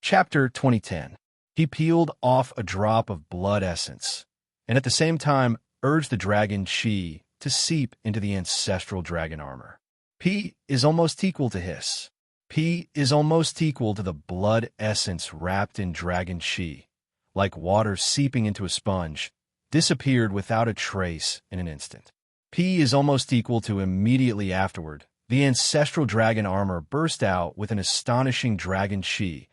Chapter 2010. He peeled off a drop of blood essence, and at the same time urged the dragon Chi to seep into the ancestral dragon armor. P is almost equal to Hiss. P is almost equal to the blood essence wrapped in dragon Chi, like water seeping into a sponge, disappeared without a trace in an instant. P is almost equal to immediately afterward, the ancestral dragon armor burst out with an astonishing dragon Chi,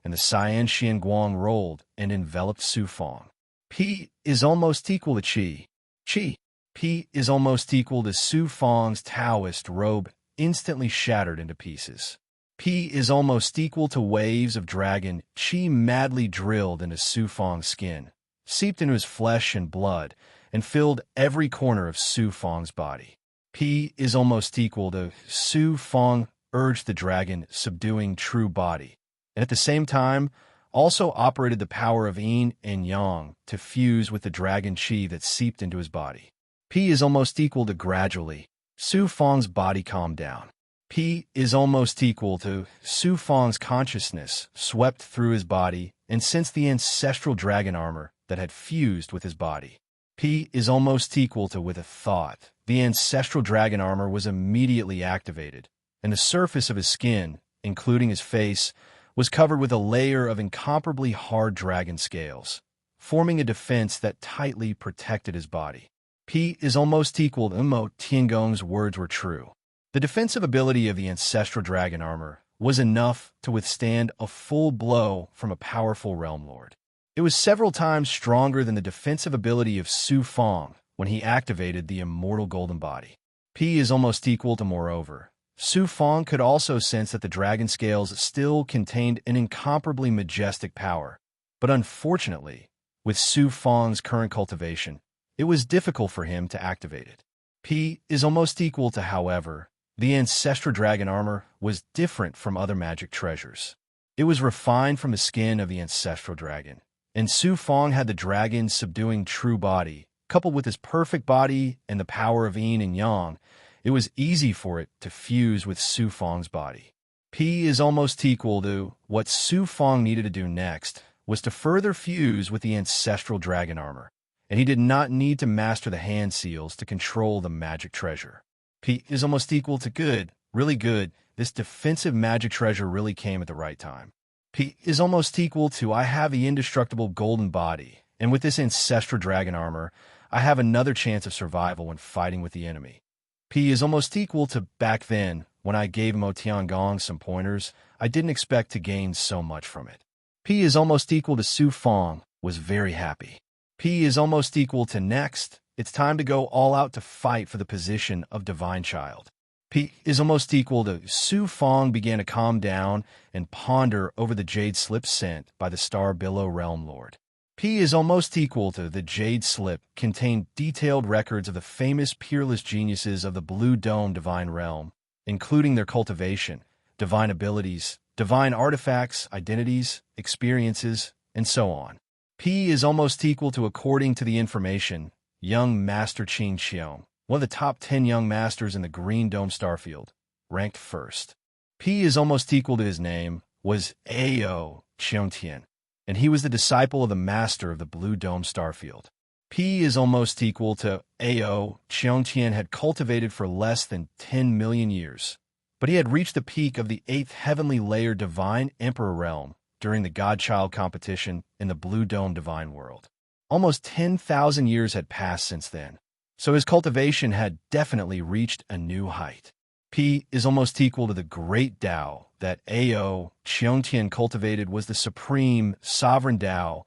and the Cyan Xian Guang rolled and enveloped Su Fong. P is almost equal to Qi. Qi. P is almost equal to Su Fong's Taoist robe instantly shattered into pieces. P is almost equal to waves of dragon Qi madly drilled into Su Fong's skin, seeped into his flesh and blood, and filled every corner of Su Fong's body. P is almost equal to Su Fong urged the dragon subduing true body, and at the same time also operated the power of yin and yang to fuse with the dragon Qi that seeped into his body. P is almost equal to gradually, Su Fong's body calmed down. P is almost equal to Su Fong's consciousness swept through his body and sensed the ancestral dragon armor that had fused with his body. P is almost equal to with a thought. The ancestral dragon armor was immediately activated, and the surface of his skin, including his face, was covered with a layer of incomparably hard dragon scales, forming a defense that tightly protected his body. P is almost equal to Mo Tiangong's words were true. The defensive ability of the ancestral dragon armor was enough to withstand a full blow from a powerful realm lord. It was several times stronger than the defensive ability of Su Fong when he activated the immortal golden body. P is almost equal to moreover. Su Fong could also sense that the dragon scales still contained an incomparably majestic power, but unfortunately, with Su Fong's current cultivation, it was difficult for him to activate it. P is almost equal to, however, the ancestral dragon armor was different from other magic treasures. It was refined from the skin of the ancestral dragon, and Su Fong had the dragon's subduing true body, coupled with his perfect body and the power of yin and yang. It was easy for it to fuse with Su Fong's body. P is almost equal to what Su Fong needed to do next was to further fuse with the ancestral dragon armor, and he did not need to master the hand seals to control the magic treasure. P is almost equal to good, really good. This defensive magic treasure really came at the right time. P is almost equal to I have the indestructible golden body, and with this ancestral dragon armor, I have another chance of survival when fighting with the enemy. P is almost equal to back then, when I gave Mo Tiangong some pointers, I didn't expect to gain so much from it. P is almost equal to Su Fong, was very happy. P is almost equal to next, it's time to go all out to fight for the position of divine child. P is almost equal to Su Fong began to calm down and ponder over the jade slip sent by the Star Billow Realm Lord. P is almost equal to the jade slip contained detailed records of the famous peerless geniuses of the Blue Dome Divine Realm, including their cultivation, divine abilities, divine artifacts, identities, experiences, and so on. P is almost equal to, according to the information, young Master Qin Xiong, one of the top 10 young masters in the Green Dome Starfield, ranked first. P is almost equal to his name, was Ao Qiongtian, and he was the disciple of the master of the Blue Dome Starfield. P is almost equal to Ao Qiongtian had cultivated for less than 10 million years, but he had reached the peak of the 8th heavenly layer Divine Emperor realm during the Godchild competition in the Blue Dome Divine World. Almost 10,000 years had passed since then, so his cultivation had definitely reached a new height. P is almost equal to the great Tao that Ao Qiongtian cultivated was the supreme, sovereign Tao,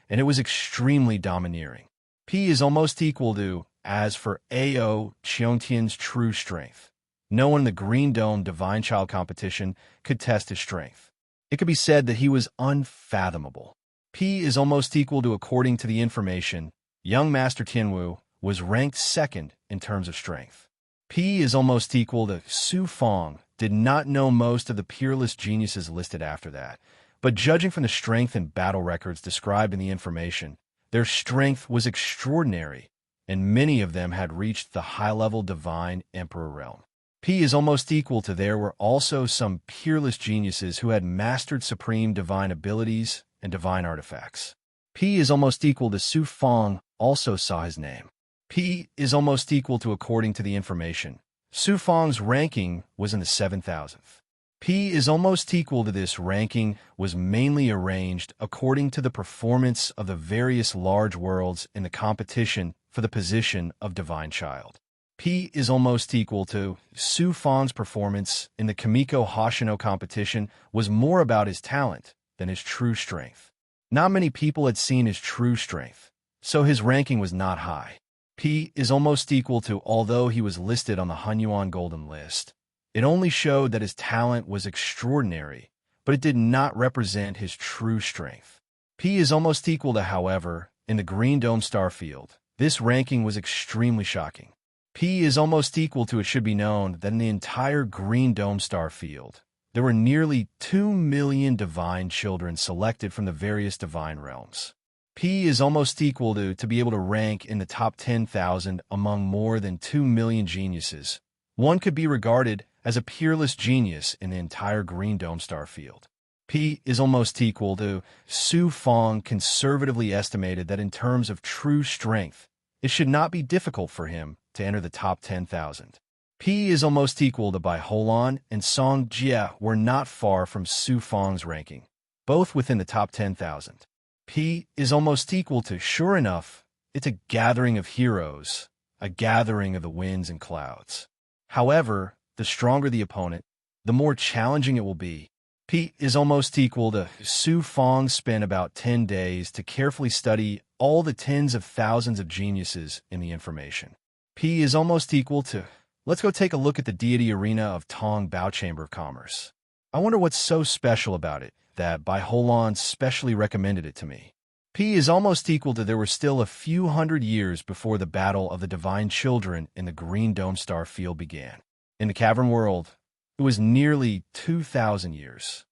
and it was extremely domineering. P is almost equal to, as for Ao Qiongtian's true strength, no one in the Green Dome Divine Child competition could test his strength. It could be said that he was unfathomable. P is almost equal to, according to the information, young Master Tianwu was ranked second in terms of strength. P is almost equal to Su Fong did not know most of the peerless geniuses listed after that, but judging from the strength and battle records described in the information, their strength was extraordinary, and many of them had reached the high-level Divine Emperor realm. P is almost equal to there were also some peerless geniuses who had mastered supreme divine abilities and divine artifacts. P is almost equal to Su Fong also saw his name. P is almost equal to according to the information. Su Fong's ranking was in the 7,000th. P is almost equal to this ranking was mainly arranged according to the performance of the various large worlds in the competition for the position of divine child. P is almost equal to Su Fong's performance in the Kimiko Hoshino competition was more about his talent than his true strength. Not many people had seen his true strength, so his ranking was not high. P is almost equal to although he was listed on the Hunyuan Golden List. It only showed that his talent was extraordinary, but it did not represent his true strength. P is almost equal to, however, in the Green Dome star field. This ranking was extremely shocking. P is almost equal to it should be known that in the entire Green Dome star field, there were nearly 2 million divine children selected from the various divine realms. P is almost equal to be able to rank in the top 10,000 among more than 2 million geniuses. One could be regarded as a peerless genius in the entire Green Dome star field. P is almost equal to Su Fong conservatively estimated that in terms of true strength, it should not be difficult for him to enter the top 10,000. P is almost equal to Bai Holan and Song Jia were not far from Su Fong's ranking, both within the top 10,000. P is almost equal to, sure enough, it's a gathering of heroes, a gathering of the winds and clouds. However, the stronger the opponent, the more challenging it will be. P is almost equal to Su Fong spent about 10 days to carefully study all the tens of thousands of geniuses in the information. P is almost equal to, let's go take a look at the deity arena of Tong Bao Chamber of Commerce. I wonder what's so special about it that Bai Holan specially recommended it to me. P is almost equal to there were still a few hundred years before the battle of the divine children in the Green Dome star field began. In the cavern world, it was nearly 2,000 years.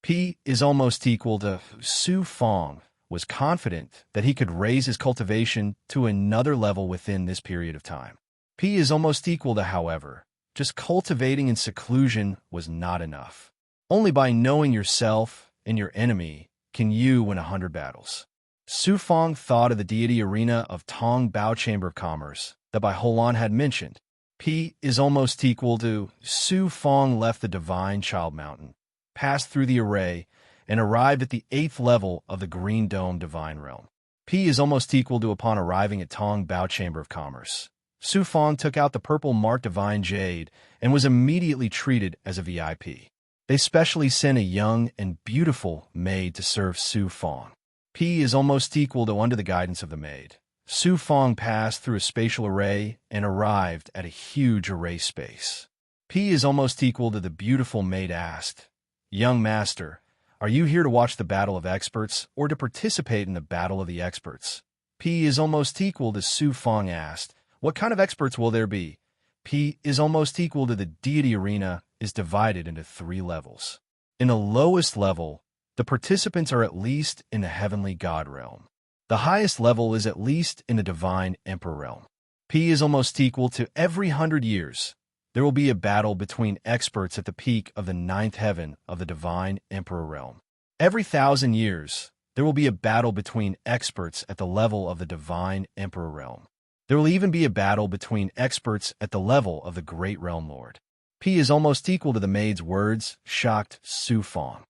P is almost equal to Su Fong was confident that he could raise his cultivation to another level within this period of time. P is almost equal to, however, just cultivating in seclusion was not enough. Only by knowing yourself and your enemy can you win 100 battles. Su Fong thought of the deity arena of Tong Bao Chamber of Commerce that Bai Holan had mentioned. P is almost equal to Su Fong left the Divine Child Mountain, passed through the array, and arrived at the 8th level of the Green Dome Divine Realm. P is almost equal to upon arriving at Tong Bao Chamber of Commerce. Su Fong took out the purple marked Divine Jade and was immediately treated as a VIP. They specially sent a young and beautiful maid to serve Su Fong. P is almost equal to under the guidance of the maid. Su Fong passed through a spatial array and arrived at a huge array space. P is almost equal to the beautiful maid asked, "Young master, are you here to watch the battle of experts or to participate in the battle of the experts?" P is almost equal to Su Fong asked, "What kind of experts will there be?" P is almost equal to the deity arena is divided into 3 levels. In the lowest level, the participants are at least in the heavenly god realm. The highest level is at least in the divine emperor realm. P is almost equal to every 100 years. There will be a battle between experts at the peak of the 9th heaven of the divine emperor realm. Every 1,000 years, there will be a battle between experts at the level of the divine emperor realm. There will even be a battle between experts at the level of the great realm lord. P is almost equal to the maid's words, shocked Su Fong.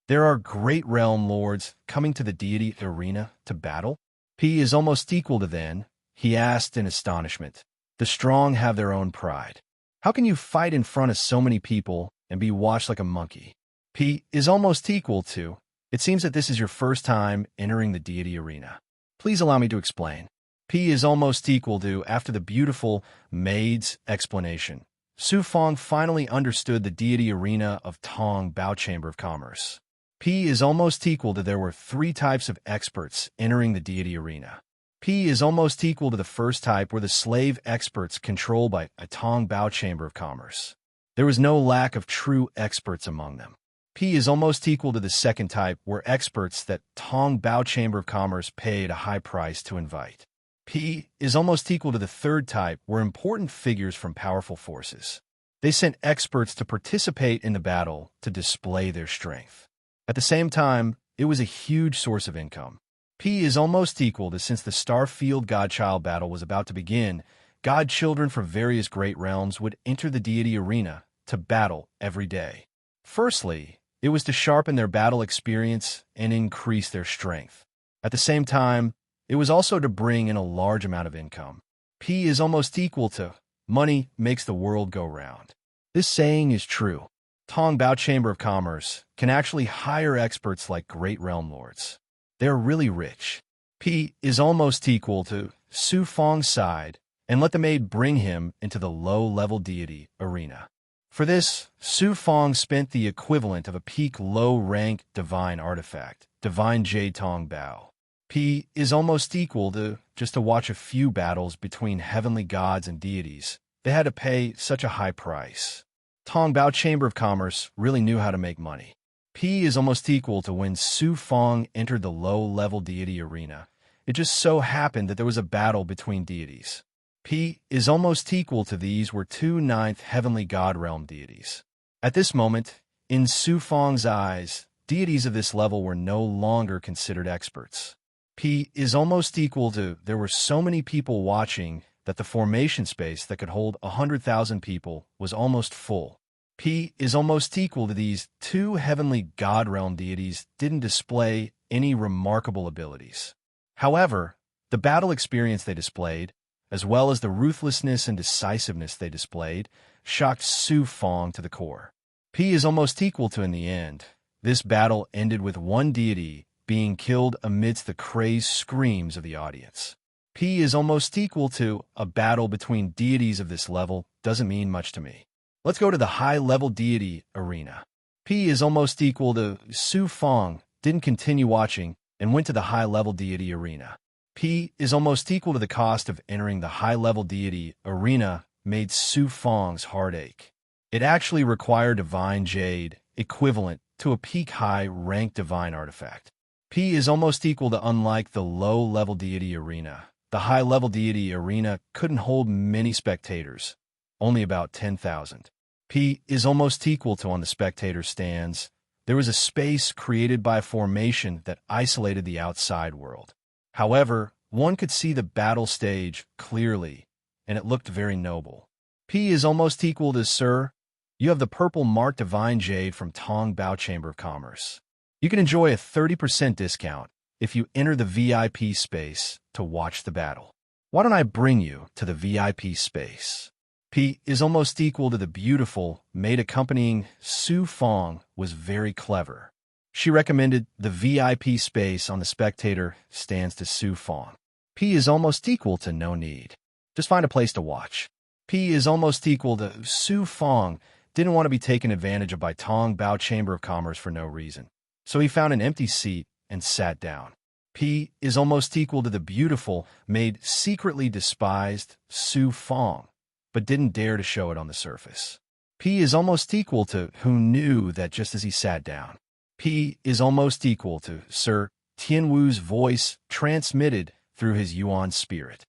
There are great realm lords coming to the deity arena to battle? P is almost equal to then, he asked in astonishment. The strong have their own pride. How can you fight in front of so many people and be watched like a monkey? P is almost equal to, it seems that this is your first time entering the deity arena. Please allow me to explain. P is almost equal to, after the beautiful maid's explanation, Su Fong finally understood the deity arena of Tong Bao Chamber of Commerce. P is almost equal to there were 3 types of experts entering the deity arena. P is almost equal to the first type were the slave experts controlled by a Tong Bao Chamber of Commerce. There was no lack of true experts among them. P is almost equal to the second type were experts that Tong Bao Chamber of Commerce paid a high price to invite. P is almost equal to the third type were important figures from powerful forces. They sent experts to participate in the battle to display their strength. At the same time, it was a huge source of income. P is almost equal to since the Starfield Godchild battle was about to begin, godchildren from various great realms would enter the deity arena to battle every day. Firstly, it was to sharpen their battle experience and increase their strength. At the same time, it was also to bring in a large amount of income. P is almost equal to money makes the world go round. This saying is true. Tong Bao Chamber of Commerce can actually hire experts like great realm lords. They're really rich. P is almost equal to Su Fong's side and let the maid bring him into the low-level deity arena. For this, Su Fong spent the equivalent of a peak low-rank divine artifact, Divine Jade Tong Bao. P is almost equal to just to watch a few battles between heavenly gods and deities. They had to pay such a high price. Tong Bao Chamber of Commerce really knew how to make money. P is almost equal to when Su Fong entered the low-level deity arena. It just so happened that there was a battle between deities. P is almost equal to these were two ninth heavenly god realm deities. At this moment, in Su Fong's eyes, deities of this level were no longer considered experts. P is almost equal to there were so many people watching that the formation space that could hold 100,000 people was almost full. P is almost equal to these two heavenly god realm deities didn't display any remarkable abilities. However, the battle experience they displayed, as well as the ruthlessness and decisiveness they displayed, shocked Su Fong to the core. P is almost equal to in the end. This battle ended with one deity being killed amidst the crazed screams of the audience. P is almost equal to a battle between deities of this level doesn't mean much to me. Let's go to the high-level deity arena. P is almost equal to Su Fong didn't continue watching and went to the high-level deity arena. P is almost equal to the cost of entering the high-level deity arena made Su Fong's heart ache. It actually required Divine Jade, equivalent to a peak-high ranked divine artifact. P is almost equal to unlike the low-level deity arena. The high-level deity arena couldn't hold many spectators, only about 10,000. P is almost equal to on the spectator stands. There was a space created by a formation that isolated the outside world. However, one could see the battle stage clearly, and it looked very noble. P is almost equal to Sir. You have the purple marked Divine Jade from Tong Bao Chamber of Commerce. You can enjoy a 30% discount if you enter the VIP space to watch the battle. Why don't I bring you to the VIP space? P is almost equal to the beautiful maid accompanying Su Fong was very clever. She recommended the VIP space on the spectator stands to Su Fong. P is almost equal to no need. Just find a place to watch. P is almost equal to Su Fong didn't want to be taken advantage of by Tong Bao Chamber of Commerce for no reason. So he found an empty seat and sat down. P is almost equal to the beautiful maid secretly despised Su Fong, but didn't dare to show it on the surface. P is almost equal to who knew that just as he sat down. P is almost equal to Sir Tianwu's voice transmitted through his Yuan spirit.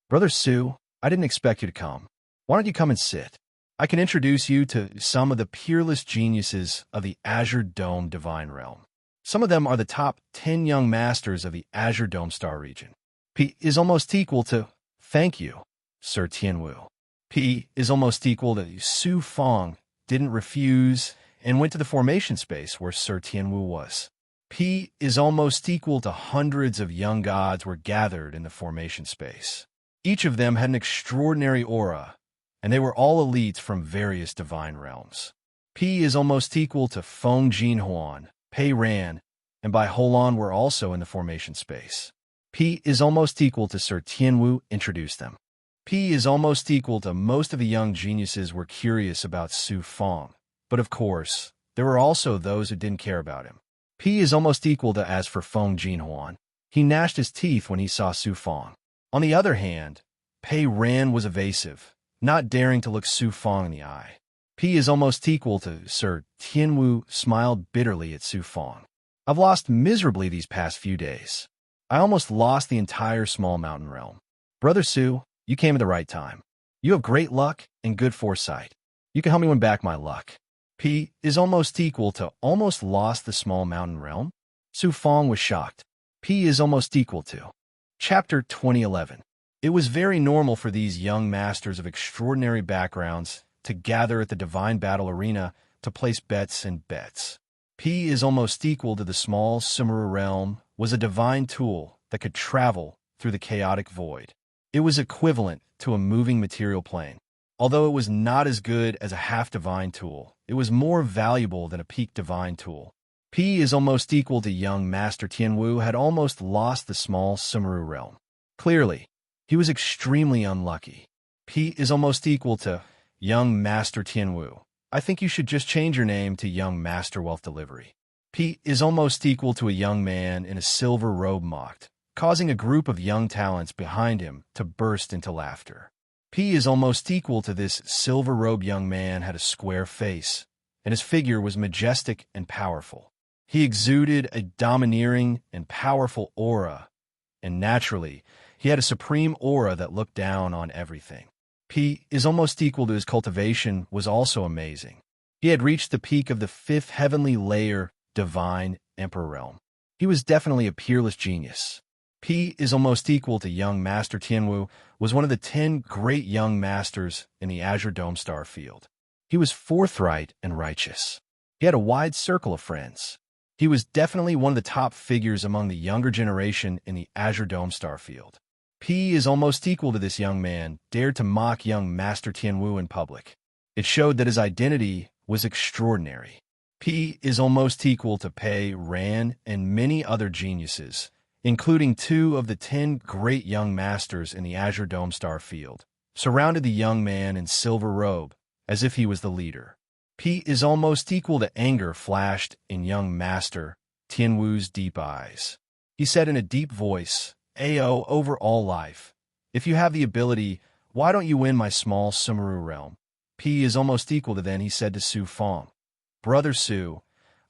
Brother Su, I didn't expect you to come. Why don't you come and sit? I can introduce you to some of the peerless geniuses of the Azure Dome Divine Realm. Some of them are the top 10 young masters of the Azure Dome Star region. P is almost equal to thank you, Sir Tianwu. P is almost equal to Su Fong didn't refuse and went to the formation space where Sir Tianwu was. P is almost equal to hundreds of young gods were gathered in the formation space. Each of them had an extraordinary aura, and they were all elites from various divine realms. P is almost equal to Feng Jinhuan, Pei Ran, and Bai Holan were also in the formation space. P is almost equal to Sir Tianwu introduced them. P is almost equal to most of the young geniuses were curious about Su Fong, but of course, there were also those who didn't care about him. P is almost equal to as for Feng Jinhuan. He gnashed his teeth when he saw Su Fong. On the other hand, Pei Ran was evasive, not daring to look Su Fong in the eye. P is almost equal to Sir Tianwu smiled bitterly at Su Fong. I've lost miserably these past few days. I almost lost the entire small mountain realm. Brother Su, you came at the right time. You have great luck and good foresight. You can help me win back my luck. P is almost equal to almost lost the small mountain realm. Su Fong was shocked. P is almost equal to. Chapter 2011. It was very normal for these young masters of extraordinary backgrounds to gather at the divine battle arena to place bets and bets. P is almost equal to the small Sumeru realm was a divine tool that could travel through the chaotic void. It was equivalent to a moving material plane. Although it was not as good as a half-divine tool, it was more valuable than a peak divine tool. P is almost equal to young Master Tianwu had almost lost the small Sumeru realm. Clearly, he was extremely unlucky. P is almost equal to young Master Tianwu. I think you should just change your name to young Master Wealth Delivery. P is almost equal to a young man in a silver robe mocked, causing a group of young talents behind him to burst into laughter. P is almost equal to this silver-robed young man had a square face, and his figure was majestic and powerful. He exuded a domineering and powerful aura, and naturally, he had a supreme aura that looked down on everything. P is almost equal to his cultivation was also amazing. He had reached the peak of the 5th heavenly layer, divine emperor realm. He was definitely a peerless genius. P is almost equal to young Master Tianwu was one of the 10 great young masters in the Azure Dome Star field. He was forthright and righteous. He had a wide circle of friends. He was definitely one of the top figures among the younger generation in the Azure Dome Star field. P is almost equal to this young man dared to mock young Master Tianwu in public. It showed that his identity was extraordinary. P is almost equal to Pei, Ran, and many other geniuses, including 2 of the 10 great young masters in the Azure Dome Star field, surrounded the young man in silver robe as if he was the leader. P is almost equal to anger flashed in young Master Tianwu's deep eyes. He said in a deep voice, "Ao, over all life, if you have the ability, why don't you win my small Sumeru realm?" P is almost equal to then he said to Su Fong, "Brother Su,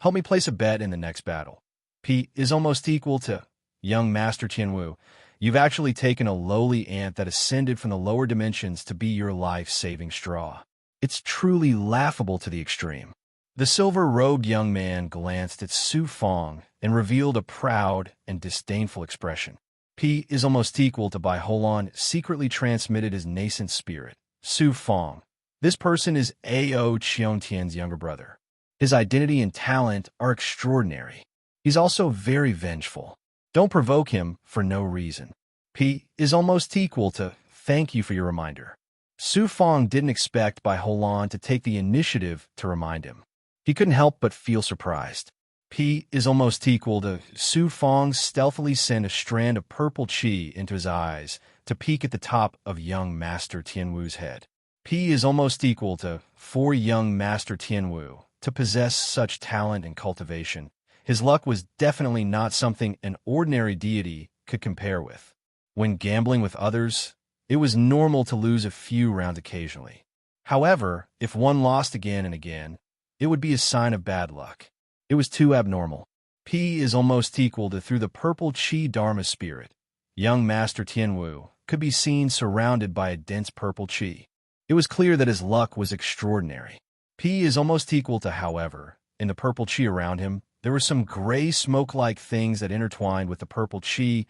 help me place a bet in the next battle." P is almost equal to young Master Tianwu, you've actually taken a lowly ant that ascended from the lower dimensions to be your life-saving straw. It's truly laughable to the extreme. The silver-robed young man glanced at Su Fong and revealed a proud and disdainful expression. P is almost equal to Bai Holon secretly transmitted his nascent spirit. Su Fong. This person is Ao Cheontian's younger brother. His identity and talent are extraordinary. He's also very vengeful. Don't provoke him for no reason. P is almost equal to thank you for your reminder. Su Fong didn't expect Bai Holon to take the initiative to remind him. He couldn't help but feel surprised. P is almost equal to Su Fong stealthily sent a strand of purple qi into his eyes to peek at the top of young Master Tianwu's head. P is almost equal to for young Master Tianwu to possess such talent and cultivation. His luck was definitely not something an ordinary deity could compare with. When gambling with others, it was normal to lose a few rounds occasionally. However, if one lost again and again, it would be a sign of bad luck. It was too abnormal. P is almost equal to through the purple Qi Dharma spirit. Young Master Tianwu could be seen surrounded by a dense purple Qi. It was clear that his luck was extraordinary. P is almost equal to, however, in the purple Qi around him, there were some gray smoke-like things that intertwined with the purple Qi,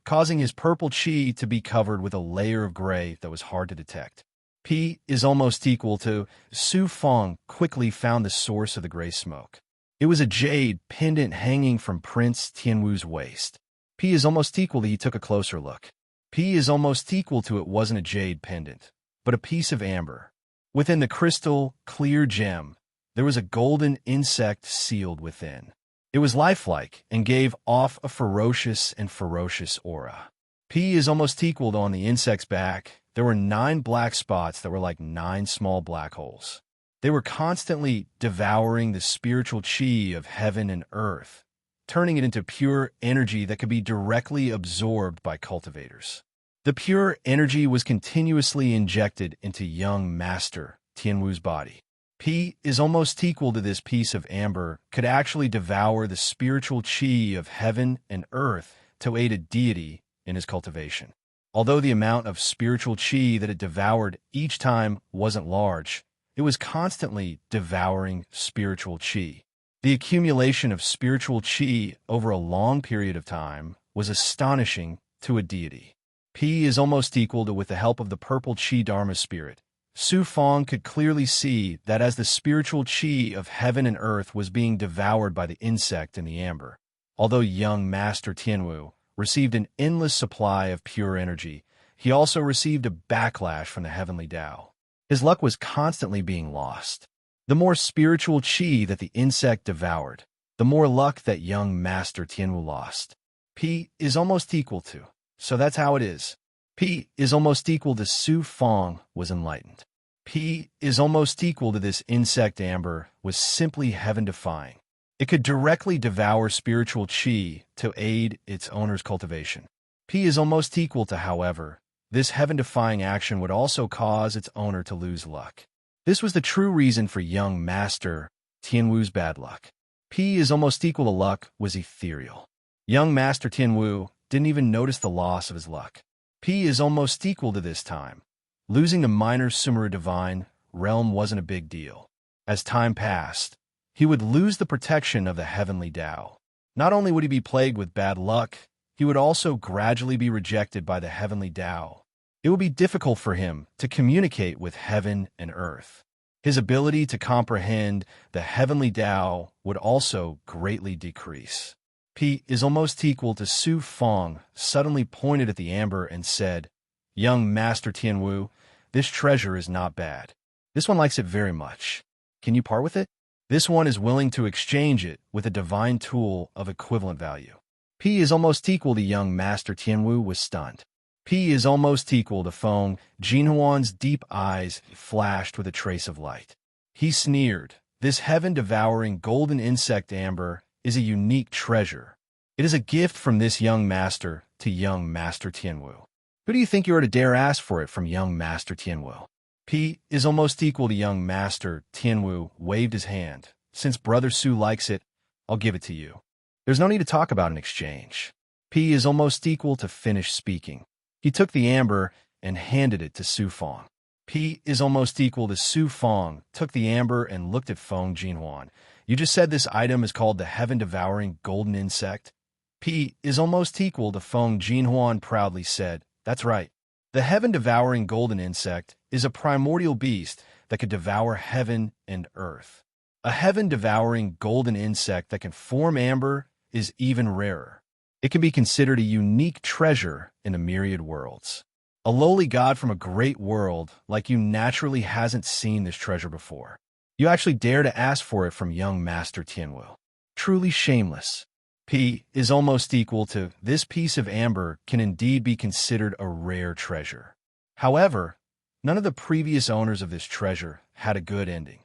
causing his purple Qi to be covered with a layer of gray that was hard to detect. P is almost equal to Su Fong quickly found the source of the gray smoke. It was a jade pendant hanging from Prince Tianwu's waist. P is almost equal to he took a closer look. P is almost equal to it wasn't a jade pendant, but a piece of amber. Within the crystal, clear gem, there was a golden insect sealed within. It was lifelike and gave off a ferocious aura. P is almost equal to on the insect's back. There were 9 black spots that were like 9 small black holes. They were constantly devouring the spiritual qi of heaven and earth, turning it into pure energy that could be directly absorbed by cultivators. The pure energy was continuously injected into young Master Tianwu's body. P is almost equal to this piece of amber could actually devour the spiritual qi of heaven and earth to aid a deity in his cultivation. Although the amount of spiritual qi that it devoured each time wasn't large, it was constantly devouring spiritual qi. The accumulation of spiritual qi over a long period of time was astonishing to a deity. P is almost equal to, with the help of the purple qi dharma spirit, Su Fong could clearly see that as the spiritual qi of heaven and earth was being devoured by the insect in the amber, although young Master Tianwu received an endless supply of pure energy, he also received a backlash from the heavenly Tao. His luck was constantly being lost. The more spiritual qi that the insect devoured, the more luck that young Master Tianwu lost. P is almost equal to, so that's how it is. P is almost equal to Su Fong was enlightened. P is almost equal to this insect amber was simply heaven-defying. It could directly devour spiritual qi to aid its owner's cultivation. P is almost equal to, however, this heaven-defying action would also cause its owner to lose luck. This was the true reason for young Master Tianwu's bad luck. P is almost equal to luck was ethereal. Young Master Tianwu didn't even notice the loss of his luck. P is almost equal to this time. Losing the minor Sumeru divine realm wasn't a big deal. As time passed, he would lose the protection of the heavenly Tao. Not only would he be plagued with bad luck, he would also gradually be rejected by the heavenly Tao. It would be difficult for him to communicate with heaven and earth. His ability to comprehend the heavenly Tao would also greatly decrease. P is almost equal to Su Fong suddenly pointed at the amber and said, "Young Master Tianwu, this treasure is not bad. This one likes it very much. Can you part with it? This one is willing to exchange it with a divine tool of equivalent value." P is almost equal to young Master Tianwu was stunned. P is almost equal to Feng Jinhuan's deep eyes flashed with a trace of light. He sneered, "This heaven-devouring golden insect amber is a unique treasure. It is a gift from this young master to young Master Tianwu. Who do you think you are to dare ask for it from young Master Tianwu?" P is almost equal to young Master Tianwu waved his hand. "Since Brother Su likes it, I'll give it to you. There's no need to talk about an exchange." P is almost equal to finish speaking. He took the amber and handed it to Su Fong. P is almost equal to Su Fong took the amber and looked at Feng Jinhuan. "You just said this item is called the heaven-devouring golden insect?" P is almost equal to Feng Jinhuan proudly said, "That's right. The heaven-devouring golden insect is a primordial beast that could devour heaven and earth. A heaven-devouring golden insect that can form amber is even rarer. It can be considered a unique treasure in a myriad worlds. A lowly god from a great world like you naturally hasn't seen this treasure before. You actually dare to ask for it from young Master Tianwu. Truly shameless." P is almost equal to this piece of amber can indeed be considered a rare treasure. However, none of the previous owners of this treasure had a good ending,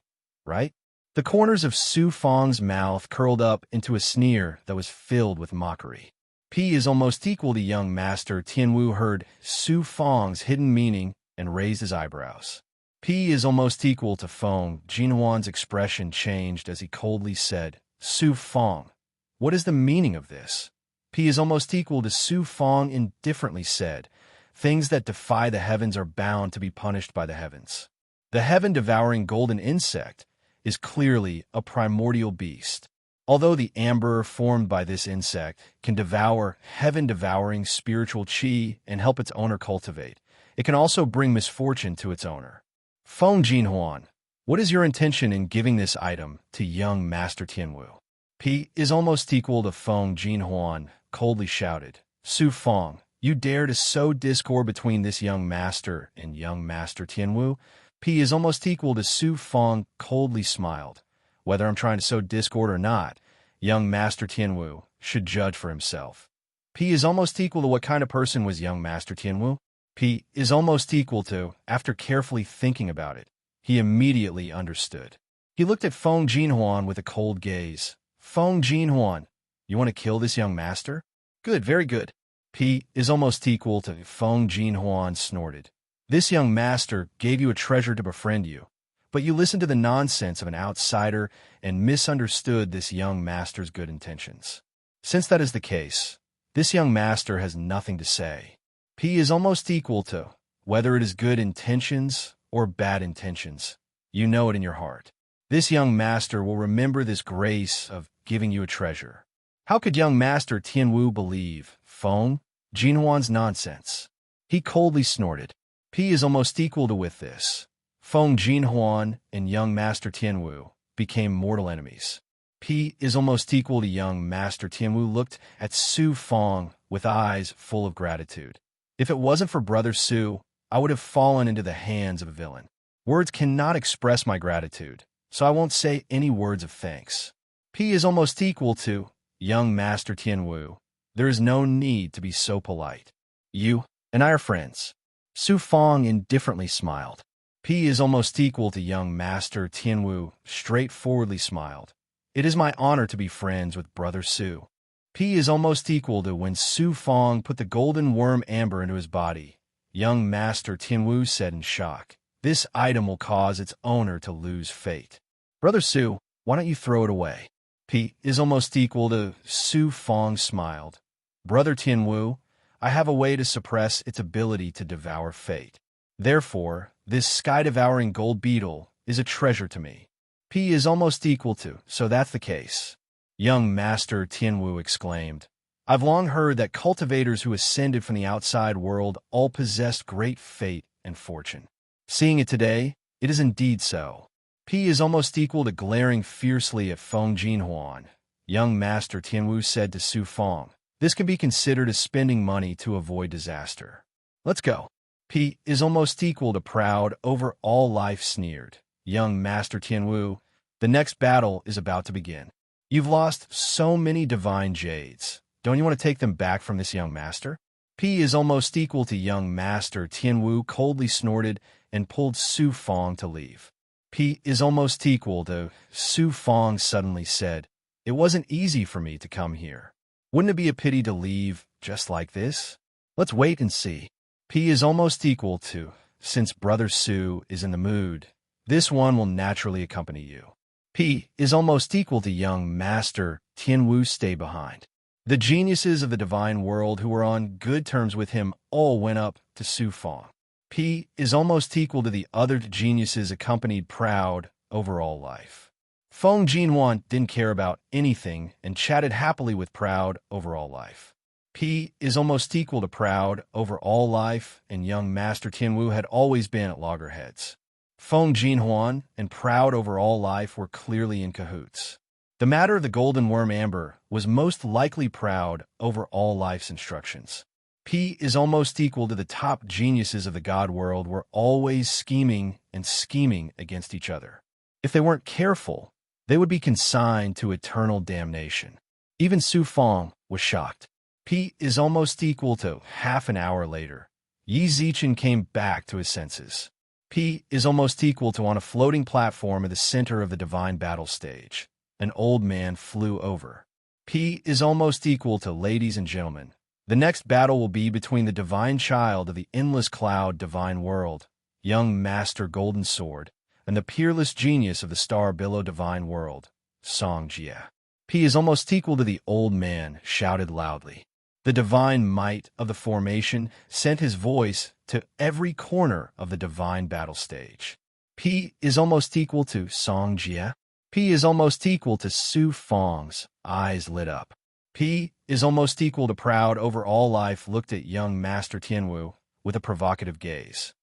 right? The corners of Su Fong's mouth curled up into a sneer that was filled with mockery. P is almost equal to young Master Tianwu heard Su Fong's hidden meaning and raised his eyebrows. P is almost equal to Feng Jinhuan's expression changed as he coldly said, "Su Fong, what is the meaning of this?" P is almost equal to Su Fong indifferently said, "Things that defy the heavens are bound to be punished by the heavens. The heaven-devouring golden insect is clearly a primordial beast. Although the amber formed by this insect can devour heaven-devouring spiritual qi and help its owner cultivate, it can also bring misfortune to its owner. Feng Jinhuan, what is your intention in giving this item to young Master Tianwu?" P is almost equal to Feng Jinhuan coldly shouted, "Su Fong, you dare to sow discord between this young master and young Master Tianwu?" P is almost equal to Su Fong coldly smiled. "Whether I'm trying to sow discord or not, young Master Tianwu should judge for himself." P is almost equal to what kind of person was young Master Tianwu? P is almost equal to, after carefully thinking about it, he immediately understood. He looked at Feng Jinhuan with a cold gaze. "Feng Jinhuan, you want to kill this young master? Good, very good." P is almost equal to Feng Jinhuan snorted. "This young master gave you a treasure to befriend you, but you listened to the nonsense of an outsider and misunderstood this young master's good intentions. Since that is the case, this young master has nothing to say." P is almost equal to, whether it is good intentions or bad intentions, You know it in your heart. This young master will remember this grace of giving you a treasure. How could young master Tianwu believe Feng Jinhuan's nonsense? He coldly snorted. P is almost equal to with this. Feng Jinhuan and young master Tianwu became mortal enemies. P is almost equal to young master Tianwu looked at Su Feng with eyes full of gratitude. If it wasn't for brother Su, I would have fallen into the hands of a villain. Words cannot express my gratitude, so I won't say any words of thanks. P is almost equal to young master Tianwu. There is no need to be so polite. You and I are friends. Su Feng indifferently smiled. P is almost equal to young master Tianwu straightforwardly smiled. It is my honor to be friends with brother Su. P is almost equal to when Su Feng put the golden worm amber into his body. Young master Tianwu said in shock, "This item will cause its owner to lose fate. Brother Su, why don't you throw it away?" P is almost equal to Su Feng smiled. "Brother Tianwu, I have a way to suppress its ability to devour fate. Therefore, this sky-devouring gold beetle is a treasure to me." P is almost equal to, so that's the case. Young master Tianwu exclaimed, "I've long heard that cultivators who ascended from the outside world all possessed great fate and fortune. Seeing it today, it is indeed so." P is almost equal to glaring fiercely at Feng Jinhuan. Young master Tianwu said to Su Feng, "This can be considered as spending money to avoid disaster. Let's go." P is almost equal to proud over all life sneered. Young master Tianwu, the next battle is about to begin. You've lost so many divine jades. Don't you want to take them back from this young master? P is almost equal to young master Tianwu coldly snorted and pulled Su Feng to leave. P is almost equal to Su Feng suddenly said, "It wasn't easy for me to come here. Wouldn't it be a pity to leave just like this? Let's wait and see." P is almost equal to, since brother Su is in the mood, this one will naturally accompany you. P is almost equal to young master Tianwu stay behind. The geniuses of the divine world who were on good terms with him all went up to Su Feng. P is almost equal to the other geniuses accompanied proud over all life. Feng Jinhuan didn't care about anything and chatted happily with proud over all life. P is almost equal to proud over all life, and young master Tianwu had always been at loggerheads. Feng Jinhuan and proud over all life were clearly in cahoots. The matter of the golden worm amber was most likely proud over all life's instructions. P is almost equal to the top geniuses of the god world were always scheming and scheming against each other. If they weren't careful, they would be consigned to eternal damnation. Even Su Feng was shocked. P is almost equal to half an hour later. Yi Zichen came back to his senses. P is almost equal to on a floating platform at the center of the divine battle stage. An old man flew over. P is almost equal to ladies and gentlemen. The next battle will be between the divine child of the endless cloud divine world, young master golden sword, and the peerless genius of the star billow divine world, Song Jie. P is almost equal to the old man shouted loudly. The divine might of the formation sent his voice to every corner of the divine battle stage. P is almost equal to Song Jie. P is almost equal to Su Feng's eyes lit up. P is almost equal to proud over all life looked at young master Tianwu with a provocative gaze.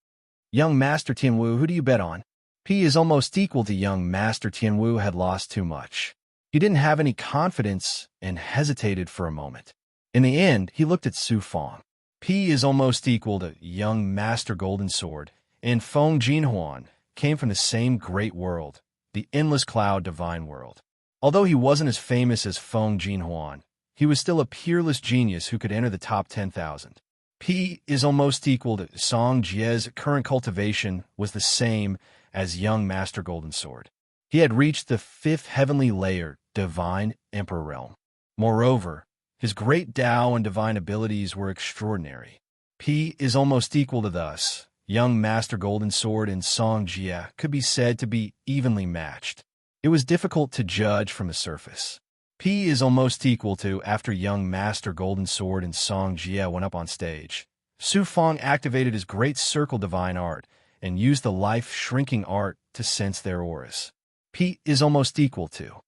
Young master Tianwu, who do you bet on? P is almost equal to young master Tianwu had lost too much. He didn't have any confidence and hesitated for a moment. In the end, he looked at Su Feng. P is almost equal to young master golden sword, and Feng Jinhuan came from the same great world, the endless cloud divine world. Although he wasn't as famous as Feng Jinhuan, he was still a peerless genius who could enter the top 10,000. P is almost equal to Song Jie's current cultivation was the same as young master golden sword. He had reached the 5th heavenly layer, divine emperor realm. Moreover, his great Tao and divine abilities were extraordinary. P is almost equal to thus. Young master golden sword and Song Jie could be said to be evenly matched. It was difficult to judge from the surface. P is almost equal to after young master golden sword and Song Jie went up on stage. Su Feng activated his great circle divine art, and use the life-shrinking art to sense their auras. P is almost equal to.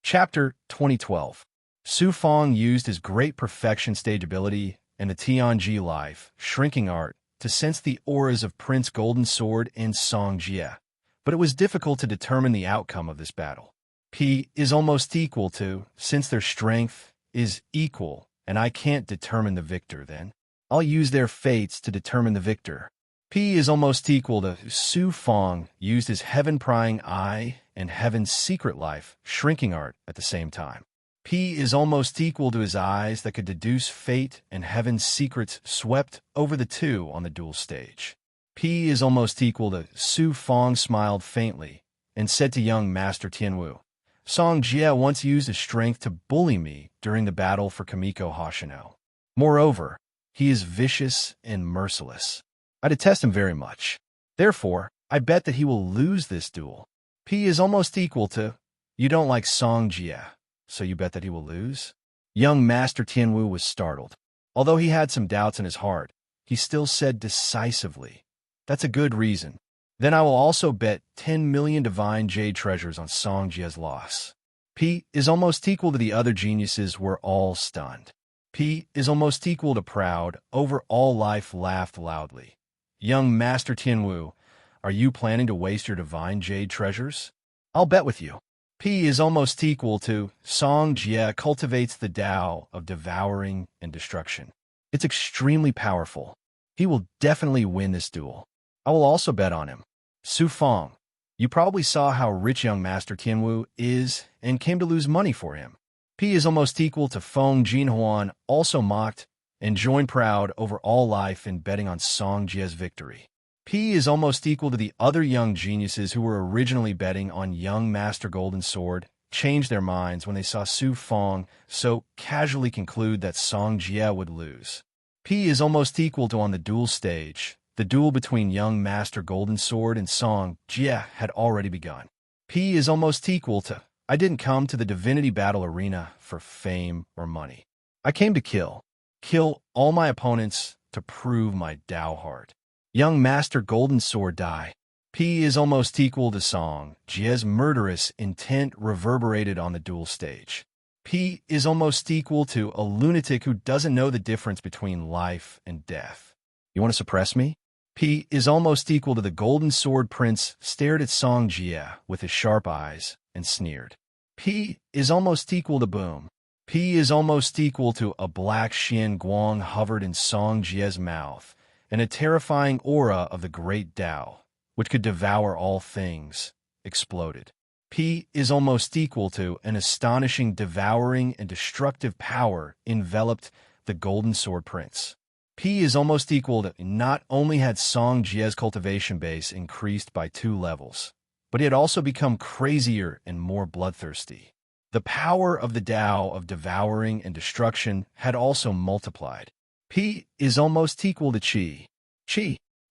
Chapter 2012. Su Fong used his great perfection stage ability and the Tianji life, shrinking art, to sense the auras of Prince Golden Sword and Song Jie, but it was difficult to determine the outcome of this battle. P is almost equal to, since their strength is equal, and I can't determine the victor then, I'll use their fates to determine the victor. P is almost equal to Su Fong used his heaven-prying eye and heaven's secret life, shrinking art, at the same time. P is almost equal to his eyes that could deduce fate and heaven's secrets swept over the two on the duel stage. P is almost equal to Su Fong smiled faintly and said to young Master Tianwu, Song Jie once used his strength to bully me during the battle for Kamiko Hoshino. Moreover, he is vicious and merciless. I detest him very much. Therefore, I bet that he will lose this duel. P is almost equal to, you don't like Song Jie, so you bet that he will lose? Young Master Tianwu was startled. Although he had some doubts in his heart, he still said decisively, that's a good reason. Then I will also bet 10 million divine jade treasures on Song Jie's loss. P is almost equal to the other geniuses were all stunned. P is almost equal to proud, over all life laughed loudly. Young Master Tianwu, are you planning to waste your divine jade treasures? I'll bet with you. P is almost equal to Song Jie cultivates the Tao of devouring and destruction. It's extremely powerful. He will definitely win this duel. I will also bet on him. Su Fong, you probably saw how rich young Master Tianwu is and came to lose money for him. P is almost equal to Feng Jinhuan also mocked and joined proud over all life in betting on Song Jie's victory. P is almost equal to the other young geniuses who were originally betting on young Master Golden Sword, changed their minds when they saw Su Fong so casually conclude that Song Jie would lose. P is almost equal to on the duel stage. The duel between young Master Golden Sword and Song Jie had already begun. P is almost equal to, I didn't come to the divinity battle arena for fame or money. I came to kill all my opponents to prove my Tao heart. Young Master Golden Sword die. P is almost equal to Song Jie's murderous intent reverberated on the duel stage. P is almost equal to a lunatic who doesn't know the difference between life and death. You want to suppress me? P is almost equal to the Golden Sword Prince stared at Song Jie with his sharp eyes and sneered. P is almost equal to boom. P is almost equal to a black Xian Guang hovered in Song Jie's mouth, and a terrifying aura of the great Tao, which could devour all things, exploded. P is almost equal to an astonishing devouring and destructive power enveloped the Golden Sword Prince. P is almost equal to not only had Song Jie's cultivation base increased by 2 levels, but he had also become crazier and more bloodthirsty. The power of the Tao of devouring and destruction had also multiplied. P is almost equal to Qi.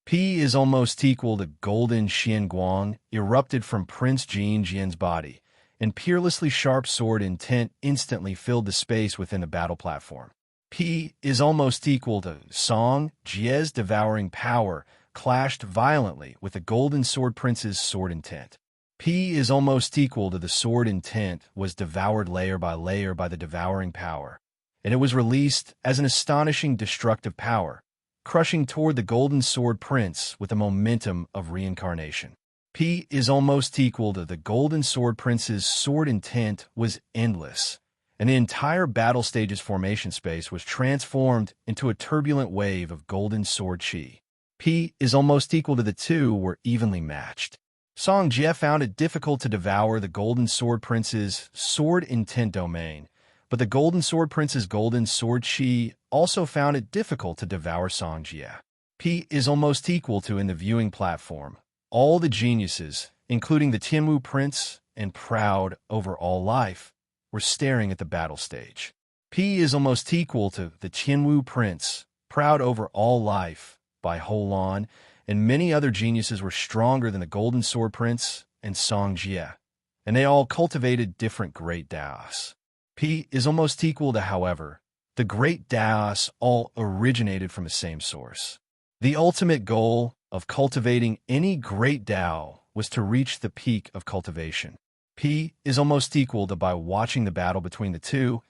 P is almost equal to golden Xian Guang erupted from Prince Jin Jian's body, and peerlessly sharp sword intent instantly filled the space within the battle platform. P is almost equal to Song Jie's devouring power clashed violently with the Golden Sword Prince's sword intent. P is almost equal to the sword intent was devoured layer by layer by the devouring power, and it was released as an astonishing destructive power, crushing toward the Golden Sword Prince with the momentum of reincarnation. P is almost equal to the Golden Sword Prince's sword intent was endless, and the entire battle stage's formation space was transformed into a turbulent wave of Golden Sword Qi. P is almost equal to the two were evenly matched. Song Jie found it difficult to devour the Golden Sword Prince's sword intent domain, but the Golden Sword Prince's Golden Sword Qi also found it difficult to devour Song Jie. P is almost equal to in the viewing platform. All the geniuses, including the Tianwu Prince and proud over all life, were staring at the battle stage. P is almost equal to the Tianwu Prince, proud over all life, by Holon, and many other geniuses were stronger than the Golden Sword Prince and Song Jie, and they all cultivated different great Daos. P is almost equal to, however, the great Daos all originated from the same source. The ultimate goal of cultivating any great Tao was to reach the peak of cultivation. P is almost equal to by watching the battle between the two,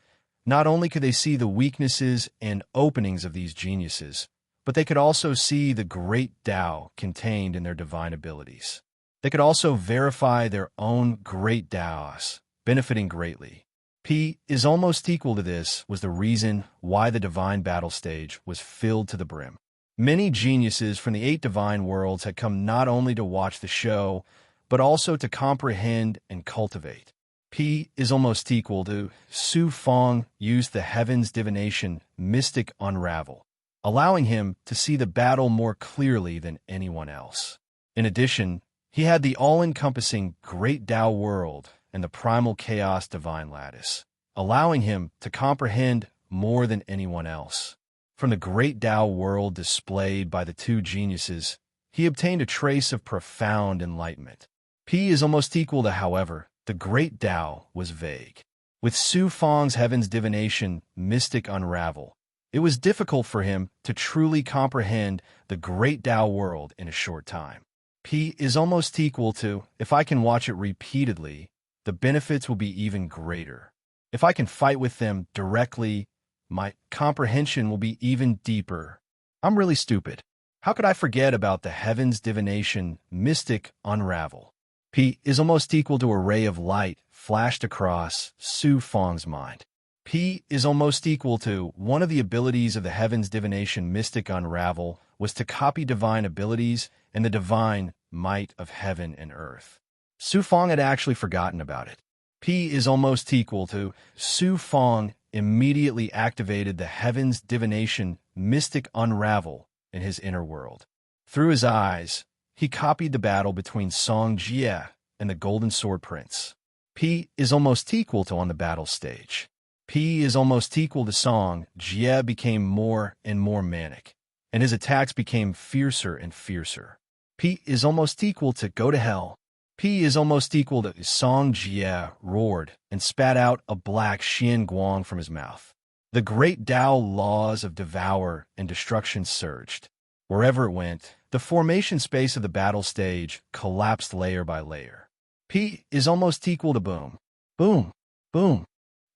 not only could they see the weaknesses and openings of these geniuses, but they could also see the great Tao contained in their divine abilities. They could also verify their own great Taos, benefiting greatly. P is almost equal to this was the reason why the divine battle stage was filled to the brim. Many geniuses from the 8 divine worlds had come not only to watch the show, but also to comprehend and cultivate. P is almost equal to Su Fong used the heavens divination mystic unravel, allowing him to see the battle more clearly than anyone else. In addition, he had the all-encompassing Great Tao world and the primal chaos divine lattice, allowing him to comprehend more than anyone else. From the Great Tao world displayed by the two geniuses, he obtained a trace of profound enlightenment. P is almost equal to, however, the Great Tao was vague. With Su Fong's heavens divination mystic unravel, it was difficult for him to truly comprehend the Great Tao world in a short time. P is almost equal to, if I can watch it repeatedly, the benefits will be even greater. If I can fight with them directly, my comprehension will be even deeper. I'm really stupid. How could I forget about the heavens divination mystic unravel? P is almost equal to a ray of light flashed across Su Fong's mind. P is almost equal to one of the abilities of the heavens divination mystic unravel was to copy divine abilities and the divine might of heaven and earth. Su Fong had actually forgotten about it. P is almost equal to Su Fong immediately activated the heavens divination mystic unravel in his inner world. Through his eyes, he copied the battle between Song Jie and the Golden Sword Prince. P is almost equal to on the battle stage. P is almost equal to Song Jie became more and more manic, and his attacks became fiercer and fiercer. P is almost equal to go to hell. P is almost equal to Song Jie roared and spat out a black Xian Guang from his mouth. The great Tao laws of devour and destruction surged. Wherever it went, the formation space of the battle stage collapsed layer by layer. P is almost equal to boom, boom, boom.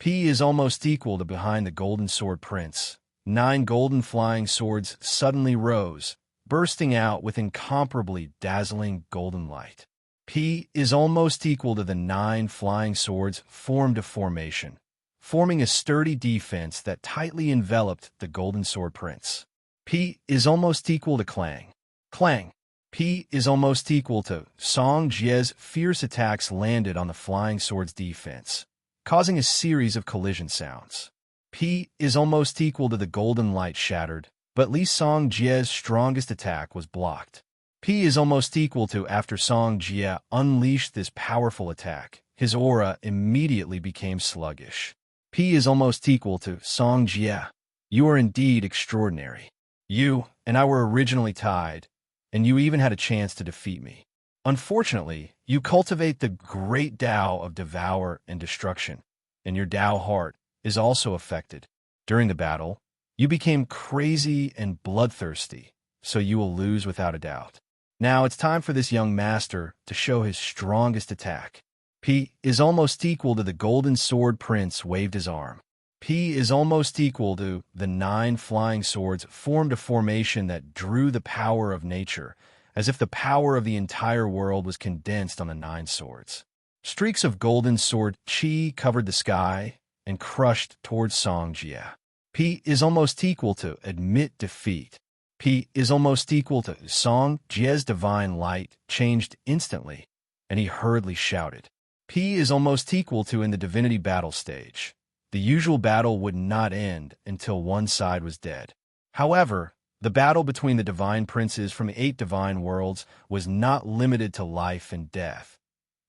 P is almost equal to behind the Golden Sword Prince. 9 golden flying swords suddenly rose, bursting out with incomparably dazzling golden light. P is almost equal to the 9 flying swords formed a formation, forming a sturdy defense that tightly enveloped the Golden Sword Prince. P is almost equal to clang. Clang. P is almost equal to Song Jie's fierce attacks landed on the flying sword's defense, causing a series of collision sounds. P is almost equal to the golden light shattered, but Li Song Jie's strongest attack was blocked. P is almost equal to after Song Jie unleashed this powerful attack, his aura immediately became sluggish. P is almost equal to Song Jie. You are indeed extraordinary. You and I were originally tied, and you even had a chance to defeat me. Unfortunately, you cultivate the great Tao of devour and destruction, and your Tao heart is also affected. During the battle, you became crazy and bloodthirsty, so you will lose without a doubt. Now it's time for this young master to show his strongest attack. P is almost equal to the Golden Sword Prince waved his arm. P is almost equal to the 9 flying swords formed a formation that drew the power of nature, as if the power of the entire world was condensed on the 9 swords. Streaks of golden sword chi covered the sky and crushed towards Song Jie. P is almost equal to admit defeat. P is almost equal to Song Jie's divine light changed instantly, and he hurriedly shouted. P is almost equal to in the divinity battle stage. The usual battle would not end until one side was dead. However, the battle between the divine princes from the 8 divine worlds was not limited to life and death,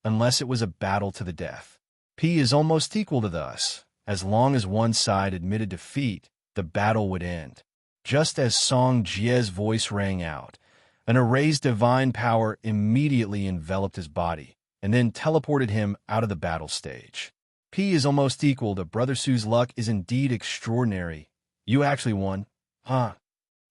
unless it was a battle to the death. P is almost equal to thus. As long as one side admitted defeat, the battle would end. Just as Song Jie's voice rang out, an erased divine power immediately enveloped his body and then teleported him out of the battle stage. P is almost equal to Brother Su's luck is indeed extraordinary. You actually won, huh?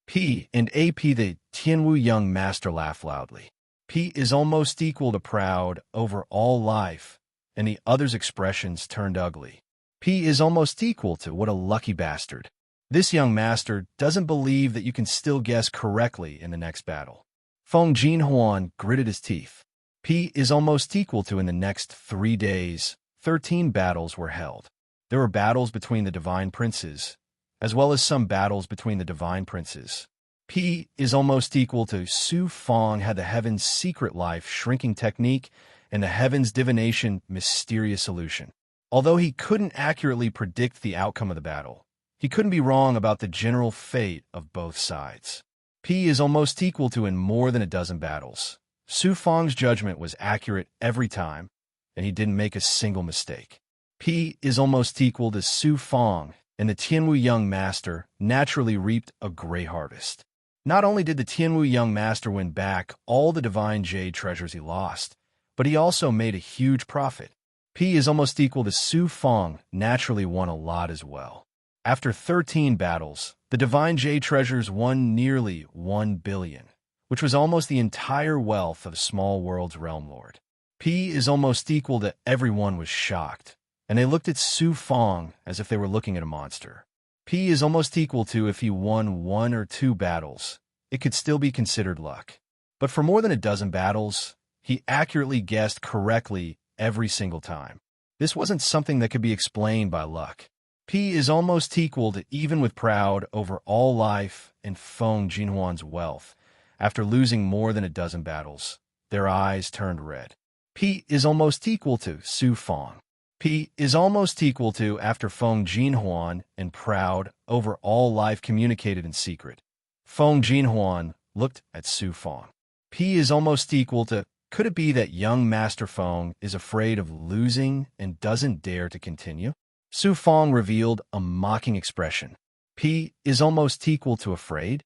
P and AP, the Tianwu young master, laughed loudly. P is almost equal to proud over all life, and the other's expressions turned ugly. P is almost equal to what a lucky bastard. This young master doesn't believe that you can still guess correctly in the next battle. Feng Jinhuan gritted his teeth. P is almost equal to in the next 3 days, 13 battles were held. There were battles between the divine princes, as well as some battles between the divine princes. P is almost equal to Su Feng had the heaven's secret life shrinking technique and the heaven's divination mysterious solution. Although he couldn't accurately predict the outcome of the battle, he couldn't be wrong about the general fate of both sides. P is almost equal to in more than a dozen battles. Su Feng's judgment was accurate every time, and he didn't make a single mistake. P is almost equal to Su Feng, and the Tianwu young master naturally reaped a great harvest. Not only did the Tianwu young master win back all the divine jade treasures he lost, but he also made a huge profit. P is almost equal to Su Feng naturally won a lot as well. After 13 battles, the divine jade treasures won nearly 1 billion, which was almost the entire wealth of the small world's realm lord. P is almost equal to everyone was shocked, and they looked at Su Feng as if they were looking at a monster. P is almost equal to if he won 1 or 2 battles, it could still be considered luck. But for more than a dozen battles, he accurately guessed correctly every single time. This wasn't something that could be explained by luck. P is almost equal to even with proud over all life and Feng Jinhuan's wealth. After losing more than a dozen battles, their eyes turned red. P is almost equal to Su Feng. P is almost equal to after Feng Jinhuan and proud over all life communicated in secret. Feng Jinhuan looked at Su Feng. P is almost equal to could it be that young Master Feng is afraid of losing and doesn't dare to continue? Su Feng revealed a mocking expression. P is almost equal to afraid?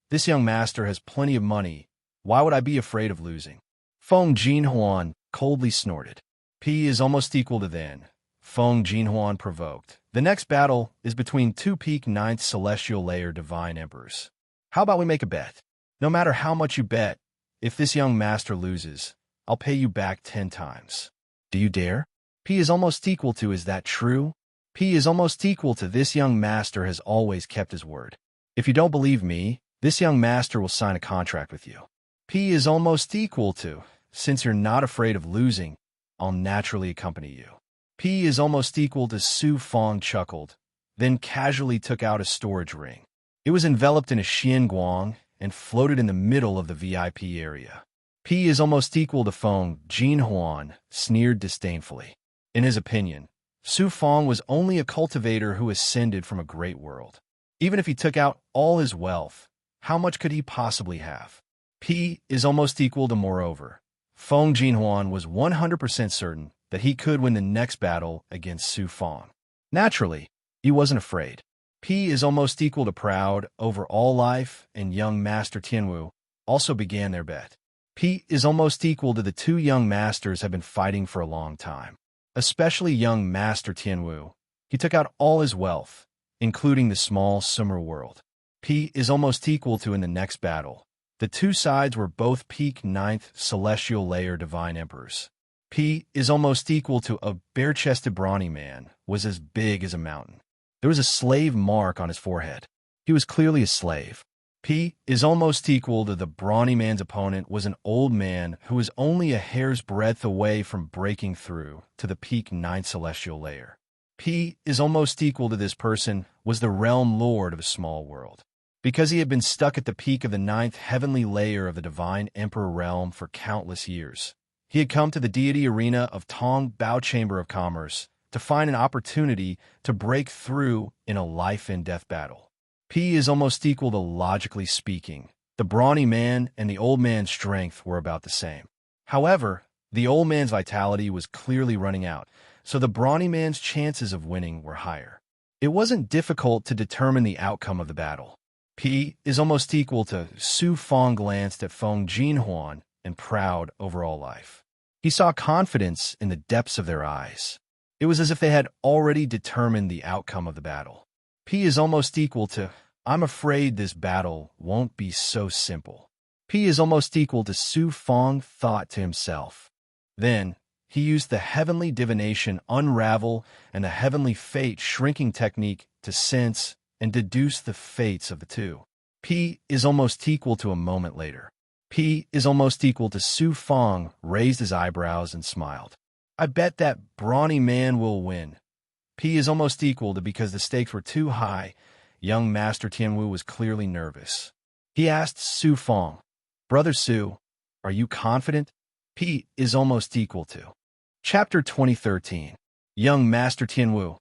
This young master has plenty of money. Why would I be afraid of losing? Feng Jinhuan coldly snorted. P is almost equal to then. Feng Jinhuan provoked. The next battle is between 2 peak 9th celestial layer divine emperors. How about we make a bet? No matter how much you bet, if this young master loses, I'll pay you back 10 times. Do you dare? P is almost equal to is that true? P is almost equal to this young master has always kept his word. If you don't believe me, this young master will sign a contract with you. P is almost equal to, since you're not afraid of losing, I'll naturally accompany you. P is almost equal to Su Feng chuckled, then casually took out a storage ring. It was enveloped in a xianguang and floated in the middle of the VIP area. P is almost equal to Feng Jinhuan sneered disdainfully. In his opinion, Su Feng was only a cultivator who ascended from a great world. Even if he took out all his wealth, how much could he possibly have? P is almost equal to moreover. Feng Jinhuan was 100% certain that he could win the next battle against Su Feng. Naturally, he wasn't afraid. P is almost equal to proud over all life, and young Master Tianwu also began their bet. P is almost equal to the 2 young masters have been fighting for a long time. Especially young Master Tianwu. He took out all his wealth, including the small summer world. P is almost equal to in the next battle. The 2 sides were both peak 9th celestial layer divine emperors. P is almost equal to a bare-chested brawny man was as big as a mountain. There was a slave mark on his forehead. He was clearly a slave. P is almost equal to the brawny man's opponent was an old man who was only a hair's breadth away from breaking through to the peak 9th celestial layer. P is almost equal to this person was the realm lord of a small world. Because he had been stuck at the peak of the 9th heavenly layer of the divine emperor realm for countless years. He had come to the deity arena of Tong Bao Chamber of Commerce to find an opportunity to break through in a life-and-death battle. P is almost equal to logically speaking. The brawny man and the old man's strength were about the same. However, the old man's vitality was clearly running out, so the brawny man's chances of winning were higher. It wasn't difficult to determine the outcome of the battle. P is almost equal to Su Feng glanced at Feng Jinhuan and proud over all life. He saw confidence in the depths of their eyes. It was as if they had already determined the outcome of the battle. P is almost equal to I'm afraid this battle won't be so simple. P is almost equal to Su Fong thought to himself. Then, he used the heavenly divination unravel and the heavenly fate shrinking technique to sense and deduce the fates of the two. P is almost equal to a moment later. P is almost equal to Su Fong raised his eyebrows and smiled. I bet that brawny man will win. P is almost equal to because the stakes were too high. Young Master Tianwu was clearly nervous. He asked Su Fong, Brother Su, are you confident? P is almost equal to. Chapter 2013. Young Master Tianwu,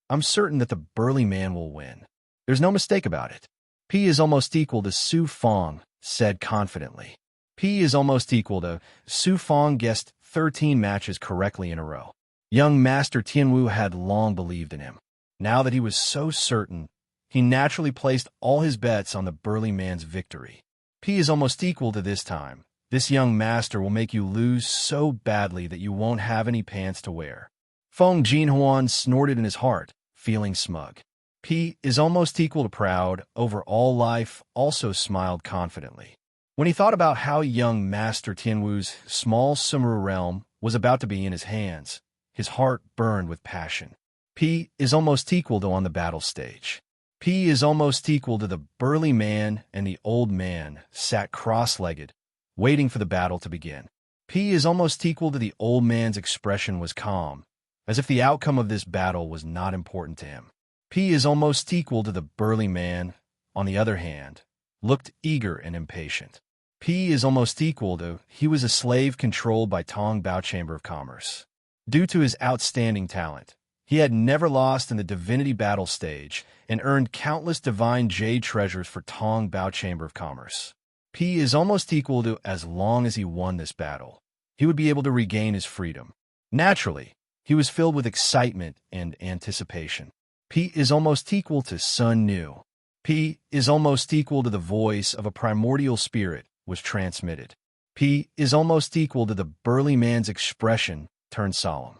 I'm certain that the burly man will win. There's no mistake about it. P is almost equal to Su Fong said confidently. P is almost equal to Su Fong guessed 13 matches correctly in a row. Young Master Tianwu had long believed in him. Now that he was so certain, he naturally placed all his bets on the burly man's victory. P is almost equal to this time. This young master will make you lose so badly that you won't have any pants to wear. Feng Jinhuan snorted in his heart, feeling smug. P is almost equal to proud over all life also smiled confidently. When he thought about how young Master Tianwu's small summer realm was about to be in his hands, his heart burned with passion. P is almost equal to on the battle stage. P is almost equal to the burly man and the old man sat cross-legged, waiting for the battle to begin. P is almost equal to the old man's expression was calm, as if the outcome of this battle was not important to him. P is almost equal to the burly man, on the other hand, looked eager and impatient. P is almost equal to he was a slave controlled by Tong Bao Chamber of Commerce. Due to his outstanding talent, he had never lost in the divinity battle stage and earned countless divine jade treasures for Tong Bao Chamber of Commerce. P is almost equal to as long as he won this battle, he would be able to regain his freedom. Naturally, he was filled with excitement and anticipation. P is almost equal to Sun Nu. P is almost equal to the voice of a primordial spirit was transmitted. P is almost equal to the burly man's expression turned solemn.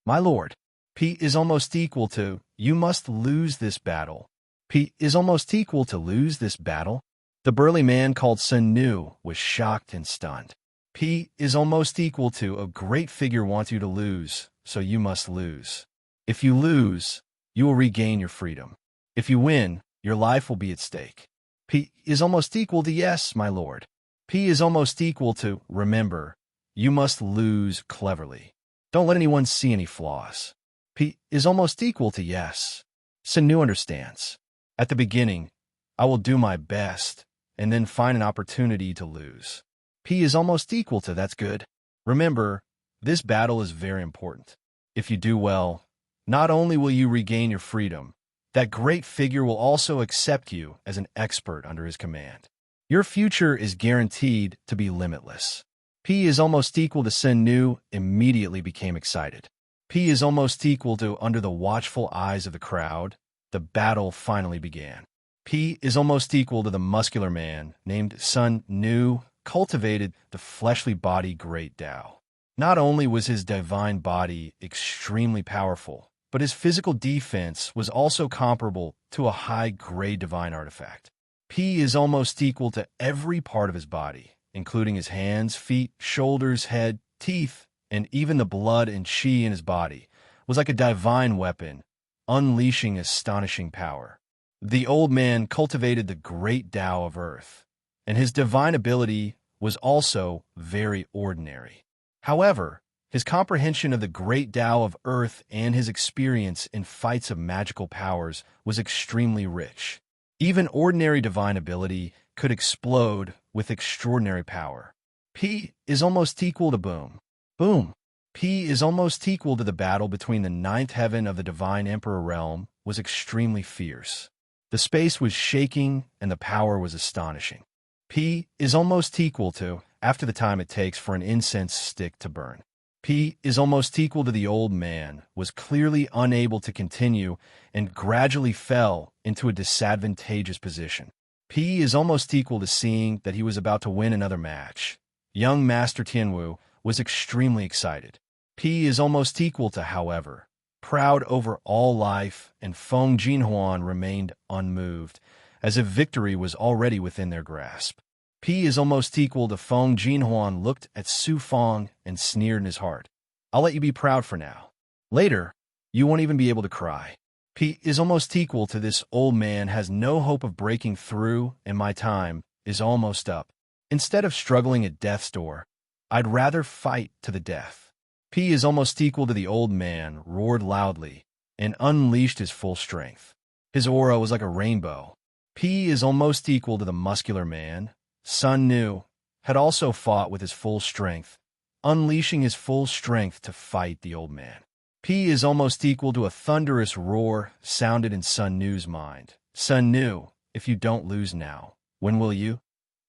My lord, P is almost equal to you must lose this battle. P is almost equal to lose this battle. The burly man called Sun Nu was shocked and stunned. P is almost equal to a great figure wants you to lose, so you must lose. If you lose, you will regain your freedom. If you win, your life will be at stake. P is almost equal to yes, my lord. P is almost equal to remember, you must lose cleverly. Don't let anyone see any flaws. P is almost equal to yes. Sun Nu understands. At the beginning, I will do my best, and then find an opportunity to lose. P is almost equal to that's good. Remember, this battle is very important. If you do well, not only will you regain your freedom, that great figure will also accept you as an expert under his command. Your future is guaranteed to be limitless. P is almost equal to Sun Nu immediately became excited. P is almost equal to under the watchful eyes of the crowd, the battle finally began. P is almost equal to the muscular man named Sun Nu cultivated the fleshly body Great Tao. Not only was his divine body extremely powerful, but his physical defense was also comparable to a high-grade divine artifact. P is almost equal to every part of his body, including his hands, feet, shoulders, head, teeth, and even the blood and qi in his body, was like a divine weapon, unleashing astonishing power. The old man cultivated the great Tao of earth, and his divine ability was also very ordinary. However, his comprehension of the great Tao of earth and his experience in fights of magical powers was extremely rich. Even ordinary divine ability could explode with extraordinary power. P is almost equal to boom. Boom. P is almost equal to the battle between the ninth heaven of the divine emperor realm was extremely fierce. The space was shaking and the power was astonishing. P is almost equal to after the time it takes for an incense stick to burn. P is almost equal to the old man was clearly unable to continue and gradually fell into a disadvantageous position. P is almost equal to seeing that he was about to win another match. Young Master Tianwu was extremely excited. P is almost equal to, however, proud over all life, and Feng Jinhuan remained unmoved, as if victory was already within their grasp. P is almost equal to Feng Jinhuan looked at Su Feng and sneered in his heart. I'll let you be proud for now. Later, you won't even be able to cry. P is almost equal to this old man has no hope of breaking through, and my time is almost up. Instead of struggling at death's door, I'd rather fight to the death. P is almost equal to the old man roared loudly and unleashed his full strength. His aura was like a rainbow. P is almost equal to the muscular man. Sun Nu had also fought with his full strength, unleashing his full strength to fight the old man. P is almost equal to a thunderous roar sounded in Sun Nu's mind. Sun Nu, if you don't lose now, when will you?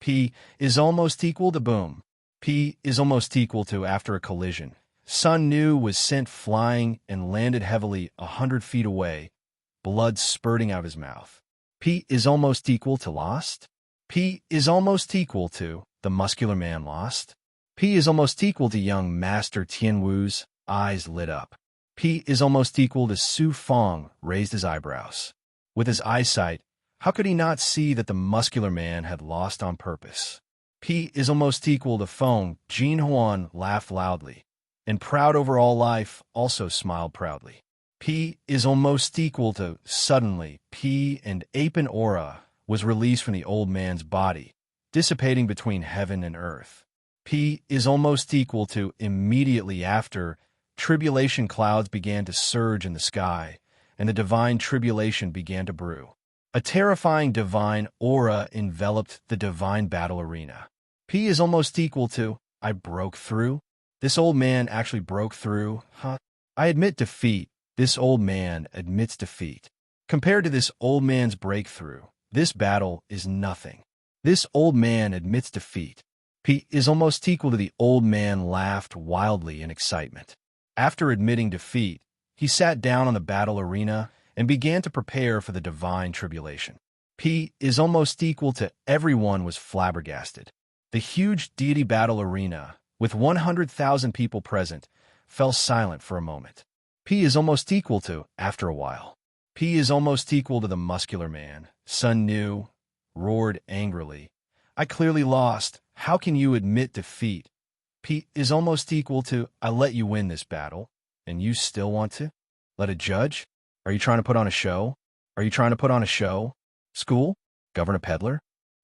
P is almost equal to boom. P is almost equal to after a collision. Sun Nu was sent flying and landed heavily 100 feet away, blood spurting out of his mouth. P is almost equal to lost. P is almost equal to the muscular man lost. P is almost equal to young Master Tianwu's eyes lit up. P is almost equal to Su Feng raised his eyebrows. With his eyesight, how could he not see that the muscular man had lost on purpose? P is almost equal to Feng Jinhuan laughed loudly, and proud over all life also smiled proudly. P is almost equal to suddenly P and Apen aura was released from the old man's body, dissipating between heaven and earth. P is almost equal to immediately after tribulation clouds began to surge in the sky, and the divine tribulation began to brew. A terrifying divine aura enveloped the divine battle arena. P is almost equal to, I broke through. This old man actually broke through, huh? I admit defeat. This old man admits defeat. Compared to this old man's breakthrough, this battle is nothing. This old man admits defeat. P is almost equal to the old man laughed wildly in excitement. After admitting defeat, he sat down on the battle arena and began to prepare for the divine tribulation. P is almost equal to everyone was flabbergasted. The huge deity battle arena, with 100,000 people present, fell silent for a moment. P is almost equal to, after a while. P is almost equal to the muscular man. Sun Nu roared angrily. I clearly lost. How can you admit defeat? P is almost equal to, I let you win this battle, and you still want to? Let a judge? Are you trying to put on a show? Are you trying to put on a show? School? Govern a peddler?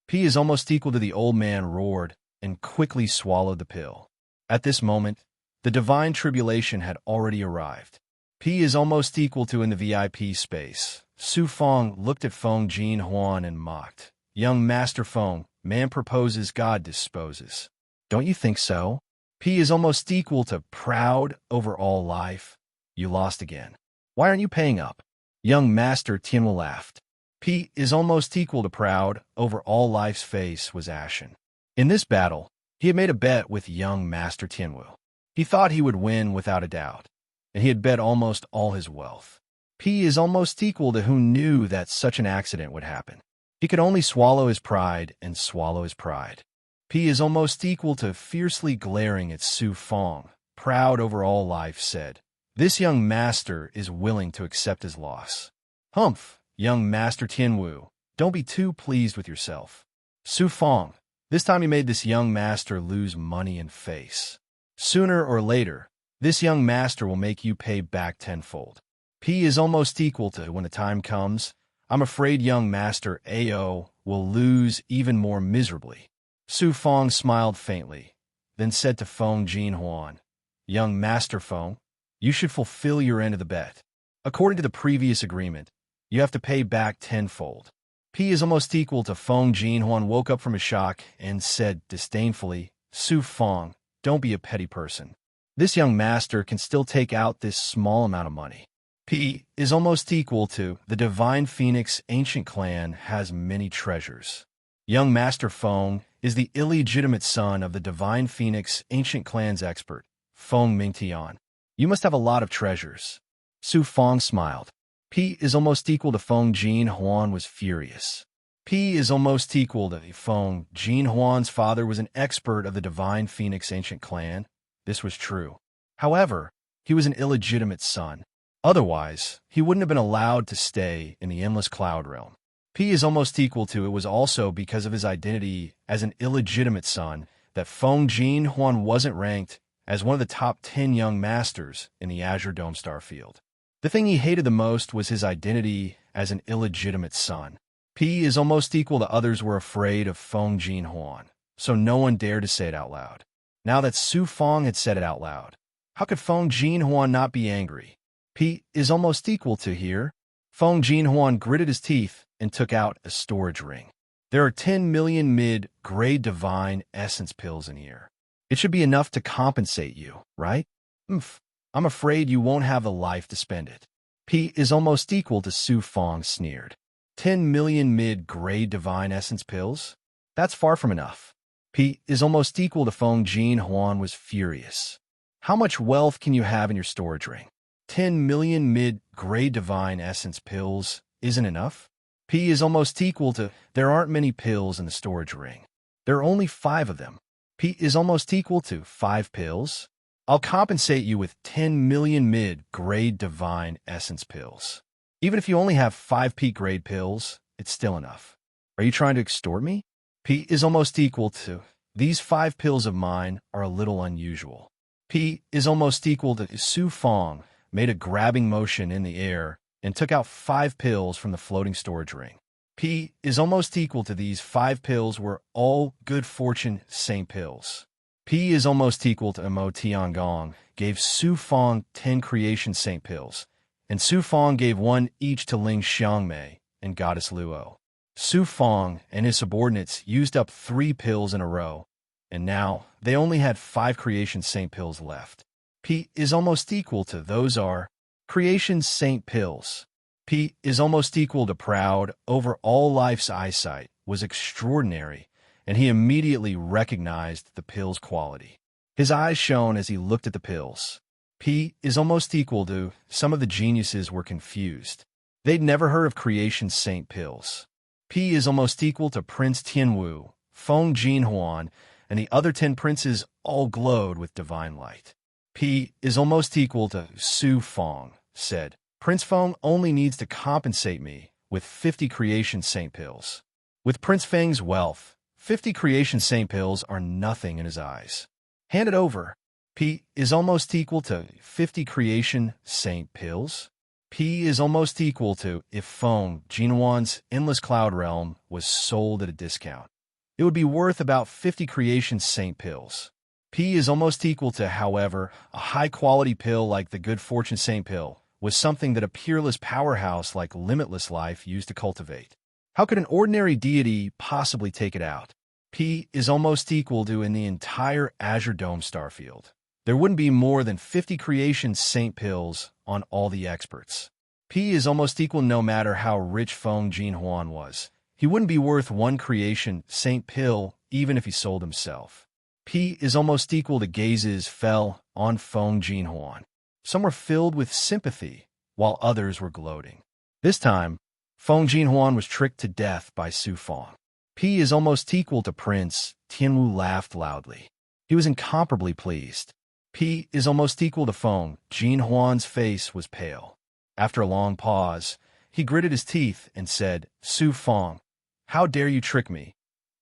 P is almost equal to the old man roared and quickly swallowed the pill. At this moment, the divine tribulation had already arrived. P is almost equal to in the VIP space. Su Feng looked at Feng Jinhuan and mocked. Young Master Feng, man proposes, God disposes. Don't you think so? P is almost equal to proud over all life. You lost again. Why aren't you paying up? Young Master Tianwu laughed. P is almost equal to proud over all life's face was ashen. In this battle, he had made a bet with young Master Tianwu. He thought he would win without a doubt, and he had bet almost all his wealth. P is almost equal to who knew that such an accident would happen. He could only swallow his pride and swallow his pride. P is almost equal to fiercely glaring at Su Feng, proud over all life, said, This young master is willing to accept his loss. Humph, young Master Tianwu, don't be too pleased with yourself. Su Feng, this time you made this young master lose money and face. Sooner or later, this young master will make you pay back tenfold. P is almost equal to, when the time comes, I'm afraid young Master AO will lose even more miserably. Su Feng smiled faintly, then said to Feng Jinhuan, Young Master Feng, you should fulfill your end of the bet. According to the previous agreement, you have to pay back tenfold. P is almost equal to Feng Jinhuan woke up from his shock and said disdainfully, Su Feng, don't be a petty person. This young master can still take out this small amount of money. P is almost equal to the Divine Phoenix ancient clan has many treasures. Young Master Feng is the illegitimate son of the Divine Phoenix ancient clan's expert, Feng Mingtian. You must have a lot of treasures. Su Feng smiled. P is almost equal to Feng Jinhuan was furious. P is almost equal to Feng Jinhuan's father was an expert of the Divine Phoenix ancient clan. This was true. However, he was an illegitimate son. Otherwise, he wouldn't have been allowed to stay in the endless cloud realm. P is almost equal to it was also because of his identity as an illegitimate son that Feng Jinhuan wasn't ranked as one of the top 10 young masters in the Azure Dome Star field. The thing he hated the most was his identity as an illegitimate son. P is almost equal to others were afraid of Feng Jinhuan, so no one dared to say it out loud. Now that Su Feng had said it out loud, how could Feng Jinhuan not be angry? P is almost equal to here. Feng Jinhuan gritted his teeth and took out a storage ring. There are 10 million mid-grade divine essence pills in here. It should be enough to compensate you, right? I'm afraid you won't have the life to spend it. P is almost equal to Su Feng sneered. 10 million mid-grade divine essence pills? That's far from enough. P is almost equal to Feng Jinhuan was furious. How much wealth can you have in your storage ring? 10 million mid-grade divine essence pills isn't enough? P is almost equal to there aren't many pills in the storage ring. There are only 5 of them. P is almost equal to 5 pills. I'll compensate you with 10 million mid-grade divine essence pills. Even if you only have 5 P-grade pills, it's still enough. Are you trying to extort me? P is almost equal to these 5 pills of mine are a little unusual. P is almost equal to Su Feng made a grabbing motion in the air and took out 5 pills from the floating storage ring. P is almost equal to these 5 pills were all good fortune saint pills. P is almost equal to Mo Tiangong gave Su Feng 10 creation saint pills, and Su Feng gave 1 each to Ling Xiangmei and Goddess Luo. Su Feng and his subordinates used up 3 pills in a row, and now they only had 5 creation saint pills left. P is almost equal to those are creation saint pills. P is almost equal to proud over all life's eyesight was extraordinary, and he immediately recognized the pill's quality. His eyes shone as he looked at the pills. P is almost equal to some of the geniuses were confused. They'd never heard of creation saint pills. P is almost equal to Prince Tianwu, Feng Jinhuan, and the other 10 princes all glowed with divine light. P is almost equal to Su Feng said, Prince Feng only needs to compensate me with 50 creation saint pills. With Prince Feng's wealth, 50 creation saint pills are nothing in his eyes. Hand it over. P is almost equal to 50 creation saint pills. P is almost equal to if Feng Jinhuan's endless cloud realm was sold at a discount. It would be worth about 50 creation saint pills. P is almost equal to, however, a high-quality pill like the Good Fortune Saint pill was something that a peerless powerhouse like Limitless Life used to cultivate. How could an ordinary deity possibly take it out? P is almost equal to in the entire Azure Dome Starfield. There wouldn't be more than 50 creation saint pills on all the experts. P is almost equal no matter how rich Feng Jinhuan was. He wouldn't be worth 1 creation saint pill even if he sold himself. P is almost equal to gazes fell on Feng Jinhuan. Some were filled with sympathy, while others were gloating. This time, Feng Jinhuan was tricked to death by Su Feng. P is almost equal to Prince Tianwu laughed loudly. He was incomparably pleased. P is almost equal to Feng Jinhuan's face was pale. After a long pause, he gritted his teeth and said, Su Feng, how dare you trick me?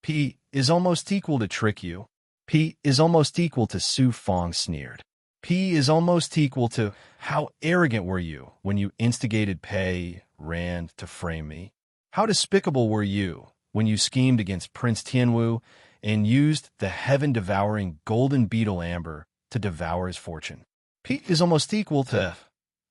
P is almost equal to trick you. P is almost equal to Su Feng sneered. P is almost equal to how arrogant were you when you instigated Pei Rand to frame me? How despicable were you when you schemed against Prince Tianwu and used the heaven-devouring golden beetle amber to devour his fortune? P is almost equal to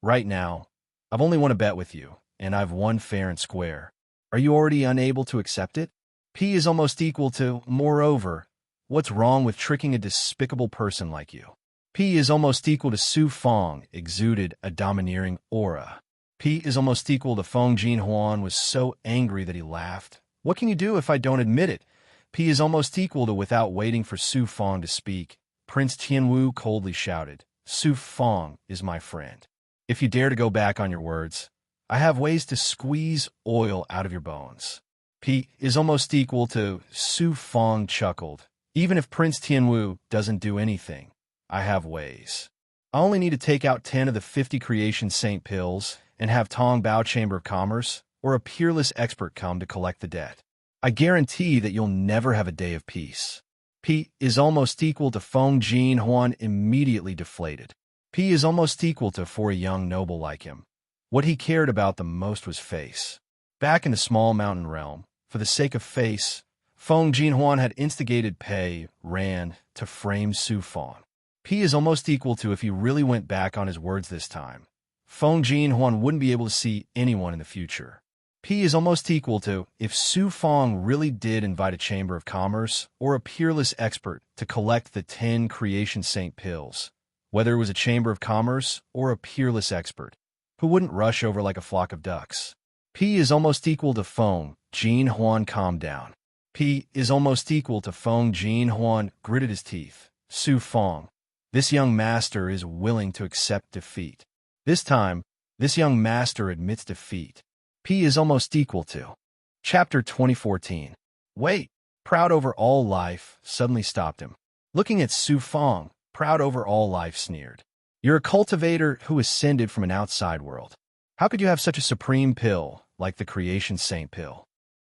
right now. I've only won a bet with you, and I've won fair and square. Are you already unable to accept it? P is almost equal to moreover. What's wrong with tricking a despicable person like you? P is almost equal to Su Feng exuded a domineering aura. P is almost equal to Feng Jinhuan was so angry that he laughed. What can you do if I don't admit it? P is almost equal to without waiting for Su Feng to speak. Prince Tianwu coldly shouted, Su Feng is my friend. If you dare to go back on your words, I have ways to squeeze oil out of your bones. P is almost equal to Su Feng chuckled. Even if Prince Tianwu doesn't do anything, I have ways. I only need to take out 10 of the 50 creation saint pills and have Tong Bao Chamber of Commerce or a peerless expert come to collect the debt. I guarantee that you'll never have a day of peace. P is almost equal to Feng Jin Huan immediately deflated. P is almost equal to for a young noble like him. What he cared about the most was face. Back in the small mountain realm, for the sake of face, Feng Jin Huan had instigated Pei Ran to frame Su Fong. P is almost equal to if he really went back on his words this time. Feng Jin Huan wouldn't be able to see anyone in the future. P is almost equal to if Su Fong really did invite a Chamber of Commerce or a peerless expert to collect the 10 Creation Saint pills, whether it was a Chamber of Commerce or a peerless expert, who wouldn't rush over like a flock of ducks. P is almost equal to Feng Jin Huan calm down. P is almost equal to Feng Jin Huan gritted his teeth. Su Fong, this young master is willing to accept defeat. This time, this young master admits defeat. P is almost equal to. Chapter 2014. Wait, proud over all life suddenly stopped him. Looking at Su Fong, proud over all life sneered. You're a cultivator who ascended from an outside world. How could you have such a supreme pill like the Creation Saint pill?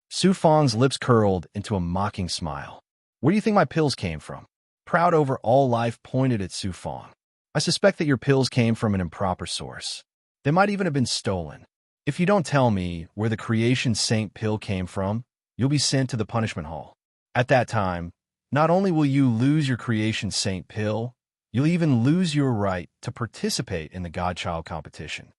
Su Fong's lips curled into a mocking smile. Where do you think my pills came from? Proud over all life pointed at Su Fong. I suspect that your pills came from an improper source. They might even have been stolen. If you don't tell me where the Creation Saint pill came from, you'll be sent to the punishment hall. At that time, not only will you lose your Creation Saint pill, you'll even lose your right to participate in the Godchild competition.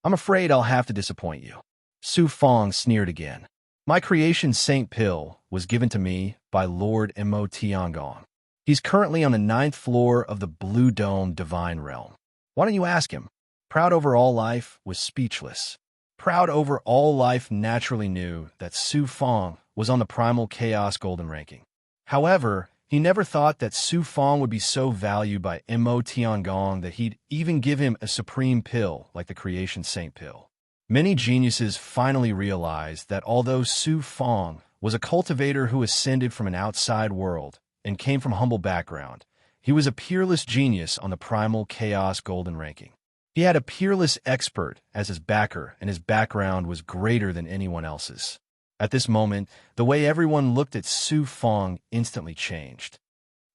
I'm afraid I'll have to disappoint you. Su Fong sneered again. My Creation Saint pill was given to me by Lord Mo Tiangong. He's currently on the 9th floor of the Blue Dome Divine Realm. Why don't you ask him? Proud over all life was speechless. Proud over all life naturally knew that Su Fong was on the Primal Chaos Golden ranking. However, he never thought that Su Fong would be so valued by Mo Tiangong that he'd even give him a supreme pill like the Creation Saint pill. Many geniuses finally realized that although Su Fong was a cultivator who ascended from an outside world and came from humble background, he was a peerless genius on the Primal Chaos Golden ranking. He had a peerless expert as his backer, and his background was greater than anyone else's. At this moment, the way everyone looked at Su Fong instantly changed.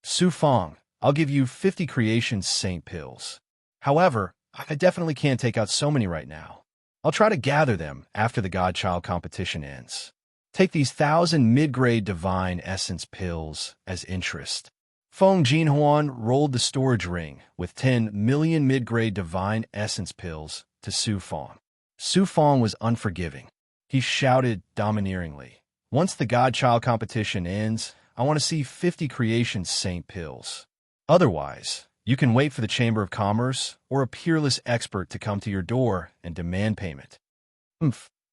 Su Fong, I'll give you 50 Creation Saint pills. However, I definitely can't take out so many right now. I'll try to gather them after the Godchild competition ends. Take these 1,000 mid-grade Divine Essence pills as interest. Feng Jin Huan rolled the storage ring with 10 million mid-grade Divine Essence pills to Su Fong. Su Fong was unforgiving. He shouted domineeringly, "Once the Godchild competition ends, I want to see 50 Creation Saint pills. Otherwise, you can wait for the Chamber of Commerce or a peerless expert to come to your door and demand payment."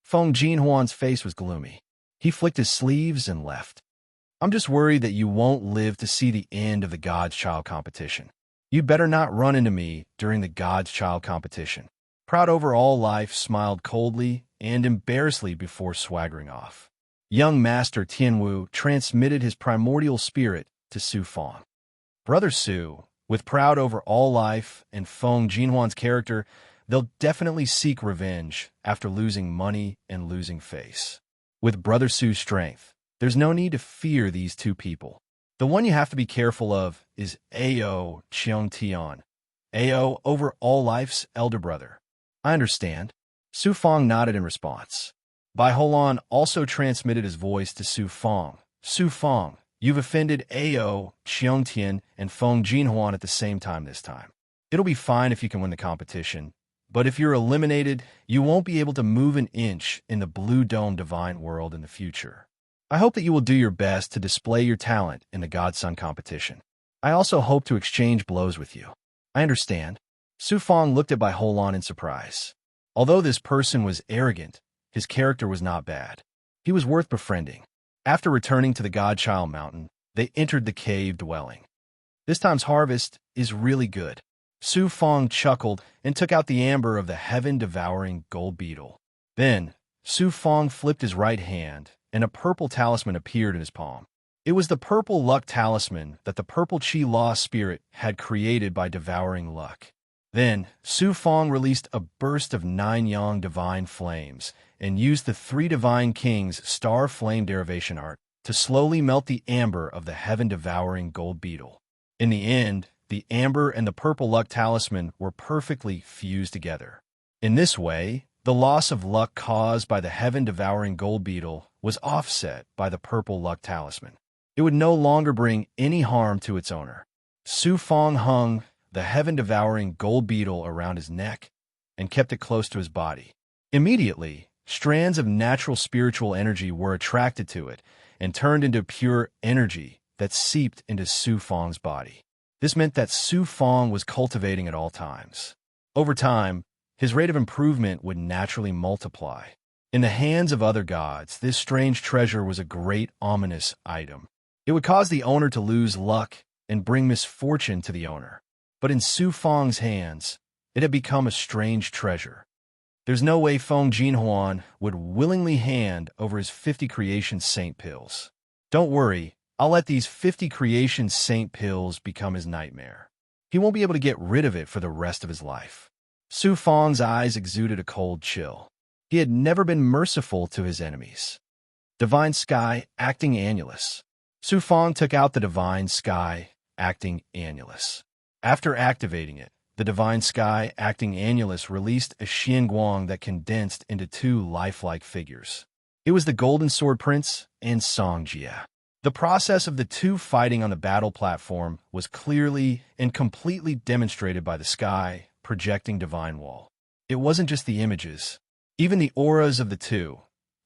Feng Jin Huan's face was gloomy. He flicked his sleeves and left. I'm just worried that you won't live to see the end of the Godchild competition. You'd better not run into me during the Godchild competition. Proud over all life smiled coldly and embarrassedly before swaggering off. Young Master Tianwu transmitted his primordial spirit to Su Fong. Brother Su, with proud over all life and Feng Jinhuan's character, they'll definitely seek revenge after losing money and losing face. With Brother Su's strength, there's no need to fear these two people. The one you have to be careful of is Ao Cheongtian. Ao over all life's elder brother. I understand. Su Fong nodded in response. Bai Holan also transmitted his voice to Su Fong. Su Fong, you've offended Ao Cheongtian and Feng Jinhuan at the same time this time. It'll be fine if you can win the competition, but if you're eliminated, you won't be able to move an inch in the Blue Dome Divine World in the future. I hope that you will do your best to display your talent in the Godson competition. I also hope to exchange blows with you. I understand. Su Fong looked at Bai Holan in surprise. Although this person was arrogant, his character was not bad. He was worth befriending. After returning to the Godchild Mountain, they entered the cave dwelling. This time's harvest is really good. Su Fong chuckled and took out the amber of the heaven-devouring gold beetle. Then, Su Fong flipped his right hand, and a purple talisman appeared in his palm. It was the purple luck talisman that the purple Chi Law spirit had created by devouring luck. Then, Su Fong released a burst of 9 yang divine flames and used the 3 divine kings' star flame derivation art to slowly melt the amber of the heaven-devouring gold beetle. In the end, the amber and the purple luck talisman were perfectly fused together. In this way, the loss of luck caused by the heaven-devouring gold beetle was offset by the purple luck talisman. It would no longer bring any harm to its owner. Su Fong hung the heaven-devouring gold beetle around his neck and kept it close to his body. Immediately, strands of natural spiritual energy were attracted to it and turned into pure energy that seeped into Su Fong's body. This meant that Su Fong was cultivating at all times. Over time, his rate of improvement would naturally multiply. In the hands of other gods, this strange treasure was a great ominous item. It would cause the owner to lose luck and bring misfortune to the owner. But in Su Fong's hands, it had become a strange treasure. There's no way Feng Jinhuan would willingly hand over his 50 creation saint pills. Don't worry, I'll let these 50 creation saint pills become his nightmare. He won't be able to get rid of it for the rest of his life. Su Fong's eyes exuded a cold chill. He had never been merciful to his enemies. Divine Sky, acting annulus. Su Fong took out the Divine Sky, acting annulus. After activating it, the Divine Sky, acting annulus released a Xianguang that condensed into 2 lifelike figures. It was the Golden Sword Prince and Song Jia. The process of the 2 fighting on the battle platform was clearly and completely demonstrated by the sky, projecting divine wall. It wasn't just the images. Even the auras of the 2,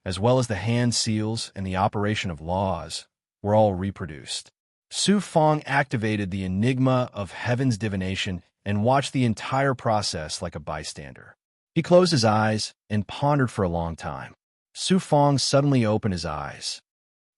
as well as the hand seals and the operation of laws, were all reproduced. Su Fong activated the enigma of heaven's divination and watched the entire process like a bystander. He closed his eyes and pondered for a long time. Su Fong suddenly opened his eyes.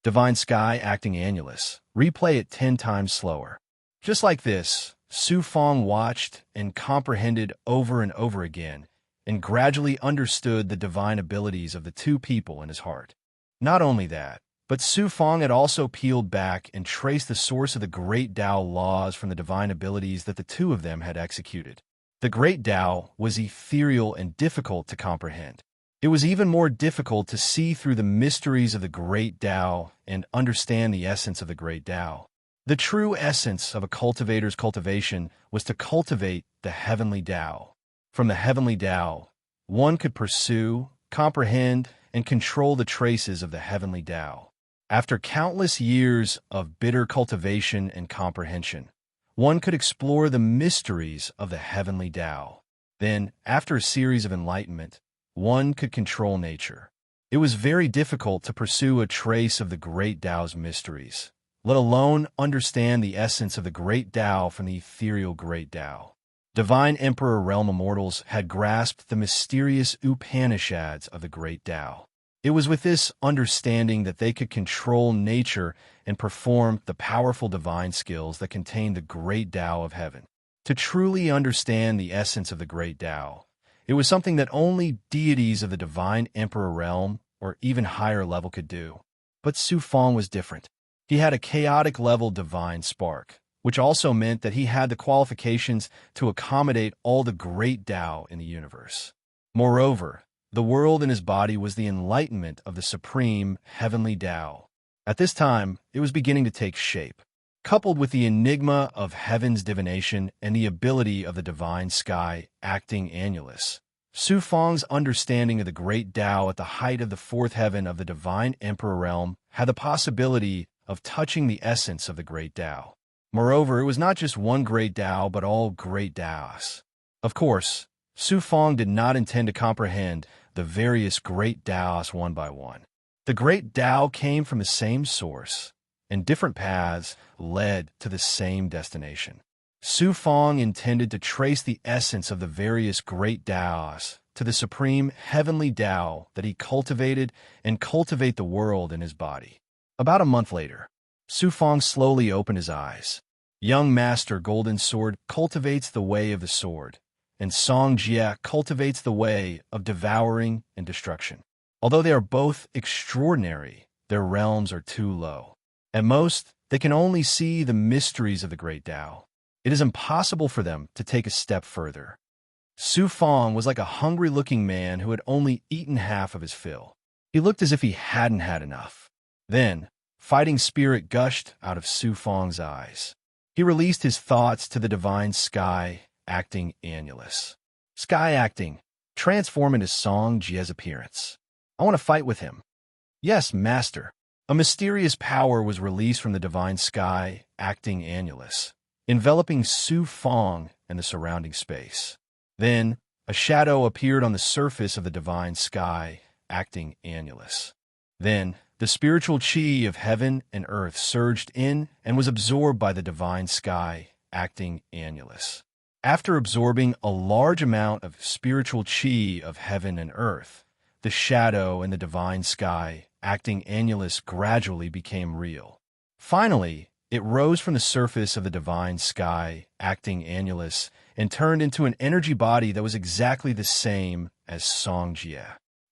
Divine Sky, acting annulus. Replay it 10 times slower. Just like this, Su Fong watched and comprehended over and over again and gradually understood the divine abilities of the 2 people in his heart. Not only that, but Su Fong had also peeled back and traced the source of the Great Tao laws from the divine abilities that the 2 of them had executed. The Great Tao was ethereal and difficult to comprehend. It was even more difficult to see through the mysteries of the Great Tao and understand the essence of the Great Tao. The true essence of a cultivator's cultivation was to cultivate the heavenly Tao. From the heavenly Tao, one could pursue, comprehend, and control the traces of the heavenly Tao. After countless years of bitter cultivation and comprehension, one could explore the mysteries of the heavenly Tao. Then, after a series of enlightenment, one could control nature. It was very difficult to pursue a trace of the Great Tao's mysteries, let alone understand the essence of the Great Tao from the ethereal Great Tao. Divine Emperor Realm Immortals had grasped the mysterious Upanishads of the Great Tao. It was with this understanding that they could control nature and perform the powerful divine skills that contain the Great Tao of heaven. To truly understand the essence of the Great Tao, it was something that only deities of the Divine Emperor realm or even higher level could do. But Su Fong was different. He had a chaotic level divine spark, which also meant that he had the qualifications to accommodate all the Great Tao in the universe. Moreover, the world in his body was the enlightenment of the supreme heavenly Tao. At this time, it was beginning to take shape. Coupled with the enigma of heaven's divination and the ability of the Divine Sky, acting annulus, Su Fong's understanding of the Great Tao at the height of the 4th heaven of the Divine Emperor realm had the possibility of touching the essence of the Great Tao. Moreover, it was not just one Great Tao, but all Great Taos. Of course, Su Fong did not intend to comprehend the various Great Taos one by one. The Great Tao came from the same source, and different paths led to the same destination. Su Fong intended to trace the essence of the various Great Taos to the supreme heavenly Tao that he cultivated and cultivate the world in his body. About a month later, Su Fong slowly opened his eyes. Young Master Golden Sword cultivates the way of the sword, and Song Jia cultivates the way of devouring and destruction. Although they are both extraordinary, their realms are too low. At most, they can only see the mysteries of the Great Tao. it is impossible for them to take a step further. Su Fong was like a hungry-looking man who had only eaten half of his fill. He looked as if he hadn't had enough. Then, fighting spirit gushed out of Su Fong's eyes. He released his thoughts to the divine sky, acting annulus. Sky acting, transform into Song Jie's appearance. I want to fight with him. Yes, master. A mysterious power was released from the divine sky, acting annulus, enveloping Su Fong and the surrounding space. Then, a shadow appeared on the surface of the divine sky, acting annulus. Then, the spiritual chi of heaven and earth surged in and was absorbed by the divine sky, acting annulus. After absorbing a large amount of spiritual chi of heaven and earth, the shadow and the divine sky, acting annulus, gradually became real. Finally, it rose from the surface of the divine sky, acting annulus, and turned into an energy body that was exactly the same as Song Jie.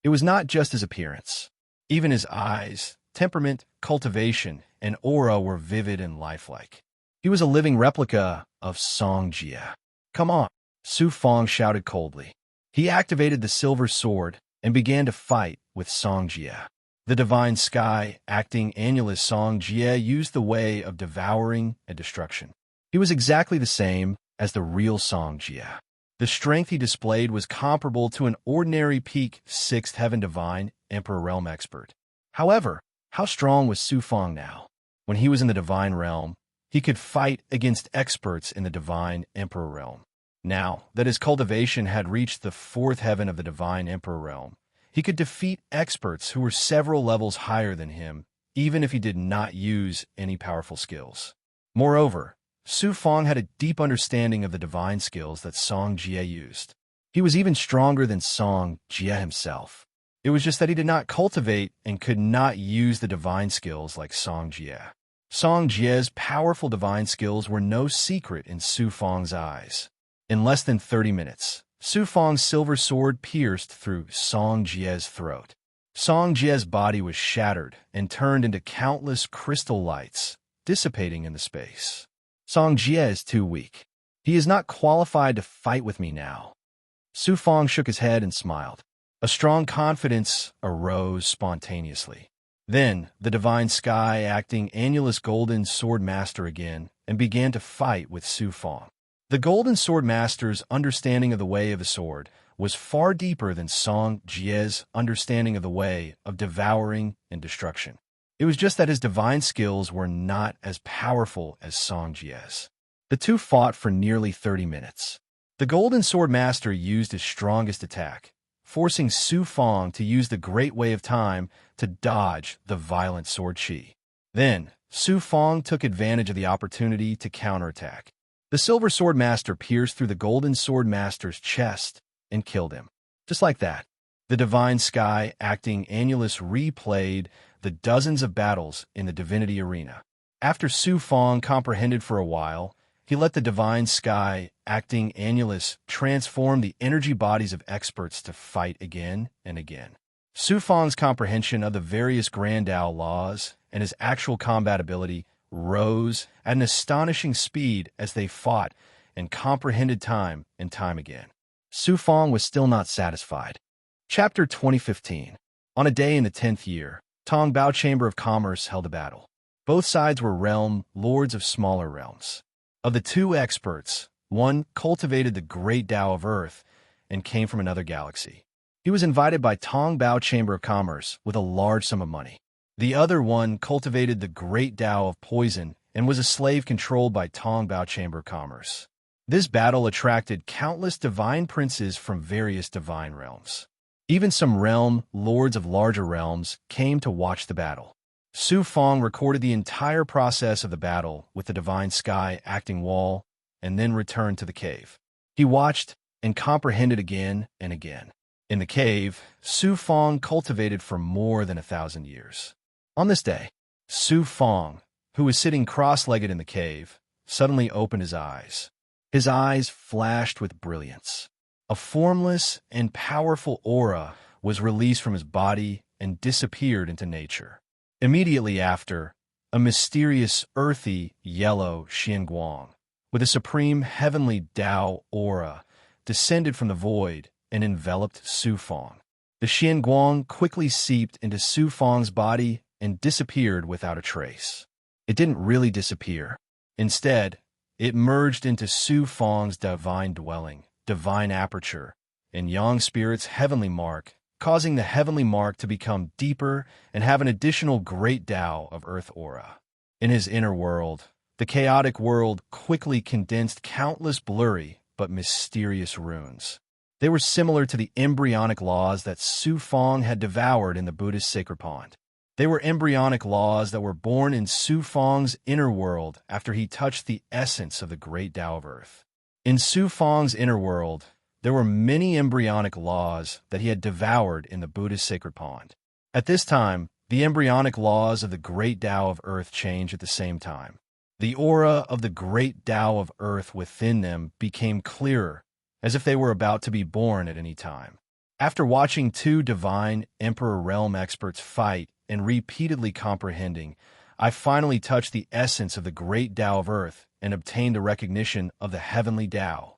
It was not just his appearance. Even his eyes, temperament, cultivation, and aura were vivid and lifelike. He was a living replica of Song Jie. Come on, Su Fong shouted coldly. He activated the silver sword and began to fight with Song Jie. The divine sky, acting annulus Song Jie, used the way of devouring and destruction. He was exactly the same as the real Song Jie. The strength he displayed was comparable to an ordinary peak 6th heaven divine Emperor realm expert. However, how strong was Su Fong now? When he was in the divine realm, he could fight against experts in the divine Emperor realm. Now that his cultivation had reached the 4th heaven of the divine Emperor realm, he could defeat experts who were several levels higher than him, even if he did not use any powerful skills. Moreover, Su Fong had a deep understanding of the divine skills that Song Jie used. He was even stronger than Song Jie himself. It was just that he did not cultivate and could not use the divine skills like Song Jie. Song Jie's powerful divine skills were no secret in Su Fong's eyes. In less than 30 minutes, Su Fong's silver sword pierced through Song Jie's throat. Song Jie's body was shattered and turned into countless crystal lights, dissipating in the space. Song Jie is too weak. He is not qualified to fight with me now. Su Fong shook his head and smiled. A strong confidence arose spontaneously. Then, the divine sky, acting annulus golden sword master again, and began to fight with Su Fong. The golden sword master's understanding of the way of the sword was far deeper than Song Jie's understanding of the way of devouring and destruction. It was just that his divine skills were not as powerful as Song Jie's. The two fought for nearly 30 minutes. The Golden Sword Master used his strongest attack, forcing Su Fong to use the Great Way of Time to dodge the violent sword chi. Then, Su Fong took advantage of the opportunity to counterattack. The Silver Sword Master pierced through the Golden Sword Master's chest and killed him. Just like that, the Divine Sky, acting annulus, replayed the dozens of battles in the Divinity Arena. After Su Fong comprehended for a while, he let the Divine Sky, acting annulus, transform the energy bodies of experts to fight again and again. Su Fong's comprehension of the various Grand Dao laws and his actual combat ability rose at an astonishing speed as they fought and comprehended time and time again. Su Fong was still not satisfied. Chapter 2015. On a day in the 10th year, Tongbao Chamber of Commerce held a battle. Both sides were realm lords of smaller realms. Of the two experts, one cultivated the great Tao of Earth and came from another galaxy. He was invited by Tongbao Chamber of Commerce with a large sum of money. The other one cultivated the great Tao of Poison and was a slave controlled by Tongbao Chamber of Commerce. This battle attracted countless divine princes from various divine realms. Even some realm lords of larger realms came to watch the battle. Su Fong recorded the entire process of the battle with the Divine Sky acting wall and then returned to the cave. He watched and comprehended again and again. In the cave, Su Fong cultivated for more than 1,000 years. On this day, Su Fong, who was sitting cross-legged in the cave, suddenly opened his eyes. His eyes flashed with brilliance. A formless and powerful aura was released from his body and disappeared into nature. Immediately after, a mysterious, earthy, yellow Xianguang with a supreme heavenly Tao aura, descended from the void and enveloped Su Fang. The Xianguang quickly seeped into Su Fang's body and disappeared without a trace. It didn't really disappear. Instead, it merged into Su Fang's divine dwelling, divine aperture, and Yang Spirit's heavenly mark, causing the heavenly mark to become deeper and have an additional great Tao of earth aura. In his inner world, the chaotic world quickly condensed countless blurry but mysterious runes. They were similar to the embryonic laws that Su Fang had devoured in the Buddhist sacred pond. They were embryonic laws that were born in Su Fang's inner world after he touched the essence of the great Tao of earth. In Su Fang's inner world, there were many embryonic laws that he had devoured in the Buddhist sacred pond. At this time, the embryonic laws of the great Tao of earth changed at the same time. The aura of the great Tao of earth within them became clearer, as if they were about to be born at any time. After watching two divine Emperor Realm experts fight and repeatedly comprehending, I finally touched the essence of the great Tao of earth and obtained a recognition of the heavenly Tao.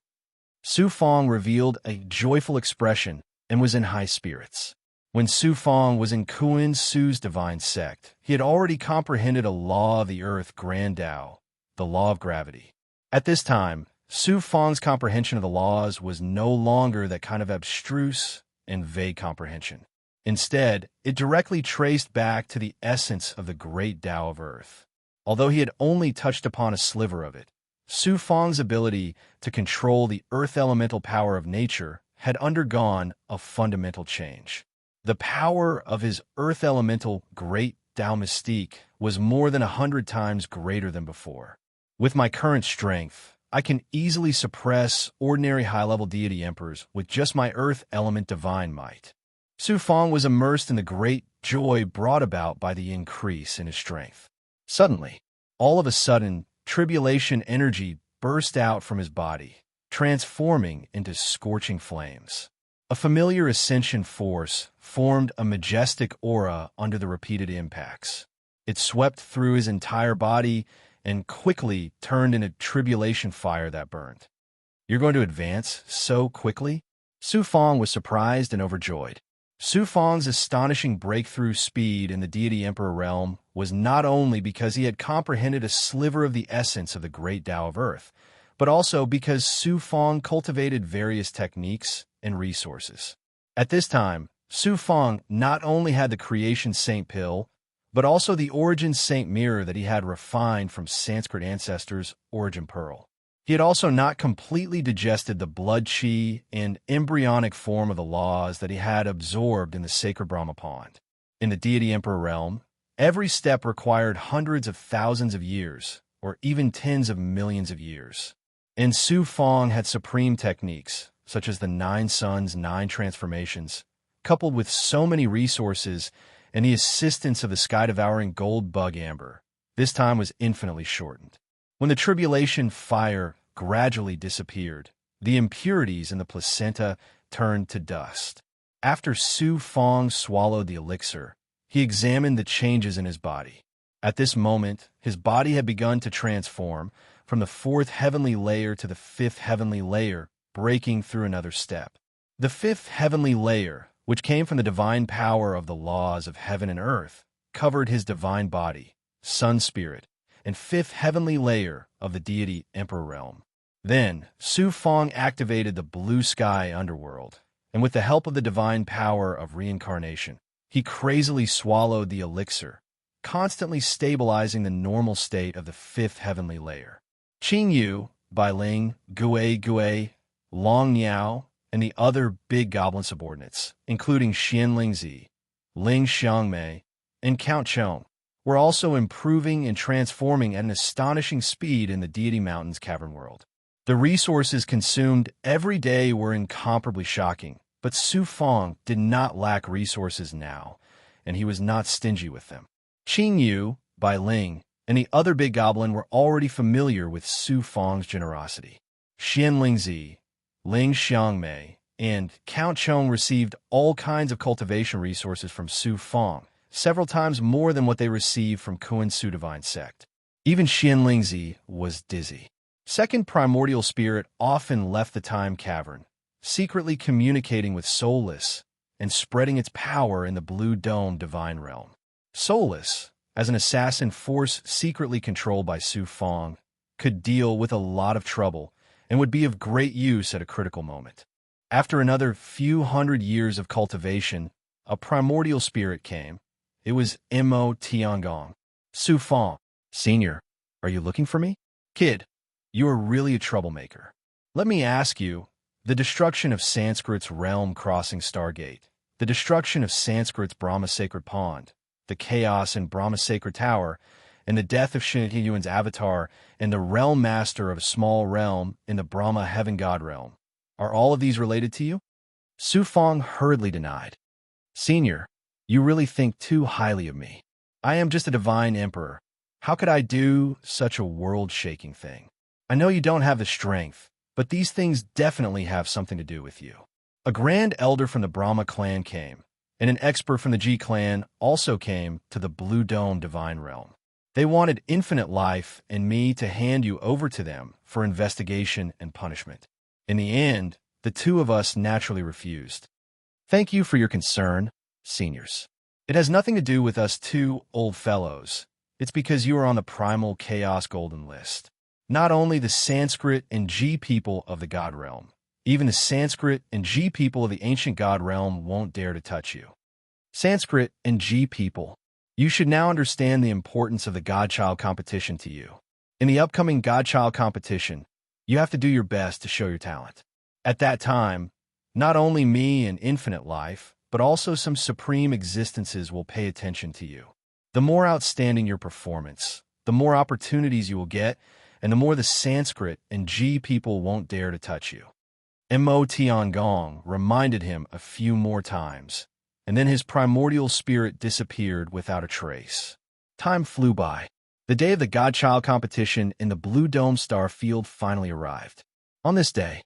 Su Fang revealed a joyful expression and was in high spirits. When Su Fang was in Kuan Su's divine sect, he had already comprehended a law of the earth grand Tao, the law of gravity. At this time, Su Fang's comprehension of the laws was no longer that kind of abstruse and vague comprehension. Instead, it directly traced back to the essence of the great Tao of earth. Although he had only touched upon a sliver of it, Su Fang's ability to control the earth elemental power of nature had undergone a fundamental change. The power of his earth elemental great Tao mystique was more than 100 times greater than before. With my current strength, I can easily suppress ordinary high-level deity emperors with just my earth element divine might. Su Fang was immersed in the great joy brought about by the increase in his strength. Suddenly, all of a sudden, tribulation energy burst out from his body, transforming into scorching flames. A familiar ascension force formed a majestic aura under the repeated impacts. It swept through his entire body and quickly turned into tribulation fire that burned. "You're going to advance so quickly?" Su Fang was surprised and overjoyed. Su Fang's astonishing breakthrough speed in the deity emperor realm was not only because he had comprehended a sliver of the essence of the great Tao of earth, but also because Su Fang cultivated various techniques and resources. At this time, Su Fang not only had the creation saint pill, but also the origin saint mirror that he had refined from Sanskrit ancestors' origin pearl. He had also not completely digested the blood chi and embryonic form of the laws that he had absorbed in the sacred Brahma pond. In the deity emperor realm, every step required hundreds of thousands of years, or even tens of millions of years. And Su Fang had supreme techniques, such as the 9 suns, 9 transformations, coupled with so many resources and the assistance of the sky-devouring gold bug amber. This time was infinitely shortened. When the tribulation fire gradually disappeared, the impurities in the placenta turned to dust. After Su Fang swallowed the elixir, he examined the changes in his body. At this moment, his body had begun to transform from the 4th heavenly layer to the 5th heavenly layer, breaking through another step. The 5th heavenly layer, which came from the divine power of the laws of heaven and earth, covered his divine body, sun spirit, and 5th heavenly layer of the deity emperor realm. Then, Su Fang activated the blue sky underworld, and with the help of the divine power of reincarnation, he crazily swallowed the elixir, constantly stabilizing the normal state of the 5th heavenly layer. Qing Yu, Bai Ling, Gui, Long Niao, and the other big goblin subordinates, including Xian Lingzi, Ling Xiangmei, and Count Chong, were also improving and transforming at an astonishing speed in the Deity Mountains cavern world. The resources consumed every day were incomparably shocking, but Su Fang did not lack resources now, and he was not stingy with them. Qing Yu, Bai Ling, and the other big goblin were already familiar with Su Fang's generosity. Xian Lingzi, Ling Xiangmei, and Count Chong received all kinds of cultivation resources from Su Fang, several times more than what they received from Kuan Su Divine Sect. Even Xian Lingzi was dizzy. Second primordial spirit often left the time cavern, secretly communicating with Soulless and spreading its power in the blue dome divine realm. Soulless, as an assassin force secretly controlled by Su Fong, could deal with a lot of trouble and would be of great use at a critical moment. After another few hundred years of cultivation, a primordial spirit came. It was Mo Tiangong. Su Fong, Senior, are you looking for me? Kid, you are really a troublemaker. Let me ask you, the destruction of Sanskrit's realm crossing Stargate, the destruction of Sanskrit's Brahma Sacred Pond, the chaos in Brahma Sacred Tower, and the death of Shinji Yuan's avatar and the realm master of a small realm in the Brahma Heaven God realm. Are all of these related to you? Su Fong hurriedly denied. Senior, you really think too highly of me. I am just a divine emperor. How could I do such a world-shaking thing? I know you don't have the strength, but these things definitely have something to do with you. A grand elder from the Brahma clan came, and an expert from the G clan also came to the Blue Dome divine realm. They wanted infinite life and me to hand you over to them for investigation and punishment. In the end, the two of us naturally refused. Thank you for your concern, seniors. It has nothing to do with us two old fellows. It's because you are on the primal chaos golden list. Not only the Sanskrit and G people of the God realm, even the Sanskrit and G people of the ancient God realm won't dare to touch you. Sanskrit and G people, you should now understand the importance of the Godchild competition to you. In the upcoming Godchild competition, you have to do your best to show your talent. At that time, not only me and infinite life, but also some supreme existences will pay attention to you. The more outstanding your performance, the more opportunities you will get, and the more the Sanskrit and G people won't dare to touch you. Mo Tiangong reminded him a few more times, and then his primordial spirit disappeared without a trace. Time flew by. The day of the Godchild competition in the Blue Dome star field finally arrived. On this day,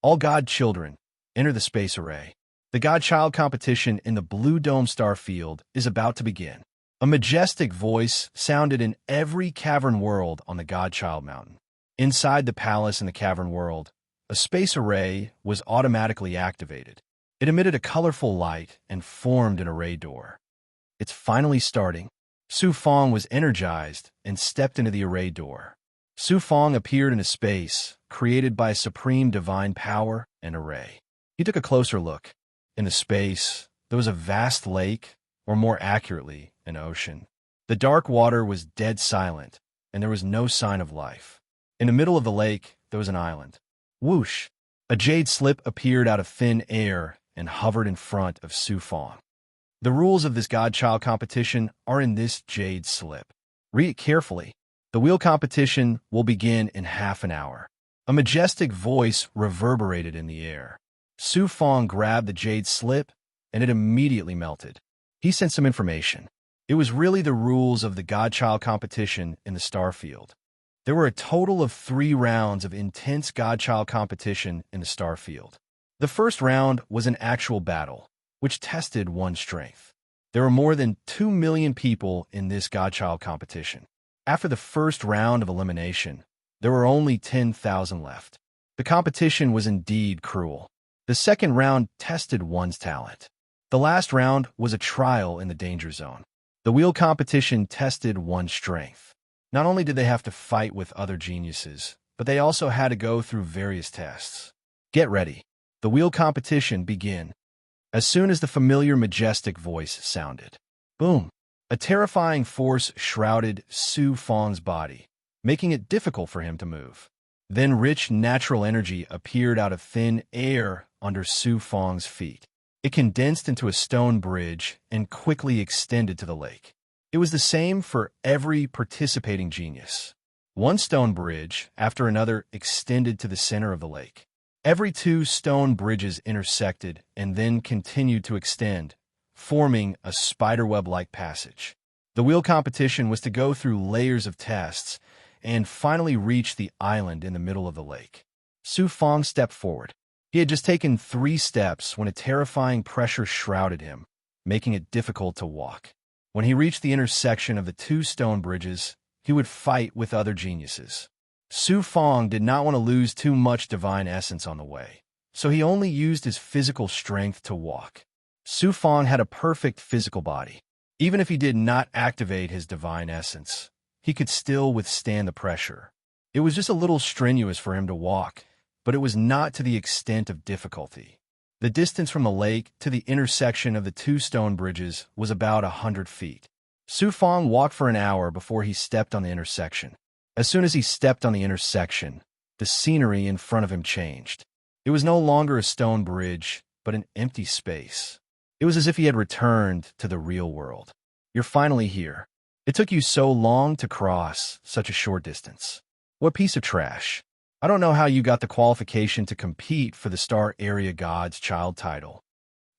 all God children enter the space array. The Godchild competition in the Blue Dome star field is about to begin. A majestic voice sounded in every cavern world on the Godchild mountain. Inside the palace in the cavern world, a space array was automatically activated. It emitted a colorful light and formed an array door. It's finally starting. Su Fong was energized and stepped into the array door. Su Fong appeared in a space created by supreme divine power and array. He took a closer look. In the space, there was a vast lake, or more accurately, an ocean. The dark water was dead silent, and there was no sign of life. In the middle of the lake, there was an island. Whoosh! A jade slip appeared out of thin air and hovered in front of Su Fong. The rules of this Godchild competition are in this jade slip. Read it carefully. The wheel competition will begin in half an hour. A majestic voice reverberated in the air. Su Fong grabbed the jade slip, and it immediately melted. He sent some information. It was really the rules of the Godchild competition in the Starfield. There were a total of 3 rounds of intense Godchild competition in the Starfield. The first round was an actual battle, which tested one's strength. There were more than 2 million people in this Godchild competition. After the first round of elimination, there were only 10,000 left. The competition was indeed cruel. The second round tested one's talent. The last round was a trial in the danger zone. The wheel competition tested one's strength. Not only did they have to fight with other geniuses, but they also had to go through various tests. Get ready. The wheel competition began. As soon as the familiar majestic voice sounded. Boom! A terrifying force shrouded Su Fong's body, making it difficult for him to move. Then rich natural energy appeared out of thin air under Su Fong's feet. It condensed into a stone bridge and quickly extended to the lake. It was the same for every participating genius. One stone bridge after another extended to the center of the lake. Every 2 stone bridges intersected and then continued to extend, forming a spiderweb-like passage. The wheel competition was to go through layers of tests and finally reach the island in the middle of the lake. Su Fong stepped forward. He had just taken 3 steps when a terrifying pressure shrouded him, making it difficult to walk. When he reached the intersection of the 2 stone bridges, he would fight with other geniuses. Su Fong did not want to lose too much divine essence on the way, so he only used his physical strength to walk. Su Fong had a perfect physical body. Even if he did not activate his divine essence, he could still withstand the pressure. It was just a little strenuous for him to walk, but it was not to the extent of difficulty. The distance from the lake to the intersection of the two stone bridges was about 100 feet. Su Fong walked for an hour before he stepped on the intersection. As soon as he stepped on the intersection, the scenery in front of him changed. It was no longer a stone bridge, but an empty space. It was as if he had returned to the real world. You're finally here. It took you so long to cross such a short distance. What piece of trash. I don't know how you got the qualification to compete for the Star Area God's Child title.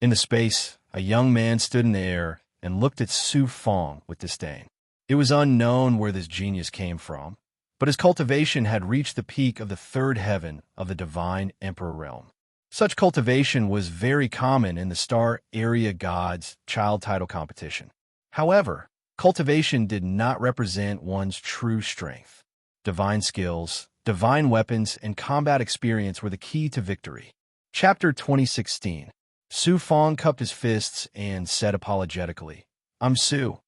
In the space, a young man stood in the air and looked at Su Fong with disdain. It was unknown where this genius came from, but his cultivation had reached the peak of the third heaven of the Divine Emperor realm. Such cultivation was very common in the Star Area God's Child title competition. However, cultivation did not represent one's true strength. Divine skills, divine weapons, and combat experience were the key to victory. Chapter 2016. Su Fong cupped his fists and said apologetically, "I'm Su."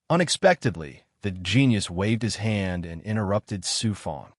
Unexpectedly, the genius waved his hand and interrupted Su Fong.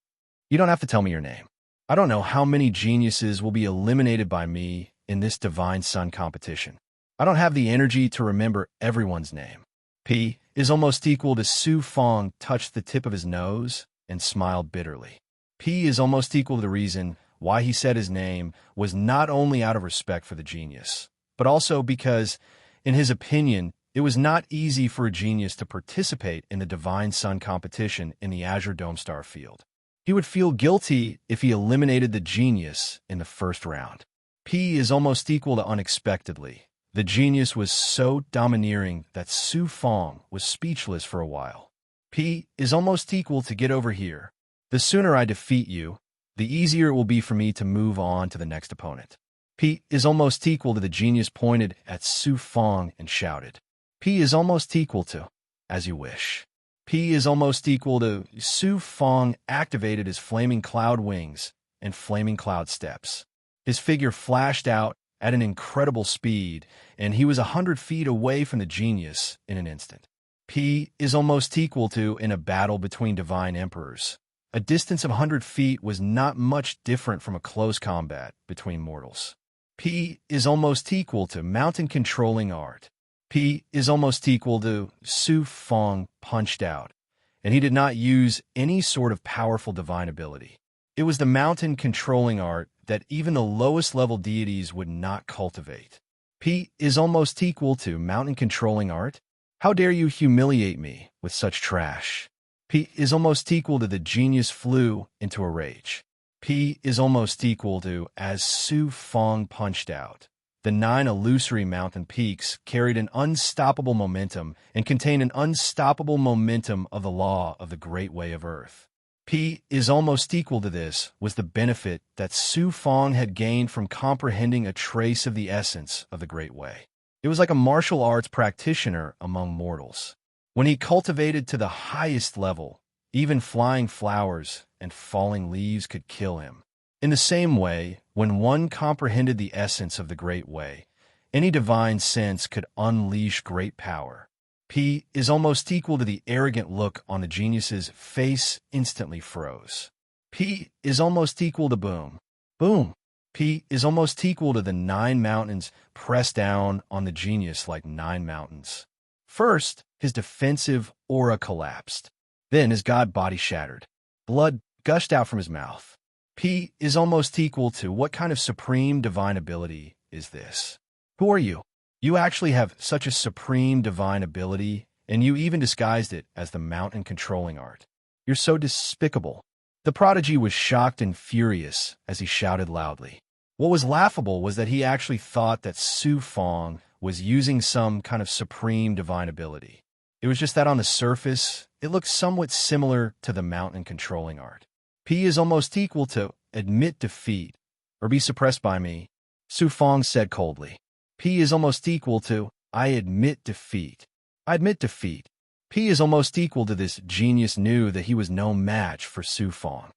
"You don't have to tell me your name. I don't know how many geniuses will be eliminated by me in this Divine Sun competition. I don't have the energy to remember everyone's name." P is almost equal to Su Fong touched the tip of his nose and smiled bitterly. P is almost equal to the reason why he said his name was not only out of respect for the genius, but also because, in his opinion, it was not easy for a genius to participate in the Divine Sun competition in the Azure Dome Star field. He would feel guilty if he eliminated the genius in the first round. P is almost equal to unexpectedly. The genius was so domineering that Su Fong was speechless for a while. P is almost equal to get over here. The sooner I defeat you, the easier it will be for me to move on to the next opponent. P is almost equal to the genius pointed at Su Fong and shouted. P is almost equal to, as you wish. P is almost equal to Su Fong activated his flaming cloud wings and flaming cloud steps. His figure flashed out at an incredible speed, and he was 100 feet away from the genius in an instant. P is almost equal to in a battle between divine emperors. A distance of 100 feet was not much different from a close combat between mortals. P is almost equal to mountain controlling art. P is almost equal to Su Fong punched out, and he did not use any sort of powerful divine ability. It was the mountain controlling art that even the lowest level deities would not cultivate. P is almost equal to mountain controlling art. How dare you humiliate me with such trash? P is almost equal to the genius flew into a rage. P is almost equal to as Su Fong punched out. The 9 illusory mountain peaks carried an unstoppable momentum and contained an unstoppable momentum of the law of the Great Way of Earth. P is almost equal to this was the benefit that Su Fong had gained from comprehending a trace of the essence of the Great Way. It was like a martial arts practitioner among mortals. When he cultivated to the highest level, even flying flowers and falling leaves could kill him. In the same way, when one comprehended the essence of the Great Way, any divine sense could unleash great power. P is almost equal to the arrogant look on the genius's face instantly froze. P is almost equal to boom. Boom. P is almost equal to the 9 mountains pressed down on the genius like 9 mountains. First, his defensive aura collapsed. Then his god body shattered. Blood gushed out from his mouth. P is almost equal to what kind of supreme divine ability is this? Who are you? You actually have such a supreme divine ability, and you even disguised it as the mountain controlling art. You're so despicable. The prodigy was shocked and furious as he shouted loudly. What was laughable was that he actually thought that Su Fong was using some kind of supreme divine ability. It was just that on the surface, it looked somewhat similar to the mountain controlling art. P is almost equal to admit defeat or be suppressed by me, Su Fong said coldly. P is almost equal to I admit defeat. I admit defeat. P is almost equal to this genius knew that he was no match for Su Fong.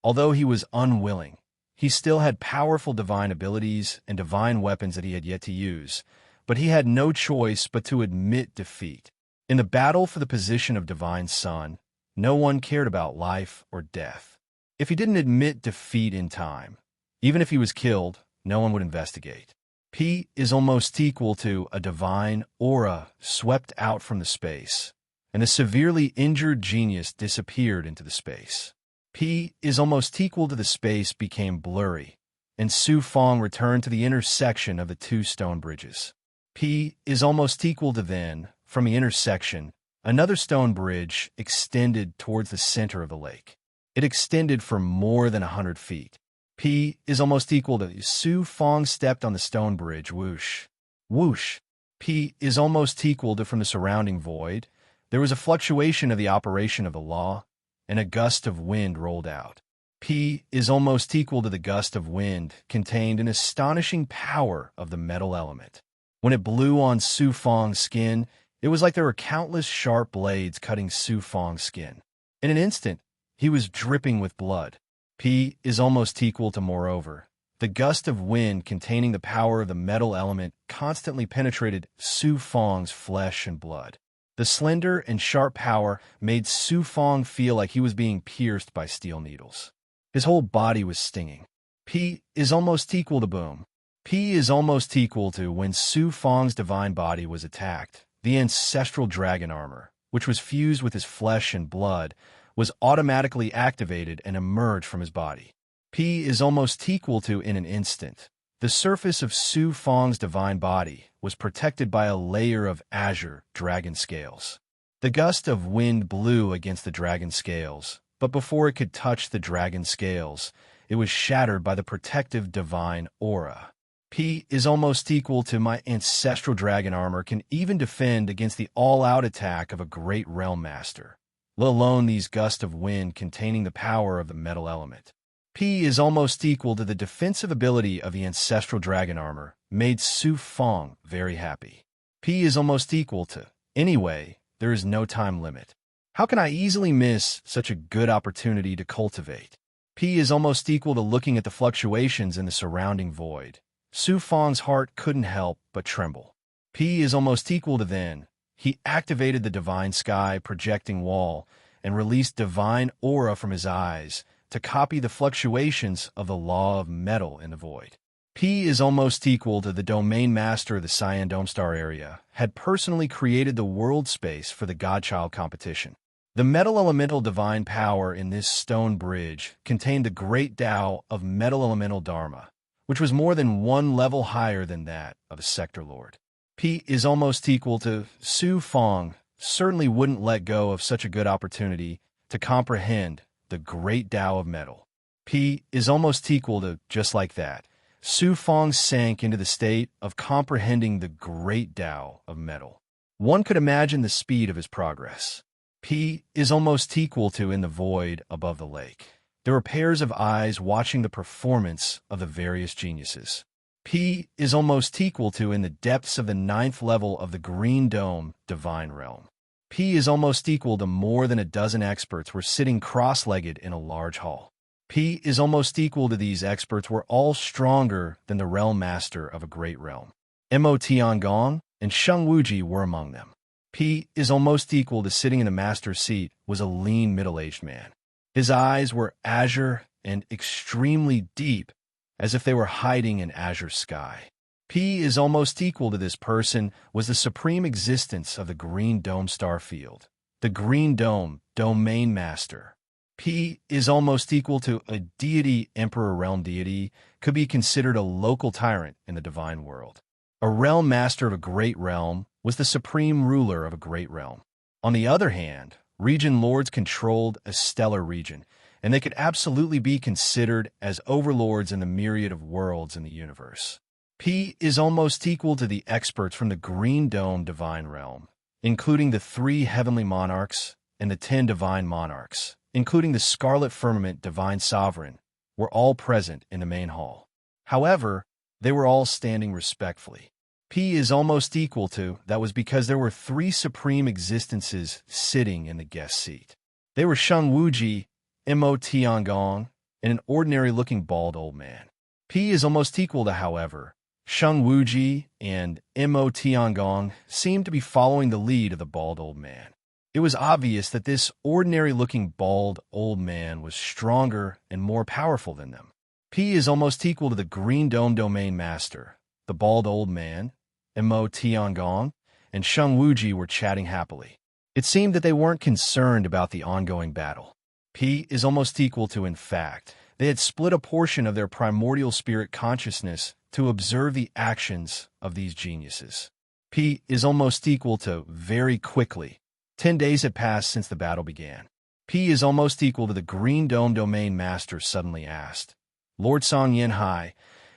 Although he was unwilling, he still had powerful divine abilities and divine weapons that he had yet to use, but he had no choice but to admit defeat. In the battle for the position of divine son, no one cared about life or death. If he didn't admit defeat in time, even if he was killed, no one would investigate. P is almost equal to a divine aura swept out from the space, and the severely injured genius disappeared into the space. P is almost equal to the space became blurry, and Su Fong returned to the intersection of the two stone bridges. P is almost equal to then, from the intersection, another stone bridge extended towards the center of the lake. It extended for more than 100 feet. P is almost equal to Su Fong stepped on the stone bridge, whoosh. Whoosh. P is almost equal to from the surrounding void. There was a fluctuation of the operation of the law, and a gust of wind rolled out. P is almost equal to the gust of wind contained an astonishing power of the metal element. When it blew on Su Fong's skin, it was like there were countless sharp blades cutting Su Fong's skin. In an instant, he was dripping with blood. P is almost equal to, moreover, the gust of wind containing the power of the metal element constantly penetrated Su Fong's flesh and blood. The slender and sharp power made Su Fong feel like he was being pierced by steel needles. His whole body was stinging. P is almost equal to boom. P is almost equal to when Su Fong's divine body was attacked. The ancestral dragon armor, which was fused with his flesh and blood, was automatically activated and emerged from his body. P is almost equal to in an instant. The surface of Su Fong's divine body was protected by a layer of azure dragon scales. The gust of wind blew against the dragon scales, but before it could touch the dragon scales, it was shattered by the protective divine aura. P is almost equal to my ancestral dragon armor can even defend against the all-out attack of a great realm master, let alone these gusts of wind containing the power of the metal element. P is almost equal to the defensive ability of the ancestral dragon armor, made Su Fong very happy. P is almost equal to, anyway, there is no time limit. How can I easily miss such a good opportunity to cultivate? P is almost equal to looking at the fluctuations in the surrounding void. Su Fong's heart couldn't help but tremble. P is almost equal to then. He activated the divine sky projecting wall and released divine aura from his eyes to copy the fluctuations of the law of metal in the void. P is almost equal to the domain master of the Cyan Dome Star area had personally created the world space for the Godchild competition. The metal elemental divine power in this stone bridge contained the great Tao of metal elemental Dharma, which was more than one level higher than that of a sector lord. P is almost equal to Su Fong certainly wouldn't let go of such a good opportunity to comprehend the great Tao of metal. P is almost equal to, just like that, Su Fong sank into the state of comprehending the great Tao of metal. One could imagine the speed of his progress. P is almost equal to in the void above the lake. There were pairs of eyes watching the performance of the various geniuses. P is almost equal to in the depths of the 9th level of the Green Dome Divine Realm. P is almost equal to more than a dozen experts were sitting cross-legged in a large hall. P is almost equal to these experts were all stronger than the realm master of a great realm. Mo Tiangong and Sheng Wuji were among them. P is almost equal to sitting in the master's seat was a lean middle-aged man. His eyes were azure and extremely deep, as if they were hiding in azure sky. P is almost equal to this person was the supreme existence of the Green Dome star field, the Green Dome Domain Master. P is almost equal to a deity. Emperor realm deity could be considered a local tyrant in the divine world. A realm master of a great realm was the supreme ruler of a great realm. On the other hand, region lords controlled a stellar region, and they could absolutely be considered as overlords in the myriad of worlds in the universe. P is almost equal to the experts from the Green Dome Divine Realm, including the 3 heavenly monarchs and the 10 divine monarchs, including the Scarlet Firmament Divine Sovereign, were all present in the main hall. However, they were all standing respectfully. P is almost equal to that was because there were 3 supreme existences sitting in the guest seat. They were Sheng Wuji, Mo Tiangong, and an ordinary-looking bald old man. P is almost equal to, however, Sheng Wuji and Mo Tiangong seemed to be following the lead of the bald old man. It was obvious that this ordinary-looking bald old man was stronger and more powerful than them. P is almost equal to the Green Dome Domain Master. The bald old man, Mo Tiangong, and Sheng Wuji were chatting happily. It seemed that they weren't concerned about the ongoing battle. P is almost equal to, in fact, they had split a portion of their primordial spirit consciousness to observe the actions of these geniuses. P is almost equal to very quickly. 10 days had passed since the battle began. P is almost equal to the Green Dome Domain Master suddenly asked, Lord Song Yanhai,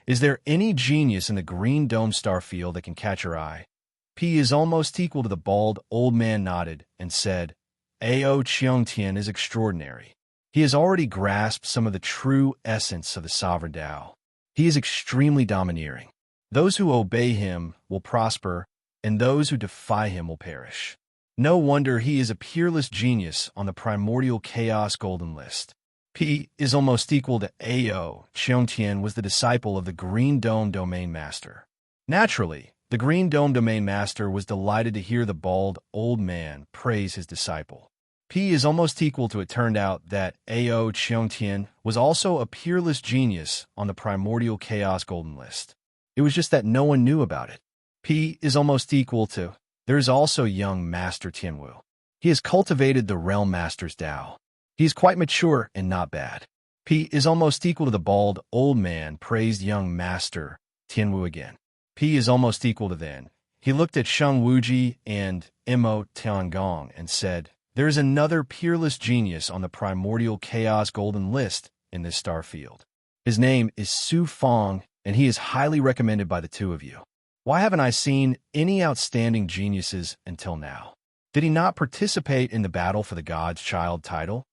is there any genius in the Green Dome star field that can catch your eye? P is almost equal to the bald old man nodded and said, Ao Cheongtian is extraordinary. He has already grasped some of the true essence of the sovereign Tao. He is extremely domineering. Those who obey him will prosper, and those who defy him will perish. No wonder he is a peerless genius on the primordial chaos golden list. P is almost equal to Ao Cheongtian was the disciple of the Green Dome Domain Master. Naturally, the Green Dome Domain Master was delighted to hear the bald old man praise his disciple. P is almost equal to it turned out that Ao Cheongtian was also a peerless genius on the primordial chaos golden list. It was just that no one knew about it. P is almost equal to there is also young Master Tianwu. He has cultivated the Realm Master's Tao. He is quite mature and not bad. P is almost equal to the bald old man praised young Master Tianwu again. P is almost equal to then. He looked at Sheng Wuji and Mo Tiangong and said, there is another peerless genius on the primordial chaos golden list in this star field. His name is Su Fong, and he is highly recommended by the two of you. Why haven't I seen any outstanding geniuses until now? Did he not participate in the battle for the God's Child title?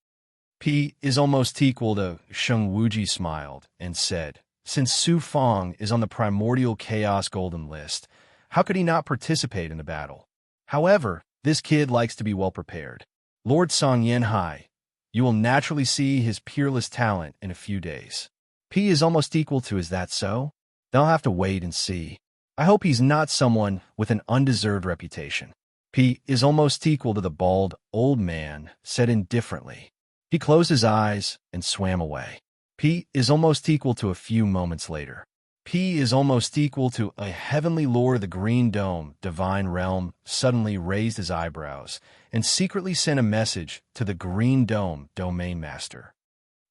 P is almost equal to Sheng Wuji smiled and said, since Su Fong is on the primordial chaos golden list, how could he not participate in the battle? However, this kid likes to be well prepared. Lord Song Yanhai, you will naturally see his peerless talent in a few days. P is almost equal to is that so? They'll have to wait and see. I hope he's not someone with an undeserved reputation. P is almost equal to the bald old man said indifferently. He closed his eyes and swam away. P is almost equal to a few moments later. P is almost equal to a heavenly lord of the Green Dome, divine realm, suddenly raised his eyebrows and secretly sent a message to the Green Dome Domain Master.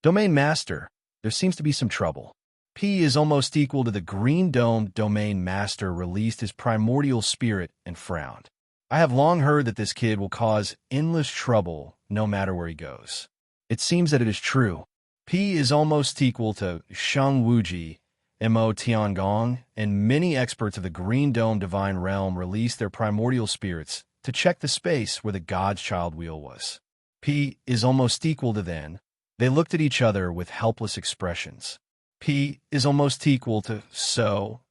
Domain Master, there seems to be some trouble. P is almost equal to the Green Dome Domain Master released his primordial spirit and frowned. I have long heard that this kid will cause endless trouble no matter where he goes. It seems that it is true. P is almost equal to Sheng Wuji, Mo Tiangong, and many experts of the Green Dome Divine Realm released their primordial spirits to check the space where the God's Child wheel was. P is almost equal to then. They looked at each other with helpless expressions. P is almost equal to so.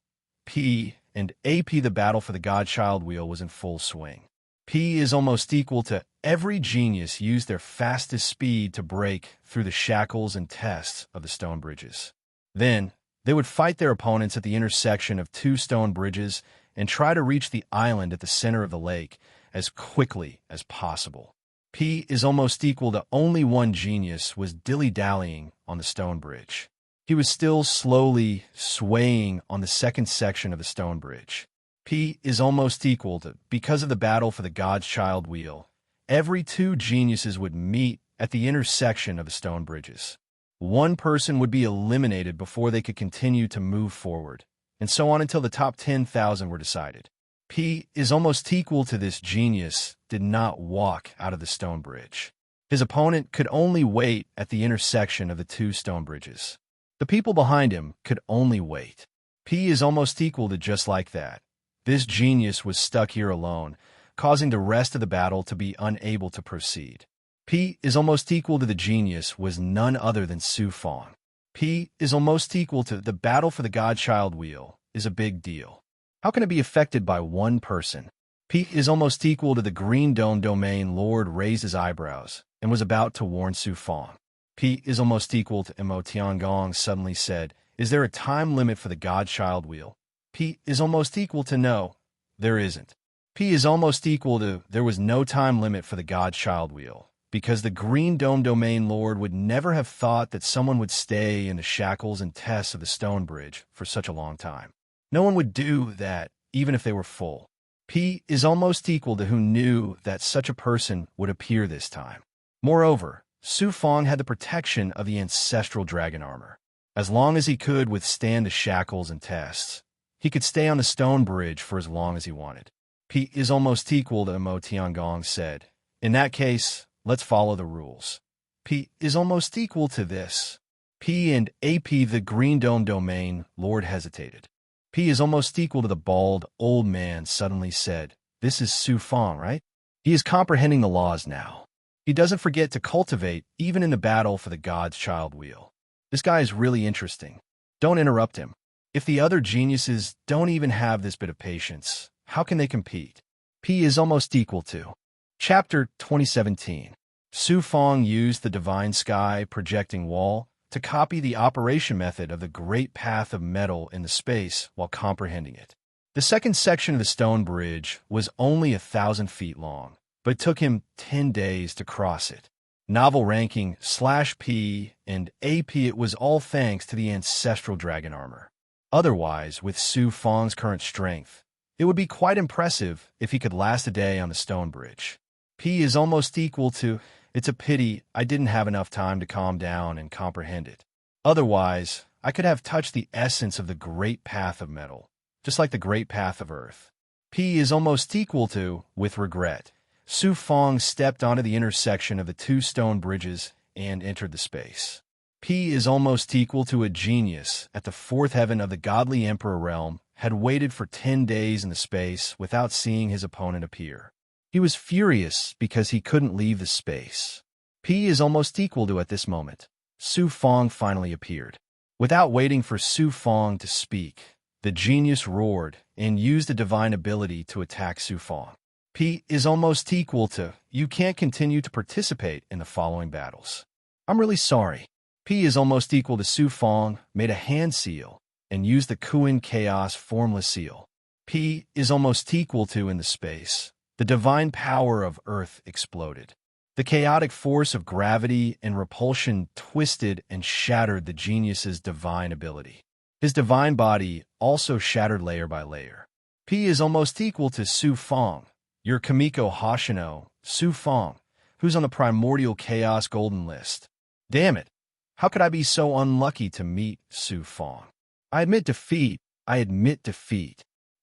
P and AP the battle for the God's Child wheel was in full swing. P is almost equal to every genius used their fastest speed to break through the shackles and tests of the stone bridges. Then, they would fight their opponents at the intersection of two stone bridges and try to reach the island at the center of the lake as quickly as possible. P is almost equal to only one genius was dilly-dallying on the stone bridge. He was still slowly swaying on the second section of the stone bridge. P is almost equal to, because of the battle for the God's Child wheel, every two geniuses would meet at the intersection of the stone bridges. One person would be eliminated before they could continue to move forward, and so on until the top 10,000 were decided. P is almost equal to this genius did not walk out of the stone bridge. His opponent could only wait at the intersection of the two stone bridges. The people behind him could only wait. P is almost equal to just like that. This genius was stuck here alone, causing the rest of the battle to be unable to proceed. P is almost equal to the genius was none other than Su Fong. P is almost equal to the battle for the Godchild wheel is a big deal. How can it be affected by one person? P is almost equal to the Green Dome Domain Lord raised his eyebrows and was about to warn Su Fong. P is almost equal to Mo Tiangong suddenly said, "Is there a time limit for the godchild wheel?" P is almost equal to no, there isn't. P is almost equal to there was no time limit for the godchild wheel, because the Green Dome Domain Lord would never have thought that someone would stay in the shackles and tests of the stone bridge for such a long time. No one would do that, even if they were full. P is almost equal to who knew that such a person would appear this time. Moreover, Su Fong had the protection of the ancestral dragon armor. As long as he could withstand the shackles and tests, he could stay on the stone bridge for as long as he wanted. P is almost equal to Mo Tiangong said. In that case, let's follow the rules. P is almost equal to this. P and AP the Green Dome Domain Lord hesitated. P is almost equal to the bald old man suddenly said. This is Su Fong, right? He is comprehending the laws now. He doesn't forget to cultivate even in the battle for the God's Child Wheel. This guy is really interesting. Don't interrupt him. If the other geniuses don't even have this bit of patience, how can they compete? P is almost equal to. Chapter 2017. Su Fong used the Divine Sky projecting wall to copy the operation method of the Great Path of Metal in the space while comprehending it. The second section of the stone bridge was only 1,000 feet long, but it took him 10 days to cross it. Novel ranking /P and AP, it was all thanks to the ancestral dragon armor. Otherwise, with Su Fong's current strength, it would be quite impressive if he could last a day on the stone bridge. P is almost equal to, it's a pity I didn't have enough time to calm down and comprehend it. Otherwise, I could have touched the essence of the Great Path of Metal, just like the Great Path of Earth. P is almost equal to, with regret. Su Fong stepped onto the intersection of the two stone bridges and entered the space. P is almost equal to a genius at the fourth heaven of the godly emperor realm had waited for 10 days in the space without seeing his opponent appear. He was furious because he couldn't leave the space. P is almost equal to at this moment. Su Fong finally appeared. Without waiting for Su Fong to speak, the genius roared and used a divine ability to attack Su Fong. P is almost equal to, you can't continue to participate in the following battles. I'm really sorry. P is almost equal to Su Fong made a hand seal and used the Kuin Chaos Formless Seal. P is almost equal to in the space. The divine power of Earth exploded. The chaotic force of gravity and repulsion twisted and shattered the genius's divine ability. His divine body also shattered layer by layer. P is almost equal to Su Fong. Your Kamiko Hoshino, Su Fong, who's on the primordial chaos golden list. Damn it. How could I be so unlucky to meet Su Fong? I admit defeat.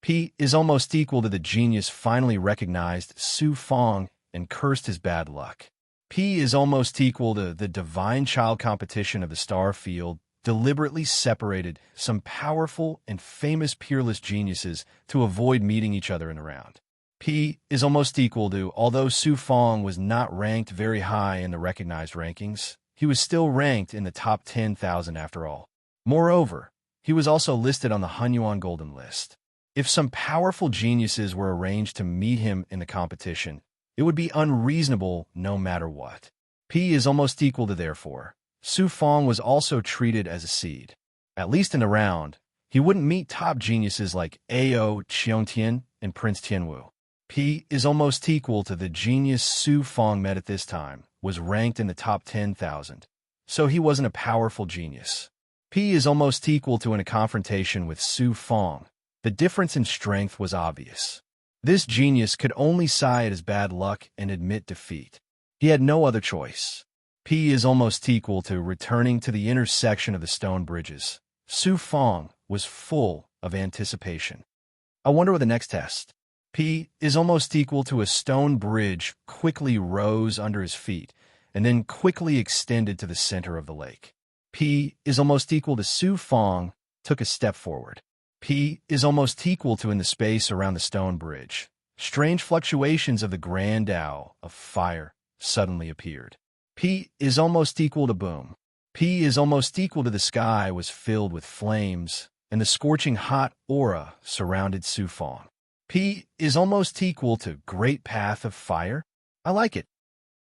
P is almost equal to the genius finally recognized Su Fong and cursed his bad luck. P is almost equal to the divine child competition of the star field deliberately separated some powerful and famous peerless geniuses to avoid meeting each other in the round. P is almost equal to, although Su Fong was not ranked very high in the recognized rankings, he was still ranked in the top 10,000 after all. Moreover, he was also listed on the Hunyuan Golden List. If some powerful geniuses were arranged to meet him in the competition, it would be unreasonable no matter what. P is almost equal to therefore. Su Fong was also treated as a seed. At least in the round, he wouldn't meet top geniuses like Ao Cheongtian and Prince Tianwu. P is almost equal to the genius Su Fong met at this time, was ranked in the top 10,000. So he wasn't a powerful genius. P is almost equal to in a confrontation with Su Fong. The difference in strength was obvious. This genius could only sigh at his bad luck and admit defeat. He had no other choice. P is almost equal to returning to the intersection of the stone bridges. Su Fong was full of anticipation. I wonder what the next test. P is almost equal to a stone bridge quickly rose under his feet and then quickly extended to the center of the lake. P is almost equal to Su Fong took a step forward. P is almost equal to in the space around the stone bridge. Strange fluctuations of the grand Tao of fire suddenly appeared. P is almost equal to boom. P is almost equal to the sky was filled with flames, and the scorching hot aura surrounded Su Fong. P is almost equal to great path of fire. I like it.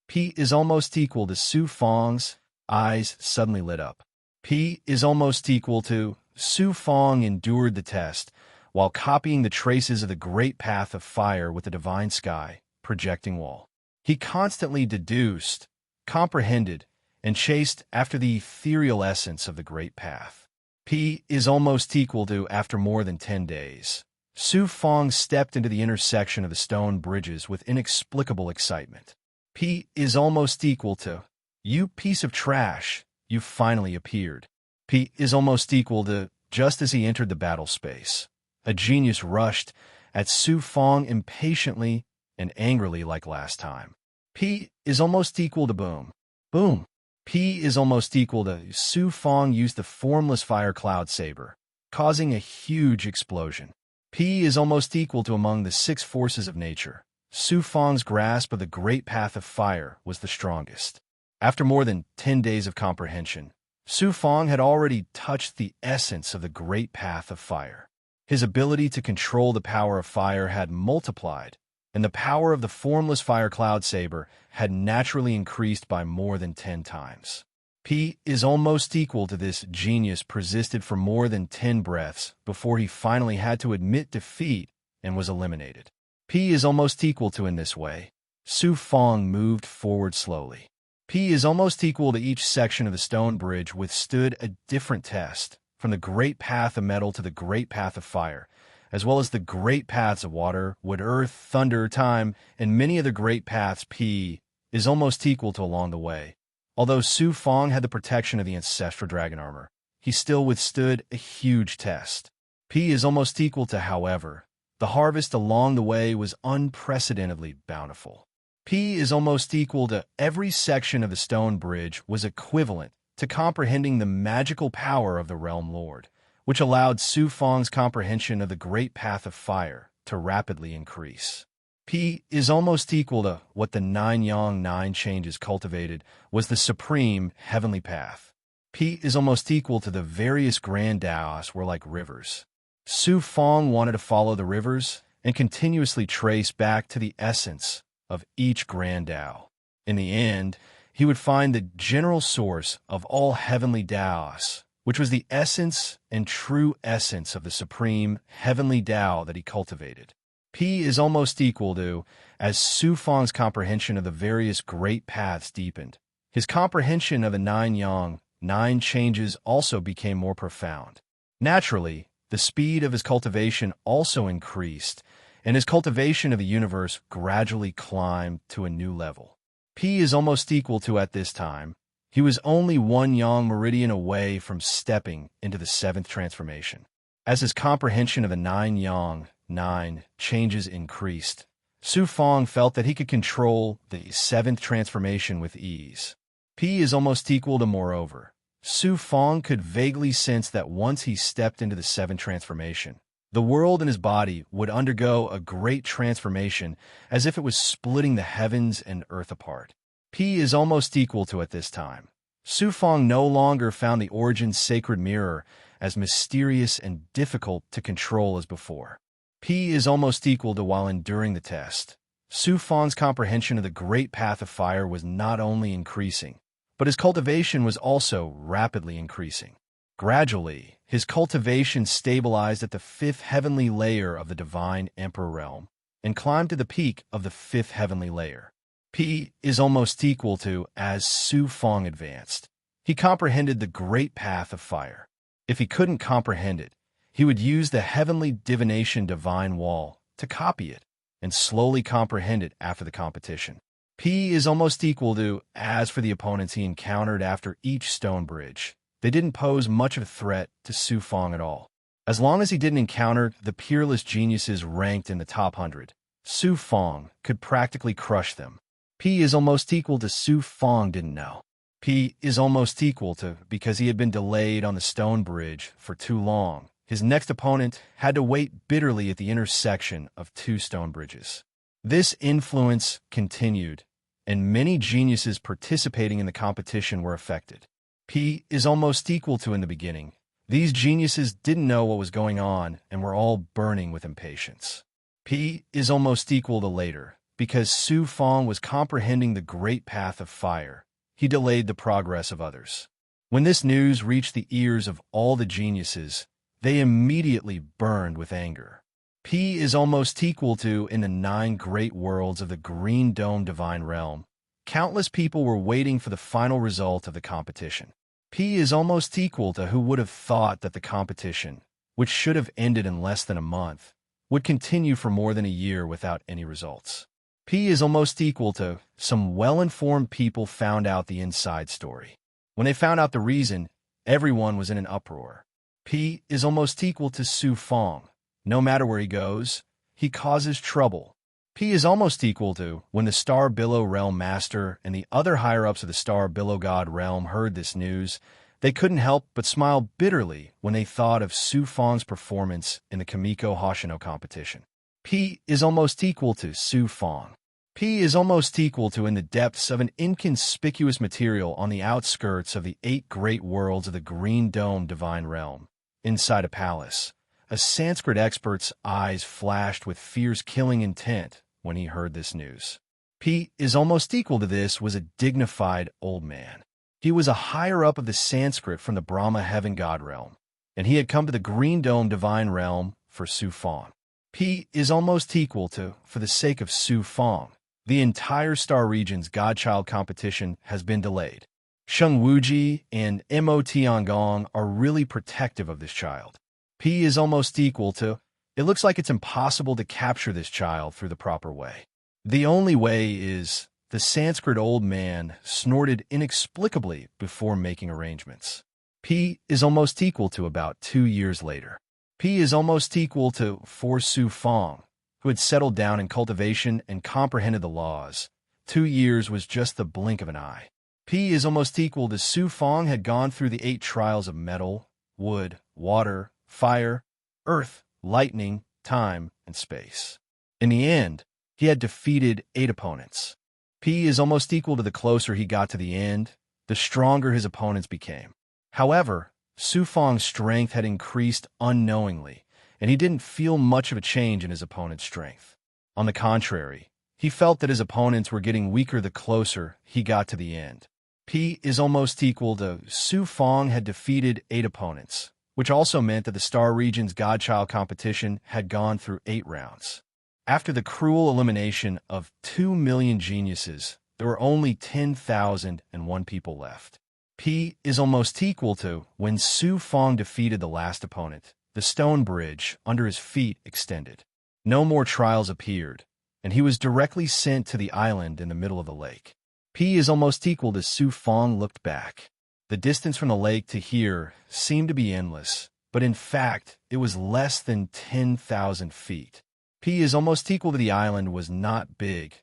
P is almost equal to Su Fong's eyes suddenly lit up. P is almost equal to Su Fong endured the test while copying the traces of the great path of fire with the divine sky projecting wall. He constantly deduced, comprehended, and chased after the ethereal essence of the great path. P is almost equal to after more than 10 days. Su Fong stepped into the intersection of the stone bridges with inexplicable excitement. P is almost equal to, you piece of trash, you finally appeared. P is almost equal to, just as he entered the battle space, a genius rushed at Su Fong impatiently and angrily like last time. P is almost equal to boom. Boom. P is almost equal to Su Fong used the formless fire cloud saber, causing a huge explosion. P is almost equal to among the 6 forces of nature. Su Fong's grasp of the great path of fire was the strongest. After more than 10 days of comprehension, Su Fong had already touched the essence of the great path of fire. His ability to control the power of fire had multiplied, and the power of the formless fire cloud saber had naturally increased by more than 10 times. P is almost equal to this genius persisted for more than 10 breaths before he finally had to admit defeat and was eliminated. P is almost equal to in this way. Su Fong moved forward slowly. P is almost equal to each section of the stone bridge withstood a different test, from the great path of metal to the great path of fire, as well as the great paths of water, wood, earth, thunder, time, and many other great paths. P is almost equal to along the way. Although Su Fong had the protection of the ancestral dragon armor, he still withstood a huge test. P is almost equal to, however, the harvest along the way was unprecedentedly bountiful. P is almost equal to every section of the stone bridge was equivalent to comprehending the magical power of the Realm Lord, which allowed Su Fong's comprehension of the great path of fire to rapidly increase. P is almost equal to what the 9 Yang 9 changes cultivated was the supreme heavenly path. P is almost equal to the various grand Daos were like rivers. Su Fong wanted to follow the rivers and continuously trace back to the essence of each grand Dao. In the end, he would find the general source of all heavenly Daos, which was the essence and true essence of the supreme heavenly Dao that he cultivated. P is almost equal to, as Su Fong's comprehension of the various great paths deepened, his comprehension of the 9 Yang 9 changes also became more profound. Naturally, the speed of his cultivation also increased, and his cultivation of the universe gradually climbed to a new level. P is almost equal to at this time, he was only 1 Yang meridian away from stepping into the 7th transformation. As his comprehension of the 9 Yang 9 changes increased, Su Fong felt that he could control the 7th transformation with ease. P is almost equal to moreover. Su Fong could vaguely sense that once he stepped into the 7th transformation, the world in his body would undergo a great transformation as if it was splitting the heavens and earth apart. P is almost equal to at this time. Su Fong no longer found the Origin's sacred mirror as mysterious and difficult to control as before. P is almost equal to while enduring the test. Su Fong's comprehension of the great path of fire was not only increasing, but his cultivation was also rapidly increasing. Gradually, his cultivation stabilized at the 5th heavenly layer of the divine Emperor realm and climbed to the peak of the 5th heavenly layer. P is almost equal to as Su Fong advanced. He comprehended the great path of fire. If he couldn't comprehend it, he would use the heavenly divination divine wall to copy it and slowly comprehend it after the competition. P is almost equal to as for the opponents he encountered after each stone bridge. They didn't pose much of a threat to Su Fong at all. As long as he didn't encounter the peerless geniuses ranked in the top 100, Su Fong could practically crush them. P is almost equal to Su Fong didn't know. P is almost equal to because he had been delayed on the stone bridge for too long. His next opponent had to wait bitterly at the intersection of 2 stone bridges. This influence continued, and many geniuses participating in the competition were affected. P is almost equal to in the beginning. These geniuses didn't know what was going on and were all burning with impatience. P is almost equal to later, because Su Fong was comprehending the great path of fire. he delayed the progress of others. When this news reached the ears of all the geniuses, they immediately burned with anger. P is almost equal to in the 9 great worlds of the Green Dome Divine Realm. Countless people were waiting for the final result of the competition. P is almost equal to who would have thought that the competition, which should have ended in less than a month, would continue for more than a year without any results. P is almost equal to some well-informed people found out the inside story. When they found out the reason, everyone was in an uproar. P is almost equal to Su Fong. No matter where he goes, he causes trouble. P is almost equal to when the Star Billow Realm Master and the other higher-ups of the Star Billow God Realm heard this news, they couldn't help but smile bitterly when they thought of Su Fong's performance in the Kimiko Hoshino competition. P is almost equal to Su Fong. P is almost equal to in the depths of an inconspicuous material on the outskirts of the 8 great worlds of the Green Dome Divine Realm. Inside a palace, a Sanskrit expert's eyes flashed with fierce killing intent when he heard this news. P is almost equal to this was a dignified old man. He was a higher-up of the Sanskrit from the Brahma Heaven God Realm, and he had come to the Green Dome Divine Realm for Su Fong. P is almost equal to, for the sake of Su Fong, the entire Star Region's Godchild competition has been delayed. Sheng Wuji and Mo Tiangong are really protective of this child. P is almost equal to, it looks like it's impossible to capture this child through the proper way. The only way is, the Sanskrit old man snorted inexplicably before making arrangements. P is almost equal to about 2 years later. P is almost equal to for Su Fong, who had settled down in cultivation and comprehended the laws. 2 years was just the blink of an eye. P is almost equal to Su Fong had gone through the 8 trials of metal, wood, water, fire, earth, lightning, time, and space. In the end, he had defeated 8 opponents. P is almost equal to the closer he got to the end, the stronger his opponents became. However, Su Fong's strength had increased unknowingly, and he didn't feel much of a change in his opponent's strength. On the contrary, he felt that his opponents were getting weaker the closer he got to the end. P is almost equal to Su Fong had defeated 8 opponents, which also meant that the Star Region's Godchild competition had gone through 8 rounds. After the cruel elimination of 2 million geniuses, there were only 10,001 people left. P is almost equal to when Su Fong defeated the last opponent. The stone bridge under his feet extended. No more trials appeared, and he was directly sent to the island in the middle of the lake. P is almost equal to Su Fong looked back. The distance from the lake to here seemed to be endless, but in fact, it was less than 10,000 feet. P is almost equal to the island was not big,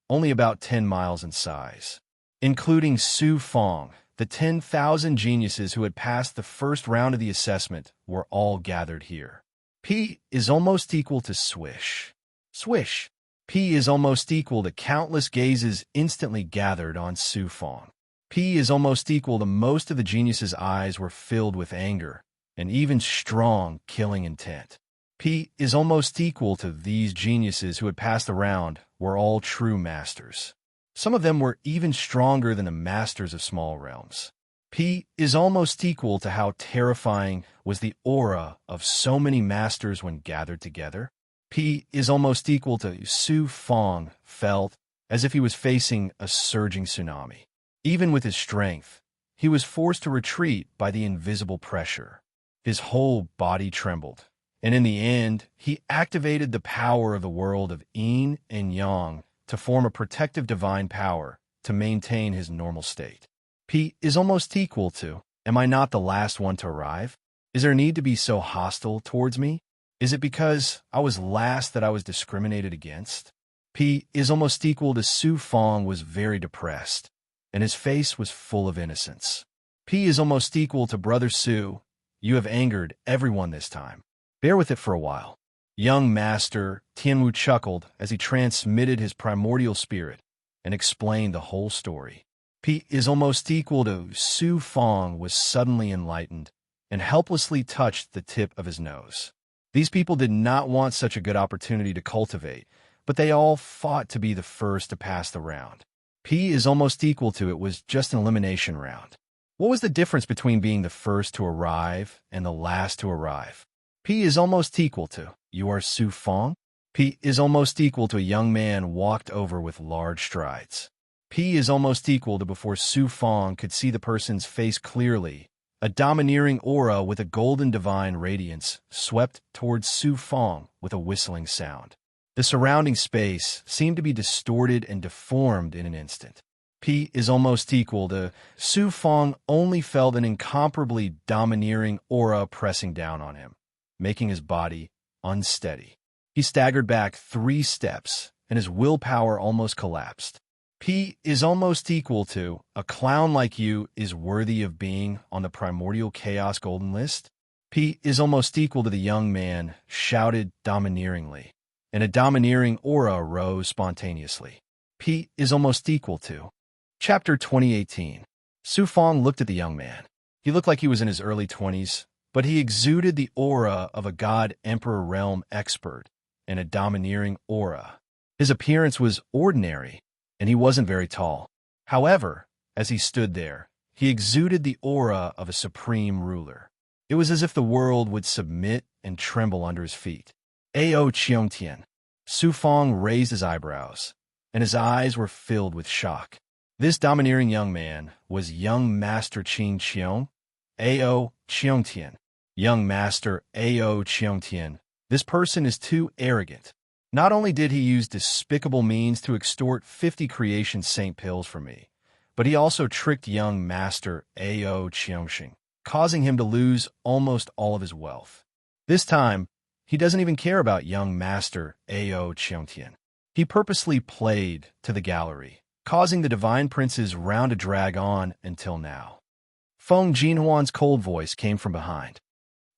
only about 10 miles in size. Including Su Fong, the 10,000 geniuses who had passed the first round of the assessment were all gathered here. P is almost equal to swish. Swish. P is almost equal to countless gazes instantly gathered on Su Fong. P is almost equal to most of the geniuses' eyes were filled with anger and even strong killing intent. P is almost equal to these geniuses who had passed the round were all true masters. Some of them were even stronger than the masters of small realms. P is almost equal to how terrifying was the aura of so many masters when gathered together. P is almost equal to Su Fong felt as if he was facing a surging tsunami. Even with his strength, he was forced to retreat by the invisible pressure. His whole body trembled, and in the end, he activated the power of the world of Yin and Yang to form a protective divine power to maintain his normal state. P is almost equal to, am I not the last one to arrive? Is there need to be so hostile towards me? Is it because I was last that I was discriminated against? P is almost equal to Su Fong was very depressed, and his face was full of innocence. P is almost equal to Brother Su, you have angered everyone this time. Bear with it for a while. Young Master Tianwu chuckled as he transmitted his primordial spirit and explained the whole story. P is almost equal to Su Fong was suddenly enlightened and helplessly touched the tip of his nose. These people did not want such a good opportunity to cultivate, but they all fought to be the first to pass the round. P is almost equal to it was just an elimination round. What was the difference between being the first to arrive and the last to arrive? P is almost equal to, you are Su Fong? P is almost equal to a young man walked over with large strides. P is almost equal to before Su Fong could see the person's face clearly. A domineering aura with a golden divine radiance swept towards Su Fong with a whistling sound. The surrounding space seemed to be distorted and deformed in an instant. P is almost equal to Su Fong only felt an incomparably domineering aura pressing down on him, making his body unsteady. He staggered back 3 steps, and his willpower almost collapsed. P is almost equal to, a clown like you is worthy of being on the primordial chaos golden list? P is almost equal to the young man shouted domineeringly, and a domineering aura rose spontaneously. P is almost equal to. Chapter 2018. Su Fong looked at the young man. He looked like he was in his early 20s, but he exuded the aura of a god-emperor realm expert and a domineering aura. His appearance was ordinary, and he wasn't very tall. However, as he stood there, he exuded the aura of a supreme ruler. It was as if the world would submit and tremble under his feet. Ao Cheongtian. Su Fong raised his eyebrows, and his eyes were filled with shock. This domineering young man was young Master Qin Qiong, Ao Cheongtian. Young Master Ao Cheongtian. This person is too arrogant. Not only did he use despicable means to extort 50 creation saint pills from me, but he also tricked young Master Ao Cheongshing, causing him to lose almost all of his wealth. This time, he doesn't even care about young Master Ao Cheongtian. He purposely played to the gallery, causing the Divine Prince's round to drag on until now. Feng Jinhuan's cold voice came from behind.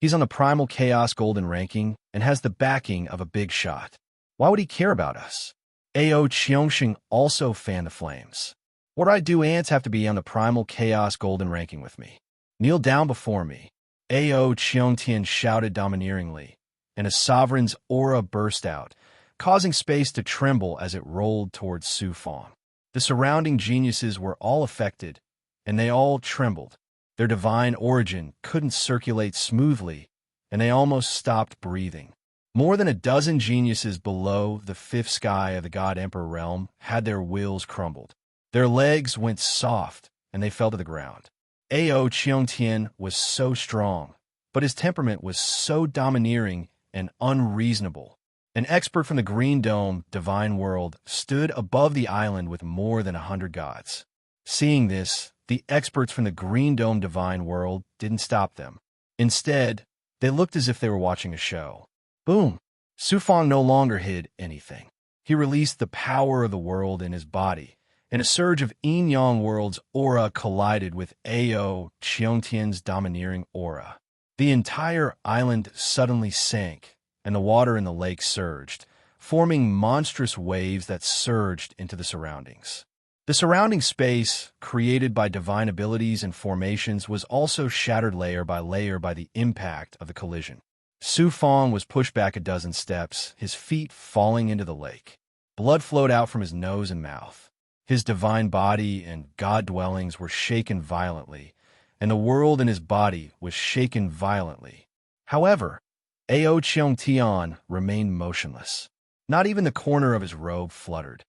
He's on the Primal Chaos Golden ranking and has the backing of a big shot. Why would he care about us? Ao Cheongshing also fanned the flames. What do ants have to be on the Primal Chaos Golden ranking with me? Kneel down before me. Ao Cheongtian shouted domineeringly, and a sovereign's aura burst out, causing space to tremble as it rolled towards Su Fong. The surrounding geniuses were all affected, and they all trembled. Their divine origin couldn't circulate smoothly, and they almost stopped breathing. More than a dozen geniuses below the 5th sky of the God-Emperor realm had their wills crumbled. Their legs went soft, and they fell to the ground. Ao Cheongtian was so strong, but his temperament was so domineering and unreasonable. An expert from the Green Dome divine world stood above the island with more than 100 gods. Seeing this, the experts from the Green Dome divine world didn't stop them. Instead, they looked as if they were watching a show. Boom! Su Fong no longer hid anything. He released the power of the world in his body, and a surge of Yin-Yang world's aura collided with Ao Cheongtian's domineering aura. The entire island suddenly sank, and the water in the lake surged, forming monstrous waves that surged into the surroundings. The surrounding space, created by divine abilities and formations, was also shattered layer by the impact of the collision. Su Fong was pushed back a dozen steps, his feet falling into the lake. Blood flowed out from his nose and mouth. His divine body and god dwellings were shaken violently, and the world in his body was shaken violently. However, Ao Cheongtian remained motionless. Not even the corner of his robe fluttered.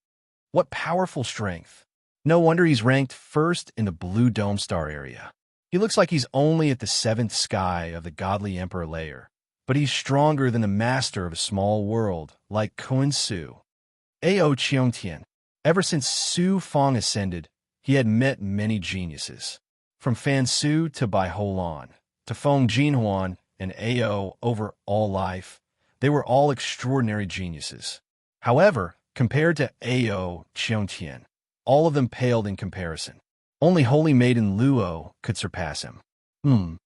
What powerful strength! No wonder he's ranked first in the Blue Dome Star area. He looks like he's only at the 7th sky of the Godly Emperor layer, but he's stronger than the master of a small world, like Kun Su. Ao Cheongtian. Ever since Su Fong ascended, he had met many geniuses. From Fan Su to Bai Holan, to Feng Jinhuan and Ao over all life, they were all extraordinary geniuses. However, compared to Ao Cheongtian, all of them paled in comparison. Only Holy Maiden Luo could surpass him. Ao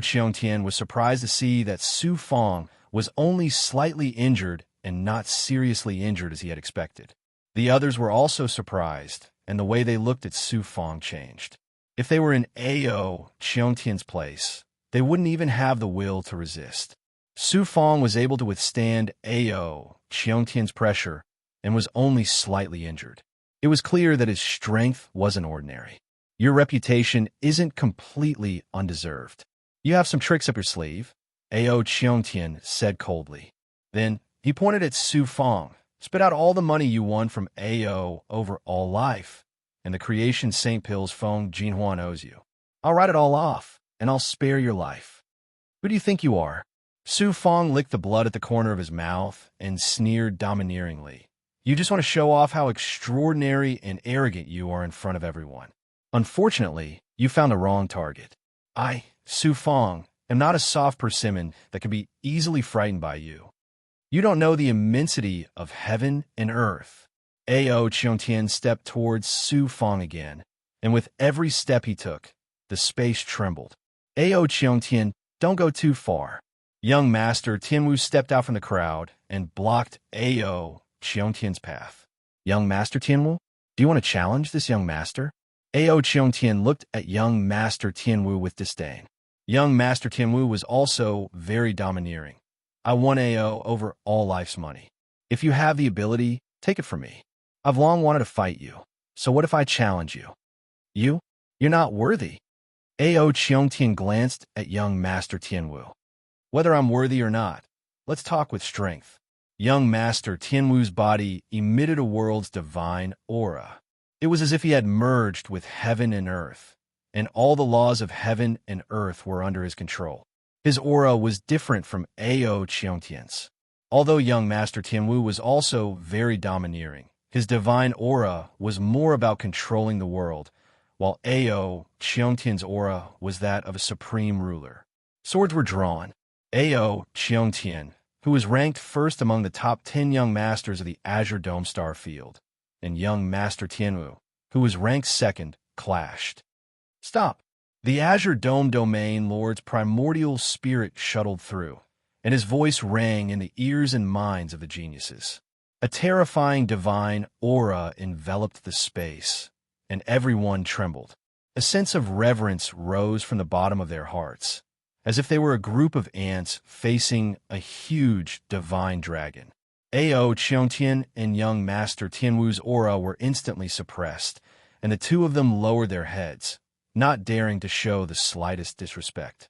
Cheongtian was surprised to see that Su Fong was only slightly injured and not seriously injured as he had expected. The others were also surprised, and the way they looked at Su Fong changed. If they were in Ao Cheongtian's place, they wouldn't even have the will to resist. Su Fong was able to withstand Ao Cheongtian's pressure and was only slightly injured. It was clear that his strength wasn't ordinary. Your reputation isn't completely undeserved. You have some tricks up your sleeve, Ao Cheongtian said coldly. Then he pointed at Su Fong. Spit out all the money you won from Ao over all life, and the creation St. Pills Fong Jinhuan owes you. I'll write it all off, and I'll spare your life. Who do you think you are? Su Fong licked the blood at the corner of his mouth and sneered domineeringly. You just want to show off how extraordinary and arrogant you are in front of everyone. Unfortunately, you found the wrong target. I, Su Fong, am not a soft persimmon that can be easily frightened by you. You don't know the immensity of heaven and earth. Ao Cheongtian stepped towards Su Fong again, and with every step he took, the space trembled. Ao Cheongtian, don't go too far. Young Master Tianwu stepped out from the crowd and blocked Ao Cheongtian's path. Young Master Tianwu, do you want to challenge this young master? Ao Cheongtian looked at young Master Tianwu with disdain. Young Master Tianwu was also very domineering. I won Ao over all life's money. If you have the ability, take it from me. I've long wanted to fight you, so what if I challenge you? You're not worthy. Ao Cheongtian glanced at young Master Tianwu. Whether I'm worthy or not, let's talk with strength. Young Master Tianwu's body emitted a world's divine aura. It was as if he had merged with heaven and earth, and all the laws of heaven and earth were under his control. His aura was different from Ao Cheongtian's. Although young Master Tianwu was also very domineering, his divine aura was more about controlling the world, while Ao Cheongtian's aura was that of a supreme ruler. Swords were drawn. Ao Cheongtian, who was ranked first among the top 10 young masters of the Azure Dome Star Field, and young Master Tianwu, who was ranked second, clashed. Stop! The Azure Dome Domain Lord's primordial spirit shuttled through, and his voice rang in the ears and minds of the geniuses. A terrifying divine aura enveloped the space, and everyone trembled. A sense of reverence rose from the bottom of their hearts, as if they were a group of ants facing a huge divine dragon. Ao Cheongtian and young Master Tianwu's aura were instantly suppressed, and the two of them lowered their heads, not daring to show the slightest disrespect.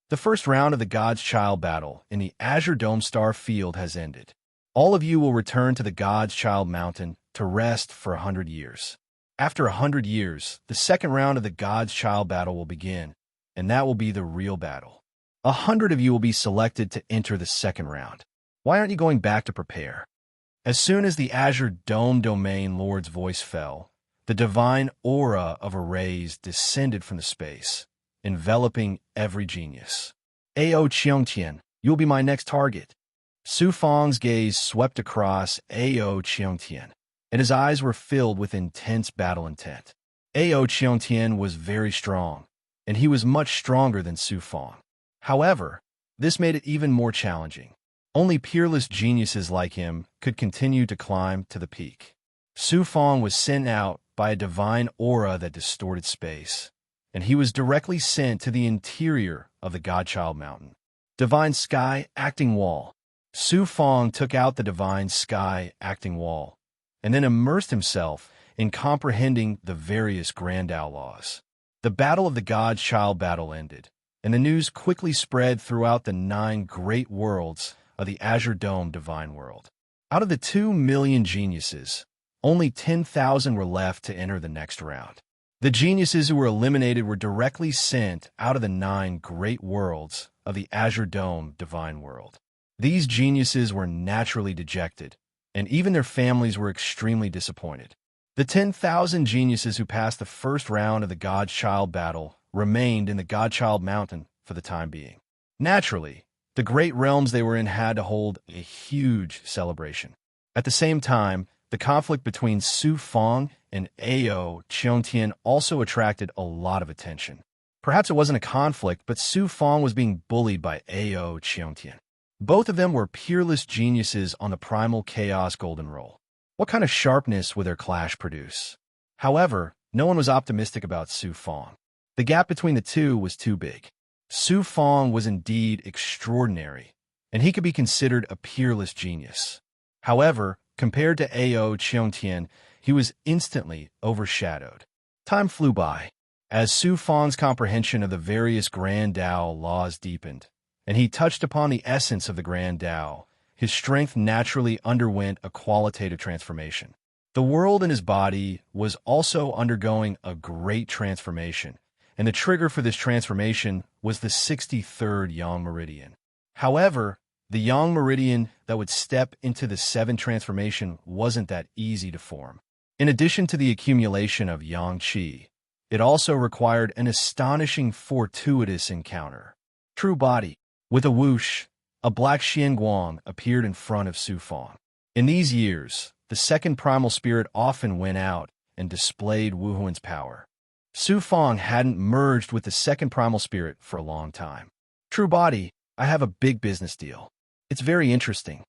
The first round of the God's Child battle in the Azure Dome Star Field has ended. All of you will return to the God's Child Mountain to rest for 100 years. After 100 years, the second round of the God's Child battle will begin, and that will be the real battle. 100 of you will be selected to enter the second round. Why aren't you going back to prepare? As soon as the Azure Dome Domain Lord's voice fell, the divine aura of arrays descended from the space, enveloping every genius. Ao Cheongtian, you'll be my next target. Su Fong's gaze swept across Ao Cheongtian, and his eyes were filled with intense battle intent. Ao Cheongtian was very strong, and he was much stronger than Su Fong. However, this made it even more challenging. Only peerless geniuses like him could continue to climb to the peak. Su Fong was sent out by a divine aura that distorted space, and he was directly sent to the interior of the Godchild Mountain. Divine Sky Acting Wall. Su Fong took out the Divine Sky Acting Wall, and then immersed himself in comprehending the various Grand Outlaws. The Battle of the Godchild battle ended, and the news quickly spread throughout the 9 great worlds of the Azure Dome Divine World. Out of the 2 million geniuses, only 10,000 were left to enter the next round. The geniuses who were eliminated were directly sent out of the 9 great worlds of the Azure Dome Divine World. These geniuses were naturally dejected, and even their families were extremely disappointed. The 10,000 geniuses who passed the first round of the Godchild battle remained in the Godchild Mountain for the time being. Naturally, the great realms they were in had to hold a huge celebration. At the same time, the conflict between Su Fong and Ao Cheongtian also attracted a lot of attention. Perhaps it wasn't a conflict, but Su Fong was being bullied by Ao Cheongtian. Both of them were peerless geniuses on the primal chaos golden roll. What kind of sharpness would their clash produce? However, no one was optimistic about Su Fong. The gap between the two was too big. Su Fong was indeed extraordinary, and he could be considered a peerless genius. However, compared to Ao Cheongtian, he was instantly overshadowed. Time flew by, as Su Fang's comprehension of the various Grand Tao laws deepened, and he touched upon the essence of the Grand Tao. His strength naturally underwent a qualitative transformation. The world in his body was also undergoing a great transformation, and the trigger for this transformation was the 63rd Yang Meridian. However, the Yang Meridian that would step into the 7th transformation wasn't that easy to form. In addition to the accumulation of Yang Qi, it also required an astonishing fortuitous encounter. True body. With a whoosh, a black Xianguang appeared in front of Su Fang. In these years, the second primal spirit often went out and displayed Wu Huan's power. Su Fang hadn't merged with the second primal spirit for a long time. True body, I have a big business deal. It's very interesting.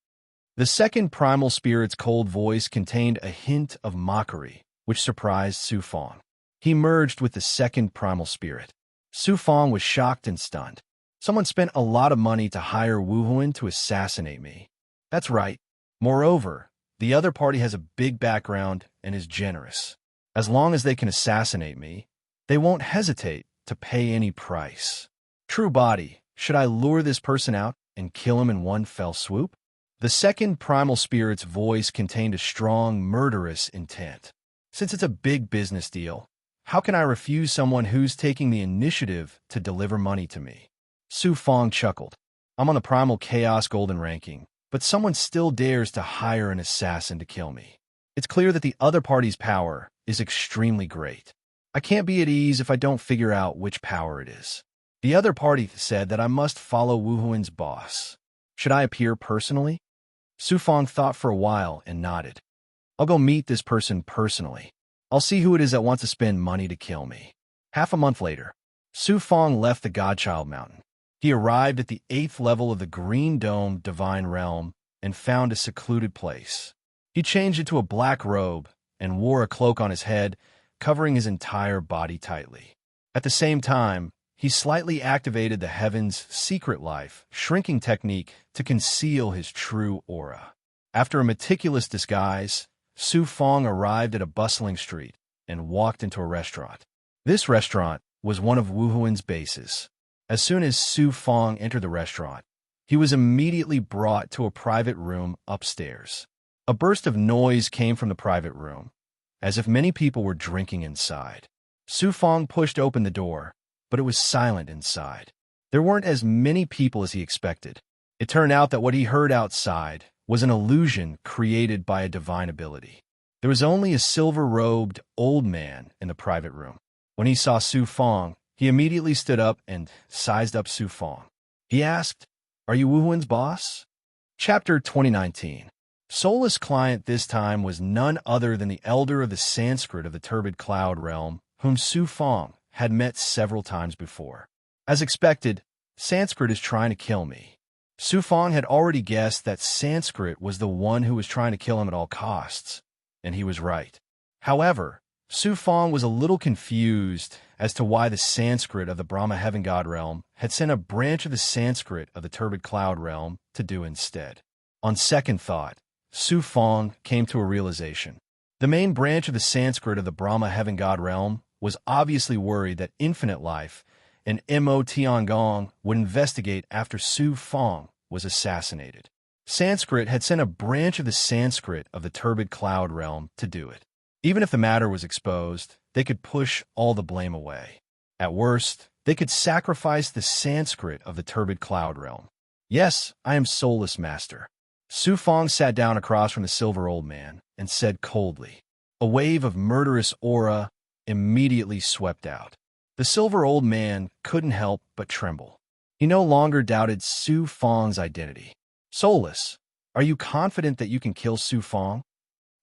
The second primal spirit's cold voice contained a hint of mockery, which surprised Su Fang. He merged with the second primal spirit. Su Fang was shocked and stunned. Someone spent a lot of money to hire Wu Huan to assassinate me. That's right. Moreover, the other party has a big background and is generous. As long as they can assassinate me, they won't hesitate to pay any price. True body, should I lure this person out and kill him in one fell swoop? The second primal spirit's voice contained a strong, murderous intent. Since it's a big business deal, how can I refuse someone who's taking the initiative to deliver money to me? Su Fang chuckled. I'm on the primal chaos golden ranking, but someone still dares to hire an assassin to kill me. It's clear that the other party's power is extremely great. I can't be at ease if I don't figure out which power it is. The other party said that I must follow Wu Huan's boss. Should I appear personally? Su Fang thought for a while and nodded. I'll go meet this person personally. I'll see who it is that wants to spend money to kill me. Half a month later, Su Fang left the Godchild Mountain. He arrived at the 8th level of the Green Dome Divine Realm and found a secluded place. He changed into a black robe and wore a cloak on his head, covering his entire body tightly. At the same time, he slightly activated the Heaven's Secret Life shrinking technique to conceal his true aura. After a meticulous disguise, Su Fang arrived at a bustling street and walked into a restaurant. This restaurant was one of Wu Huan's bases. As soon as Su Fang entered the restaurant, he was immediately brought to a private room upstairs. A burst of noise came from the private room, as if many people were drinking inside. Su Fang pushed open the door, but it was silent inside. There weren't as many people as he expected. It turned out that what he heard outside was an illusion created by a divine ability. There was only a silver-robed old man in the private room. When he saw Su Fang, he immediately stood up and sized up Su Fang. He asked, "Are you Wu Huan's boss?" Chapter 2019. Soulless client this time was none other than the elder of the Sanskrit of the turbid cloud realm, whom Su Fang had met several times before. As expected, Sanskrit is trying to kill me. Su Fang had already guessed that Sanskrit was the one who was trying to kill him at all costs, and he was right. However, Su Fang was a little confused as to why the Sanskrit of the Brahma Heaven God realm had sent a branch of the Sanskrit of the turbid cloud realm to do instead. On second thought, Su Fang came to a realization. The main branch of the Sanskrit of the Brahma Heaven God realm was obviously worried that Infinite Life and Mo Tiangong would investigate after Su Fang was assassinated. Sanskrit had sent a branch of the Sanskrit of the turbid cloud realm to do it. Even if the matter was exposed, they could push all the blame away. At worst, they could sacrifice the Sanskrit of the turbid cloud realm. Yes, I am soulless master. Su Fang sat down across from the silver old man and said coldly. A wave of murderous aura immediately swept out. The silver old man couldn't help but tremble. He no longer doubted Su Fang's identity. Soulless, are you confident that you can kill Su Fang?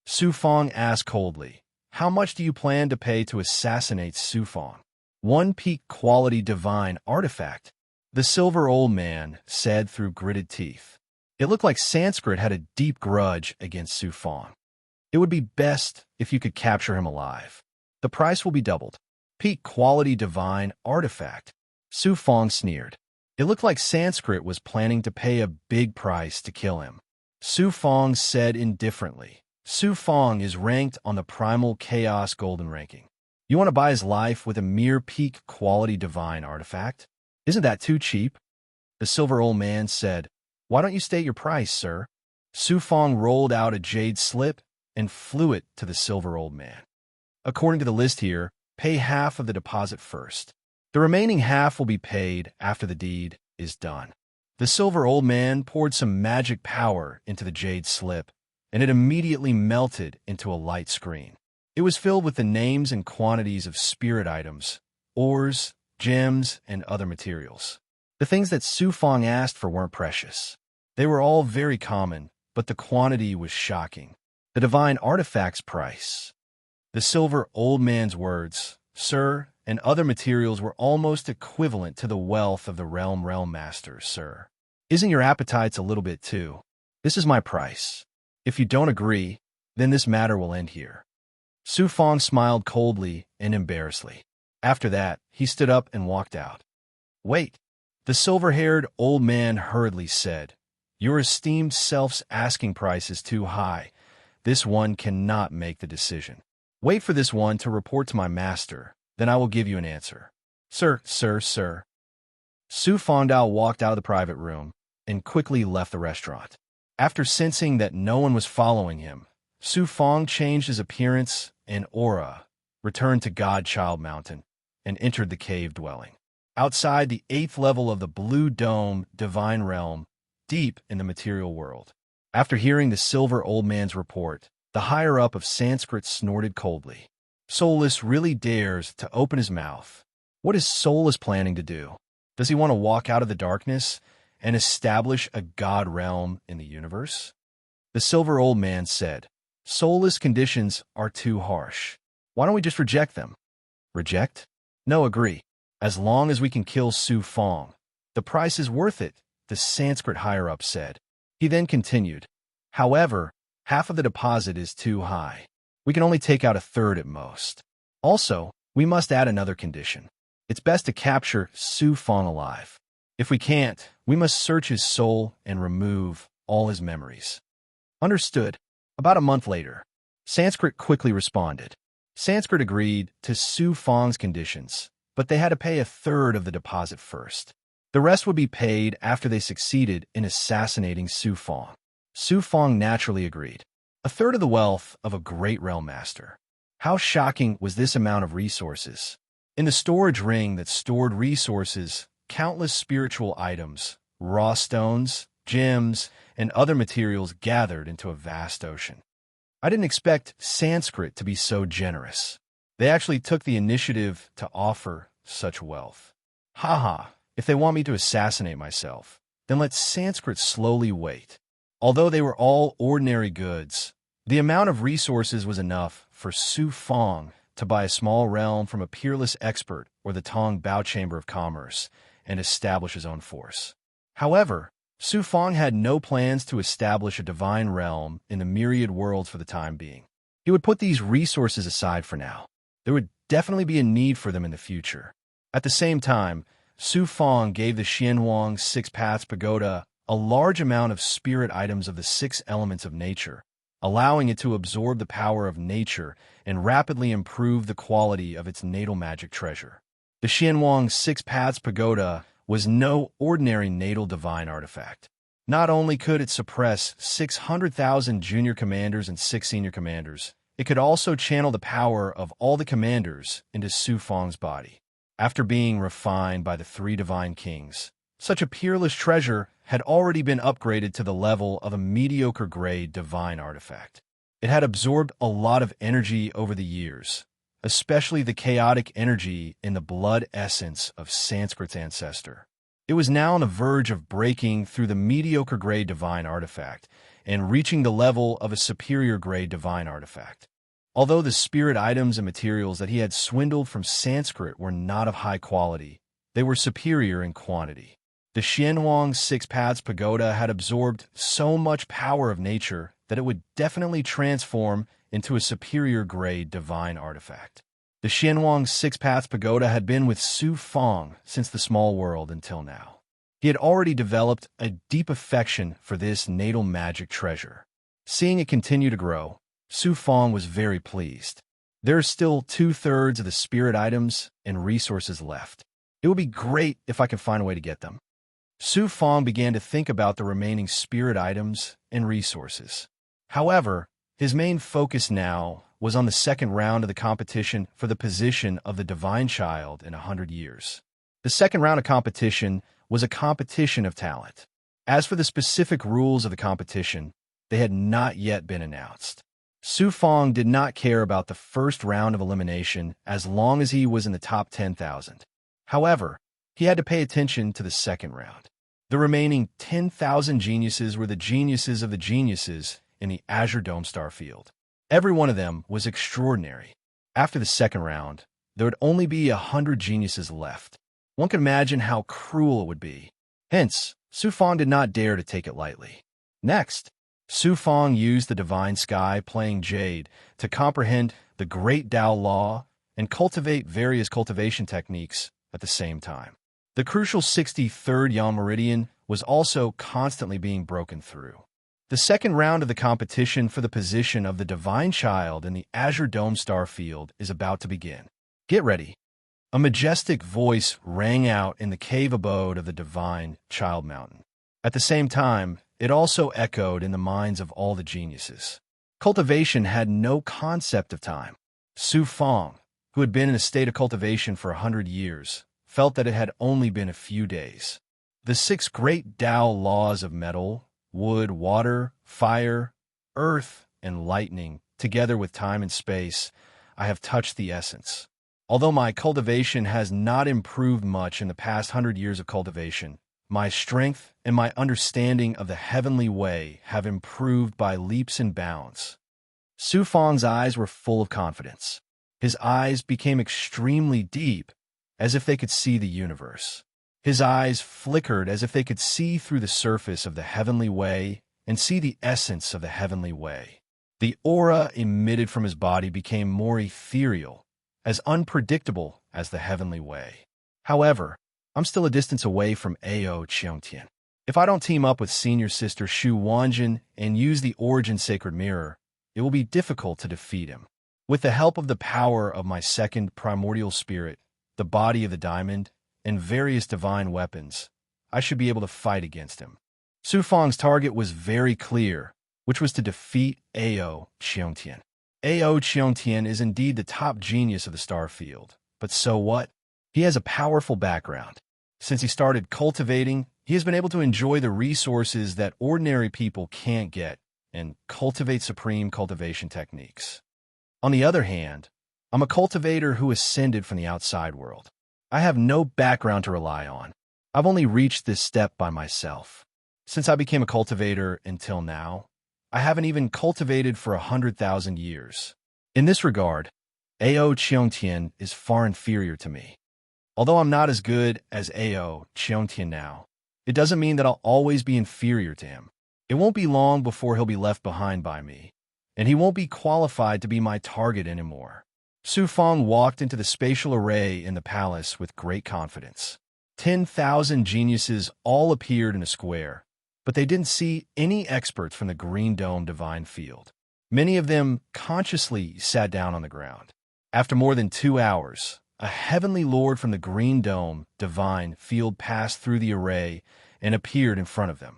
Su Fang asked coldly, how much do you plan to pay to assassinate Su Fang? 1 peak quality divine artifact, the silver old man said through gritted teeth. It looked like Sanskrit had a deep grudge against Su Fang. It would be best if you could capture him alive. The price will be doubled. Peak quality divine artifact. Su Fang sneered. It looked like Sanskrit was planning to pay a big price to kill him. Su Fang said indifferently, Su Fong is ranked on the Primal Chaos Golden ranking. You want to buy his life with a mere peak quality divine artifact? Isn't that too cheap? The silver old man said, "Why don't you state your price, sir?" Su Fong rolled out a jade slip and flew it to the silver old man. "According to the list here, pay half of the deposit first. The remaining half will be paid after the deed is done." The silver old man poured some magic power into the jade slip, and it immediately melted into a light screen. It was filled with the names and quantities of spirit items, ores, gems, and other materials. The things that Su Fong asked for weren't precious. They were all very common, but the quantity was shocking. The divine artifact's price. The silver old man's words, "Sir," and other materials were almost equivalent to the wealth of the realm masters, sir. Isn't your appetites a little bit too? This is my price. If you don't agree, then this matter will end here. Su Fong smiled coldly and embarrassedly. After that, he stood up and walked out. "Wait," the silver-haired old man hurriedly said. "Your esteemed self's asking price is too high. This one cannot make the decision. Wait for this one to report to my master, then I will give you an answer." Sir. Su Fongdao walked out of the private room and quickly left the restaurant. After sensing that no one was following him, Su Fong changed his appearance and aura, returned to Godchild Mountain, and entered the cave dwelling. Outside the 8th level of the Blue Dome Divine Realm, deep in the material world. After hearing the silver old man's report, the higher-up of Sanskrit snorted coldly. Soulless really dares to open his mouth. What is Soulless planning to do? Does he want to walk out of the darkness and establish a god realm in the universe? The silver old man said, "Soulless conditions are too harsh. Why don't we just reject them?" Reject? No, agree. As long as we can kill Su Fong. The price is worth it, the Sanskrit higher-up said. He then continued, "However, half of the deposit is too high. We can only take out a third at most. Also, we must add another condition. It's best to capture Su Fong alive. If we can't, we must search his soul and remove all his memories." Understood. About a month later, Sanskrit quickly responded. Sanskrit agreed to Su Fong's conditions, but they had to pay a third of the deposit first. The rest would be paid after they succeeded in assassinating Su Fong. Su Fong naturally agreed. A third of the wealth of a great realm master. How shocking was this amount of resources? In the storage ring that stored resources, countless spiritual items, raw stones, gems, and other materials gathered into a vast ocean. I didn't expect Sanskrit to be so generous. They actually took the initiative to offer such wealth. Haha, if they want me to assassinate myself, then let Sanskrit slowly wait. Although they were all ordinary goods, the amount of resources was enough for Su Fong to buy a small realm from a peerless expert or the Tong Bao Chamber of Commerce and establish his own force. However, Su Fong had no plans to establish a divine realm in the myriad worlds for the time being. He would put these resources aside for now. There would definitely be a need for them in the future. At the same time, Su Fong gave the Xianhuang Six Paths Pagoda a large amount of spirit items of the 6 elements of nature, allowing it to absorb the power of nature and rapidly improve the quality of its natal magic treasure. The Xianhuang Six Paths Pagoda was no ordinary natal divine artifact. Not only could it suppress 600,000 junior commanders and 6 senior commanders, it could also channel the power of all the commanders into Su Fong's body. After being refined by the 3 divine kings, such a peerless treasure had already been upgraded to the level of a mediocre-grade divine artifact. It had absorbed a lot of energy over the years, especially the chaotic energy in the blood essence of Sanskrit's ancestor. It was now on the verge of breaking through the mediocre-grade divine artifact and reaching the level of a superior-grade divine artifact. Although the spirit items and materials that he had swindled from Sanskrit were not of high quality, they were superior in quantity. The Xianhuang Six Paths Pagoda had absorbed so much power of nature that it would definitely transform into a superior-grade divine artifact. The Xianhuang Six Paths Pagoda had been with Su Fong since the small world until now. He had already developed a deep affection for this natal magic treasure. Seeing it continue to grow, Su Fong was very pleased. There are still 2/3 of the spirit items and resources left. It would be great if I could find a way to get them. Su Fong began to think about the remaining spirit items and resources. However, his main focus now was on the second round of the competition for the position of the Divine Child in 100 years. The second round of competition was a competition of talent. As for the specific rules of the competition, they had not yet been announced. Su Fong did not care about the first round of elimination as long as he was in the top 10,000. However, he had to pay attention to the second round. The remaining 10,000 geniuses were the geniuses of the geniuses in the Azure Dome star field. Every one of them was extraordinary. After the second round, there would only be 100 geniuses left. One could imagine how cruel it would be. Hence, Su Fong did not dare to take it lightly. Next, Su Fong used the divine sky playing Jade to comprehend the great Tao law and cultivate various cultivation techniques at the same time. The crucial 63rd Yang Meridian was also constantly being broken through. The second round of the competition for the position of the Divine Child in the Azure Dome star field is about to begin. Get ready. A majestic voice rang out in the cave abode of the Divine Child Mountain. At the same time, it also echoed in the minds of all the geniuses. Cultivation had no concept of time. Su Fong, who had been in a state of cultivation for 100 years, felt that it had only been a few days. The 6 great Tao laws of metal, wood, water, fire, earth, and lightning, together with time and space, I have touched the essence. Although my cultivation has not improved much in the past 100 years of cultivation, my strength and my understanding of the heavenly way have improved by leaps and bounds. Su Fong's eyes were full of confidence. His eyes became extremely deep, as if they could see the universe. His eyes flickered as if they could see through the surface of the heavenly way and see the essence of the heavenly way. The aura emitted from his body became more ethereal, as unpredictable as the heavenly way. However, I'm still a distance away from Ao Cheongtian. If I don't team up with senior sister Shu Wanjin and use the Origin Sacred Mirror, it will be difficult to defeat him. With the help of the power of my second primordial spirit, the body of the diamond, and various divine weapons, I should be able to fight against him. Su Fong's target was very clear, which was to defeat Ao Cheongtian. Ao Cheongtian is indeed the top genius of the star field, but so what? He has a powerful background. Since he started cultivating, he has been able to enjoy the resources that ordinary people can't get and cultivate supreme cultivation techniques. On the other hand, I'm a cultivator who ascended from the outside world. I have no background to rely on. I've only reached this step by myself. Since I became a cultivator until now, I haven't even cultivated for 100,000 years. In this regard, Ao Cheongtian is far inferior to me. Although I'm not as good as Ao Cheongtian now, it doesn't mean that I'll always be inferior to him. It won't be long before he'll be left behind by me, and he won't be qualified to be my target anymore. Su Fong walked into the spatial array in the palace with great confidence. 10,000 geniuses all appeared in a square, but they didn't see any experts from the Green Dome Divine Field. Many of them consciously sat down on the ground. After more than 2 hours, a heavenly lord from the Green Dome Divine Field passed through the array and appeared in front of them.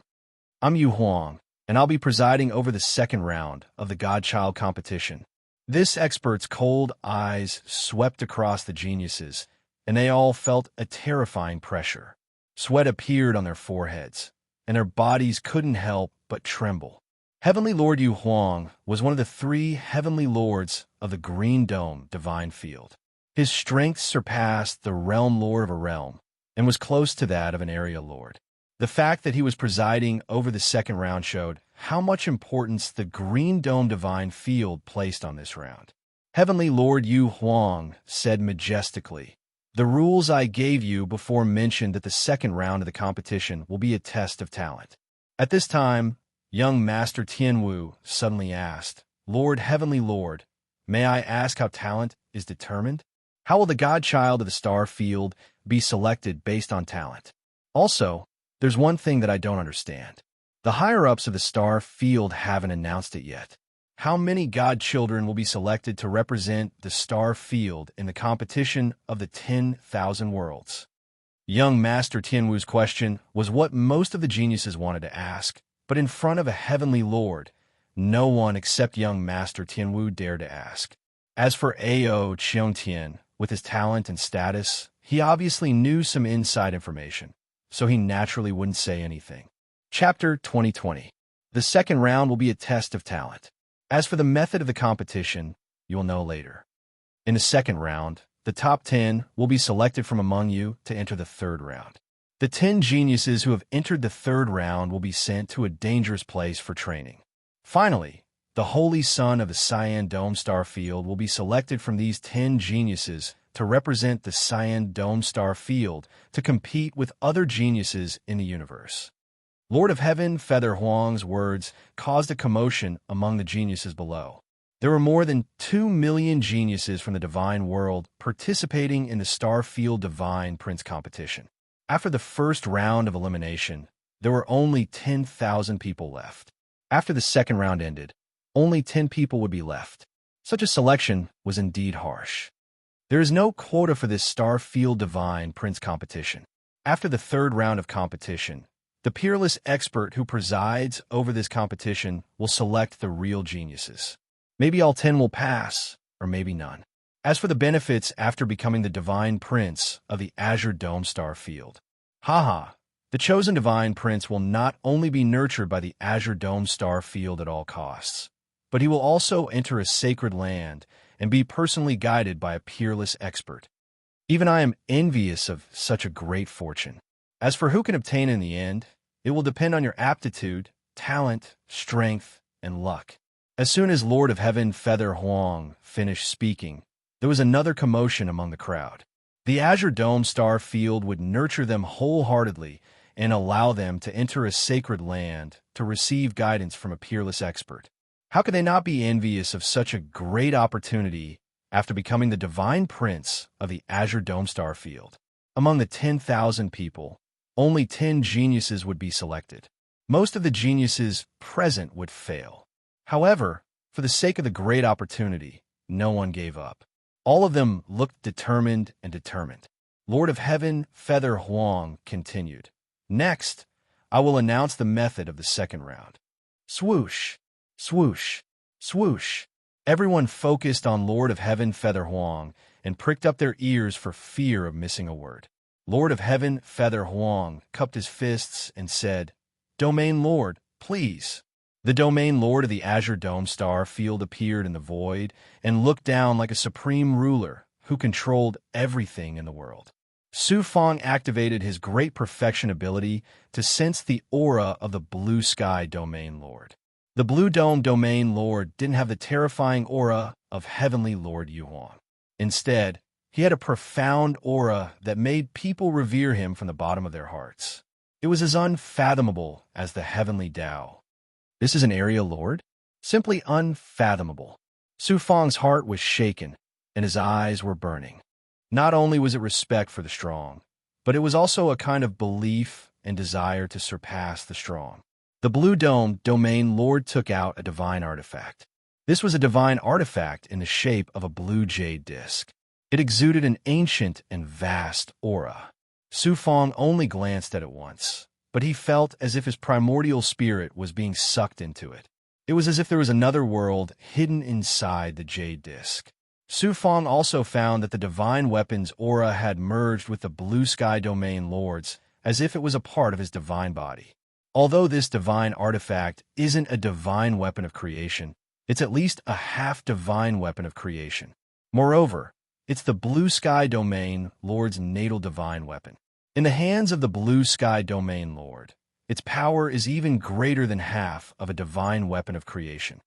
I'm Yu Huang, and I'll be presiding over the second round of the Godchild competition. This expert's cold eyes swept across the geniuses, and they all felt a terrifying pressure. Sweat appeared on their foreheads, and their bodies couldn't help but tremble. Heavenly Lord Yu Huang was one of the 3 heavenly lords of the Green Dome Divine Field. His strength surpassed the realm lord of a realm, and was close to that of an area lord. The fact that he was presiding over the second round showed how much importance the Green Dome Divine Field placed on this round. Heavenly Lord Yu Huang said majestically, "The rules I gave you before mentioned that the second round of the competition will be a test of talent." At this time, young Master Tianwu suddenly asked, "Lord, Heavenly Lord, may I ask how talent is determined? How will the Godchild of the star field be selected based on talent? Also, there's one thing that I don't understand. The higher-ups of the star field haven't announced it yet. how many godchildren will be selected to represent the star field in the competition of the 10,000 worlds? Young Master Tianwu's question was what most of the geniuses wanted to ask, but in front of a heavenly lord, no one except young Master Tianwu dared to ask. As for Ao Qiongtian, with his talent and status, he obviously knew some inside information, so he naturally wouldn't say anything. Chapter 2020. The second round will be a test of talent. As for the method of the competition, you will know later. In the second round, the top 10 will be selected from among you to enter the third round. The 10 geniuses who have entered the third round will be sent to a dangerous place for training. Finally, the holy son of the Cyan Dome star field will be selected from these 10 geniuses to represent the Cyan Dome star field to compete with other geniuses in the universe. Lord of Heaven Feather Huang's words caused a commotion among the geniuses below. There were more than 2 million geniuses from the divine world participating in the Starfield Divine Prince competition. After the first round of elimination, there were only 10,000 people left. After the second round ended, only 10 people would be left. Such a selection was indeed harsh. There is no quota for this Starfield Divine Prince competition. After the third round of competition, the peerless expert who presides over this competition will select the real geniuses. Maybe all 10 will pass, or maybe none. As for the benefits after becoming the Divine Prince of the Azure Dome star field, the chosen Divine Prince will not only be nurtured by the Azure Dome star field at all costs, but he will also enter a sacred land and be personally guided by a peerless expert. Even I am envious of such a great fortune. As for who can obtain in the end, it will depend on your aptitude, talent, strength, and luck. As soon as Lord of Heaven Feather Huang finished speaking, there was another commotion among the crowd. The Azure Dome star field would nurture them wholeheartedly and allow them to enter a sacred land to receive guidance from a peerless expert. How could they not be envious of such a great opportunity after becoming the Divine Prince of the Azure Dome star field? Among the 10,000 people, only 10 geniuses would be selected. Most of the geniuses present would fail. However, for the sake of the great opportunity, no one gave up. All of them looked determined and determined. Lord of Heaven Feather Huang continued. Next, I will announce the method of the second round. Swoosh, swoosh, swoosh. Everyone focused on Lord of Heaven Feather Huang and pricked up their ears for fear of missing a word. Lord of Heaven Feather Huang cupped his fists and said, "Domain Lord, please." The Domain Lord of the Azure Dome star field appeared in the void and looked down like a supreme ruler who controlled everything in the world. Su Fong activated his great perfection ability to sense the aura of the Blue Sky Domain Lord. The Blue Dome Domain Lord didn't have the terrifying aura of Heavenly Lord Yuhuang. Instead, he had a profound aura that made people revere him from the bottom of their hearts. It was as unfathomable as the Heavenly Tao. This is an area lord? Simply unfathomable. Su Fong's heart was shaken, and his eyes were burning. Not only was it respect for the strong, but it was also a kind of belief and desire to surpass the strong. The Blue Dome Domain Lord took out a divine artifact. This was a divine artifact in the shape of a blue jade disc. It exuded an ancient and vast aura. Su Fong only glanced at it once, but he felt as if his primordial spirit was being sucked into it. It was as if there was another world hidden inside the jade disc. Su Fong also found that the divine weapon's aura had merged with the Blue Sky Domain Lord's, as if it was a part of his divine body. Although this divine artifact isn't a divine weapon of creation, it's at least a half-divine weapon of creation. Moreover, it's the Blue Sky Domain Lord's natal divine weapon. In the hands of the Blue Sky Domain Lord, its power is even greater than half of a divine weapon of creation.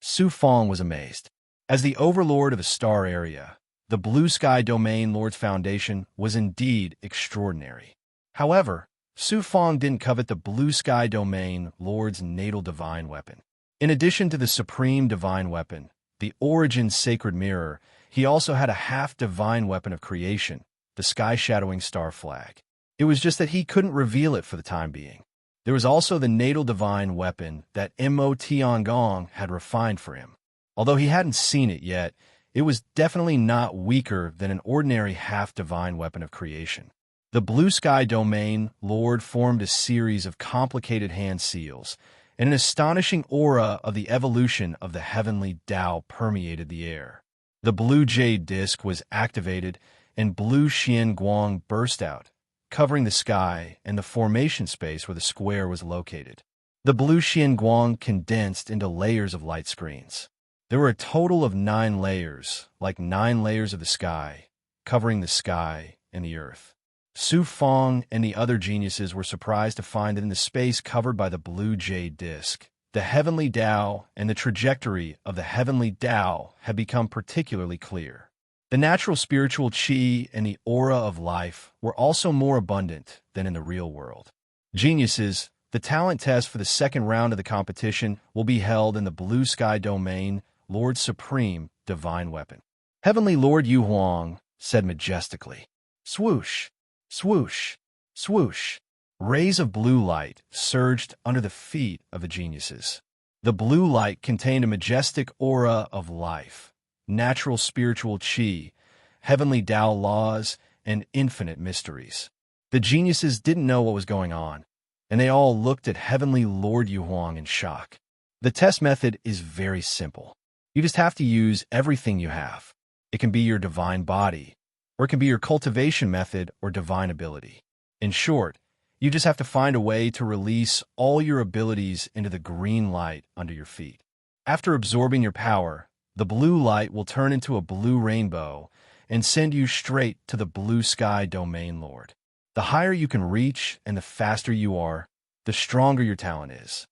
Su Fong was amazed. As the overlord of a star area, the Blue Sky Domain Lord's foundation was indeed extraordinary. However, Su Fong didn't covet the Blue Sky Domain Lord's natal divine weapon. In addition to the supreme divine weapon, the Origin Sacred Mirror, he also had a half-divine weapon of creation, the sky-shadowing star flag. It was just that he couldn't reveal it for the time being. There was also the natal divine weapon that Mo Tiangong had refined for him. Although he hadn't seen it yet, it was definitely not weaker than an ordinary half-divine weapon of creation. The blue sky domain Lord formed a series of complicated hand seals, and an astonishing aura of the evolution of the heavenly Tao permeated the air. The blue jade disk was activated, and blue Xian Guang burst out, covering the sky and the formation space where the square was located. The blue Xian Guang condensed into layers of light screens. There were a total of 9 layers, like 9 layers of the sky, covering the sky and the earth. Su Fong and the other geniuses were surprised to find that in the space covered by the blue jade disk, the heavenly Tao and the trajectory of the heavenly Tao had become particularly clear. The natural spiritual qi and the aura of life were also more abundant than in the real world. Geniuses, the talent test for the second round of the competition will be held in the blue sky domain Lord Supreme Divine Weapon. Heavenly Lord Yu Huang said majestically, "Swoosh, swoosh, swoosh." Rays of blue light surged under the feet of the geniuses. The blue light contained a majestic aura of life, natural spiritual qi, heavenly Tao laws, and infinite mysteries. The geniuses didn't know what was going on, and they all looked at Heavenly Lord Yu Huang in shock. The test method is very simple. You just have to use everything you have. It can be your divine body, or it can be your cultivation method or divine ability. In short, you just have to find a way to release all your abilities into the green light under your feet. After absorbing your power, the blue light will turn into a blue rainbow and send you straight to the blue sky domain Lord. The higher you can reach and the faster you are, the stronger your talent is.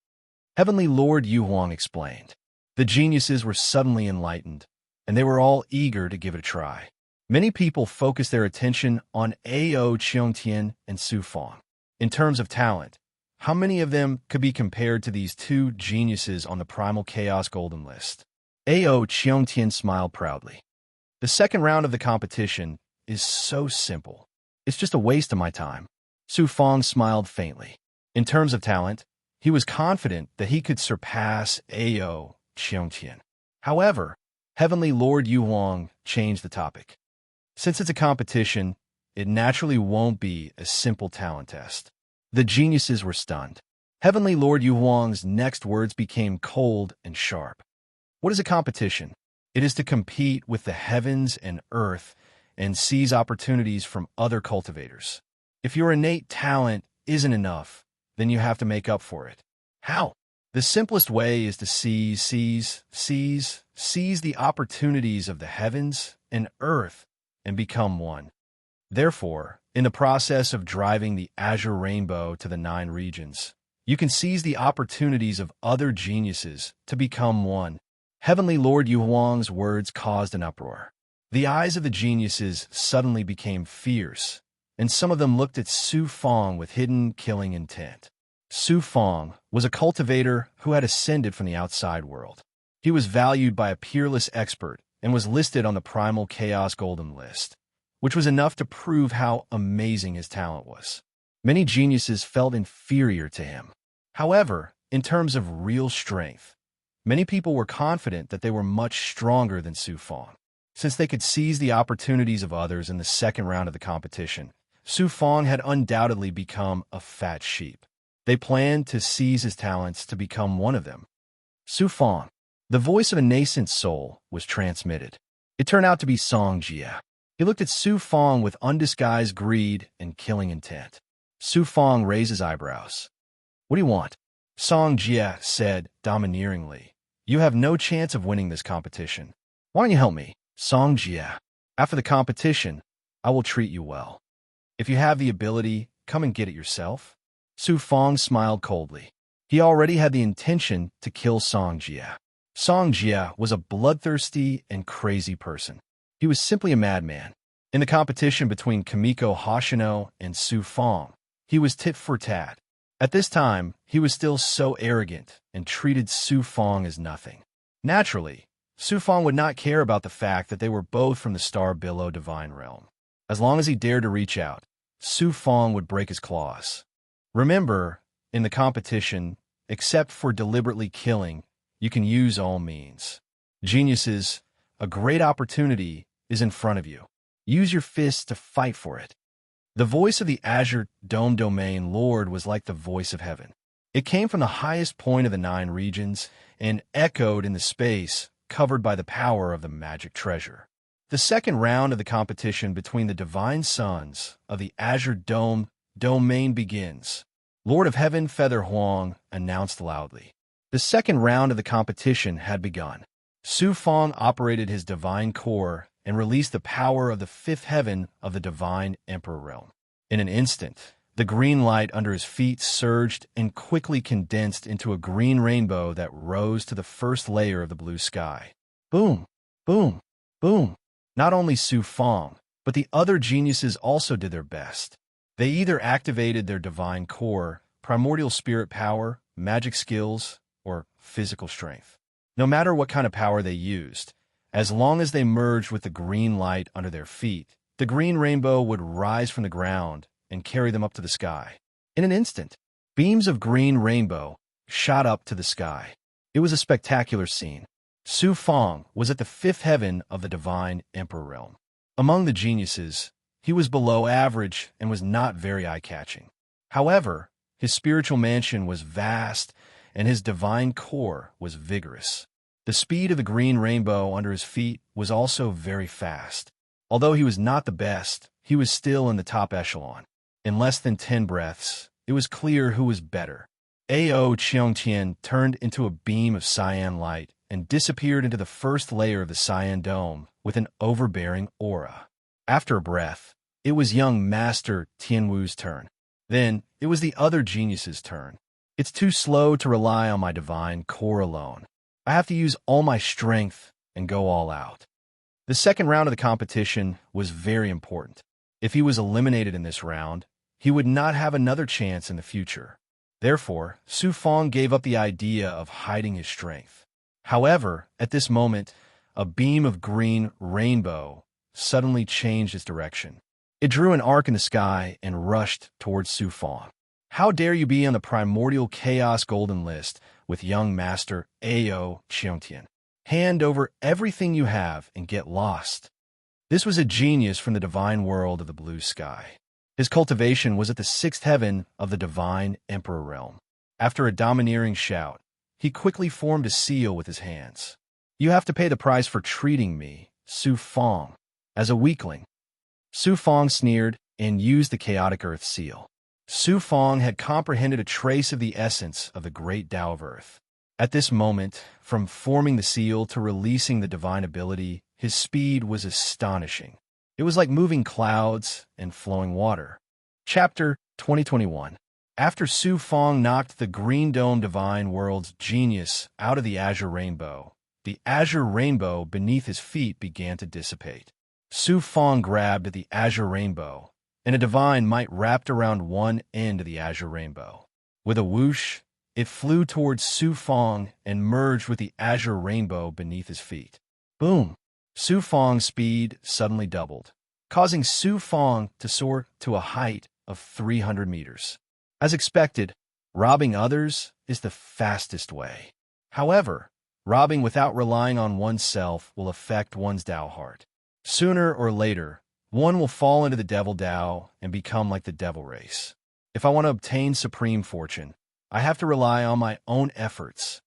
Heavenly Lord Yu Huang explained. The geniuses were suddenly enlightened, and they were all eager to give it a try. Many people focused their attention on Ao Qiongtian and Su Fong. In terms of talent, how many of them could be compared to these two geniuses on the Primal Chaos Golden List? Ao Qiongtian smiled proudly. The second round of the competition is so simple. It's just a waste of my time. Su Fong smiled faintly. In terms of talent, he was confident that he could surpass Ao Qiongtian. However, Heavenly Lord Yu Huang changed the topic. Since it's a competition, it naturally won't be a simple talent test. The geniuses were stunned. Heavenly Lord Yu Huang's next words became cold and sharp. What is a competition? It is to compete with the heavens and earth and seize opportunities from other cultivators. If your innate talent isn't enough, then you have to make up for it. How? The simplest way is to seize the opportunities of the heavens and earth and become one. Therefore, in the process of driving the azure rainbow to the 9 regions, you can seize the opportunities of other geniuses to become one. Heavenly Lord Yu Huang's words caused an uproar. The eyes of the geniuses suddenly became fierce, and some of them looked at Su Fong with hidden killing intent. Su Fong was a cultivator who had ascended from the outside world. He was valued by a peerless expert and was listed on the Primal Chaos Golden List, which was enough to prove how amazing his talent was. Many geniuses felt inferior to him. However, in terms of real strength, many people were confident that they were much stronger than Su Fong. Since they could seize the opportunities of others in the second round of the competition, Su Fong had undoubtedly become a fat sheep. They planned to seize his talents to become one of them. Su Fong, the voice of a nascent soul, was transmitted. It turned out to be Song Jia. He looked at Su Fong with undisguised greed and killing intent. Su Fong raised his eyebrows. "What do you want?" Song Jia said domineeringly. "You have no chance of winning this competition. Why don't you help me?" Song Jia. "After the competition, I will treat you well. If you have the ability, come and get it yourself." Su Fong smiled coldly. He already had the intention to kill Song Jia. Song Jia was a bloodthirsty and crazy person. He was simply a madman. In the competition between Kimiko Hoshino and Su Fong, he was tit for tat. At this time, he was still so arrogant and treated Su Fong as nothing. Naturally, Su Fong would not care about the fact that they were both from the Star Billow Divine Realm. As long as he dared to reach out, Su Fong would break his claws. Remember, In the competition, except for deliberately killing, you can use all means. Geniuses, a great opportunity is in front of you. Use your fists to fight for it. The voice of the Azure Dome Domain Lord was like the voice of heaven. It came from the highest point of the 9 regions and echoed in the space covered by the power of the magic treasure. The second round of the competition between the divine sons of the Azure Dome Domain begins. Lord of Heaven Feather Huang announced loudly. The second round of the competition had begun. Su Fong operated his divine core and released the power of the 5th heaven of the divine emperor realm. In an instant, the green light under his feet surged and quickly condensed into a green rainbow that rose to the first layer of the blue sky. Boom! Boom! Boom! Not only Su Fong, but the other geniuses also did their best. They either activated their divine core, primordial spirit power, magic skills, or physical strength. No matter what kind of power they used, as long as they merged with the green light under their feet, the green rainbow would rise from the ground and carry them up to the sky. In an instant, beams of green rainbow shot up to the sky. It was a spectacular scene. Su Fong was at the 5th heaven of the divine emperor realm. Among the geniuses, he was below average and was not very eye-catching. However, his spiritual mansion was vast and his divine core was vigorous. The speed of the green rainbow under his feet was also very fast. Although he was not the best, he was still in the top echelon. In less than 10 breaths, it was clear who was better. Ao Cheongtian turned into a beam of cyan light and disappeared into the first layer of the cyan dome with an overbearing aura. After a breath, it was young Master Tianwu's turn. Then, it was the other genius's turn. It's too slow to rely on my divine core alone. I have to use all my strength and go all out. The second round of the competition was very important. If he was eliminated in this round, he would not have another chance in the future. Therefore, Su Fong gave up the idea of hiding his strength. However, at this moment, a beam of green rainbow suddenly changed its direction. It drew an arc in the sky and rushed towards Su Fong. How dare you be on the primordial chaos golden list with young master Ao Cheongtian? Hand over everything you have and get lost. This was a genius from the divine world of the blue sky. His cultivation was at the 6th heaven of the divine emperor realm. After a domineering shout, he quickly formed a seal with his hands. You have to pay the price for treating me, Su Fong, as a weakling. Su Fong sneered and used the chaotic earth seal. Su Fong had comprehended a trace of the essence of the great Tao of Earth. At this moment, from forming the seal to releasing the divine ability, his speed was astonishing. It was like moving clouds and flowing water. Chapter 2021. After Su Fong knocked the Green Dome Divine World's genius out of the azure rainbow, the azure rainbow beneath his feet began to dissipate. Su Fong grabbed at the azure rainbow, and a divine might wrapped around one end of the azure rainbow. With a whoosh, it flew towards Su Fong and merged with the azure rainbow beneath his feet. Boom! Su Fong's speed suddenly doubled, causing Su Fong to soar to a height of 300 meters. As expected, robbing others is the fastest way. However, robbing without relying on oneself will affect one's Tao heart. Sooner or later, one will fall into the devil Tao and become like the devil race. If I want to obtain supreme fortune, I have to rely on my own efforts.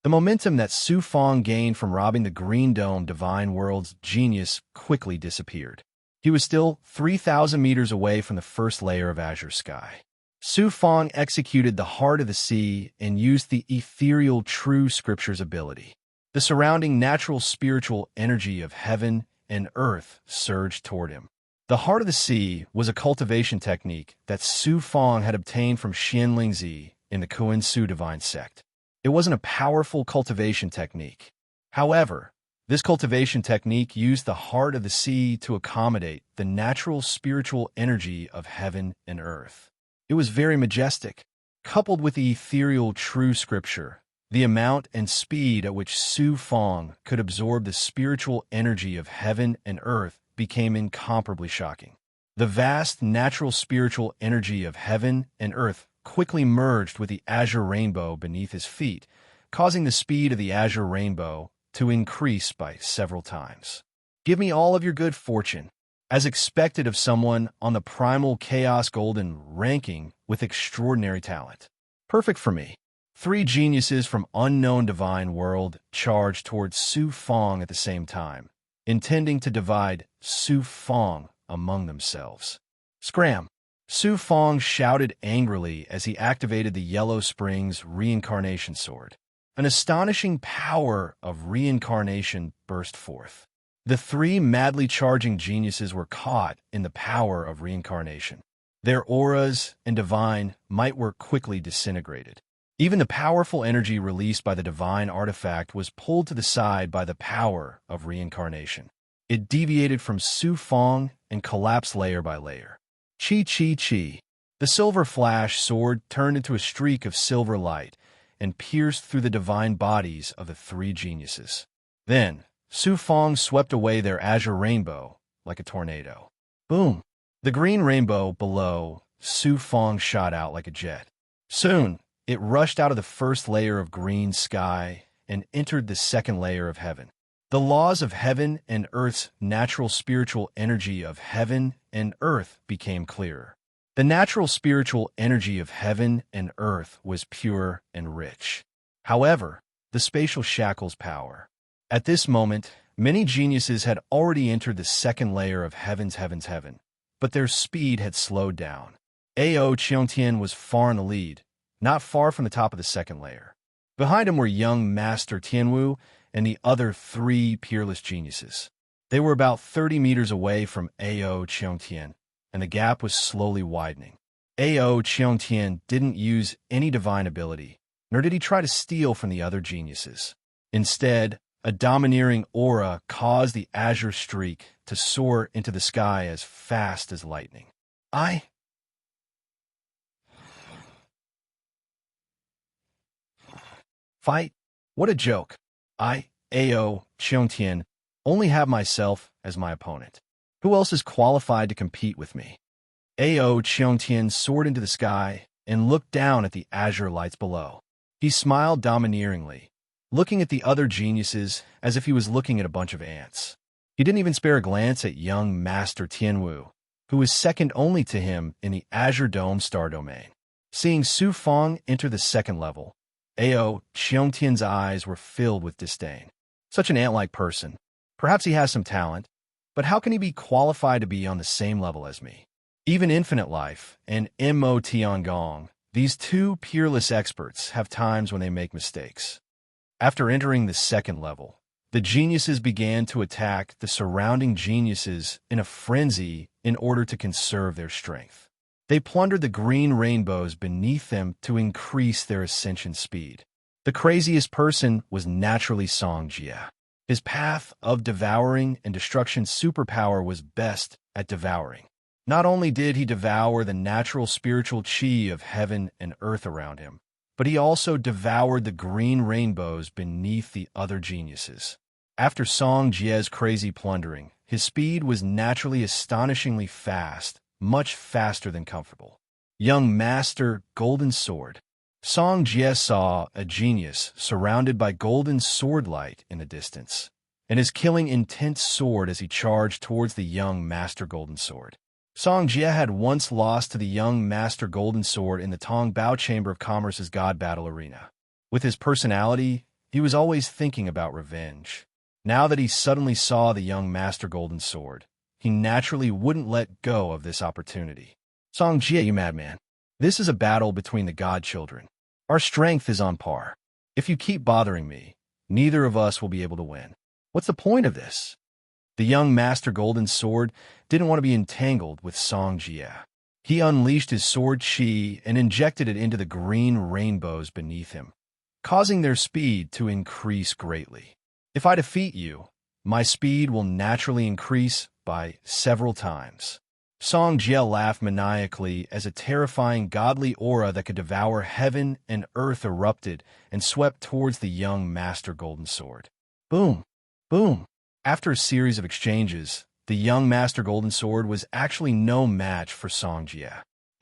The momentum that Su Fong gained from robbing the Green Dome Divine World's genius quickly disappeared. He was still 3,000 meters away from the first layer of azure sky. Su Fong executed the heart of the sea and used the ethereal true scriptures ability. The surrounding natural spiritual energy of heaven and earth surged toward him. The heart of the sea was a cultivation technique that Su Fong had obtained from Xian Lingzi in the Kuan Su divine sect. It wasn't a powerful cultivation technique. However, this cultivation technique used the heart of the sea to accommodate the natural spiritual energy of heaven and earth. It was very majestic. Coupled with the ethereal true scripture, the amount and speed at which Su Fong could absorb the spiritual energy of heaven and earth became incomparably shocking. The vast natural spiritual energy of heaven and earth quickly merged with the azure rainbow beneath his feet, causing the speed of the azure rainbow to increase by several times. Give me all of your good fortune, as expected of someone on the primal chaos golden ranking with extraordinary talent. Perfect for me. Three geniuses from unknown divine world charged towards Su Fong at the same time, intending to divide Su Fong among themselves. Scram! Su Fong shouted angrily as he activated the Yellow Springs reincarnation sword. An astonishing power of reincarnation burst forth. The three madly charging geniuses were caught in the power of reincarnation. Their auras and divine might were quickly disintegrated. Even the powerful energy released by the divine artifact was pulled to the side by the power of reincarnation. It deviated from Su Fong and collapsed layer by layer. Chi chi chi. The silver flash sword turned into a streak of silver light and pierced through the divine bodies of the three geniuses. Then, Su Fong swept away their azure rainbow like a tornado. Boom! The green rainbow below Su Fong shot out like a jet. Soon, it rushed out of the first layer of green sky and entered the second layer of heaven. The laws of heaven and earth's natural spiritual energy of heaven and earth became clearer. The natural spiritual energy of heaven and earth was pure and rich. However, the spatial shackles power. At this moment, many geniuses had already entered the second layer of heaven's heaven, but their speed had slowed down. Ao Qiongtian was far in the lead, not far from the top of the second layer. Behind him were young Master Tianwu and the other three peerless geniuses. They were about 30 meters away from Ao Qiongtian, and the gap was slowly widening. Ao Qiongtian didn't use any divine ability, nor did he try to steal from the other geniuses. Instead, a domineering aura caused the azure streak to soar into the sky as fast as lightning. Fight? What a joke. I, Ao Qiongtian, only have myself as my opponent. Who else is qualified to compete with me? Ao Qiongtian soared into the sky and looked down at the azure lights below. He smiled domineeringly, looking at the other geniuses as if he was looking at a bunch of ants. He didn't even spare a glance at young Master Tianwu, who was second only to him in the Azure Dome star domain. Seeing Su Fong enter the second level, Ao Qiongtian's eyes were filled with disdain. Such an ant-like person. Perhaps he has some talent, but how can he be qualified to be on the same level as me? Even Infinite Life and Mo Tiangong, these two peerless experts, have times when they make mistakes. After entering the second level, the geniuses began to attack the surrounding geniuses in a frenzy in order to conserve their strength. They plundered the green rainbows beneath them to increase their ascension speed. The craziest person was naturally Song Jie. His path of devouring and destruction superpower was best at devouring. Not only did he devour the natural spiritual chi of heaven and earth around him, but he also devoured the green rainbows beneath the other geniuses. After Song Jie's crazy plundering, his speed was naturally astonishingly fast, much faster than comfortable. Young Master Golden Sword. Song Jie saw a genius surrounded by golden sword light in the distance, and his killing intense sword as he charged towards the young Master Golden Sword. Song Jie had once lost to the young Master Golden Sword in the Tong Bao Chamber of Commerce's God Battle Arena. With his personality, he was always thinking about revenge. Now that he suddenly saw the young Master Golden Sword, he naturally wouldn't let go of this opportunity. Song Jie, you madman. This is a battle between the godchildren. Our strength is on par. If you keep bothering me, neither of us will be able to win. What's the point of this? The young Master Golden Sword didn't want to be entangled with Song Jie. He unleashed his sword chi and injected it into the green rainbows beneath him, causing their speed to increase greatly. If I defeat you, my speed will naturally increase by several times. Song Jie laughed maniacally as a terrifying godly aura that could devour heaven and earth erupted and swept towards the young Master Golden Sword. Boom! Boom! After a series of exchanges, the young Master Golden Sword was actually no match for Song Jie.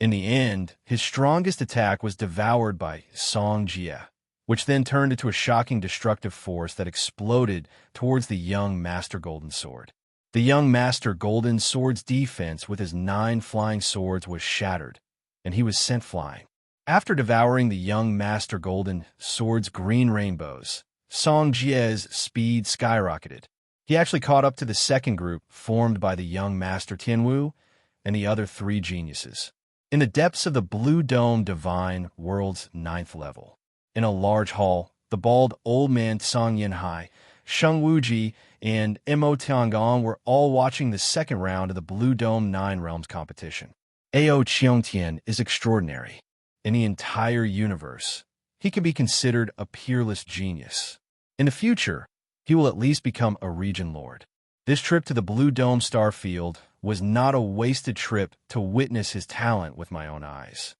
In the end, his strongest attack was devoured by Song Jie, which then turned into a shocking destructive force that exploded towards the young Master Golden Sword. The young Master Golden Sword's defense with his 9 flying swords was shattered, and he was sent flying. After devouring the young Master Golden Sword's green rainbows, Song Jie's speed skyrocketed. He actually caught up to the second group formed by the young Master Tianwu and the other 3 geniuses. In the depths of the Blue Dome Divine World's 9th level, in a large hall, the bald old man Song Yinhai, Sheng Wuji, and Mo Tiangong were all watching the second round of the Blue Dome 9 Realms competition. Ao Qiongtian is extraordinary. In the entire universe, he can be considered a peerless genius. In the future, he will at least become a region lord. This trip to the Blue Dome Starfield was not a wasted trip to witness his talent with my own eyes.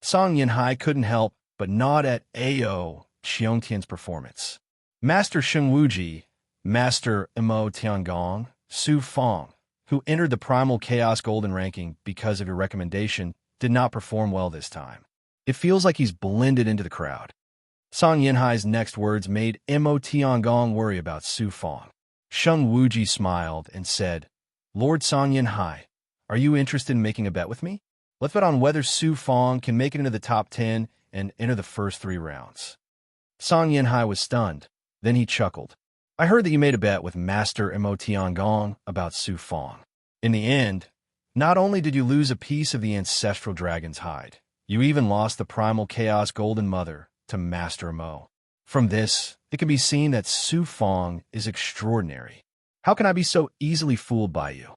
Song Yinhai couldn't help but nod at Ao Qiongtian's performance. Master Sheng Wuji, Master Mo Tiangong, Su Fong, who entered the Primal Chaos Golden ranking because of your recommendation, did not perform well this time. It feels like he's blended into the crowd. Song Yinhai's next words made Mo Tiangong worry about Su Fong. Sheng Wuji smiled and said, "Lord Song Yinhai, are you interested in making a bet with me? Let's bet on whether Su Fong can make it into the top 10 and enter the first 3 rounds." Song Yinhai was stunned. Then he chuckled. "I heard that you made a bet with Master Mo Tiangong about Su Fong. In the end, not only did you lose a piece of the ancestral dragon's hide, you even lost the Primal Chaos Golden Mother to Master Mo. From this, it can be seen that Su Fong is extraordinary. How can I be so easily fooled by you?"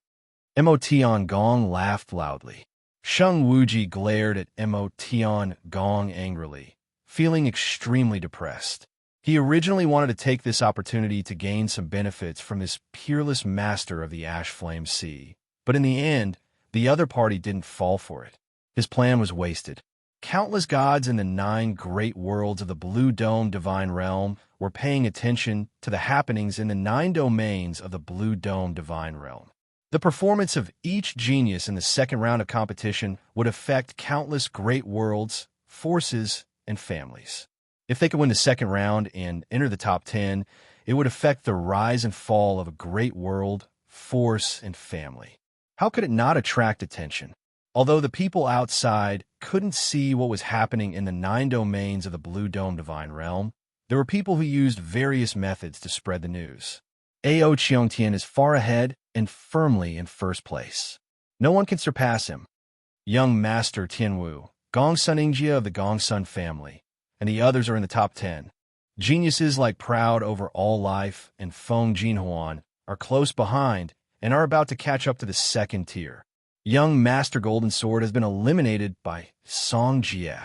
Mo Tiangong laughed loudly. Sheng Wuji glared at Mo Tiangong angrily, feeling extremely depressed. He originally wanted to take this opportunity to gain some benefits from this peerless master of the Ash Flame Sea, but in the end, the other party didn't fall for it. His plan was wasted. Countless gods in the 9 great worlds of the Blue Dome Divine Realm were paying attention to the happenings in the 9 domains of the Blue Dome Divine Realm. The performance of each genius in the second round of competition would affect countless great worlds, forces, and families. If they could win the second round and enter the top 10, it would affect the rise and fall of a great world, force, and family. How could it not attract attention? Although the people outside couldn't see what was happening in the 9 domains of the Blue Dome Divine Realm, there were people who used various methods to spread the news. Ao Qiongtian is far ahead and firmly in first place. No one can surpass him. Young Master Tianwu, Gongsun Ingjia of the Gongsun family, and the others are in the top 10. Geniuses like Proud Over All Life and Feng Jinhuan are close behind and are about to catch up to the second tier. Young Master Golden Sword has been eliminated by Song Jie.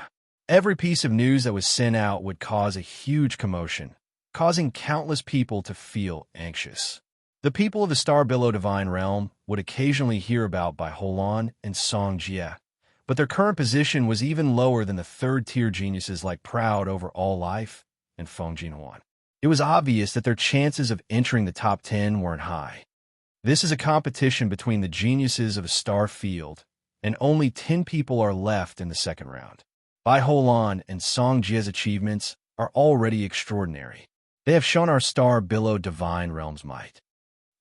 Every piece of news that was sent out would cause a huge commotion, causing countless people to feel anxious. The people of the Star Billow Divine Realm would occasionally hear about by Holan and Song Jie, but their current position was even lower than the third-tier geniuses like Proud Over All Life and Feng Jinhuan. It was obvious that their chances of entering the top 10 weren't high. This is a competition between the geniuses of a star field, and only 10 people are left in the second round. Bai Holan and Song Jie's achievements are already extraordinary. They have shown our Star Billow Divine Realm's might.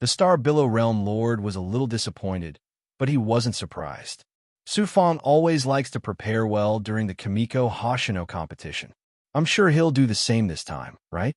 The Star Billow Realm Lord was a little disappointed, but he wasn't surprised. Su Fong always likes to prepare well during the Kimiko Hoshino competition. I'm sure he'll do the same this time, right?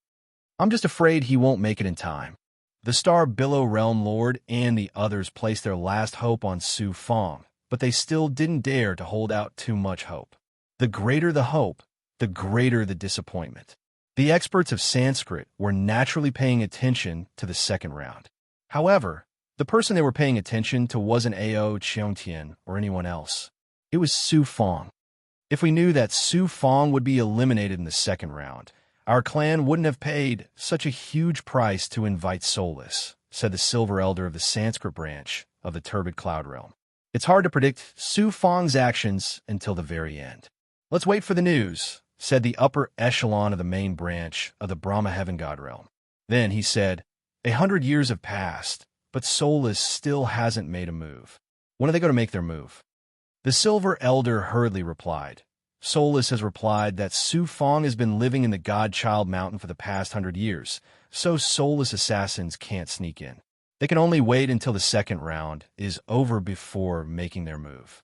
I'm just afraid he won't make it in time. The Star Billow Realm Lord and the others placed their last hope on Su Fong, but they still didn't dare to hold out too much hope. The greater the hope, the greater the disappointment. The experts of Sanskrit were naturally paying attention to the second round. However, the person they were paying attention to wasn't Ao Qiongtian or anyone else. It was Su Fong. If we knew that Su Fong would be eliminated in the second round, our clan wouldn't have paid such a huge price to invite Solus, said the Silver Elder of the Sanskrit branch of the Turbid Cloud Realm. It's hard to predict Su Fong's actions until the very end. Let's wait for the news, said the upper echelon of the main branch of the Brahma Heaven God Realm. Then he said, 100 years have passed, but Solus still hasn't made a move. When are they going to make their move? The Silver Elder hurriedly replied. Soulless has replied that Su Fong has been living in the God-Child Mountain for the past 100 years, so soulless assassins can't sneak in. They can only wait until the second round is over before making their move.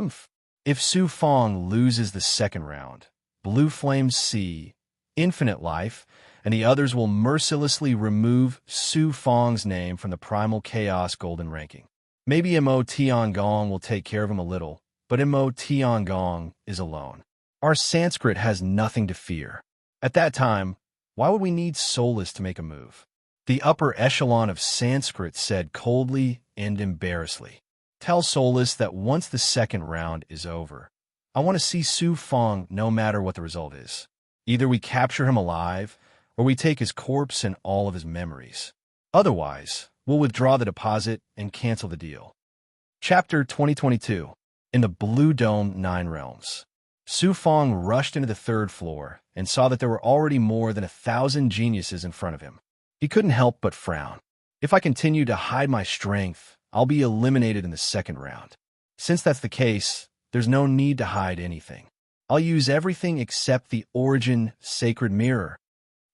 Oof. If Su Fong loses the second round, Blue Flames C, Infinite Life, and the others will mercilessly remove Su Fong's name from the Primal Chaos Golden ranking. Maybe Mo Tiangong will take care of him a little, but Mo Tiangong is alone. Our Sanskrit has nothing to fear. At that time, why would we need Soulless to make a move? The upper echelon of Sanskrit said coldly and embarrassedly, "Tell Soulless that once the second round is over, I want to see Su Fong no matter what the result is. Either we capture him alive, or we take his corpse and all of his memories. Otherwise, we'll withdraw the deposit and cancel the deal." Chapter 2022. In the Blue Dome 9 Realms. Su Fong rushed into the third floor and saw that there were already more than 1,000 geniuses in front of him. He couldn't help but frown. If I continue to hide my strength, I'll be eliminated in the second round. Since that's the case, there's no need to hide anything. I'll use everything except the Origin Sacred Mirror.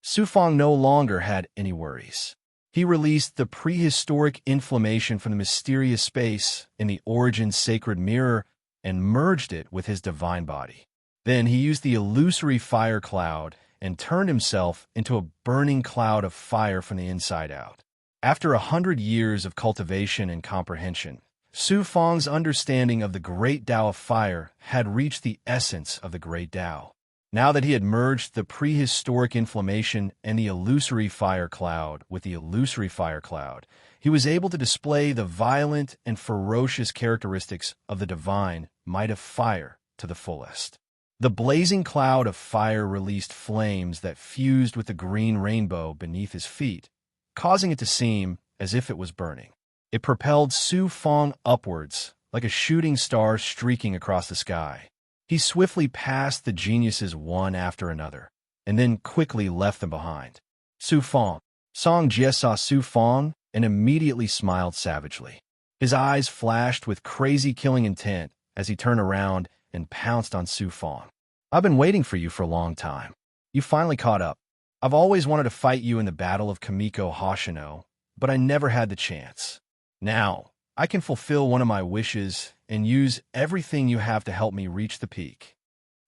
Su Fong no longer had any worries. He released the prehistoric inflammation from the mysterious space in the Origin Sacred Mirror and merged it with his divine body. Then he used the illusory fire cloud and turned himself into a burning cloud of fire from the inside out. After 100 years of cultivation and comprehension, Su Fong's understanding of the great Tao of fire had reached the essence of the great Tao. Now that he had merged the prehistoric inflammation and the illusory fire cloud with the illusory fire cloud, he was able to display the violent and ferocious characteristics of the divine might of fire to the fullest. The blazing cloud of fire released flames that fused with the green rainbow beneath his feet, causing it to seem as if it was burning. It propelled Su Fong upwards like a shooting star streaking across the sky. He swiftly passed the geniuses one after another, and then quickly left them behind. Su Fong. Song Jie saw Su Fong and immediately smiled savagely. His eyes flashed with crazy killing intent as he turned around and pounced on Su Fong. "I've been waiting for you for a long time. You finally caught up. I've always wanted to fight you in the Battle of Kamiko Hoshino, but I never had the chance. Now, I can fulfill one of my wishes and use everything you have to help me reach the peak."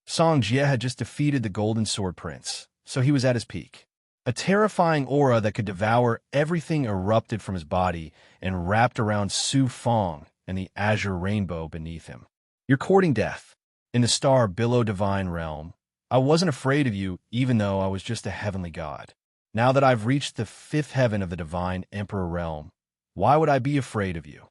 Song Jie had just defeated the Golden Sword Prince, so he was at his peak. A terrifying aura that could devour everything erupted from his body and wrapped around Su Fong and the azure rainbow beneath him. "You're courting death. In the star Billow Divine Realm, I wasn't afraid of you even though I was just a heavenly god. Now that I've reached the 5th heaven of the Divine Emperor Realm, why would I be afraid of you?"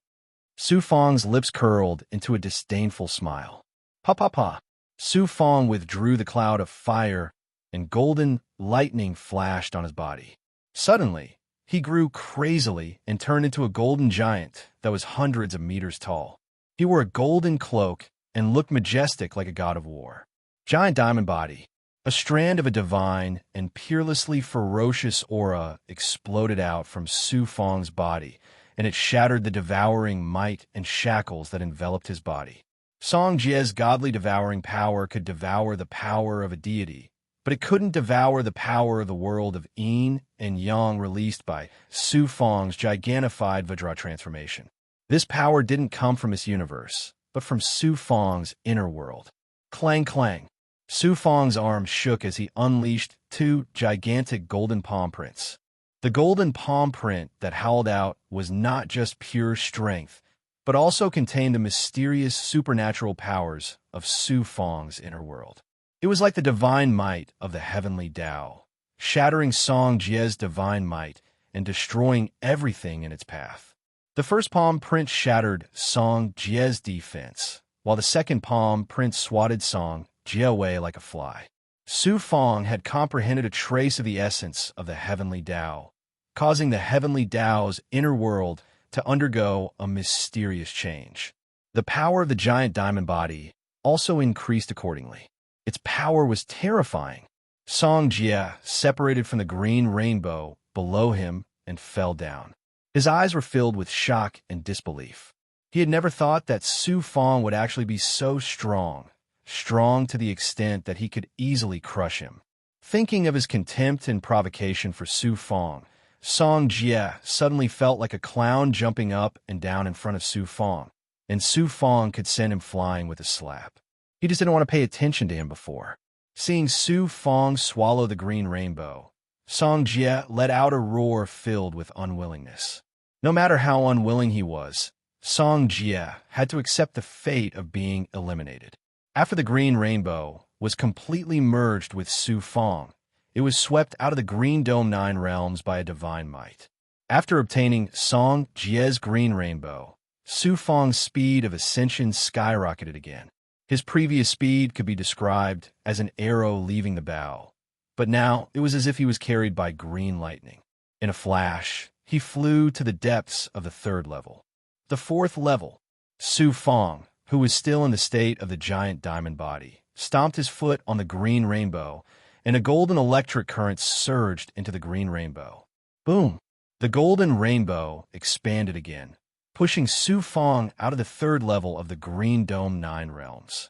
Su Fong's lips curled into a disdainful smile. "Pa pa pa." Su Fong withdrew the cloud of fire, and golden lightning flashed on his body. Suddenly, he grew crazily and turned into a golden giant that was hundreds of meters tall. He wore a golden cloak and looked majestic like a god of war. Giant diamond body. A strand of a divine and peerlessly ferocious aura exploded out from Su Fong's body, and it shattered the devouring might and shackles that enveloped his body. Song Jie's godly devouring power could devour the power of a deity, but it couldn't devour the power of the world of Yin and Yang released by Su Fong's gigantified Vajra transformation. This power didn't come from this universe, but from Su Fong's inner world. Clang clang. Su Fong's arm shook as he unleashed 2 gigantic golden palm prints. The golden palm print that howled out was not just pure strength, but also contained the mysterious supernatural powers of Su Fong's inner world. It was like the divine might of the heavenly Tao, shattering Song Jie's divine might and destroying everything in its path. The first palm print shattered Song Jie's defense, while the second palm print swatted Song Jie away like a fly. Su Fong had comprehended a trace of the essence of the heavenly Tao, causing the heavenly Tao's inner world to undergo a mysterious change. The power of the giant diamond body also increased accordingly. Its power was terrifying. Song Jie separated from the green rainbow below him and fell down. His eyes were filled with shock and disbelief. He had never thought that Su Fong would actually be so strong, strong to the extent that he could easily crush him. Thinking of his contempt and provocation for Su Fong, Song Jie suddenly felt like a clown jumping up and down in front of Su Fong, and Su Fong could send him flying with a slap. He just didn't want to pay attention to him before. Seeing Su Fong swallow the green rainbow, Song Jie let out a roar filled with unwillingness. No matter how unwilling he was, Song Jie had to accept the fate of being eliminated. After the green rainbow was completely merged with Su Fong, it was swept out of the Green Dome 9 realms by a divine might. After obtaining Song Jie's green rainbow, Su Fong's speed of ascension skyrocketed again. His previous speed could be described as an arrow leaving the bow, but now it was as if he was carried by green lightning. In a flash, he flew to the depths of the 3rd level. The 4th level, Su Fong, who was still in the state of the giant diamond body, stomped his foot on the green rainbow, and a golden electric current surged into the green rainbow. Boom! The golden rainbow expanded again, pushing Su Fong out of the 3rd level of the Green Dome 9 realms.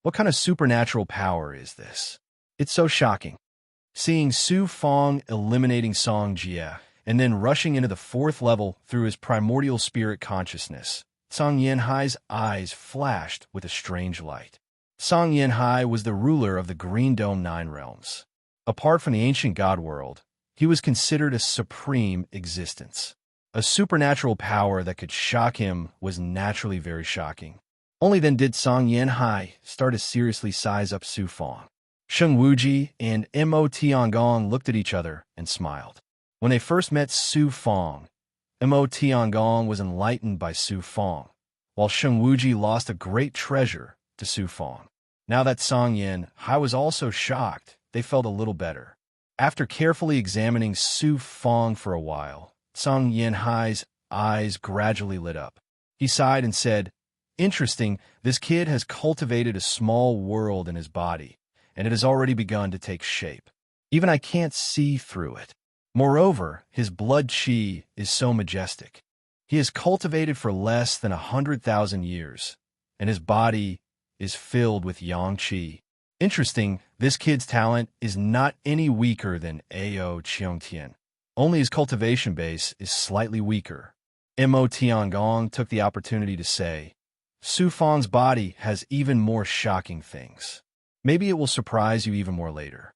What kind of supernatural power is this? It's so shocking. Seeing Su Fong eliminating Song Jie and then rushing into the 4th level through his primordial spirit consciousness, Song Yanhai's eyes flashed with a strange light. Song Yanhai was the ruler of the Green Dome 9 realms. Apart from the ancient god world, he was considered a supreme existence. A supernatural power that could shock him was naturally very shocking. Only then did Song Yanhai start to seriously size up Su Fong. Sheng Wuji and Mo Tiangong looked at each other and smiled. When they first met Su Fong, Mo Tiangong was enlightened by Su Fong, while Sheng Wuji lost a great treasure to Su Fong. Now that Song Yanhai was also shocked, they felt a little better. After carefully examining Su Fong for a while, Song Yanhai's eyes gradually lit up. He sighed and said, "Interesting, this kid has cultivated a small world in his body, and it has already begun to take shape. Even I can't see through it. Moreover, his blood qi is so majestic. He has cultivated for less than 100,000 years, and his body is filled with yang qi. Interesting, this kid's talent is not any weaker than Ao Qiongtian. Only his cultivation base is slightly weaker." Mo Tiangong took the opportunity to say, "Su Fong's body has even more shocking things. Maybe it will surprise you even more later."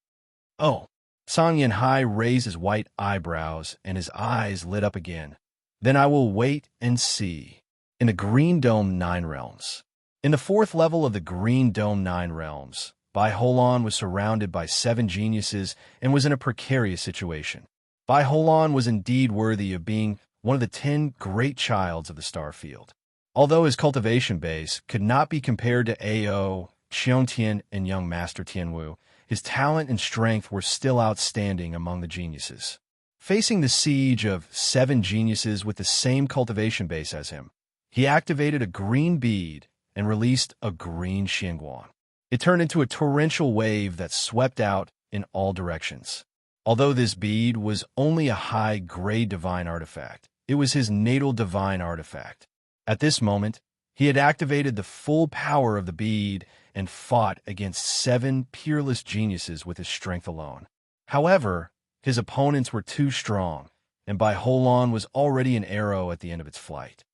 "Oh." Song Yanhai raised his white eyebrows and his eyes lit up again. "Then I will wait and see." In the Green Dome 9 realms. In the 4th level of the Green Dome 9 realms, Bai Holan was surrounded by 7 geniuses and was in a precarious situation. Bai Holan was indeed worthy of being one of the 10 great childs of the star field. Although his cultivation base could not be compared to Ao, Qiongtian, and young Master Tianwu, his talent and strength were still outstanding among the geniuses. Facing the siege of 7 geniuses with the same cultivation base as him, he activated a green bead and released a green Xinguang. It turned into a torrential wave that swept out in all directions. Although this bead was only a high-grade divine artifact, it was his natal divine artifact. At this moment, he had activated the full power of the bead and fought against 7 peerless geniuses with his strength alone. However, his opponents were too strong, and Bai Holan was already an arrow at the end of its flight.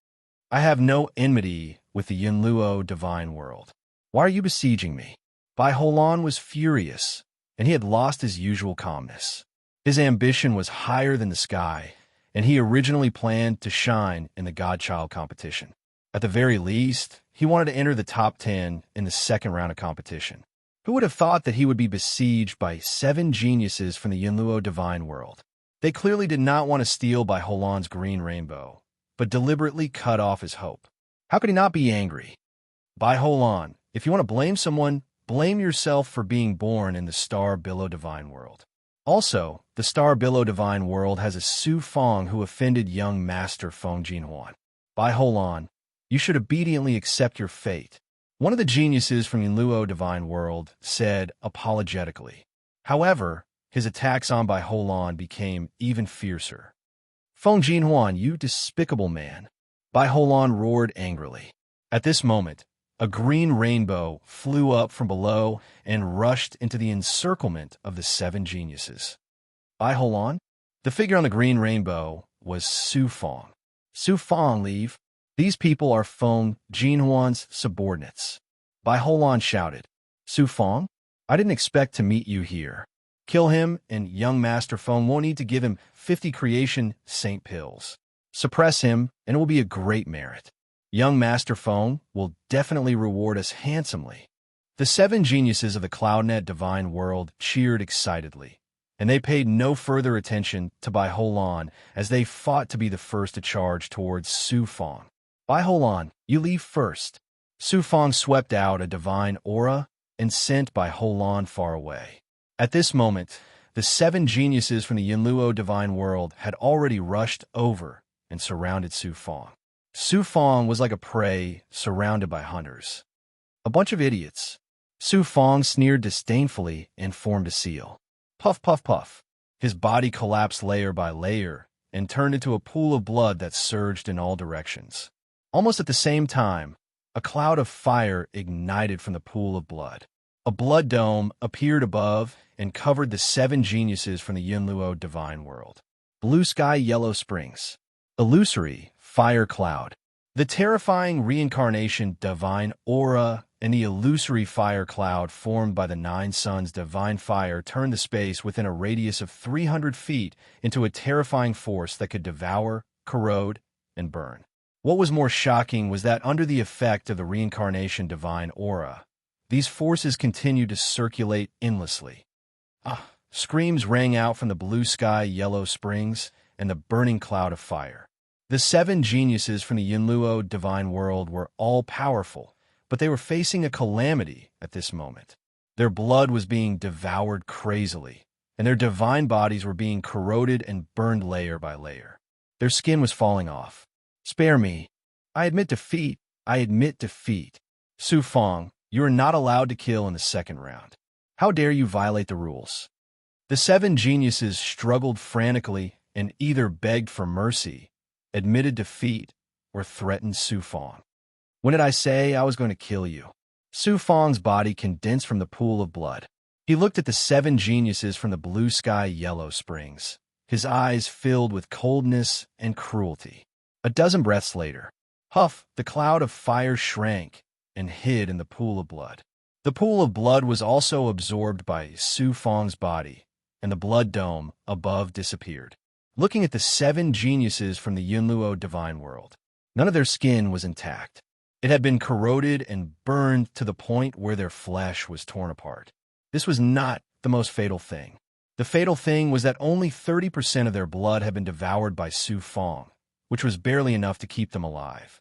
"I have no enmity with the Yunluo divine world. Why are you besieging me?" Bai Holan was furious, and he had lost his usual calmness. His ambition was higher than the sky, and he originally planned to shine in the Godchild competition. At the very least, he wanted to enter the top 10 in the 2nd round of competition. Who would have thought that he would be besieged by 7 geniuses from the Yunluo divine world? They clearly did not want to steal Bai Holan's green rainbow, but deliberately cut off his hope. How could he not be angry? Bai Holan, if you want to blame someone, blame yourself for being born in the Star Billow divine world. Also, the Star Billow divine world has a Su Fong who offended young Master Feng Jinhuan. Bai Holan, you should obediently accept your fate. One of the geniuses from Yunluo divine world said apologetically. However, his attacks on Bai Holan became even fiercer. "Feng Jinhuan, you despicable man. Bai Holan roared angrily. At this moment, a green rainbow flew up from below and rushed into the encirclement of the seven geniuses. Bai Holan? The figure on the green rainbow was Su Fong. Su Fong, leave. These people are Feng Jinhuan's subordinates. Bai Holan shouted. Su Fong? I didn't expect to meet you here. Kill him, and young Master Feng won't need to give him 50 creation saint pills. Suppress him, and it will be a great merit. Young Master Feng will definitely reward us handsomely. The seven geniuses of the CloudNet divine world cheered excitedly, and they paid no further attention to Bai Holan as they fought to be the first to charge towards Su Fong. Bai Holan, you leave first. Su Fong swept out a divine aura and sent Bai Holan far away. At this moment, the seven geniuses from the Yunluo divine world had already rushed over and surrounded Su Fong. Su Fong was like a prey surrounded by hunters. A bunch of idiots. Su Fong sneered disdainfully and formed a seal. Puff, puff, puff. His body collapsed layer by layer and turned into a pool of blood that surged in all directions. Almost at the same time, a cloud of fire ignited from the pool of blood. A blood dome appeared above and covered the seven geniuses from the Yunluo divine world. Blue sky, yellow springs. Illusory fire cloud. The terrifying reincarnation divine aura and the illusory fire cloud formed by the nine suns divine fire turned the space within a radius of 300 feet into a terrifying force that could devour, corrode, and burn. What was more shocking was that under the effect of the reincarnation divine aura, these forces continued to circulate endlessly. Screams rang out from the blue sky, yellow springs, and the burning cloud of fire. The seven geniuses from the Yunluo divine world were all-powerful, but they were facing a calamity at this moment. Their blood was being devoured crazily, and their divine bodies were being corroded and burned layer by layer. Their skin was falling off. Spare me. I admit defeat. I admit defeat. Su Fong, you are not allowed to kill in the second round. How dare you violate the rules? The seven geniuses struggled frantically and either begged for mercy, admitted defeat, or threatened Su Fong. When did I say I was going to kill you? Su Fong's body condensed from the pool of blood. He looked at the seven geniuses from the blue sky yellow springs, his eyes filled with coldness and cruelty. A dozen breaths later, huff, the cloud of fire shrank and hid in the pool of blood. The pool of blood was also absorbed by Su Fong's body, and the blood dome above disappeared. Looking at the seven geniuses from the Yunluo divine world, none of their skin was intact. It had been corroded and burned to the point where their flesh was torn apart. This was not the most fatal thing. The fatal thing was that only 30% of their blood had been devoured by Su Fong, which was barely enough to keep them alive.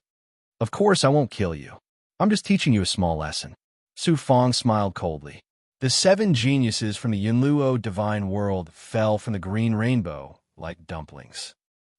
Of course, I won't kill you. I'm just teaching you a small lesson. Su Fong smiled coldly. The seven geniuses from the Yunluo divine world fell from the green rainbow like dumplings.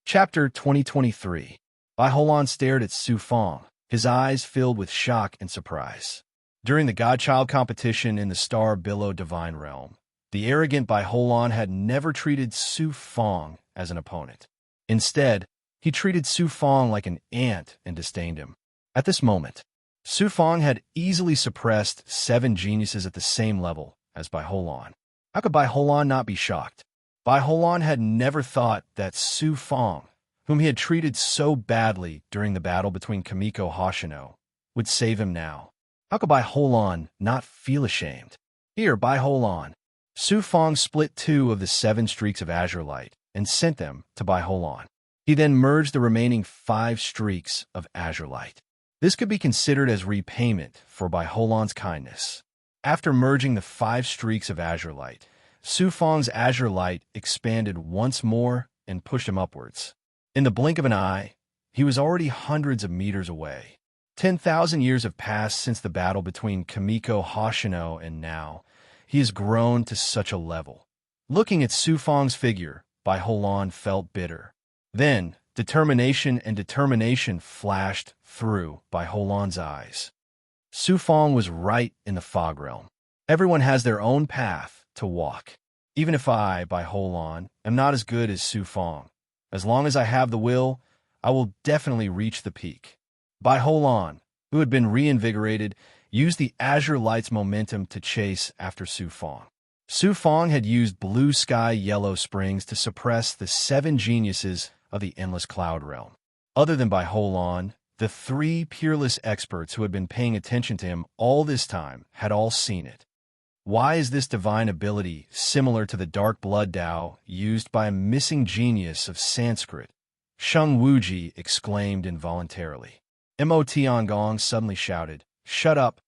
Chapter 2023. Bai Holan stared at Su Fong, his eyes filled with shock and surprise. During the Godchild competition in the Star Billow divine realm, the arrogant Bai Holan had never treated Su Fong as an opponent. Instead, he treated Su Fong like an ant and disdained him. At this moment, Su Fong had easily suppressed seven geniuses at the same level as Bai Holan. How could Bai Holan not be shocked? Bai Holan had never thought that Su Fong, whom he had treated so badly during the battle between Kimiko Hoshino, would save him now. How could Bai Holan not feel ashamed? Here, Bai Holan. Su Fong split 2 of the 7 streaks of azure light and sent them to Bai Holan. He then merged the remaining 5 streaks of azure light. This could be considered as repayment for Bai Holan's kindness. After merging the 5 streaks of azure light, Su Fong's azure light expanded once more and pushed him upwards. In the blink of an eye, he was already hundreds of meters away. 10,000 years have passed since the battle between Kimiko Hoshino, and now he has grown to such a level. Looking at Su Fong's figure, Bai Holan felt bitter. Then, determination flashed through Bai Holan's eyes. Su Fong was right in the fog realm. Everyone has their own path to walk. Even if I, Bai Holan, am not as good as Su Fong, as long as I have the will, I will definitely reach the peak. Bai Holan, who had been reinvigorated, used the azure light's momentum to chase after Su Fong. Su Fong had used blue sky yellow springs to suppress the 7 geniuses of the endless cloud realm. Other than Bai Holan, the 3 peerless experts who had been paying attention to him all this time had all seen it. Why is this divine ability similar to the dark blood Tao used by a missing genius of Sanskrit? Sheng Wuji exclaimed involuntarily. Mo Tiangong suddenly shouted, "Shut up!"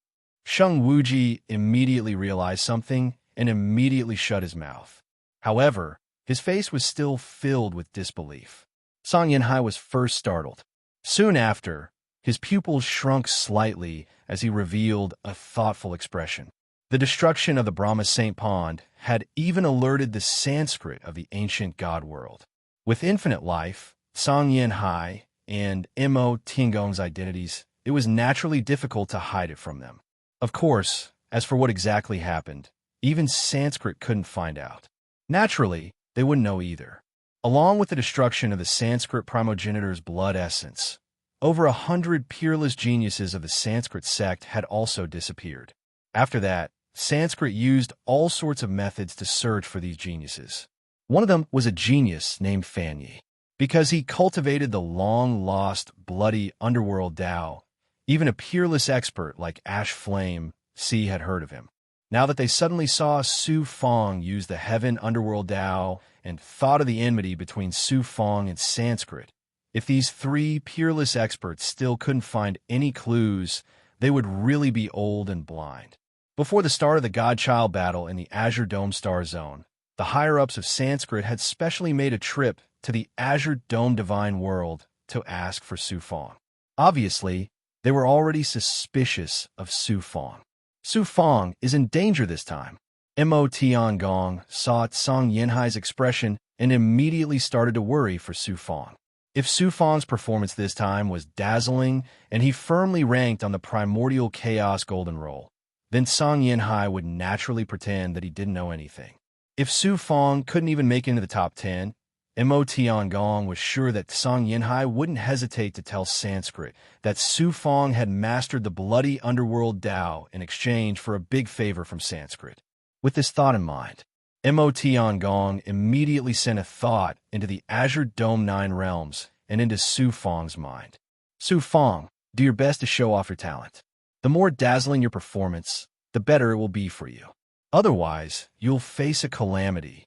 Sheng Wuji immediately realized something and immediately shut his mouth. However, his face was still filled with disbelief. Song Yinhai was first startled. Soon after, his pupils shrunk slightly as he revealed a thoughtful expression. The destruction of the Brahma Saint Pond had even alerted the Sanskrit of the ancient god world. With infinite life, Song Yinhai and Mo Tiangong's identities, it was naturally difficult to hide it from them. Of course, as for what exactly happened, even Sanskrit couldn't find out. Naturally, they wouldn't know either. Along with the destruction of the Sanskrit primogenitor's blood essence, over 100 peerless geniuses of the Sanskrit sect had also disappeared. After that, Sanskrit used all sorts of methods to search for these geniuses. One of them was a genius named Fan Yi. Because he cultivated the long-lost, bloody underworld Tao, even a peerless expert like Ash Flame C had heard of him. Now that they suddenly saw Su Fong use the heaven underworld Tao and thought of the enmity between Su Fong and Sanskrit, if these 3 peerless experts still couldn't find any clues, they would really be old and blind. Before the start of the Godchild battle in the Azure Dome Star Zone, the higher-ups of Sanskrit had specially made a trip to the Azure Dome Divine World to ask for Su Fong. Obviously, they were already suspicious of Su Fong. Su Fong is in danger this time. Mo Tiangong saw Song Yinhai's expression and immediately started to worry for Su Fong. If Su Fong's performance this time was dazzling and he firmly ranked on the primordial chaos golden roll, then Song Yinhai would naturally pretend that he didn't know anything. If Su Fong couldn't even make it into the top 10, Mo Tiangong was sure that Song Yinhai wouldn't hesitate to tell Sanskrit that Su Fong had mastered the bloody underworld Tao in exchange for a big favor from Sanskrit. With this thought in mind, Mo Tiangong immediately sent a thought into the Azure Dome 9 realms and into Su Fong's mind. Su Fong, do your best to show off your talent. The more dazzling your performance, the better it will be for you. Otherwise, you'll face a calamity.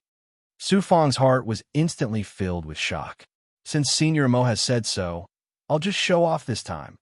Su Fong's heart was instantly filled with shock. Since Senior Mo has said so, I'll just show off this time.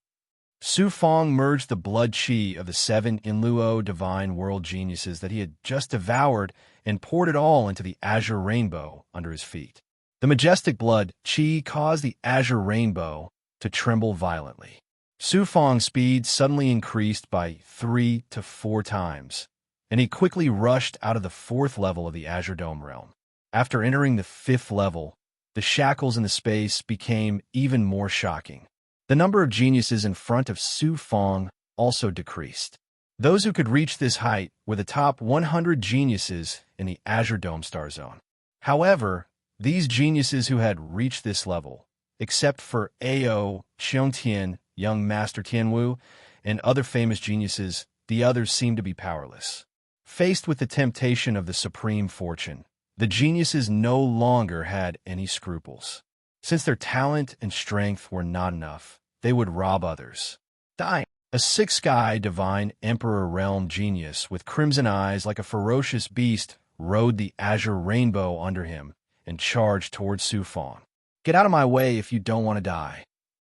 Su Fong merged the blood chi of the 7 Inluo divine world geniuses that he had just devoured and poured it all into the azure rainbow under his feet. The majestic blood chi caused the azure rainbow to tremble violently. Su Fong's speed suddenly increased by 3 to 4 times, and he quickly rushed out of the 4th level of the Azure Dome realm. After entering the 5th level, the shackles in the space became even more shocking. The number of geniuses in front of Su Fong also decreased. Those who could reach this height were the top 100 geniuses in the Azure Dome Star Zone. However, these geniuses who had reached this level, except for Ao, Xiongtian, young Master Tianwu, and other famous geniuses, the others seemed to be powerless. Faced with the temptation of the supreme fortune, the geniuses no longer had any scruples. Since their talent and strength were not enough, they would rob others. Dying. A 6th-sky divine emperor realm genius with crimson eyes like a ferocious beast rode the azure rainbow under him and charged towards Su Fong. Get out of my way if you don't want to die.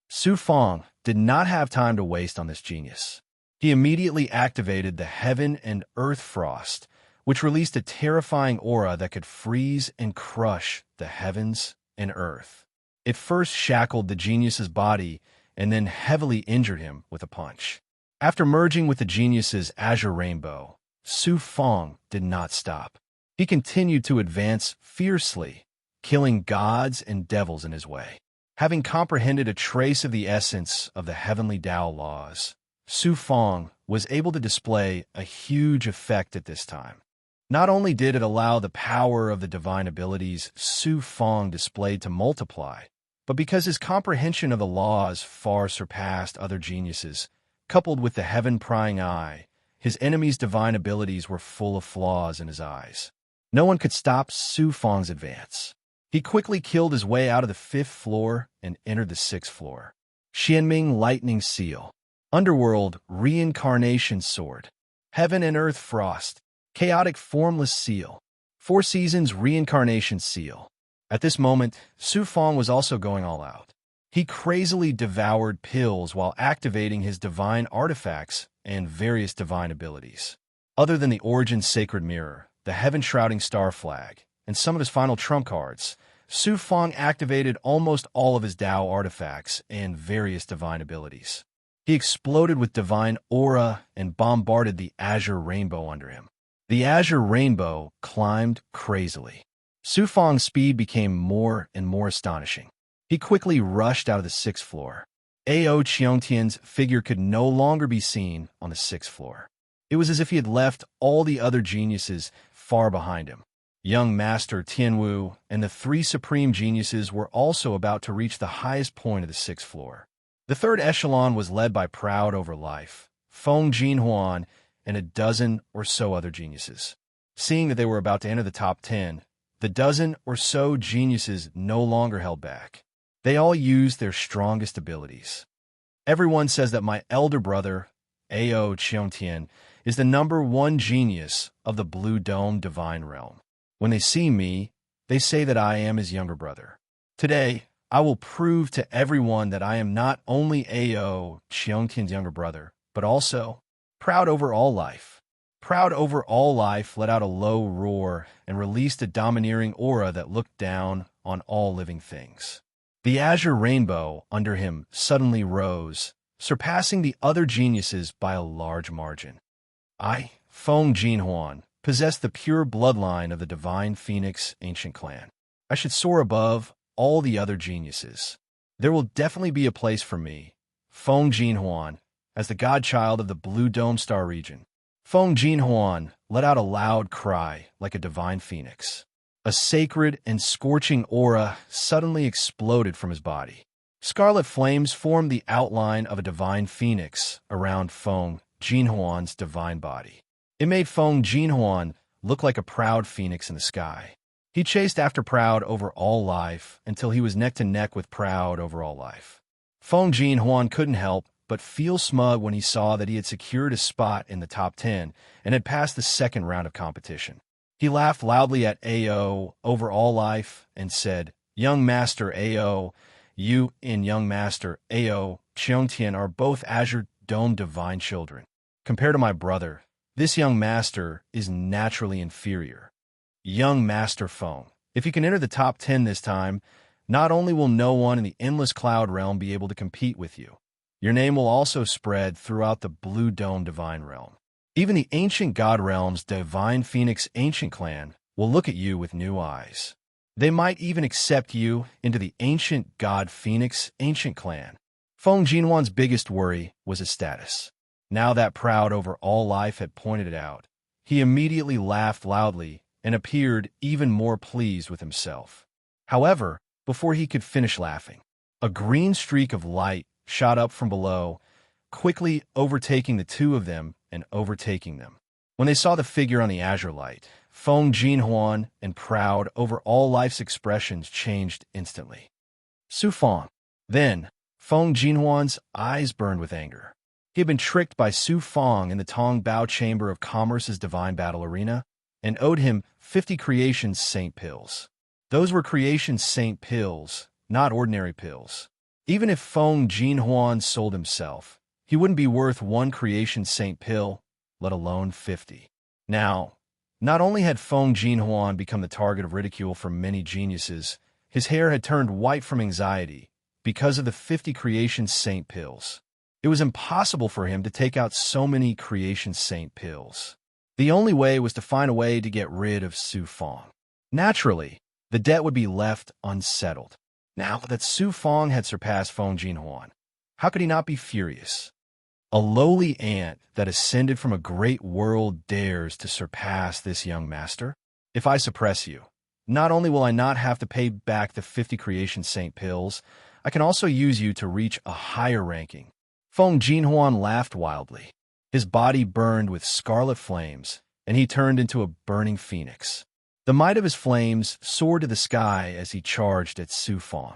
Su Fong did not have time to waste on this genius. He immediately activated the Heaven and Earth Frost, which released a terrifying aura that could freeze and crush the heavens and earth. It first shackled the genius's body and then heavily injured him with a punch. After merging with the genius's azure rainbow, Su Fong did not stop. He continued to advance fiercely, killing gods and devils in his way. Having comprehended a trace of the essence of the heavenly Tao laws, Su Fong was able to display a huge effect at this time. Not only did it allow the power of the divine abilities Su Fong displayed to multiply, But because his comprehension of the laws far surpassed other geniuses, coupled with the heaven-prying eye, his enemy's divine abilities were full of flaws in his eyes. No one could stop Su Feng's advance. He quickly killed his way out of the 5th floor and entered the 6th floor. Xianming Lightning Seal. Underworld Reincarnation Sword. Heaven and Earth Frost. Chaotic Formless Seal. 4 Seasons Reincarnation Seal. At this moment, Su Feng was also going all out. He crazily devoured pills while activating his divine artifacts and various divine abilities. Other than the Origin Sacred Mirror, the Heaven-Shrouding Star Flag, and some of his final trump cards, Su Feng activated almost all of his Dao artifacts and various divine abilities. He exploded with divine aura and bombarded the Azure Rainbow under him. The Azure Rainbow climbed crazily. Su Feng's speed became more and more astonishing. He quickly rushed out of the 6th floor. Ao Qiongtian's figure could no longer be seen on the 6th floor. It was as if he had left all the other geniuses far behind him. Young Master Tianwu and the 3 supreme geniuses were also about to reach the highest point of the 6th floor. The 3rd echelon was led by Proud Over Life, Feng Jinhuan, and a dozen or so other geniuses. Seeing that they were about to enter the top 10, the dozen or so geniuses no longer held back. They all used their strongest abilities. Everyone says that my elder brother, Ao Qiongtian, is the #1 genius of the Blue Dome Divine Realm. When they see me, they say that I am his younger brother. Today, I will prove to everyone that I am not only Ao Qiongtian's younger brother, but also Proud Over All Life. Proud Over All Life let out a low roar and released a domineering aura that looked down on all living things. The Azure Rainbow under him suddenly rose, surpassing the other geniuses by a large margin. I, Feng Jinhuan, possess the pure bloodline of the Divine Phoenix Ancient Clan. I should soar above all the other geniuses. There will definitely be a place for me, Feng Jinhuan, as the godchild of the Blue Dome Star region. Feng Jinhuan let out a loud cry like a divine phoenix. A sacred and scorching aura suddenly exploded from his body. Scarlet flames formed the outline of a divine phoenix around Feng Jinhuan's divine body. It made Feng Jinhuan look like a proud phoenix in the sky. He chased after Proud Over All Life until he was neck to neck with Proud Over All Life. Feng Jinhuan couldn't help but feel smug when he saw that he had secured a spot in the top 10 and had passed the 2nd round of competition. He laughed loudly at Ao Over All Life and said, "Young Master Ao, you and Young Master Ao Qiongtian are both Azure Dome divine children. Compared to my brother, this young master is naturally inferior. Young Master Feng, if you can enter the top 10 this time, not only will no one in the Endless Cloud Realm be able to compete with you, your name will also spread throughout the Blue Dome Divine Realm. Even the Ancient God Realm's Divine Phoenix Ancient Clan will look at you with new eyes. They might even accept you into the Ancient God Phoenix Ancient Clan." Feng Jinhuan's biggest worry was his status. Now that Proud Over All Life had pointed it out, he immediately laughed loudly and appeared even more pleased with himself. However, before he could finish laughing, a green streak of light shot up from below, quickly overtaking the 2 of them and overtaking them. When they saw the figure on the azure light, Feng Jinhuan and Proud Over All Life's expressions changed instantly. Su Feng. Then, Feng Jinhuan's eyes burned with anger. He had been tricked by Su Feng in the Tong Bao Chamber of Commerce's Divine Battle Arena and owed him 50 Creation Saint pills. Those were Creation Saint pills, not ordinary pills. Even if Feng Jinhuan sold himself, he wouldn't be worth 1 Creation Saint pill, let alone 50. Now, not only had Feng Jinhuan become the target of ridicule from many geniuses, his hair had turned white from anxiety because of the 50 Creation Saint pills. It was impossible for him to take out so many Creation Saint pills. The only way was to find a way to get rid of Su Feng. Naturally, the debt would be left unsettled. Now that Su Feng had surpassed Feng Jinhuan, how could he not be furious? A lowly ant that ascended from a great world dares to surpass this young master? If I suppress you, Not only will I not have to pay back the 50 Creation Saint pills, I can also use you to reach a higher ranking. Feng Jinhuan laughed wildly. His body burned with scarlet flames, and he turned into a burning phoenix. The might of his flames soared to the sky as he charged at Su Feng.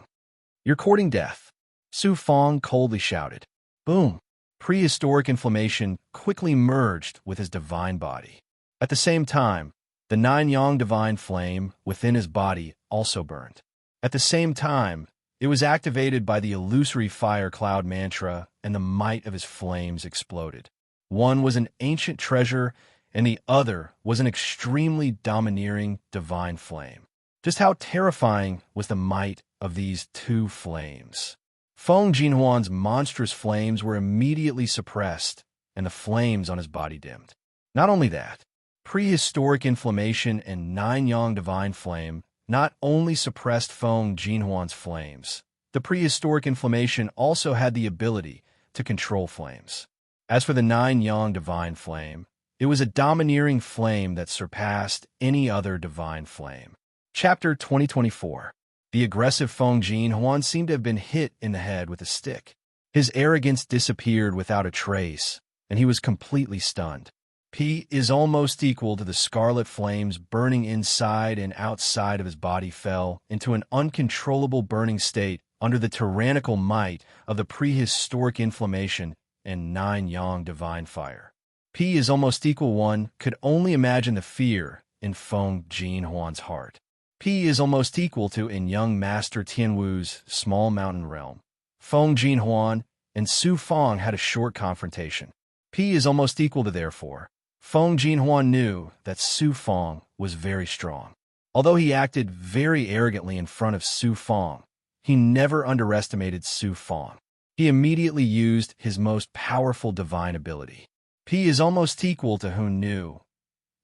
"You're courting death," Su Feng coldly shouted. Boom! Prehistoric inflammation quickly merged with his divine body. At the same time, the nine-yang divine flame within his body also burned. At the same time, it was activated by the illusory fire cloud mantra, and the might of his flames exploded. One was an ancient treasure, and the other was an extremely domineering divine flame. Just how terrifying was the might of these two flames? Feng Jinhuan's monstrous flames were immediately suppressed, and the flames on his body dimmed. Not only that, prehistoric inflammation and nine-yang divine flame not only suppressed Feng Jinhuan's flames, the prehistoric inflammation also had the ability to control flames. As for the nine-yang divine flame, it was a domineering flame that surpassed any other divine flame. Chapter 2024. The aggressive Feng Jinhuan seemed to have been hit in the head with a stick. His arrogance disappeared without a trace, and he was completely stunned. P is almost equal to the scarlet flames burning inside and outside of his body fell into an uncontrollable burning state under the tyrannical might of the prehistoric inflammation and nine-yang divine fire. P is almost equal one could only imagine the fear in Feng Jinhuan's heart. P is almost equal to in young Master Tianwu's small mountain realm. Feng Jinhuan and Su Feng had a short confrontation. P is almost equal to therefore. Feng Jinhuan knew that Su Feng was very strong. Although he acted very arrogantly in front of Su Feng, he never underestimated Su Feng. He immediately used his most powerful divine ability. P is almost equal to who knew.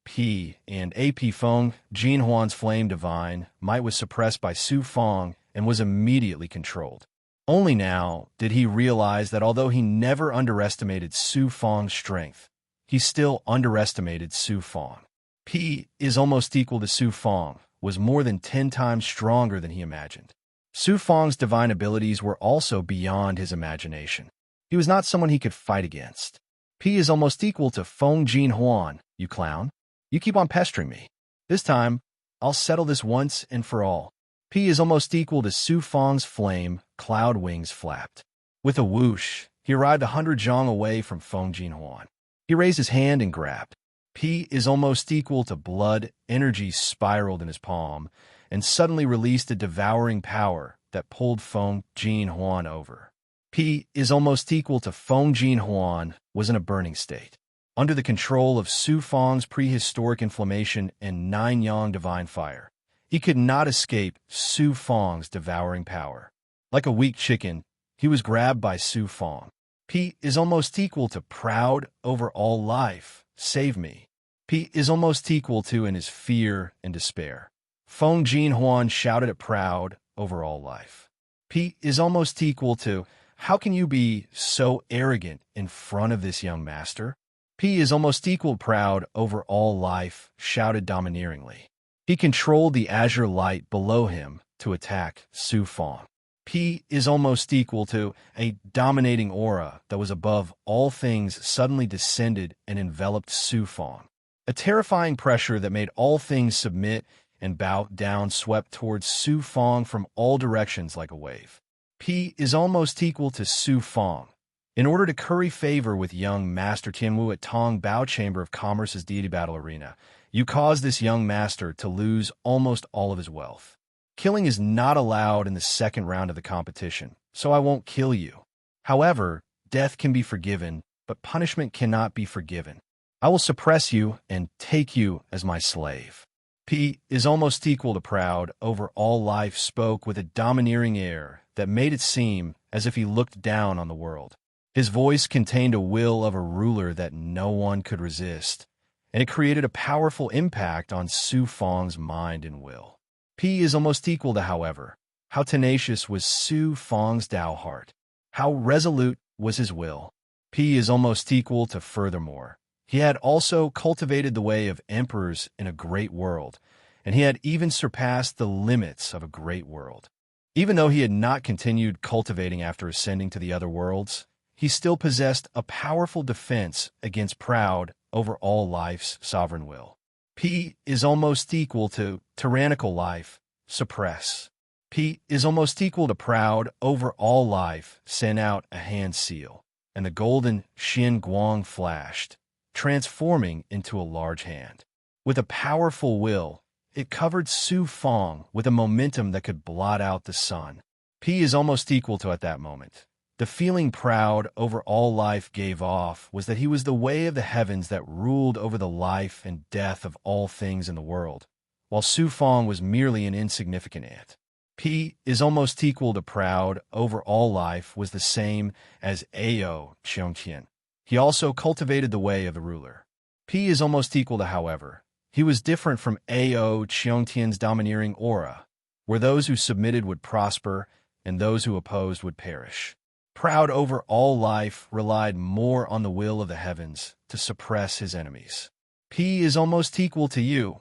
P and AP Feng Jinhuan's flame divine might was suppressed by Su Feng and was immediately controlled. Only now did he realize that although he never underestimated Su Feng's strength, he still underestimated Su Feng. P is almost equal to Su Feng was more than 10 times stronger than he imagined. Su Feng's divine abilities were also beyond his imagination. He was not someone he could fight against. P is almost equal to Feng Jinhuan, you clown. You keep on pestering me. This time, I'll settle this once and for all. P is almost equal to Su Feng's flame, cloud wings flapped. With a whoosh, he arrived 100 zhang away from Feng Jinhuan. He raised his hand and grabbed. P is almost equal to blood, energy spiraled in his palm, and suddenly released a devouring power that pulled Feng Jinhuan over. P is almost equal to Feng Jinhuan was in a burning state. Under the control of Su Feng's prehistoric inflammation and nine-yang divine fire, he could not escape Su Feng's devouring power. Like a weak chicken, he was grabbed by Su Feng. P is almost equal to proud over all life, save me. P is almost equal to in his fear and despair. Feng Jinhuan shouted at proud over all life. P is almost equal to, how can you be so arrogant in front of this young master? P is almost equal proud over all life, shouted domineeringly. He controlled the azure light below him to attack Su Feng. P is almost equal to a dominating aura that was above all things suddenly descended and enveloped Su Feng. A terrifying pressure that made all things submit and bow down swept towards Su Feng from all directions like a wave. P is almost equal to Su Feng. In order to curry favor with young Master Tianwu at Tong Bao Chamber of Commerce's Deity Battle Arena, you caused this young master to lose almost all of his wealth. Killing is not allowed in the second round of the competition, so I won't kill you. However, death can be forgiven, but punishment cannot be forgiven. I will suppress you and take you as my slave. P is almost equal to proud over all life spoke with a domineering air that made it seem as if he looked down on the world. His voice contained a will of a ruler that no one could resist, and it created a powerful impact on Su Feng's mind and will. P is almost equal to, however, how tenacious was Su Feng's Tao heart. How resolute was his will. P is almost equal to furthermore. He had also cultivated the way of emperors in a great world, and he had even surpassed the limits of a great world. Even though he had not continued cultivating after ascending to the other worlds, he still possessed a powerful defense against proud over all life's sovereign will. P is almost equal to tyrannical life, suppress. P is almost equal to proud over all life, send out a hand seal, and the golden Xin Guang flashed, transforming into a large hand. With a powerful will, it covered Su Fong with a momentum that could blot out the sun. P is almost equal to at that moment. The feeling proud over all life gave off was that he was the way of the heavens that ruled over the life and death of all things in the world, while Su Fong was merely an insignificant ant. P is almost equal to proud over all life was the same as Ao Qiongqian. He also cultivated the way of the ruler. P is almost equal to, however, he was different from Ao Qiongqian's domineering aura, where those who submitted would prosper and those who opposed would perish. Proud over all life relied more on the will of the heavens to suppress his enemies. P is almost equal to you.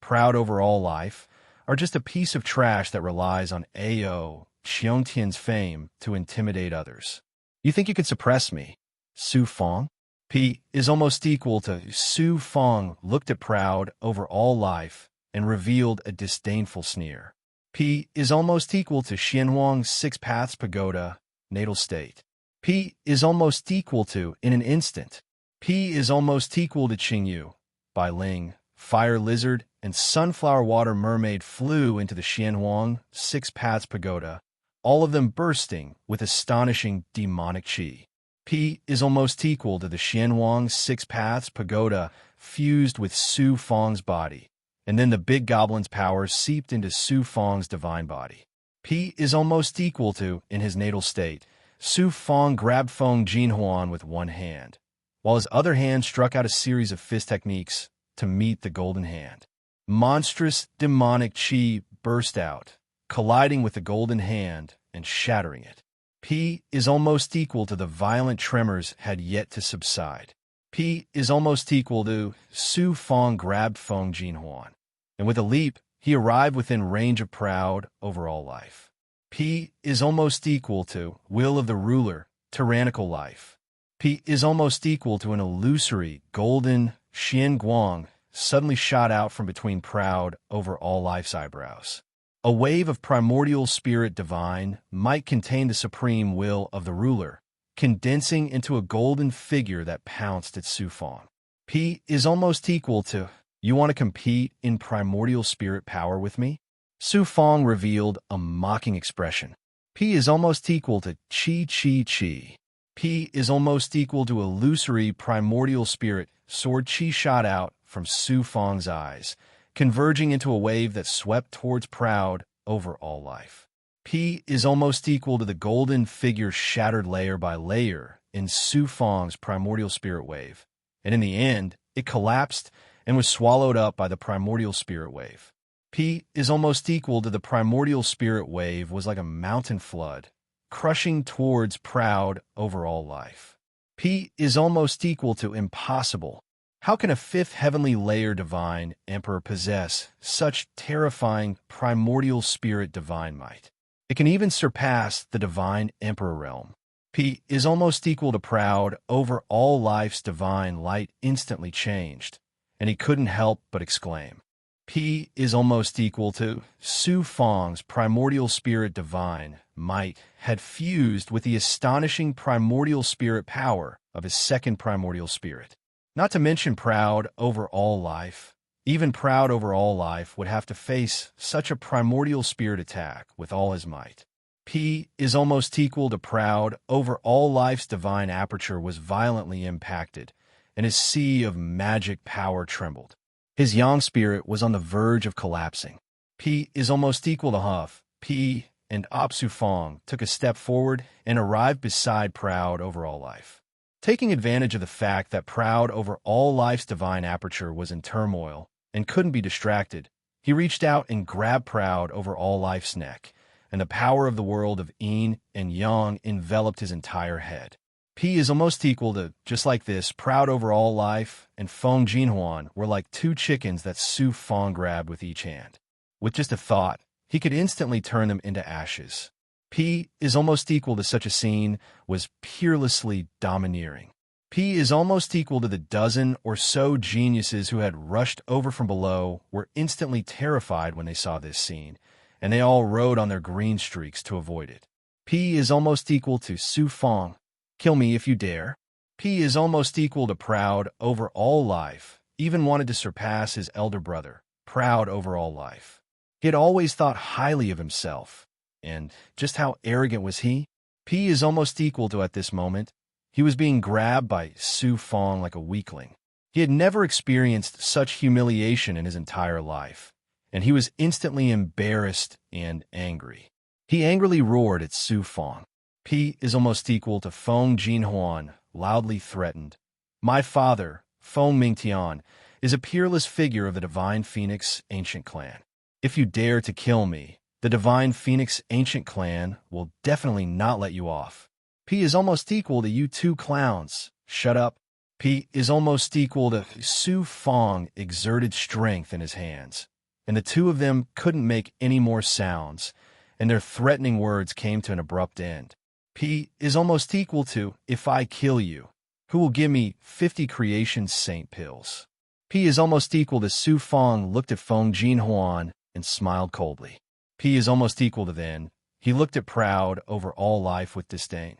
Proud over all life are just a piece of trash that relies on Ao Qiongqian's fame to intimidate others. You think you could suppress me, Su Fong? P is almost equal to Su Fong looked at proud over all life and revealed a disdainful sneer. P is almost equal to Xianhuang's Six Paths Pagoda, natal state. P is almost equal to, in an instant. P is almost equal to Qingyu. Bai Ling, Fire Lizard, and Sunflower Water Mermaid flew into the Xianhuang Six Paths Pagoda, all of them bursting with astonishing demonic qi. P is almost equal to the Xianhuang Six Paths Pagoda fused with Su Fong's body, and then the big goblin's power seeped into Su Fong's divine body. P is almost equal to, in his natal state, Su Fong grabbed Feng Jinhuan with one hand, while his other hand struck out a series of fist techniques to meet the golden hand. Monstrous demonic qi burst out, colliding with the golden hand and shattering it. P is almost equal to the violent tremors had yet to subside. P is almost equal to Su Fong grabbed Feng Jinhuan, and with a leap, he arrived within range of proud over all life. P is almost equal to will of the ruler, tyrannical life. P is almost equal to an illusory golden Xian Guang suddenly shot out from between proud over all life's eyebrows. A wave of primordial spirit divine might contain the supreme will of the ruler, condensing into a golden figure that pounced at Su Fong. P is almost equal to, you want to compete in primordial spirit power with me? Su Fong revealed a mocking expression. P is almost equal to chi chi chi. P is almost equal to illusory primordial spirit sword chi shot out from Su Fong's eyes, converging into a wave that swept towards proud over all life. P is almost equal to the golden figure shattered layer by layer in Su Fong's primordial spirit wave, and in the end, it collapsed and was swallowed up by the primordial spirit wave. P is almost equal to the primordial spirit wave was like a mountain flood, crushing towards proud over all life. P is almost equal to impossible. How can a fifth heavenly layer divine emperor possess such terrifying primordial spirit divine might? It can even surpass the divine emperor realm. P is almost equal to proud over all life's divine light instantly changed, and he couldn't help but exclaim. P is almost equal to Su Fong's primordial spirit divine might had fused with the astonishing primordial spirit power of his second primordial spirit. Not to mention proud over all life. Even proud over all life would have to face such a primordial spirit attack with all his might. P is almost equal to proud over all life's divine aperture was violently impacted, and his sea of magic power trembled. His yang spirit was on the verge of collapsing. P is almost equal to Huff. P and Apsu Fong took a step forward and arrived beside proud over all life. Taking advantage of the fact that proud over all life's divine aperture was in turmoil and couldn't be distracted, he reached out and grabbed proud over all life's neck, and the power of the world of yin and yang enveloped his entire head. P is almost equal to just like this, proud over all life, and Feng Jinhuan were like two chickens that Su Feng grabbed with each hand. With just a thought, he could instantly turn them into ashes. P is almost equal to such a scene was peerlessly domineering. P is almost equal to the dozen or so geniuses who had rushed over from below were instantly terrified when they saw this scene, and they all rode on their green streaks to avoid it. P is almost equal to Su Feng. Kill me if you dare. P is almost equal to proud over all life, even wanted to surpass his elder brother, proud over all life. He had always thought highly of himself. And just how arrogant was he? P is almost equal to at this moment. He was being grabbed by Su Feng like a weakling. He had never experienced such humiliation in his entire life, and he was instantly embarrassed and angry. He angrily roared at Su Feng. P is almost equal to Feng Jinhuan, loudly threatened. My father, Feng Mingtian, is a peerless figure of the Divine Phoenix Ancient Clan. If you dare to kill me, the Divine Phoenix Ancient Clan will definitely not let you off. P is almost equal to you two clowns. Shut up. P is almost equal to Su Feng exerted strength in his hands, and the two of them couldn't make any more sounds, and their threatening words came to an abrupt end. P is almost equal to, if I kill you, who will give me 50 Creation Saint pills. P is almost equal to Su Feng looked at Feng Jinhuan and smiled coldly. P is almost equal to then. He looked at proud over all life with disdain.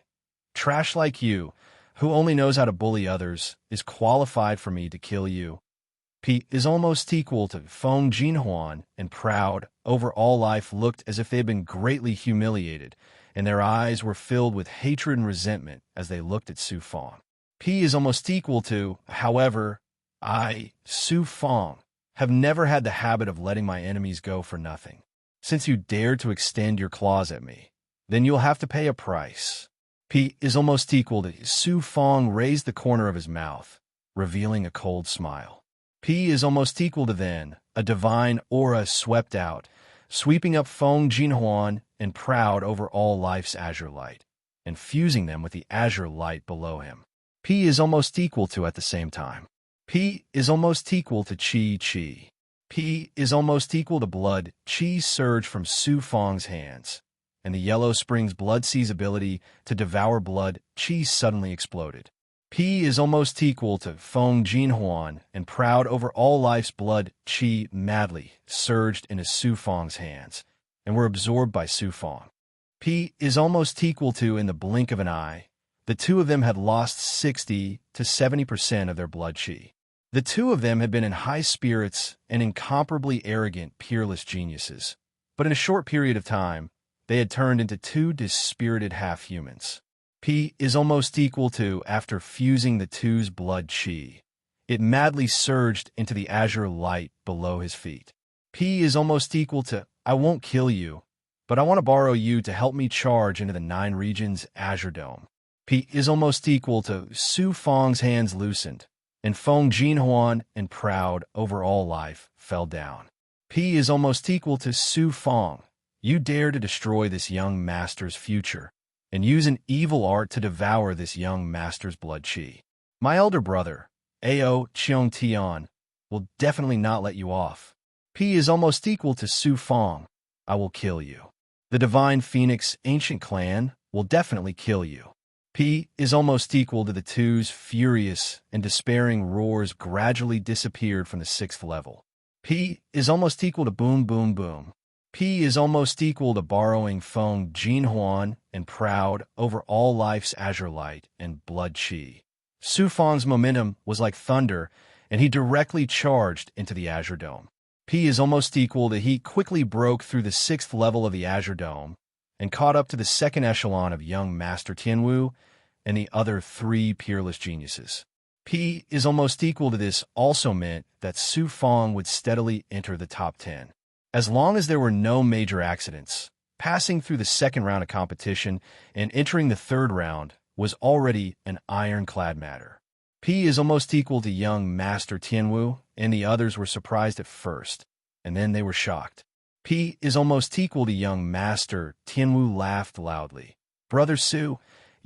Trash like you, who only knows how to bully others, is qualified for me to kill you. P is almost equal to Feng Jinhuan, and proud over all life looked as if they had been greatly humiliated, and their eyes were filled with hatred and resentment as they looked at Su Feng. P is almost equal to, however, I, Su Feng, have never had the habit of letting my enemies go for nothing. Since you dared to extend your claws at me, then you'll have to pay a price. P is almost equal to Su Feng raised the corner of his mouth, revealing a cold smile. P is almost equal to then. A divine aura swept out, sweeping up Feng Jinhuan and proud over all life's azure light, and fusing them with the azure light below him. P is almost equal to at the same time. P is almost equal to Chi. P is almost equal to blood. Chi surged from Su Feng's hands, and the Yellow Spring's blood sea's ability to devour blood. Chi suddenly exploded. P is almost equal to Feng Jinhuan, and proud over all life's blood. Chi madly surged into Su Feng's hands, and were absorbed by Su Feng. P is almost equal to, in the blink of an eye, the two of them had lost 60 to 70% of their blood Chi. The two of them had been in high spirits and incomparably arrogant, peerless geniuses, but in a short period of time, they had turned into two dispirited half-humans. P is almost equal to, after fusing the two's blood Chi, it madly surged into the azure light below his feet. P is almost equal to, I won't kill you, but I want to borrow you to help me charge into the 9 regions azure dome. P is almost equal to, Su Feng's hands loosened, and Feng Jinhuan and proud over all life fell down. P is almost equal to Su Feng. You dare to destroy this young master's future, and use an evil art to devour this young master's blood Chi. My elder brother, Ao Cheong Tian, will definitely not let you off. P is almost equal to Su Feng. I will kill you. The Divine Phoenix Ancient Clan will definitely kill you. P is almost equal to the two's furious and despairing roars gradually disappeared from the 6th level. P is almost equal to boom, boom, boom. P is almost equal to borrowing Feng Jinhuan and proud over all life's azure light and blood Chi. Su Feng's momentum was like thunder, and he directly charged into the azure dome. P is almost equal to he quickly broke through the 6th level of the azure dome and caught up to the 2nd echelon of young Master Tianwu and the other 3 peerless geniuses. P is almost equal to this also meant that Su Feng would steadily enter the top 10. As long as there were no major accidents, passing through the 2nd round of competition and entering the 3rd round was already an ironclad matter. P is almost equal to young Master Tianwu, and the others were surprised at first, and then they were shocked. P is almost equal to young Master Tianwu laughed loudly. Brother Su,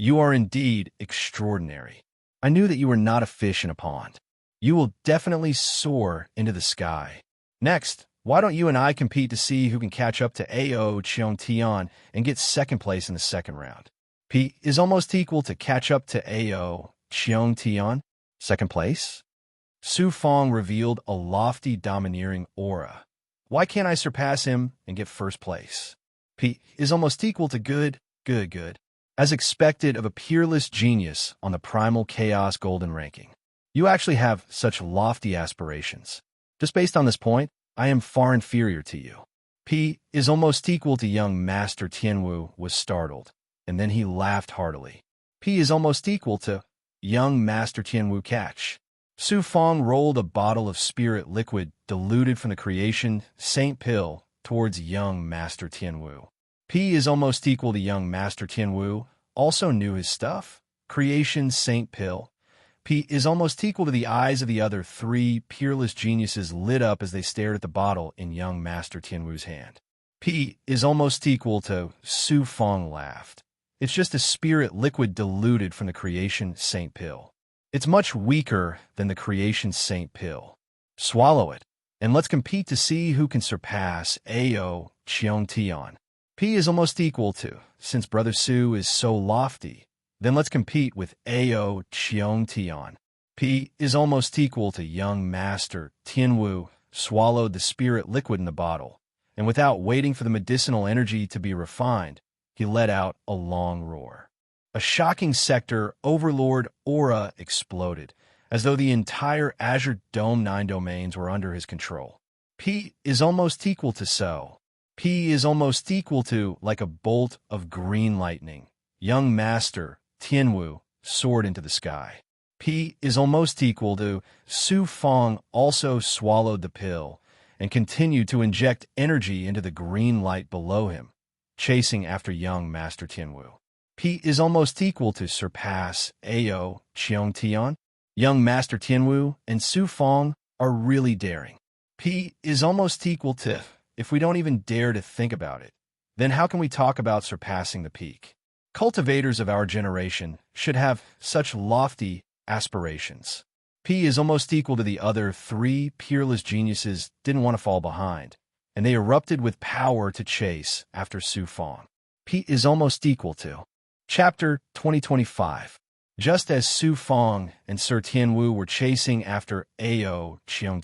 You are indeed extraordinary. I knew that you were not a fish in a pond. You will definitely soar into the sky. Next, why don't you and I compete to see who can catch up to Ao Cheong and get second place in the second round? P is almost equal to catch up to Ao Cheong. Second place? Su Fong revealed a lofty, domineering aura. Why can't I surpass him and get first place? P is almost equal to good. As expected of a peerless genius on the Primal Chaos Golden Ranking. You actually have such lofty aspirations. Just based on this point, I am far inferior to you. P is almost equal to young Master Tianwu was startled, and then he laughed heartily. P is almost equal to young Master Tianwu catch. Su Fong rolled a bottle of spirit liquid diluted from the creation Saint Pill towards young Master Tianwu. P is almost equal to young Master Tianwu, also knew his stuff. Creation Saint Pill. P is almost equal to the eyes of the other three peerless geniuses lit up as they stared at the bottle in young Master Tianwu's hand. P is almost equal to Su Fong laughed. It's just a spirit liquid diluted from the creation Saint Pill. It's much weaker than the creation Saint Pill. Swallow it, and let's compete to see who can surpass Ao Cheong. P is almost equal to, since Brother Su is so lofty, then let's compete with Ao Cheong. P is almost equal to young Master Tianwu swallowed the spirit liquid in the bottle, and without waiting for the medicinal energy to be refined, he let out a long roar. A shocking sector overlord aura exploded, as though the entire Azure Dome 9 domains were under his control. P is almost equal to so. P is almost equal to, like a bolt of green lightning, young Master Tianwu soared into the sky. P is almost equal to Su Fong also swallowed the pill and continued to inject energy into the green light below him, chasing after young Master Tianwu. P is almost equal to surpass Ao Cheong. Young Master Tianwu and Su Fong are really daring. P is almost equal to, if we don't even dare to think about it, then how can we talk about surpassing the peak? Cultivators of our generation should have such lofty aspirations. P is almost equal to the other three peerless geniuses didn't want to fall behind, and they erupted with power to chase after Su Fong. P is almost equal to Chapter 2025. Just as Su Fong and Sir Tianwu were chasing after Ao Cheong,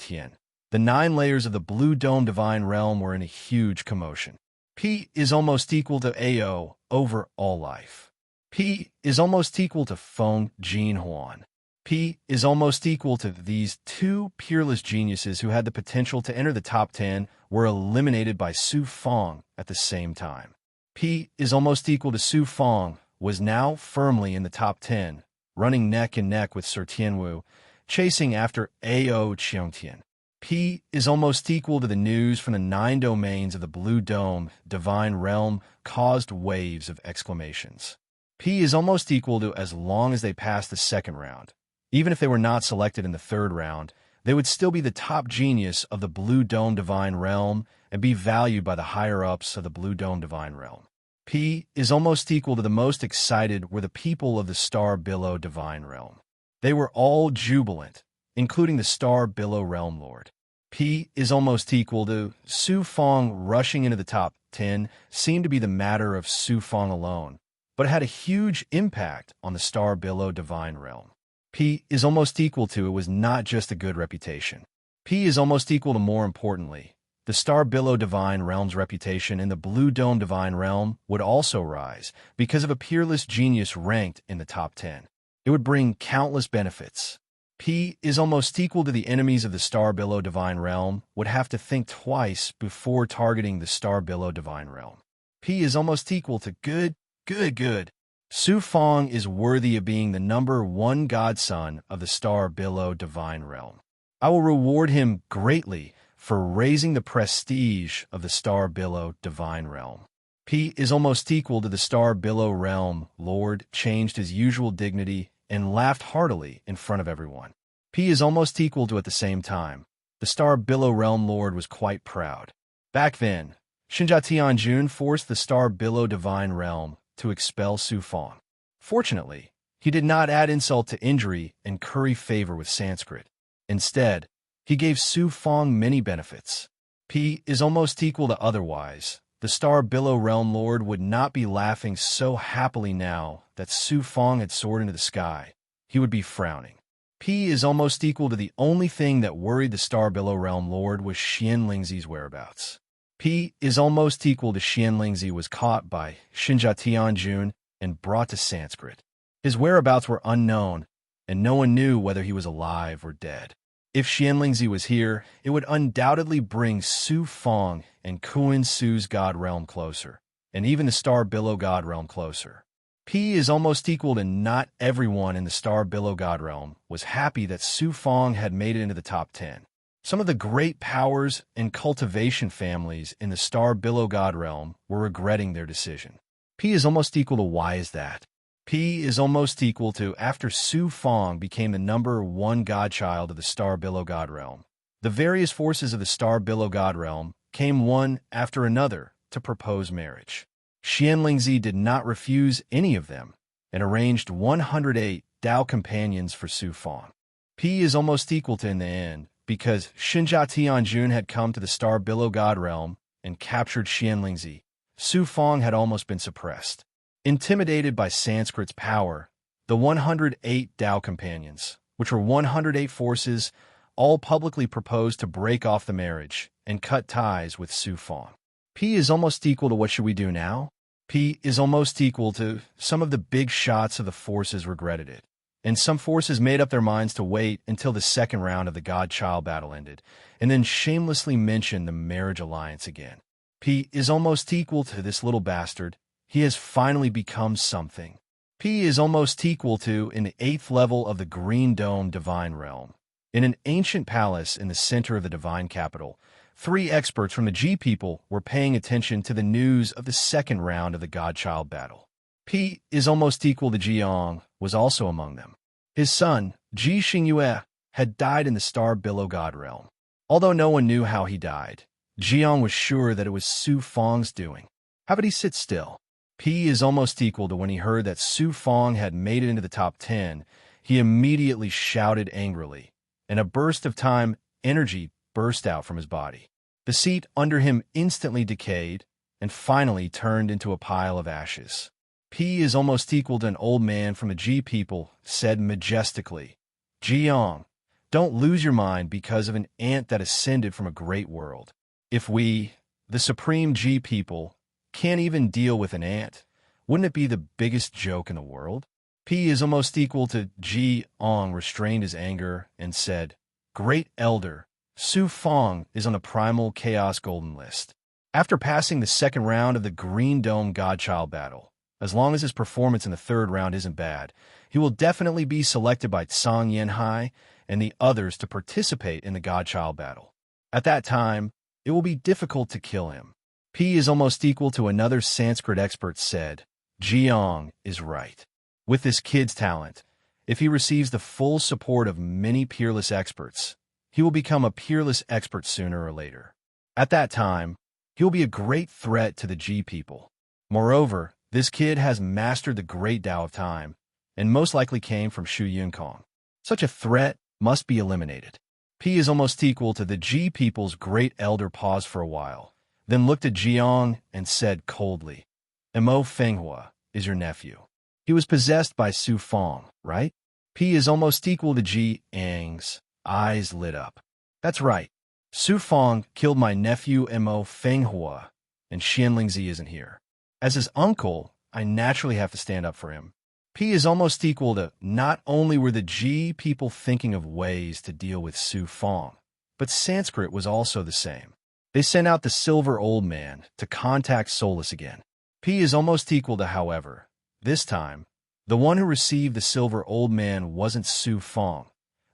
the 9 layers of the Blue Dome Divine Realm were in a huge commotion. P is almost equal to Ao over all life. P is almost equal to Feng Jin Huan. P is almost equal to these 2 peerless geniuses who had the potential to enter the top 10 were eliminated by Su Fong at the same time. P is almost equal to Su Fong was now firmly in the top 10, running neck and neck with Sir Tianwu, chasing after Ao Cheong. P is almost equal to the news from the 9 domains of the Blue Dome Divine Realm caused waves of exclamations. P is almost equal to as long as they passed the second round. Even if they were not selected in the third round, they would still be the top genius of the Blue Dome Divine Realm and be valued by the higher-ups of the Blue Dome Divine Realm. P is almost equal to the most excited were the people of the Star Billow Divine Realm. They were all jubilant, including the Star Billow Realm Lord. P is almost equal to Su Fong rushing into the top 10 seemed to be the matter of Su Fong alone, but it had a huge impact on the Star Billow Divine Realm. P is almost equal to it was not just a good reputation. P is almost equal to, more importantly, the Star Billow Divine Realm's reputation in the Blue Dome Divine Realm would also rise because of a peerless genius ranked in the top 10. It would bring countless benefits. P is almost equal to the enemies of the Star Billow Divine Realm would have to think twice before targeting the Star Billow Divine Realm. P is almost equal to good. Su Fong is worthy of being the number 1 godson of the Star Billow Divine Realm. I will reward him greatly for raising the prestige of the Star Billow Divine Realm. P is almost equal to the Star Billow Realm Lord changed his usual dignity and laughed heartily in front of everyone. P is almost equal to at the same time. The Star Billow Realm Lord was quite proud. Back then, Shinja Tianjun forced the Star Billow Divine Realm to expel Su Fong. Fortunately, he did not add insult to injury and curry favor with Sanskrit. Instead, he gave Su Fong many benefits. P is almost equal to otherwise. The star Billow Realm Lord would not be laughing so happily now that Su Fong had soared into the sky. He would be frowning. P is almost equal to the only thing that worried the star Billow Realm Lord was Xian Lingzi's whereabouts. P is almost equal to Xian Lingzi was caught by Xinjia Tianjun and brought to Sanskrit. His whereabouts were unknown, and no one knew whether he was alive or dead. If Xian Lingzi was here, it would undoubtedly bring Su Fong and Kuan Su's God Realm closer, and even the Star Billow God Realm closer. P is almost equal to not everyone in the Star Billow God Realm was happy that Su Fong had made it into the top 10. Some of the great powers and cultivation families in the Star Billow God Realm were regretting their decision. P is almost equal to why is that? P is almost equal to after Su Fong became the #1 godchild of the Star Billow God Realm. The various forces of the Star Billow God Realm came one after another to propose marriage. Xian Lingzi did not refuse any of them and arranged 108 Dao companions for Su Fong. P is almost equal to in the end because Xinjia Tianjun had come to the Star Billow God Realm and captured Xian Lingzi. Su Fong had almost been suppressed. Intimidated by Sanskrit's power, the 108 Dao companions, which were 108 forces, all publicly proposed to break off the marriage and cut ties with Su Fong. P is almost equal to what should we do now? P is almost equal to some of the big shots of the forces regretted it, and some forces made up their minds to wait until the second round of the God-Child battle ended, and then shamelessly mention the marriage alliance again. P is almost equal to this little bastard. He has finally become something. P is almost equal to in the 8th level of the Green Dome Divine Realm. In an ancient palace in the center of the Divine Capital, 3 experts from the G people were paying attention to the news of the second round of the God-Child battle. P is almost equal to Jiang was also among them. His son, Ji Xingyue, had died in the Star Billow God Realm. Although no one knew how he died, Jiang was sure that it was Su Fong's doing. How could he sit still? P is almost equal to when he heard that Su Fong had made it into the top 10, he immediately shouted angrily. In a burst of time, energy burst out from his body. The seat under him instantly decayed and finally turned into a pile of ashes. P is almost equal to an old man from the G people said majestically, Jiang, don't lose your mind because of an ant that ascended from a great world. If we, the supreme G people, can't even deal with an ant, wouldn't it be the biggest joke in the world? P is almost equal to Ji Ong restrained his anger and said, Great Elder, Su Fong is on the Primal Chaos Golden List. After passing the second round of the Green Dome Godchild battle, as long as his performance in the third round isn't bad, he will definitely be selected by Tsang Yanhai and the others to participate in the Godchild battle. At that time, it will be difficult to kill him. P is almost equal to another Sanskrit expert said, Jiang is right. With this kid's talent, if he receives the full support of many peerless experts, he will become a peerless expert sooner or later. At that time, he will be a great threat to the G people. Moreover, this kid has mastered the great Tao of time, and most likely came from Shu Yunkong. Such a threat must be eliminated. P is almost equal to the G people's great elder paused for a while, then looked at Jiang and said coldly, Mo Fenghua is your nephew. He was possessed by Su Fong, right? P is almost equal to Ji Ang's eyes lit up. That's right. Su Fong killed my nephew Mo Fenghua, and Xian Lingzi isn't here. As his uncle, I naturally have to stand up for him. P is almost equal to not only were the G people thinking of ways to deal with Su Fong, but Sanskrit was also the same. They sent out the Silver Old Man to contact Solus again. P is almost equal to, however, this time, the one who received the Silver Old Man wasn't Su Fong,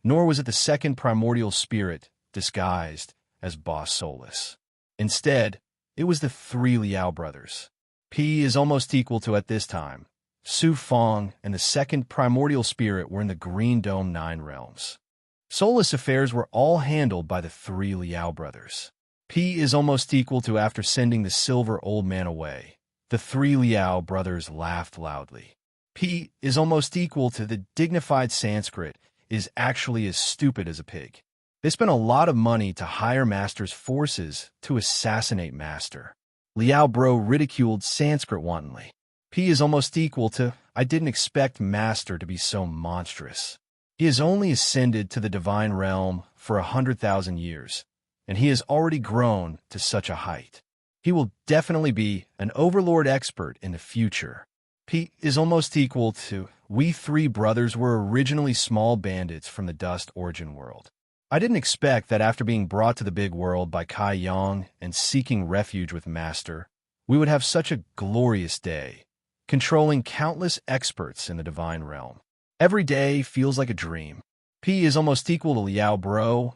nor was it the second primordial spirit disguised as Boss Solus. Instead, it was the 3 Liao brothers. P is almost equal to at this time, Su Fong and the second primordial spirit were in the Green Dome 9 realms. Solus affairs were all handled by the 3 Liao brothers. P is almost equal to after sending the Silver Old Man away. The 3 Liao brothers laughed loudly. P is almost equal to the dignified Sanskrit is actually as stupid as a pig. They spent a lot of money to hire Master's forces to assassinate Master. Liao Bro ridiculed Sanskrit wantonly. P is almost equal to, I didn't expect Master to be so monstrous. He has only ascended to the divine realm for 100,000 years, and he has already grown to such a height. He will definitely be an overlord expert in the future. P is almost equal to, we three brothers were originally small bandits from the dust origin world. I didn't expect that after being brought to the big world by Kai Yang and seeking refuge with Master, we would have such a glorious day, controlling countless experts in the divine realm. Every day feels like a dream. P is almost equal to Liao Bro.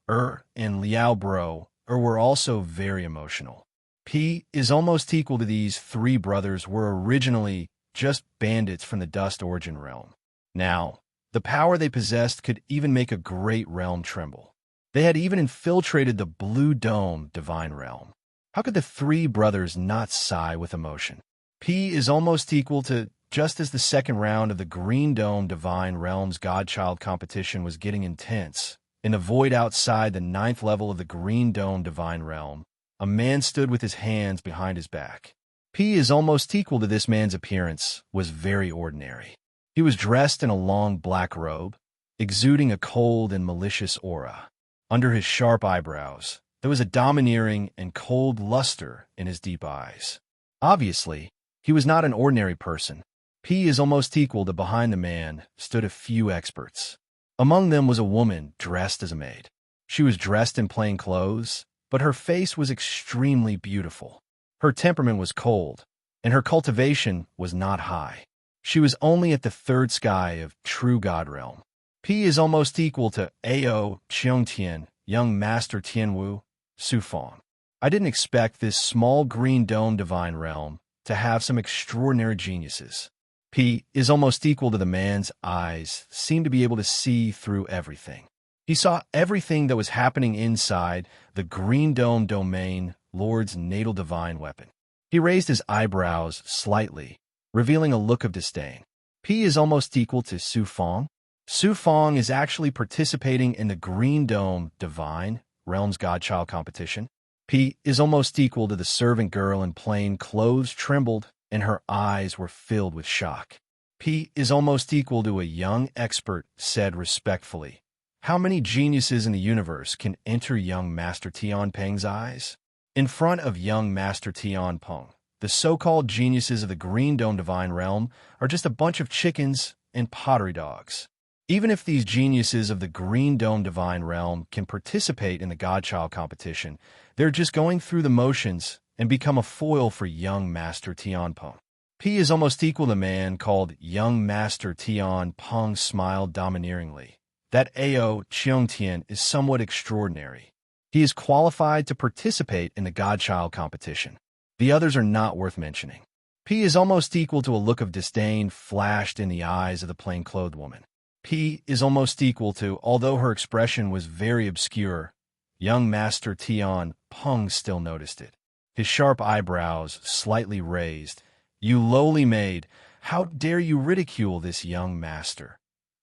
And Liao Bro were also very emotional. P is almost equal to these three brothers were originally just bandits from the dust origin realm. Now, the power they possessed could even make a great realm tremble. They had even infiltrated the Blue Dome divine realm. How could the three brothers not sigh with emotion? P is almost equal to, just as the second round of the Green Dome divine realm's godchild competition was getting intense, in the void outside the 9th level of the Green Dome divine realm, a man stood with his hands behind his back. P is almost equal to this man's appearance was very ordinary. He was dressed in a long black robe, exuding a cold and malicious aura. Under his sharp eyebrows, there was a domineering and cold luster in his deep eyes. Obviously, he was not an ordinary person. P is almost equal to behind the man stood a few experts. Among them was a woman dressed as a maid. She was dressed in plain clothes, but her face was extremely beautiful. Her temperament was cold, and her cultivation was not high. She was only at the third sky of true God realm. P is almost equal to Ao Cheongtian, young Master Tianwu, Sufang. I didn't expect this small green dome divine realm to have some extraordinary geniuses. P is almost equal to the man's eyes seemed to be able to see through everything. He saw everything that was happening inside the Green Dome domain Lord's natal divine weapon. He raised his eyebrows slightly, revealing a look of disdain. P is almost equal to Su Fong. Su Fong is actually participating in the Green Dome divine realm's godchild competition. P is almost equal to the servant girl in plain clothes trembled, and her eyes were filled with shock. P is almost equal to a young expert said respectfully, how many geniuses in the universe can enter young Master Tian Peng's eyes? In front of young Master Tian Peng, the so-called geniuses of the Green Dome divine realm are just a bunch of chickens and pottery dogs. Even if these geniuses of the Green Dome divine realm can participate in the godchild competition, they're just going through the motions and become a foil for young Master Tian Peng. P is almost equal to a man called young Master Tian Peng smiled domineeringly. That Ao Cheongtian is somewhat extraordinary. He is qualified to participate in the godchild competition. The others are not worth mentioning. P is almost equal to a look of disdain flashed in the eyes of the plain-clothed woman. P is almost equal to, although her expression was very obscure, young Master Tian Peng still noticed it. His sharp eyebrows slightly raised. You lowly maid, how dare you ridicule this young master?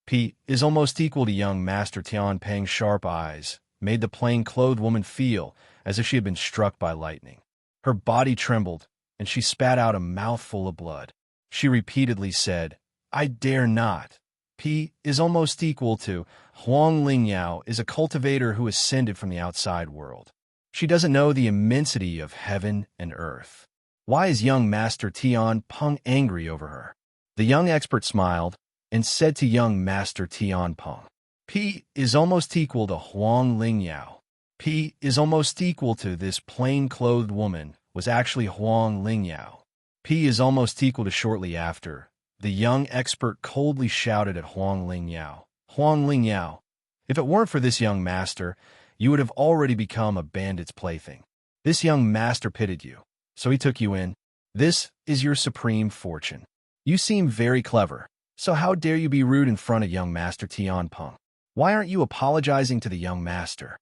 P is almost equal to young Master Tian Peng's sharp eyes, made the plain-clothed woman feel as if she had been struck by lightning. Her body trembled, and she spat out a mouthful of blood. She repeatedly said, I dare not. P is almost equal to Huang Lingyao is a cultivator who ascended from the outside world. She doesn't know the immensity of heaven and earth. Why is young Master Tian Peng angry over her? The young expert smiled and said to young Master Tian Peng, P is almost equal to Huang Lingyao. P is almost equal to this plain-clothed woman was actually Huang Lingyao. P is almost equal to shortly after. The young expert coldly shouted at Huang Lingyao, Huang Lingyao, if it weren't for this young master, you would have already become a bandit's plaything. This young master pitied you, so he took you in. This is your supreme fortune. You seem very clever, so how dare you be rude in front of young Master Tian Peng? Why aren't you apologizing to the young master?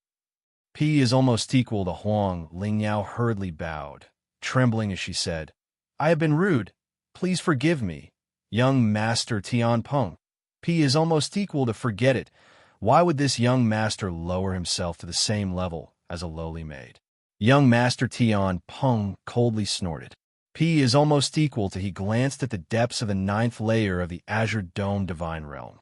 P is almost equal to Huang Lingyao hurriedly bowed, trembling as she said, I have been rude. Please forgive me. young master Tian Peng. P is almost equal to forget it. Why would this young master lower himself to the same level as a lowly maid? Young master Tian Peng coldly snorted. P is almost equal to he glanced at the depths of the 9th layer of the Azure Dome divine realm.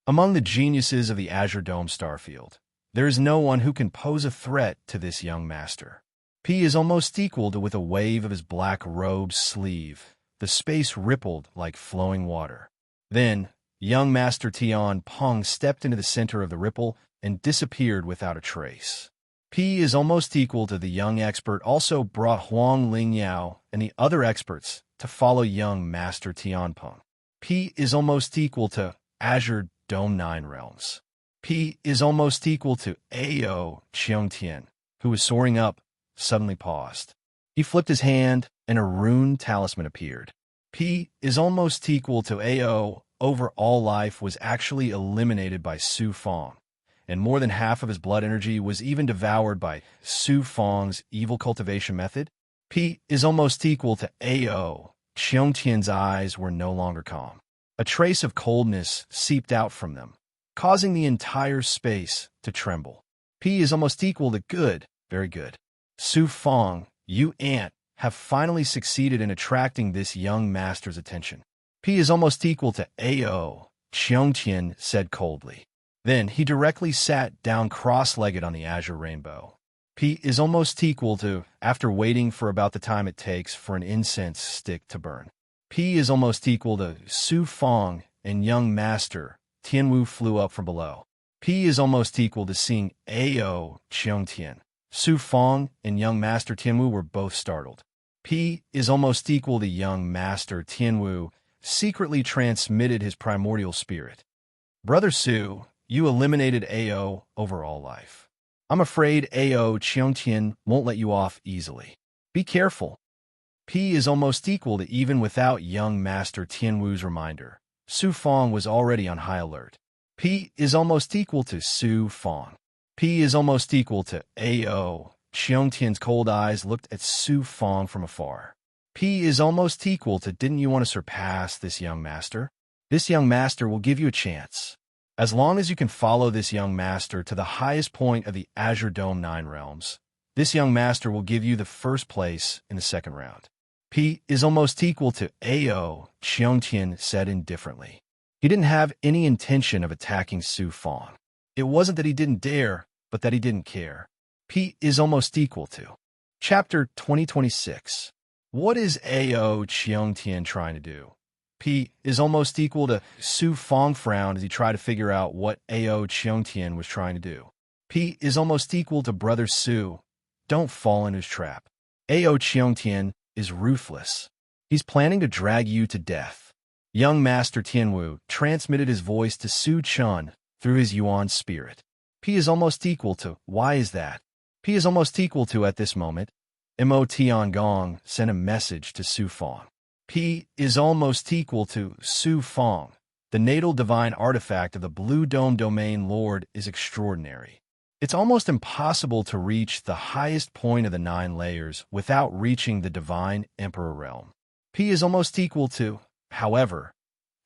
Among the geniuses of the Azure Dome starfield, there is no one who can pose a threat to this young master. P is almost equal to with a wave of his black robe's sleeve. The space rippled like flowing water. Then, young master Tian Peng stepped into the center of the ripple and disappeared without a trace. P is almost equal to the young expert also brought Huang Lingyao and the other experts to follow young master Tian Peng. P is almost equal to Azure Dome 9 realms. P is almost equal to Ao Qiongtian, who was soaring up, suddenly paused. He flipped his hand, and a rune talisman appeared. P is almost equal to Ao over all life was actually eliminated by Su Fong, and more than half of his blood energy was even devoured by Su Fong's evil cultivation method. P is almost equal to Ao. Qiongtian's eyes were no longer calm. A trace of coldness seeped out from them, causing the entire space to tremble. P is almost equal to good, very good. Su Fong, you ant, have finally succeeded in attracting this young master's attention. P is almost equal to Ao, Qiongtian said coldly. Then he directly sat down cross-legged on the azure rainbow. P is almost equal to, after waiting for about the time it takes for an incense stick to burn. P is almost equal to Su Fong and young master Tianwu flew up from below. P is almost equal to seeing Ao Qiongtian. Su Fong and young master Tianwu were both startled. P is almost equal to young master Tianwu secretly transmitted his primordial spirit. Brother Su, you eliminated Ao over all life. I'm afraid Ao Qiongtian won't let you off easily. Be careful. P is almost equal to even without young master Tianwu's reminder. Su Fong was already on high alert. P is almost equal to Su Fong. P is almost equal to Ao. Qiongtian's cold eyes looked at Su Fong from afar. P is almost equal to didn't you want to surpass this young master? This young master will give you a chance. As long as you can follow this young master to the highest point of the Azure Dome 9 realms, this young master will give you the first place in the second round. P is almost equal to Ao, Qiongtian said indifferently. He didn't have any intention of attacking Su Fong. It wasn't that he didn't dare, but that he didn't care. P is almost equal to. Chapter 2026. What is Ao Qiongtian trying to do? P is almost equal to Su Fong frowned as he tried to figure out what Ao Qiongtian was trying to do. P is almost equal to Brother Su. Don't fall into his trap. Ao Qiongtian is ruthless. He's planning to drag you to death. Young Master Tianwu transmitted his voice to Su Chun through his Yuan spirit. P is almost equal to, why is that? P is almost equal to at this moment. Mo Tiangong sent a message to Su Fong. P is almost equal to Su Fong. The natal divine artifact of the Blue Dome Domain Lord is extraordinary. It's almost impossible to reach the highest point of the 9 layers without reaching the divine Emperor realm. P is almost equal to, however,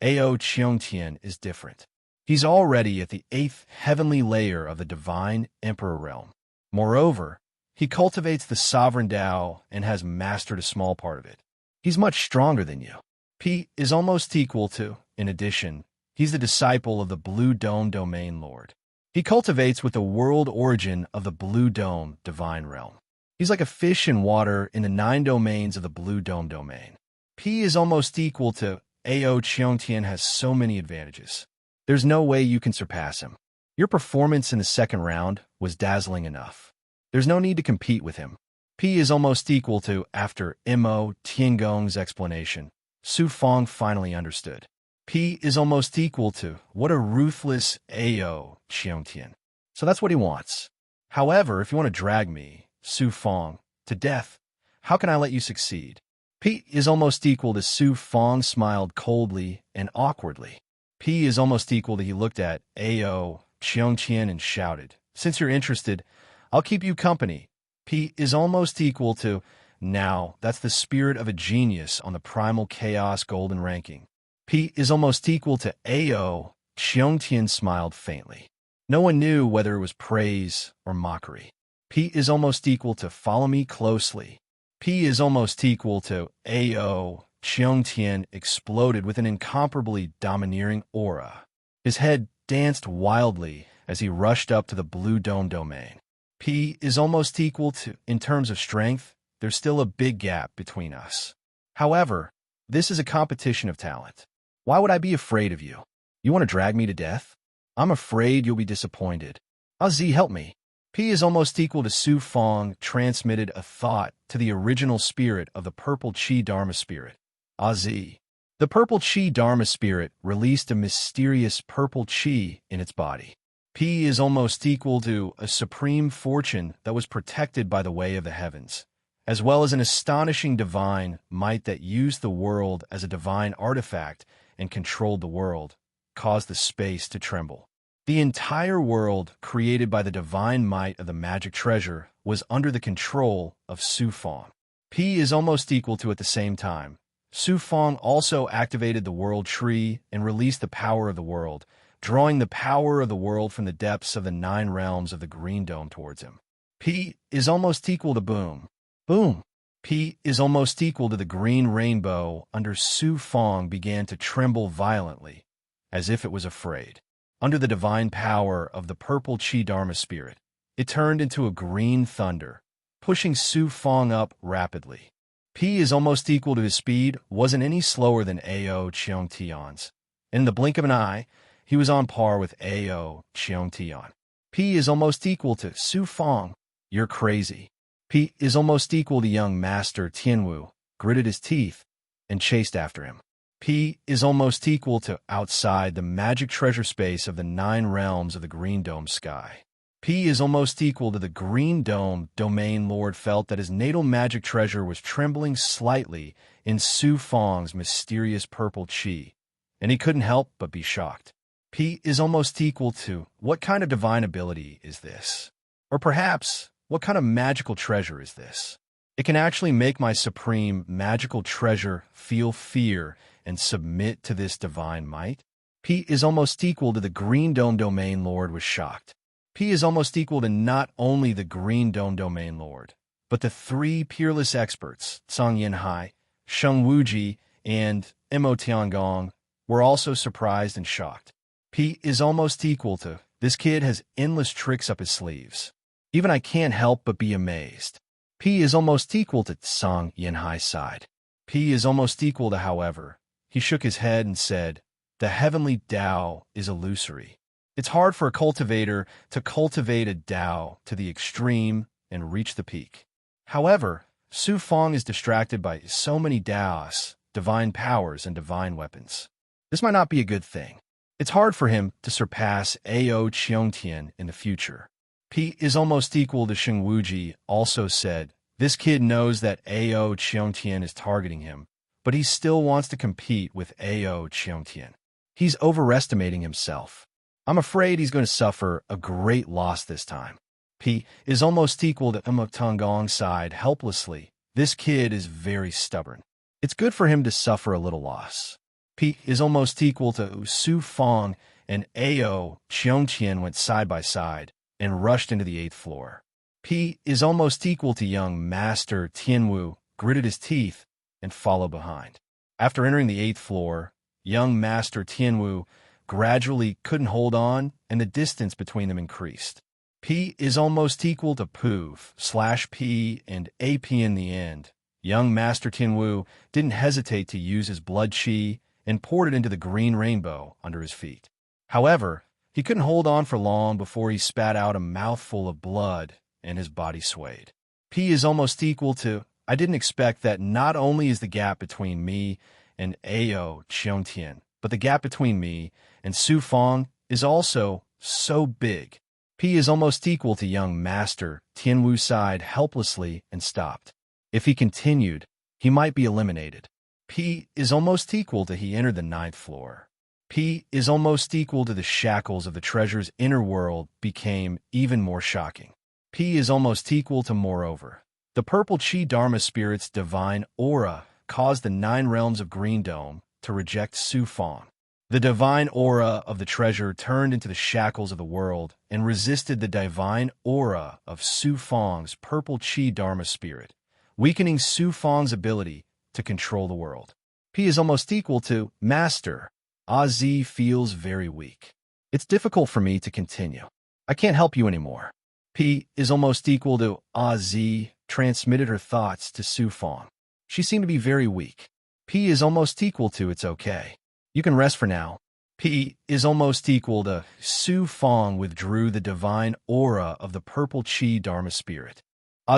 Ao Qiongtian is different. He's already at the 8th heavenly layer of the divine Emperor realm. Moreover, he cultivates the sovereign Tao and has mastered a small part of it. He's much stronger than you. P is almost equal to, in addition, he's the disciple of the Blue Dome Domain Lord. He cultivates with the world origin of the Blue Dome divine realm. He's like a fish in water in the 9 domains of the Blue Dome domain. P is almost equal to Ao Qiongtian has so many advantages. There's no way you can surpass him. Your performance in the second round was dazzling enough. There's no need to compete with him. P is almost equal to, after Mo Tiangong's explanation, Su Fong finally understood. P is almost equal to, what a ruthless Ao Qiongtian. So that's what he wants. However, if you want to drag me, Su Fong, to death, how can I let you succeed? P is almost equal to Su Fong smiled coldly and awkwardly. P is almost equal to he looked at Ao Qiongtian and shouted, since you're interested, I'll keep you company. P is almost equal to, now, that's the spirit of a genius on the primal chaos golden ranking. P is almost equal to AO. Xiongtian smiled faintly. No one knew whether it was praise or mockery. P is almost equal to follow me closely. P is almost equal to AO. Xiongtian exploded with an incomparably domineering aura. His head danced wildly as he rushed up to the blue dome domain. P is almost equal to, in terms of strength, there's still a big gap between us. However, this is a competition of talent. Why would I be afraid of you? You want to drag me to death? I'm afraid you'll be disappointed. Z, help me. P is almost equal to Su Fong transmitted a thought to the original spirit of the purple Chi Dharma spirit. Z. The purple Chi Dharma spirit released a mysterious purple Chi in its body. P is almost equal to a supreme fortune that was protected by the way of the heavens, as well as an astonishing divine might that used the world as a divine artifact and controlled the world, caused the space to tremble. The entire world, created by the divine might of the magic treasure, was under the control of Su Fong. P is almost equal to at the same time. Su Fong also activated the world tree and released the power of the world, drawing the power of the world from the depths of the 9 realms of the Green Dome towards him. P is almost equal to boom. Boom. P is almost equal to the green rainbow under Su Fong began to tremble violently, as if it was afraid. Under the divine power of the purple Chi Dharma spirit, it turned into a green thunder, pushing Su Fong up rapidly. P is almost equal to his speed, wasn't any slower than AO Qiongtian's. In the blink of an eye, he was on par with AO Qiongtian. P is almost equal to Su Fong. You're crazy. P is almost equal to young master Tianwu, gritted his teeth, and chased after him. P is almost equal to outside the magic treasure space of the 9 realms of the Green Dome sky. P is almost equal to the Green Dome domain lord felt that his natal magic treasure was trembling slightly in Su Fong's mysterious purple chi, and he couldn't help but be shocked. P is almost equal to, what kind of divine ability is this? Or perhaps, what kind of magical treasure is this? It can actually make my supreme magical treasure feel fear and submit to this divine might? P is almost equal to the Green Dome domain lord was shocked. P is almost equal to not only the Green Dome domain lord, but the 3 peerless experts, Cang Yanhai, Sheng Wuji, and Mo Tiangong, were also surprised and shocked. P is almost equal to, this kid has endless tricks up his sleeves. Even I can't help but be amazed. P is almost equal to Cang Yanhai sighed. P is almost equal to, however. He shook his head and said, the heavenly Tao is illusory. It's hard for a cultivator to cultivate a Tao to the extreme and reach the peak. However, Su Fong is distracted by so many Taos, divine powers, and divine weapons. This might not be a good thing. It's hard for him to surpass AO Qiongtian in the future. P is almost equal to Sheng Wuji also said, this kid knows that AO Qiongtian is targeting him, but he still wants to compete with AO Qiongtian. He's overestimating himself. I'm afraid he's going to suffer a great loss this time. P is almost equal to Mo Tiangong sighed helplessly. This kid is very stubborn. It's good for him to suffer a little loss. P is almost equal to Su Fong and AO Qiongtian went side by side and rushed into the 8th floor. P is almost equal to young master Tianwu, gritted his teeth, and followed behind. After entering the 8th floor, young master Tianwu gradually couldn't hold on, and the distance between them increased. P is almost equal to P and AP in the end. Young master Tianwu didn't hesitate to use his blood chi and poured it into the green rainbow under his feet. However, he couldn't hold on for long before he spat out a mouthful of blood and his body swayed. P is almost equal to, I didn't expect that not only is the gap between me and AO Qiongtian, but the gap between me and Su Fong is also so big. P is almost equal to young master Tianwu sighed helplessly and stopped. If he continued, he might be eliminated. P is almost equal to he entered the 9th floor. P is almost equal to the shackles of the treasure's inner world became even more shocking. P is almost equal to moreover. The purple Chi Dharma spirit's divine aura caused the 9 realms of Green Dome, to reject Su Fong. The divine aura of the treasure turned into the shackles of the world and resisted the divine aura of Su Fong's purple chi dharma spirit, weakening Su Fong's ability to control the world. P is almost equal to Master. Z feels very weak. It's difficult for me to continue. I can't help you anymore. P is almost equal to Z transmitted her thoughts to Su Fong. She seemed to be very weak. P is almost equal to it's okay. You can rest for now. P is almost equal to Su Fong withdrew the divine aura of the purple chi dharma spirit.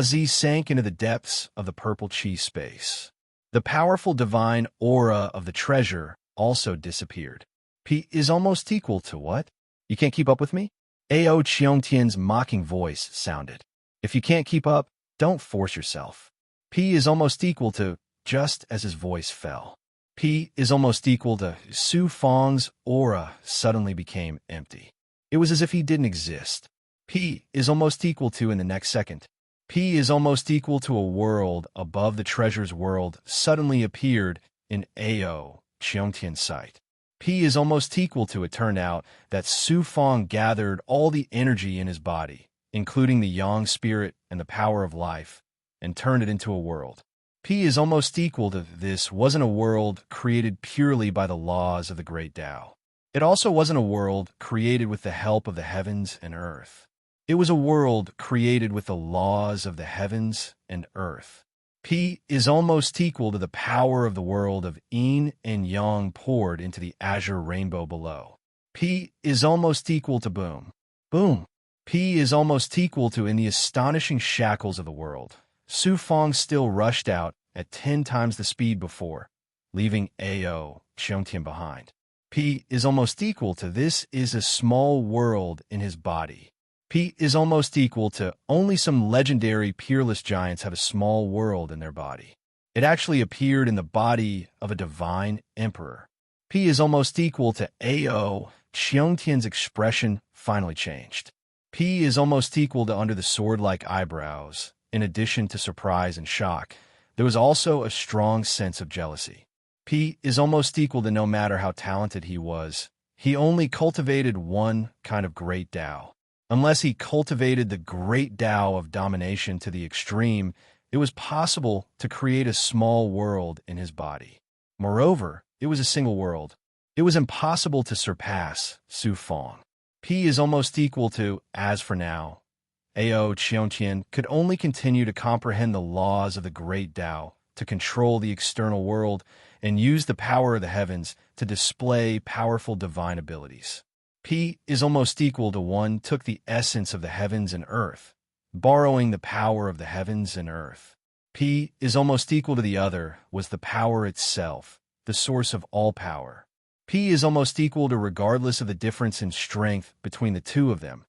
Z sank into the depths of the purple chi space. The powerful divine aura of the treasure also disappeared. P is almost equal to what? You can't keep up with me? Ao Cheongtian's mocking voice sounded. If you can't keep up, don't force yourself. P is almost equal to just as his voice fell. P is almost equal to Su Fong's aura suddenly became empty. It was as if he didn't exist. P is almost equal to in the next second. P is almost equal to a world above the treasure's world suddenly appeared in Ao Cheongtian's sight. P is almost equal to it turned out that Su Fong gathered all the energy in his body, including the yang spirit and the power of life, and turned it into a world. P is almost equal to this wasn't a world created purely by the laws of the great Tao. It also wasn't a world created with the help of the heavens and earth. It was a world created with the laws of the heavens and earth. P is almost equal to the power of the world of yin and yang poured into the azure rainbow below. P is almost equal to boom. Boom. P is almost equal to in the astonishing shackles of the world. Su Fong still rushed out at 10 times the speed before, leaving Ao Cheongtian behind. P is almost equal to this is a small world in his body. P is almost equal to only some legendary peerless giants have a small world in their body. It actually appeared in the body of a divine emperor. P is almost equal to Ao Cheongtian's expression finally changed. P is almost equal to under the sword-like eyebrows. In addition to surprise and shock, there was also a strong sense of jealousy. P is almost equal to no matter how talented he was, he only cultivated one kind of great Tao. Unless he cultivated the great Tao of domination to the extreme, it was possible to create a small world in his body. Moreover, it was a single world. It was impossible to surpass Su Fong. P is almost equal to, as for now, Ao Cheongtian could only continue to comprehend the laws of the great Tao to control the external world and use the power of the heavens to display powerful divine abilities. P is almost equal to one took the essence of the heavens and earth, borrowing the power of the heavens and earth. P is almost equal to the other was the power itself, the source of all power. P is almost equal to regardless of the difference in strength between the two of them.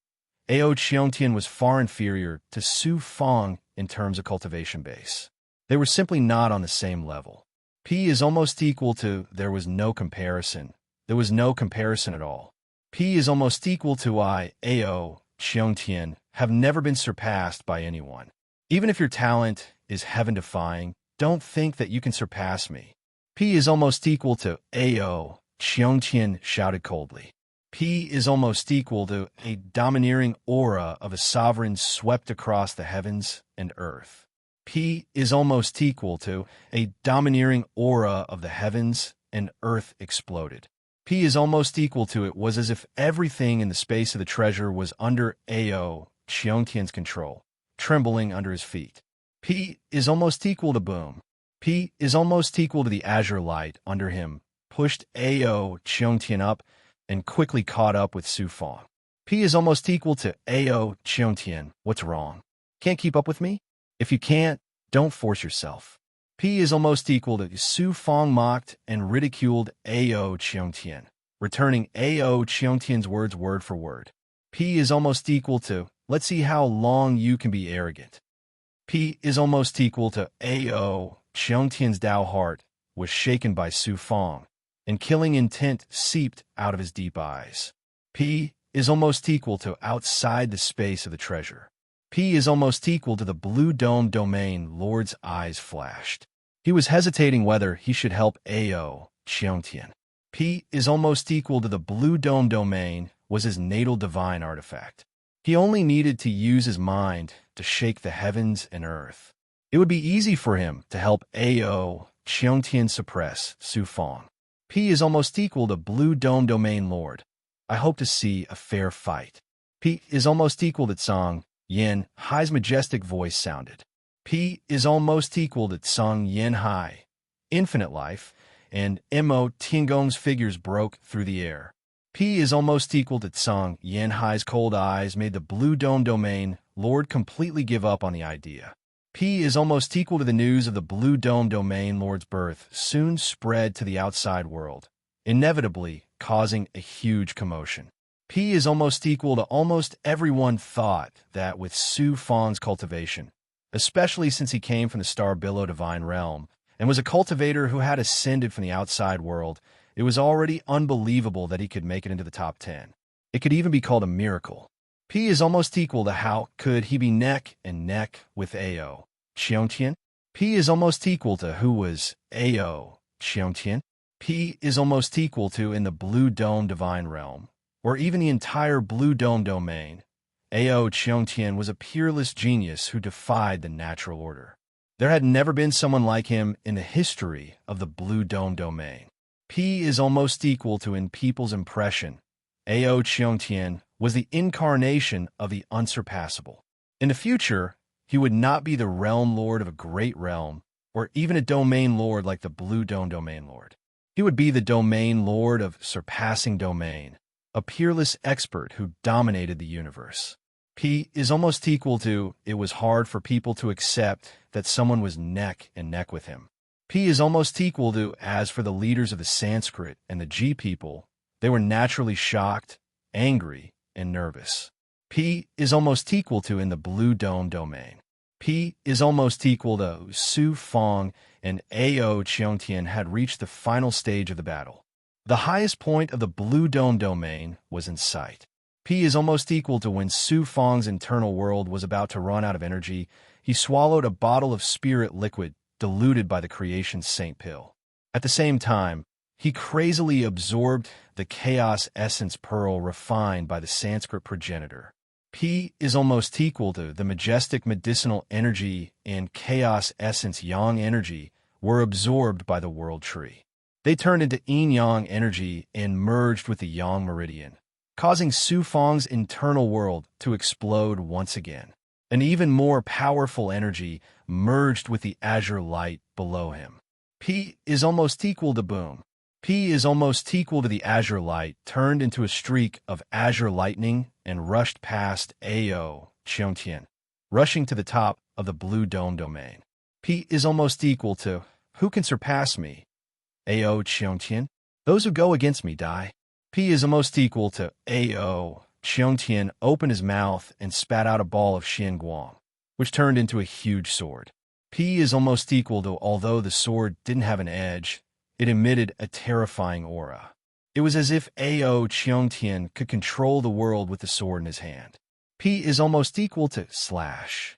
Ao Cheongtian was far inferior to Su Fong in terms of cultivation base. They were simply not on the same level. P is almost equal to there was no comparison. There was no comparison at all. P is almost equal to Ao Cheongtian have never been surpassed by anyone. Even if your talent is heaven-defying, don't think that you can surpass me. P is almost equal to Ao Cheongtian shouted coldly. P is almost equal to a domineering aura of a sovereign swept across the heavens and earth. P is almost equal to a domineering aura of the heavens and earth exploded. P is almost equal to it was as if everything in the space of the treasure was under Ao Cheongtian's control, trembling under his feet. P is almost equal to boom. P is almost equal to the azure light under him, pushed Ao Cheongtian up, and quickly caught up with Su Fong. P is almost equal to Ao Cheongtian. What's wrong? Can't keep up with me? If you can't, don't force yourself. P is almost equal to Su Fong mocked and ridiculed Ao Cheongtian, returning Ao Cheongtian's words word for word. P is almost equal to, let's see how long you can be arrogant. P is almost equal to Ao Cheongtian's Tao heart was shaken by Su Fong, and killing intent seeped out of his deep eyes. P is almost equal to outside the space of the treasure. P is almost equal to the blue dome domain Lord's eyes flashed. He was hesitating whether he should help Ao Qiongtian. P is almost equal to the blue dome domain was his natal divine artifact. He only needed to use his mind to shake the heavens and earth. It would be easy for him to help Ao Qiongtian suppress Su Fang. P is almost equal to blue dome domain lord. I hope to see a fair fight. P is almost equal to Tsang Yin Hai's majestic voice sounded. P is almost equal to Tsang Yin Hai. Infinite life, and Mo Tiangong's figures broke through the air. P is almost equal to Tsang Yin Hai's cold eyes made the blue dome domain lord completely give up on the idea. P is almost equal to the news of the blue dome domain lord's birth soon spread to the outside world, inevitably causing a huge commotion. P is almost equal to almost everyone thought that with Su Fang's cultivation, especially since he came from the Star Billow divine realm, and was a cultivator who had ascended from the outside world, it was already unbelievable that he could make it into the top 10. It could even be called a miracle. P is almost equal to how could he be neck and neck with Ao Qiongtian. P is almost equal to who was Ao Qiongtian. P is almost equal to in the Blue Dome divine realm, or even the entire Blue Dome domain. Ao Qiongtian was a peerless genius who defied the natural order. There had never been someone like him in the history of the Blue Dome domain. P is almost equal to in people's impression. Ao Qiongtian was the incarnation of the unsurpassable. In the future, he would not be the realm lord of a great realm, or even a domain lord like the Blue Dome domain lord. He would be the domain lord of surpassing domain, a peerless expert who dominated the universe. P is almost equal to it was hard for people to accept that someone was neck and neck with him. P is almost equal to as for the leaders of the Sanskrit and the G people, they were naturally shocked, angry, and nervous. P is almost equal to in the Blue Dome domain. P is almost equal to Su Fang and Ao Qiongtian had reached the final stage of the battle. The highest point of the Blue Dome domain was in sight. P is almost equal to when Su Fang's internal world was about to run out of energy, he swallowed a bottle of spirit liquid diluted by the creation's saint pill. At the same time, he crazily absorbed the chaos essence pearl refined by the Sanskrit progenitor. P is almost equal to the majestic medicinal energy and chaos essence yang energy were absorbed by the world tree. They turned into yin-yang energy and merged with the yang meridian, causing Su Fang's internal world to explode once again. An even more powerful energy merged with the azure light below him. P is almost equal to boom. P is almost equal to the azure light turned into a streak of azure lightning and rushed past Ao Qiongtian, rushing to the top of the Blue Dome domain. P is almost equal to who can surpass me? Ao Qiongtian. Those who go against me die. P is almost equal to Ao Qiongtian opened his mouth and spat out a ball of Xian Guang, which turned into a huge sword. P is almost equal to although the sword didn't have an edge, it emitted a terrifying aura. It was as if Ao Qiongtian could control the world with the sword in his hand. P is almost equal to slash.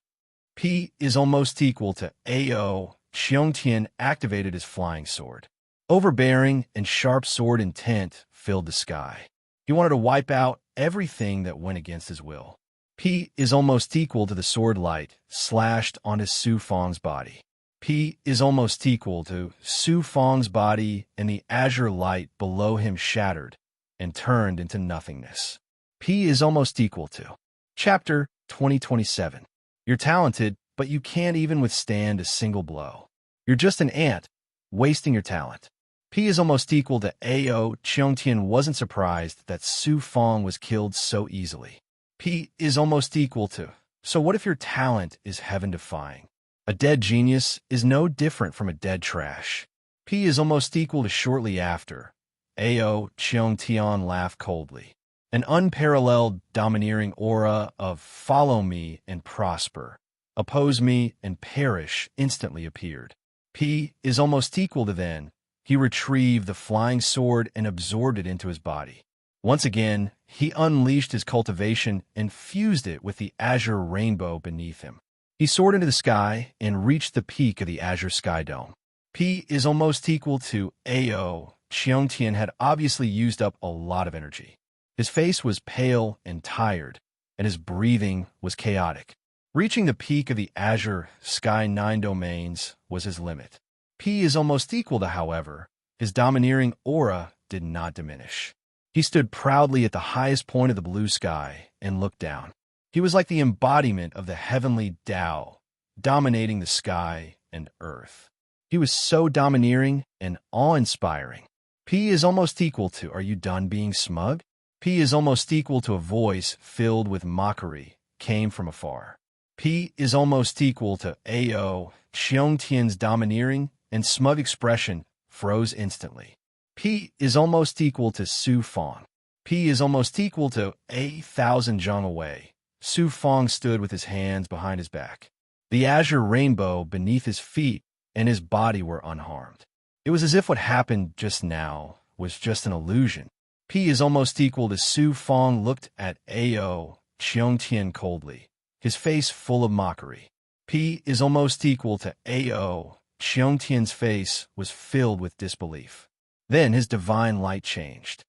P is almost equal to Ao Qiongtian activated his flying sword. Overbearing and sharp sword intent filled the sky. He wanted to wipe out everything that went against his will. P is almost equal to the sword light slashed onto Su Fang's body. P is almost equal to Su Fang's body and the azure light below him shattered and turned into nothingness. P is almost equal to Chapter 2027. You're talented, but you can't even withstand a single blow. You're just an ant, wasting your talent. P is almost equal to Ao Qiongtian wasn't surprised that Su Fang was killed so easily. P is almost equal to so what if your talent is heaven-defying? A dead genius is no different from a dead trash. P is almost equal to shortly after. Ao Qiongtian laughed coldly. An unparalleled domineering aura of follow me and prosper, oppose me and perish instantly appeared. P is almost equal to then. He retrieved the flying sword and absorbed it into his body. Once again, he unleashed his cultivation and fused it with the azure rainbow beneath him. He soared into the sky and reached the peak of the azure sky dome. P is almost equal to Ao Xiongtian had obviously used up a lot of energy. His face was pale and tired, and his breathing was chaotic. Reaching the peak of the azure sky 9 domains was his limit. P is almost equal to, however, his domineering aura did not diminish. He stood proudly at the highest point of the blue sky and looked down. He was like the embodiment of the heavenly Tao, dominating the sky and earth. He was so domineering and awe-inspiring. P is almost equal to, "Are you done being smug?" P is almost equal to a voice filled with mockery came from afar. P is almost equal to Ao. Xiongtian's domineering and smug expression froze instantly. P is almost equal to Su Fang. P is almost equal to 1,000 zhang away. Su Fang stood with his hands behind his back. The azure rainbow beneath his feet and his body were unharmed. It was as if what happened just now was just an illusion. P is almost equal to Su Fang looked at Ao Xiongtian coldly, his face full of mockery. P is almost equal to Ao Xiongtian's face was filled with disbelief. Then his divine light changed.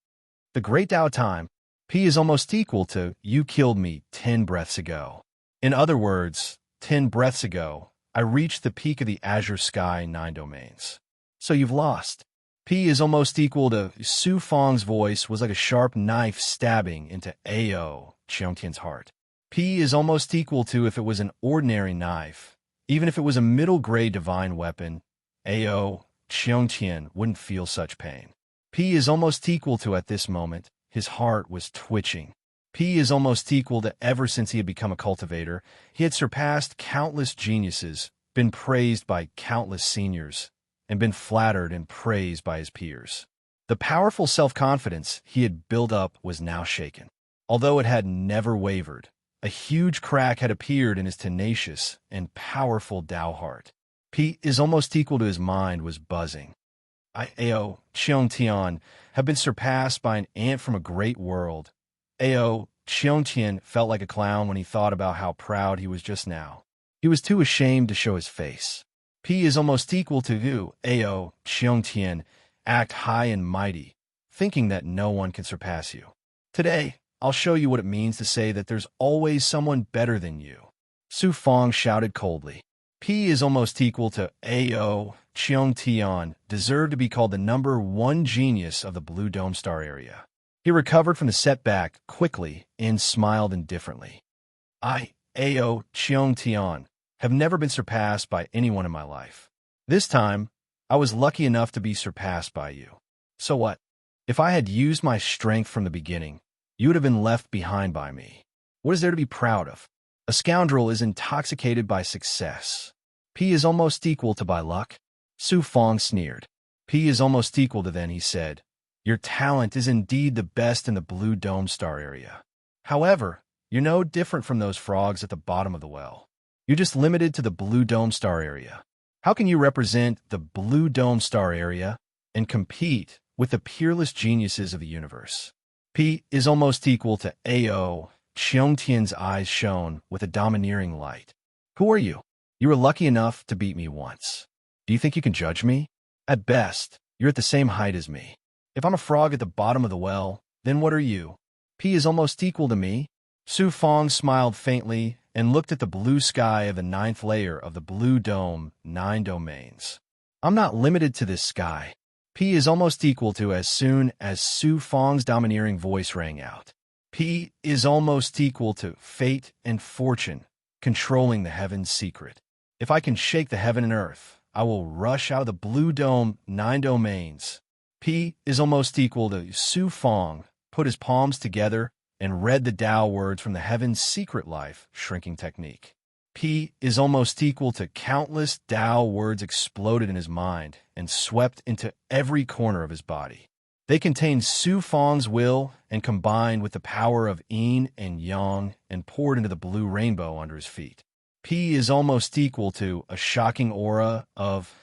The great Tao time, P is almost equal to, "You killed me 10 breaths ago." In other words, 10 breaths ago, I reached the peak of the azure sky 9 domains. So you've lost. P is almost equal to, Su Fang's voice was like a sharp knife stabbing into Ao Xiongtian's heart. P is almost equal to, if it was an ordinary knife, even if it was a middle-grade divine weapon, Ao Xiongtian wouldn't feel such pain. P is almost equal to, at this moment, his heart was twitching. P is almost equal to, ever since he had become a cultivator, he had surpassed countless geniuses, been praised by countless seniors, and been flattered and praised by his peers. The powerful self-confidence he had built up was now shaken. Although it had never wavered, a huge crack had appeared in his tenacious and powerful Tao heart. P is almost equal to, his mind was buzzing. Ao Xiongtian had been surpassed by an ant from a great world. Ao Xiongtian felt like a clown when he thought about how proud he was just now. He was too ashamed to show his face. P is almost equal to you, Ao Xiongtian, act high and mighty, thinking that no one can surpass you. Today, I'll show you what it means to say that there's always someone better than you. Su Fang shouted coldly. P is almost equal to Ao Xiongtian, deserved to be called the #1 genius of the Blue Dome Star area. He recovered from the setback quickly and smiled indifferently. I, Ao Xiongtian, have never been surpassed by anyone in my life. This time, I was lucky enough to be surpassed by you. So what? If I had used my strength from the beginning, you would have been left behind by me. What is there to be proud of? A scoundrel is intoxicated by success. P is almost equal to by luck. Su Fang sneered. P is almost equal to, then he said, your talent is indeed the best in the Blue Dome Star area. However, you're no different from those frogs at the bottom of the well. You're just limited to the Blue Dome Star area. How can you represent the Blue Dome Star area and compete with the peerless geniuses of the universe? P is almost equal to Ao. Xiongtian's eyes shone with a domineering light. Who are you? You were lucky enough to beat me once. Do you think you can judge me? At best, you're at the same height as me. If I'm a frog at the bottom of the well, then what are you? P is almost equal to me. Su Fang smiled faintly and looked at the blue sky of the 9th layer of the Blue Dome 9 domains. I'm not limited to this sky. P is almost equal to, as soon as Su Fang's domineering voice rang out. P is almost equal to fate and fortune, controlling the heaven's secret. If I can shake the heaven and earth, I will rush out of the Blue Dome 9 domains. P is almost equal to Su Fang, put his palms together, and read the Tao words from the heaven's secret life shrinking technique. P is almost equal to countless Tao words exploded in his mind and swept into every corner of his body. They contained Su Fang's will and combined with the power of yin and yang and poured into the blue rainbow under his feet. P is almost equal to a shocking aura of,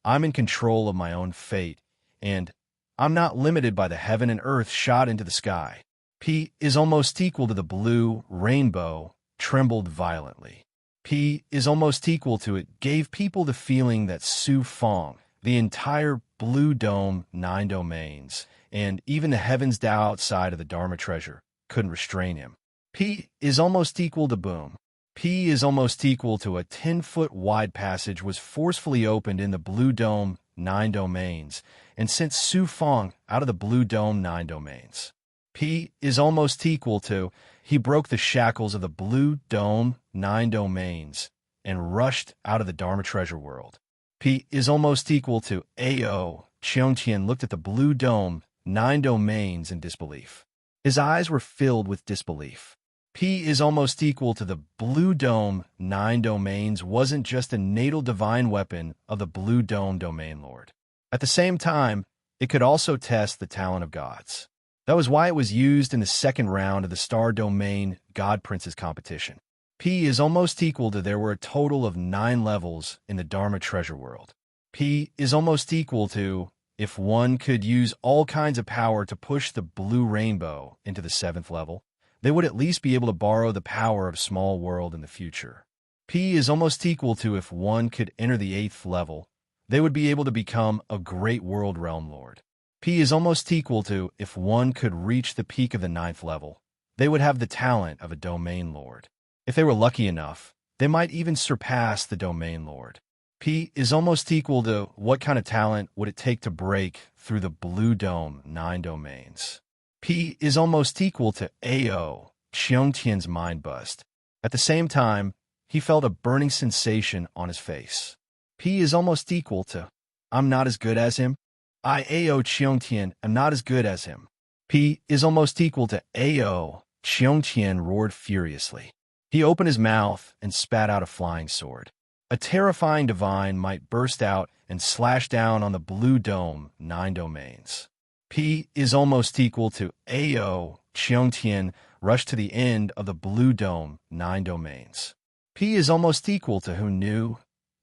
I'm in control of my own fate, and I'm not limited by the heaven and earth shot into the sky. P is almost equal to the blue rainbow trembled violently. P is almost equal to, it gave people the feeling that Su Fang the entire blue dome, 9 domains, and even the heavens outside of the Dharma treasure couldn't restrain him. P is almost equal to boom. P is almost equal to a 10-foot wide passage was forcefully opened in the blue dome, 9 domains, and sent Su Fong out of the blue dome, 9 domains. P is almost equal to he broke the shackles of the blue dome, 9 domains, and rushed out of the Dharma treasure world. P is almost equal to A.O. Cheongtian looked at the blue dome, 9 domains in disbelief. His eyes were filled with disbelief. P is almost equal to the blue dome, 9 domains wasn't just a natal divine weapon of the blue dome domain lord. At the same time, it could also test the talent of gods. That was why it was used in the second round of the Star Domain God Princes competition. P is almost equal to there were a total of 9 levels in the Dharma treasure world. P is almost equal to if one could use all kinds of power to push the blue rainbow into the 7th level, they would at least be able to borrow the power of small world in the future. P is almost equal to if one could enter the 8th level, they would be able to become a great world realm lord. P is almost equal to if one could reach the peak of the 9th level, they would have the talent of a domain lord. If they were lucky enough, they might even surpass the domain lord. P is almost equal to what kind of talent would it take to break through the blue dome, 9 domains. P is almost equal to A.O. Cheongtian's mind bust. At the same time, he felt a burning sensation on his face. P is almost equal to I'm not as good as him. I, A.O. Cheongtian, am not as good as him. P is almost equal to A.O. Cheongtian roared furiously. He opened his mouth and spat out a flying sword. A terrifying divine might burst out and slash down on the blue dome, 9 domains. P is almost equal to A.O. Cheongtian rushed to the end of the blue dome, 9 domains. P is almost equal to who knew,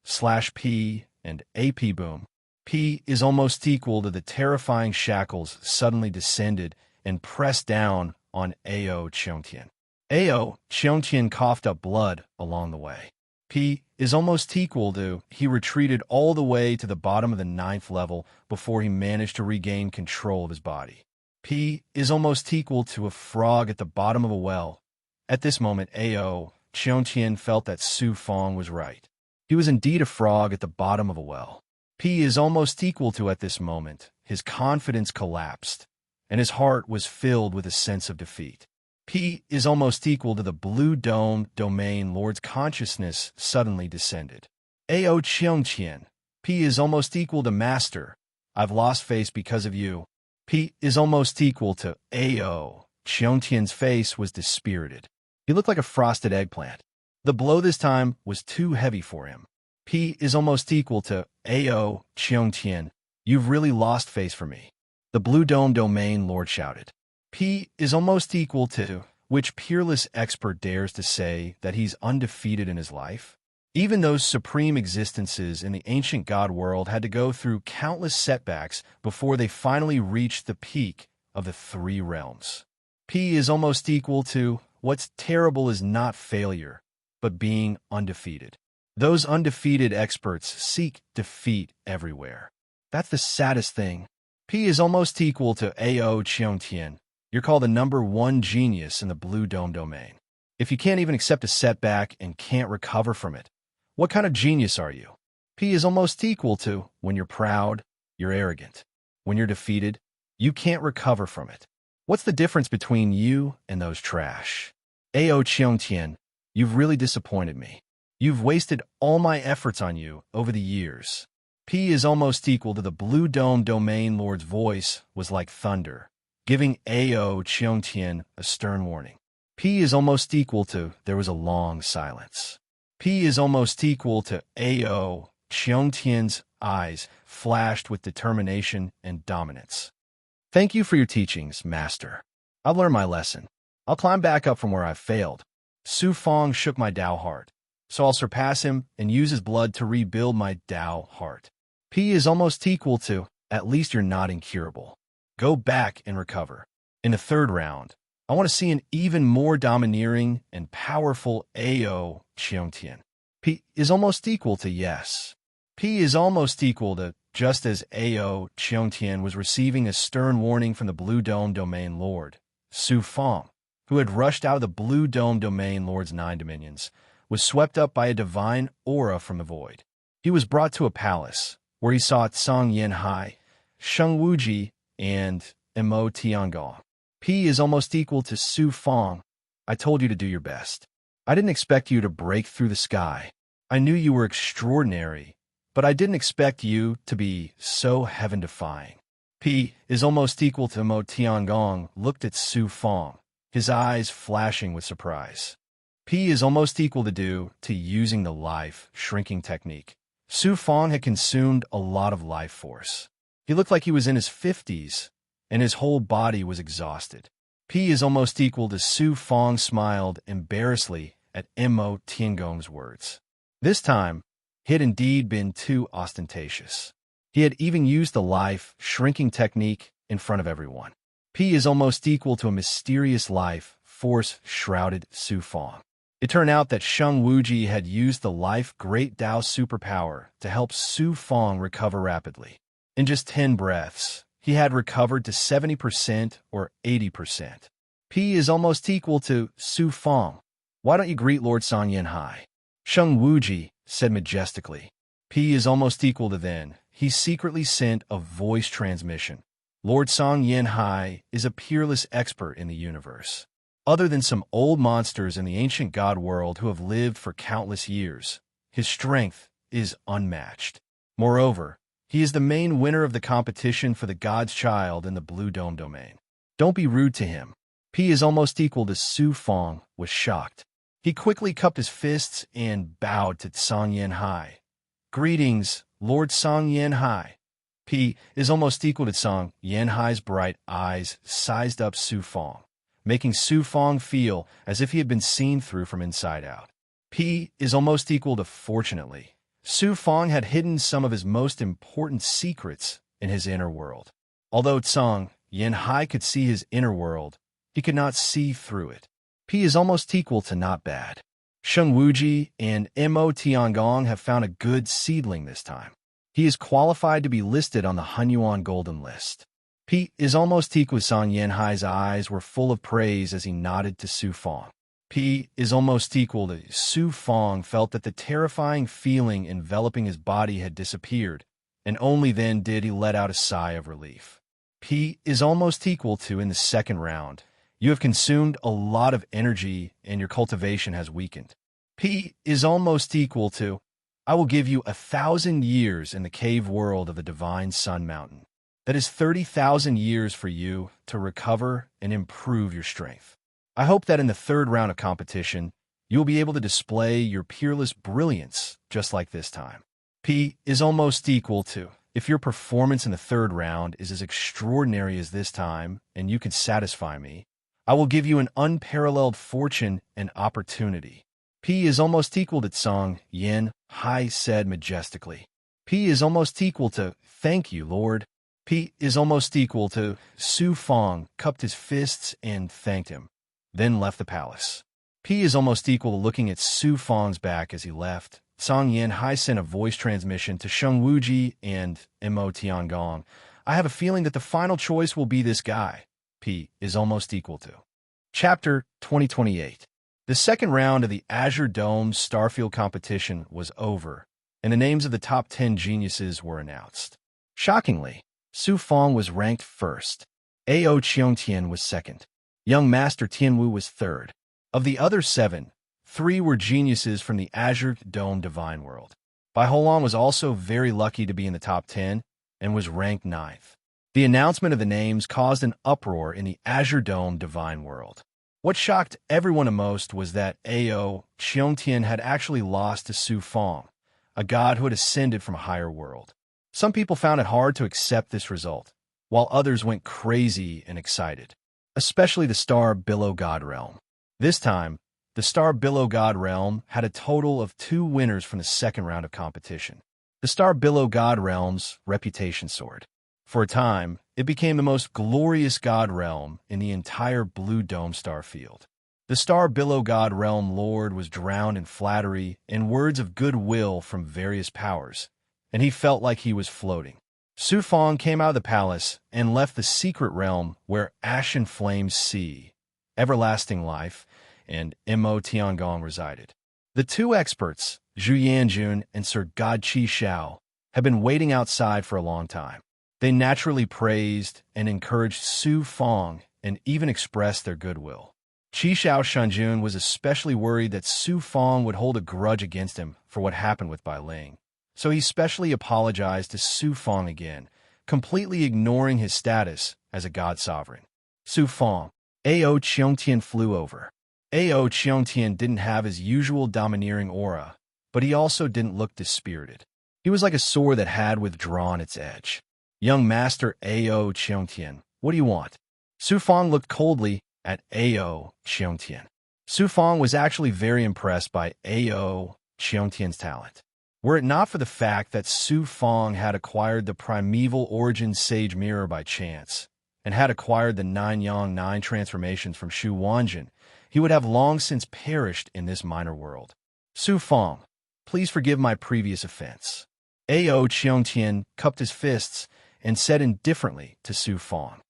/P and AP boom. P is almost equal to the terrifying shackles suddenly descended and pressed down on A.O. Cheongtian. A.O. Cheongtian coughed up blood along the way. P is almost equal to he retreated all the way to the bottom of the 9th level before he managed to regain control of his body. P is almost equal to a frog at the bottom of a well. At this moment, A.O. Cheongtian felt that Su Fong was right. He was indeed a frog at the bottom of a well. P is almost equal to at this moment, his confidence collapsed, and his heart was filled with a sense of defeat. P is almost equal to the blue dome domain lord's consciousness suddenly descended. A.O. Cheongtian. P is almost equal to master. I've lost face because of you. P is almost equal to A.O. Cheongtian's face was dispirited. He looked like a frosted eggplant. The blow this time was too heavy for him. P is almost equal to A.O. Cheongtian. You've really lost face for me. The blue dome domain lord shouted. P is almost equal to which peerless expert dares to say that he's undefeated in his life? Even those supreme existences in the ancient god world had to go through countless setbacks before they finally reached the peak of the 3 realms. P is almost equal to what's terrible is not failure, but being undefeated. Those undefeated experts seek defeat everywhere. That's the saddest thing. P is almost equal to A.O. Cheongtian. You're called the number 1 genius in the blue dome domain. If you can't even accept a setback and can't recover from it, what kind of genius are you? P is almost equal to when you're proud, you're arrogant. When you're defeated, you can't recover from it. What's the difference between you and those trash? A.O. Cheongtian, you've really disappointed me. You've wasted all my efforts on you over the years. P is almost equal to the blue dome domain lord's voice was like thunder, giving A.O. Cheongtian a stern warning. P is almost equal to there was a long silence. P is almost equal to A.O. Cheongtian's eyes flashed with determination and dominance. Thank you for your teachings, Master. I've learned my lesson. I'll climb back up from where I've failed. Su Fong shook my Tao heart, so I'll surpass him and use his blood to rebuild my Tao heart. P is almost equal to at least you're not incurable. Go back and recover. In the 3rd round, I want to see an even more domineering and powerful A.O. Cheongtian. P is almost equal to yes. P is almost equal to just as Ao Cheongtian was receiving a stern warning from the Blue Dome Domain Lord. Su Fong, who had rushed out of the Blue Dome Domain Lord's 9 dominions, was swept up by a divine aura from the void. He was brought to a palace, where he saw Tsang Yanhai, Sheng Wuji, and Mo Tiangong. P is almost equal to Su Fong. I told you to do your best. I didn't expect you to break through the sky. I knew you were extraordinary, but I didn't expect you to be so heaven-defying. P is almost equal to Mo Tiangong looked at Su Fong, his eyes flashing with surprise. P is almost equal to using the life shrinking technique. Su Fong had consumed a lot of life force. He looked like he was in his 50s, and his whole body was exhausted. P is almost equal to Su Fong smiled embarrassedly at Mo Tiangong's words. This time, he had indeed been too ostentatious. He had even used the life shrinking technique in front of everyone. P is almost equal to a mysterious life force shrouded Su Fong. It turned out that Sheng Wuji had used the life Great Tao superpower to help Su Fong recover rapidly. In just 10 breaths, he had recovered to 70% or 80%. P is almost equal to Su Fong. Why don't you greet Lord Tsang Yanhai? Sheng Wuji said majestically. P is almost equal to then. He secretly sent a voice transmission. Lord Tsang Yanhai is a peerless expert in the universe. Other than some old monsters in the ancient god world who have lived for countless years, his strength is unmatched. Moreover, he is the main winner of the competition for the God's Child in the Blue Dome domain. Don't be rude to him. P is almost equal to Su Fong was shocked. He quickly cupped his fists and bowed to Tsang Yanhai. Greetings, Lord Tsang Yanhai. P is almost equal to Tsang Yanhai's bright eyes sized up Su Fong, making Su Fong feel as if he had been seen through from inside out. P is almost equal to fortunately. Su Fong had hidden some of his most important secrets in his inner world. Although Tsang Yanhai could see his inner world, he could not see through it. P is almost equal to not bad. Sheng Wuji and Mo Tiangong have found a good seedling this time. He is qualified to be listed on the Hunyuan Golden List. P is almost equal to Tsang Yanhai's eyes were full of praise as he nodded to Su Fong. P is almost equal to Su Fong felt that the terrifying feeling enveloping his body had disappeared, and only then did he let out a sigh of relief. P is almost equal to in the second round. You have consumed a lot of energy and your cultivation has weakened. P is almost equal to I will give you 1,000 years in the cave world of the Divine Sun Mountain. That is 30,000 years for you to recover and improve your strength. I hope that in the third round of competition, you will be able to display your peerless brilliance just like this time. P is almost equal to if your performance in the third round is as extraordinary as this time and you can satisfy me, I will give you an unparalleled fortune and opportunity. P is almost equal to Tsang Yanhai said majestically. P is almost equal to thank you, Lord. P is almost equal to Su Fong cupped his fists and thanked him, then left the palace. P is almost equal to looking at Su Fong's back as he left. Tsang Yanhai sent a voice transmission to Sheng Wuji and Mo Tiangong. I have a feeling that the final choice will be this guy. P is almost equal to. Chapter 2028. The second round of the Azure Dome Starfield competition was over, and the names of the top 10 geniuses were announced. Shockingly, Su Fong was ranked first. Ao Cheongtian was second. Young Master Tianwu was third. Of the other 7, 3 were geniuses from the Azure Dome Divine World. Bai Holan was also very lucky to be in the top 10 and was ranked 9th. The announcement of the names caused an uproar in the Azure Dome Divine World. What shocked everyone the most was that Ao Cheongtian had actually lost to Su Fong, a god who had ascended from a higher world. Some people found it hard to accept this result, while others went crazy and excited, especially the Star Billow God Realm. This time, the Star Billow God Realm had a total of 2 winners from the second round of competition. The Star Billow God Realm's reputation soared. For a time, it became the most glorious god realm in the entire Blue Dome star field. The Star Billow God Realm Lord was drowned in flattery and words of goodwill from various powers, and he felt like he was floating. Su Fong came out of the palace and left the secret realm where ashen flames see, everlasting life, and Mo Tiangong resided. The two experts, Zhu Yanjun and Sir God Chi Xiao, had been waiting outside for a long time. They naturally praised and encouraged Su Fong and even expressed their goodwill. Qi Xiao Shanjun was especially worried that Su Fong would hold a grudge against him for what happened with Bai Ling. So he specially apologized to Su Fong again, completely ignoring his status as a god sovereign. Su Fong. Ao Qiongtian flew over. Ao Qiongtian didn't have his usual domineering aura, but he also didn't look dispirited. He was like a sword that had withdrawn its edge. Young Master Ao Qiongtian, what do you want? Su Fong looked coldly at Ao Qiongtian. Su Fong was actually very impressed by Ao Qiongtian's talent. Were it not for the fact that Su Fong had acquired the primeval origin Sage Mirror by chance, and had acquired the 9 Yang 9 transformations from Shu Wanjin, he would have long since perished in this minor world. Su Fong, please forgive my previous offense. Ao Qiongtian cupped his fists and said indifferently to Su Fong.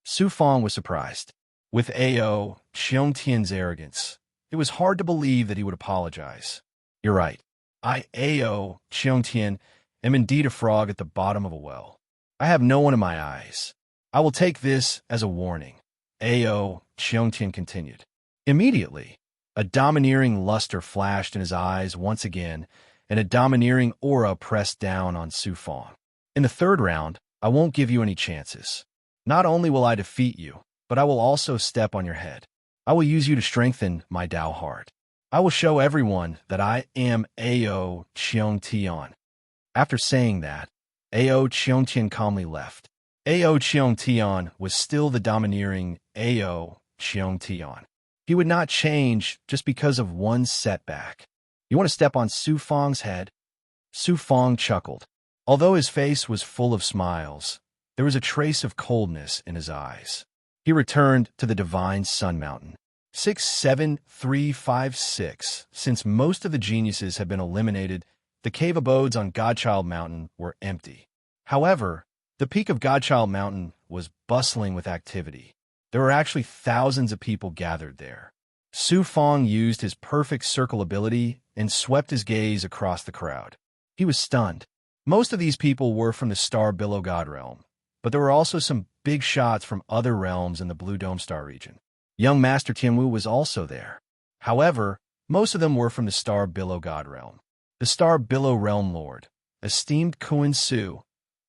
Su Fong was surprised. With Ao Qiongtian's arrogance, it was hard to believe that he would apologize. You're right. I, Ao Qiongtian, am indeed a frog at the bottom of a well. I have no one in my eyes. I will take this as a warning, Ao Qiongtian continued. Immediately, a domineering luster flashed in his eyes once again, and a domineering aura pressed down on Su Fong. In the third round, I won't give you any chances. Not only will I defeat you, but I will also step on your head. I will use you to strengthen my Tao heart. I will show everyone that I am Ao Qiongtian. After saying that, Ao Qiongtian calmly left. Ao Qiongtian was still the domineering Ao Qiongtian. He would not change just because of one setback. You want to step on Su Fong's head? Su Fong chuckled. Although his face was full of smiles, there was a trace of coldness in his eyes. He returned to the divine Sun Mountain. 67356. Since most of the geniuses had been eliminated, the cave abodes on Godchild Mountain were empty. However, the peak of Godchild Mountain was bustling with activity. There were actually thousands of people gathered there. Su Fong used his perfect circle ability and swept his gaze across the crowd. He was stunned. Most of these people were from the Star Billow God realm, but there were also some big shots from other realms in the Blue Dome Star region. Young Master Tianwu was also there. However, most of them were from the Star Billow God realm. The Star Billow Realm Lord, esteemed Kuan Su,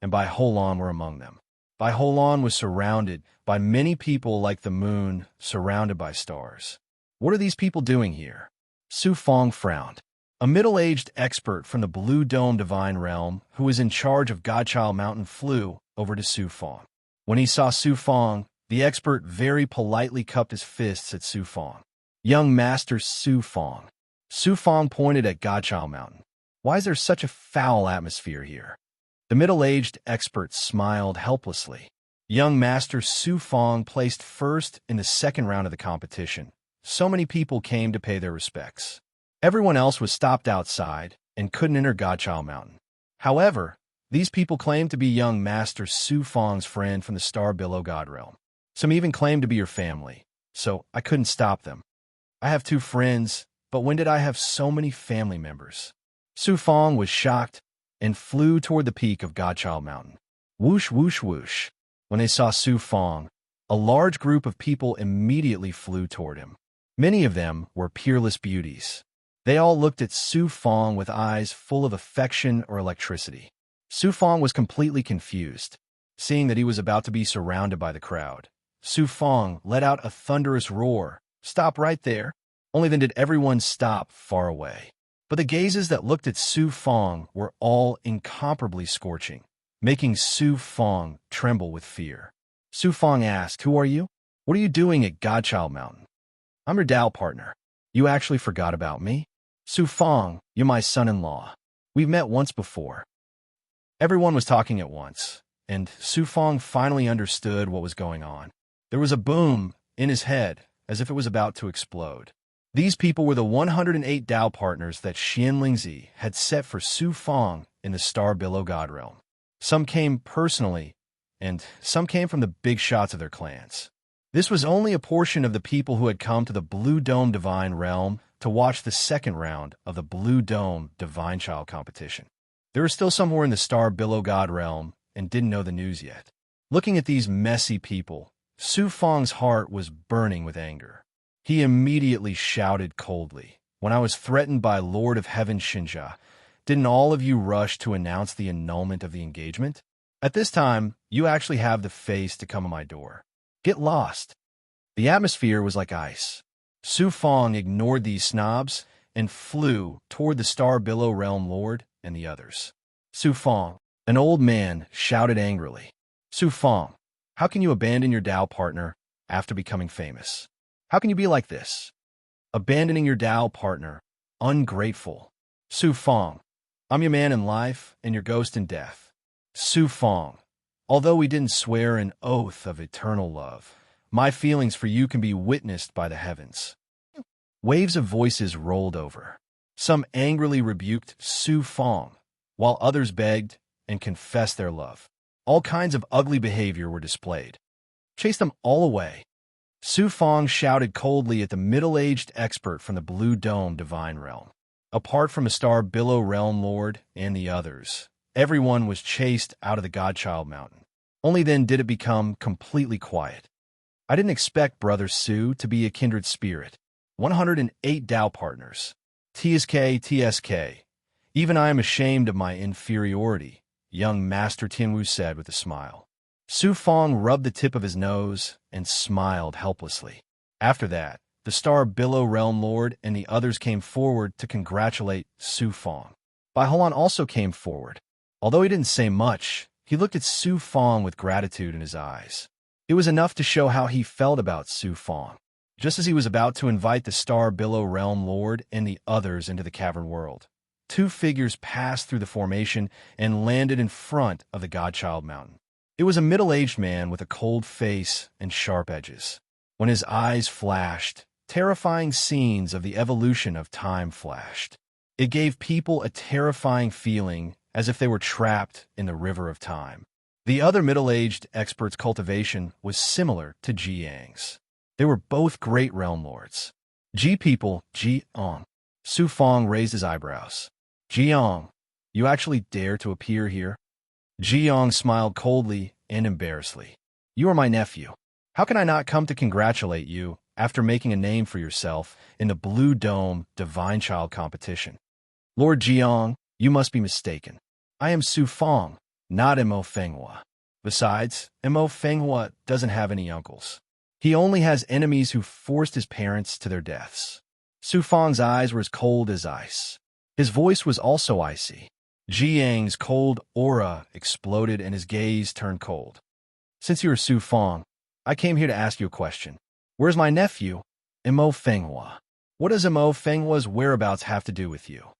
and Bai Holan were among them. Bai Holan was surrounded by many people like the moon surrounded by stars. What are these people doing here? Su Fong frowned. A middle-aged expert from the Blue Dome Divine Realm who was in charge of Godchild Mountain flew over to Su Fong. When he saw Su Fong, the expert very politely cupped his fists at Su Fong. Young Master Su Fong. Su Fong pointed at Godchild Mountain. Why is there such a foul atmosphere here? The middle-aged expert smiled helplessly. Young Master Su Fong placed first in the second round of the competition. So many people came to pay their respects. Everyone else was stopped outside and couldn't enter Godchild Mountain. However, these people claimed to be young Master Su Fong's friend from the Star Billow God realm. Some even claimed to be your family, so I couldn't stop them. I have 2 friends, but when did I have so many family members? Su Fong was shocked and flew toward the peak of Godchild Mountain. Whoosh, whoosh, whoosh. When they saw Su Fong, a large group of people immediately flew toward him. Many of them were peerless beauties. They all looked at Su Fong with eyes full of affection or electricity. Su Fong was completely confused, seeing that he was about to be surrounded by the crowd. Su Fong let out a thunderous roar. Stop right there. Only then did everyone stop far away. But the gazes that looked at Su Fong were all incomparably scorching, making Su Fong tremble with fear. Su Fong asked, "Who are you? What are you doing at Godchild Mountain?" "I'm your Tao partner. You actually forgot about me? Su Fong, you're my son-in-law. We've met once before." Everyone was talking at once, and Su Fong finally understood what was going on. There was a boom in his head, as if it was about to explode. These people were the 108 Tao partners that Xian Lingzi had set for Su Fong in the Star Billow God realm. Some came personally, and some came from the big shots of their clans. This was only a portion of the people who had come to the Blue Dome Divine Realm to watch the second round of the Blue Dome Divine Child competition. There were still some who were in the Star Billow God realm and didn't know the news yet. Looking at these messy people, Su Fong's heart was burning with anger. He immediately shouted coldly, "When I was threatened by Lord of Heaven Shinja, didn't all of you rush to announce the annulment of the engagement? At this time, you actually have the face to come to my door. Get lost." The atmosphere was like ice. Su Fong ignored these snobs and flew toward the Star Billow Realm Lord and the others. "Su Fong," an old man shouted angrily. "Su Fong, how can you abandon your Tao partner after becoming famous? How can you be like this? Abandoning your Tao partner. Ungrateful. Su Fong, I'm your man in life and your ghost in death. Su Fong, although we didn't swear an oath of eternal love, my feelings for you can be witnessed by the heavens." Waves of voices rolled over. Some angrily rebuked Su Fong, while others begged and confessed their love. All kinds of ugly behavior were displayed. "Chase them all away." Su Fong shouted coldly at the middle-aged expert from the Blue Dome Divine Realm. Apart from the Star Billow Realm Lord and the others, everyone was chased out of the Godchild Mountain. Only then did it become completely quiet. I didn't expect Brother Su to be a kindred spirit. 108 Tao partners. TSK, TSK. Even I am ashamed of my inferiority, young Master Tianwu said with a smile. Su Fong rubbed the tip of his nose and smiled helplessly. After that, the Star Billow Realm Lord and the others came forward to congratulate Su Fong. Bai Holan also came forward. Although he didn't say much, he looked at Su Fong with gratitude in his eyes. It was enough to show how he felt about Su Fong. Just as he was about to invite the Star Billow Realm Lord and the others into the cavern world, two figures passed through the formation and landed in front of the Godchild Mountain. It was a middle-aged man with a cold face and sharp edges. When his eyes flashed, terrifying scenes of the evolution of time flashed. It gave people a terrifying feeling as if they were trapped in the river of time. The other middle-aged expert's cultivation was similar to Ji Yang's. They were both great realm lords. Ji people, Ji Ong. Su Fong raised his eyebrows. "Ji Ong, you actually dare to appear here?" Ji Ong smiled coldly and embarrassedly. "You are my nephew. How can I not come to congratulate you after making a name for yourself in the Blue Dome Divine Child competition?" "Lord Ji Ong, you must be mistaken. I am Su Fong, not Mo Fenghua. Besides, Mo Fenghua doesn't have any uncles. He only has enemies who forced his parents to their deaths." Su Fong's eyes were as cold as ice. His voice was also icy. Ji Yang's cold aura exploded and his gaze turned cold. "Since you are Su Fong, I came here to ask you a question. Where's my nephew, Mo Fenghua? What does Mo Fenghua's whereabouts have to do with you?"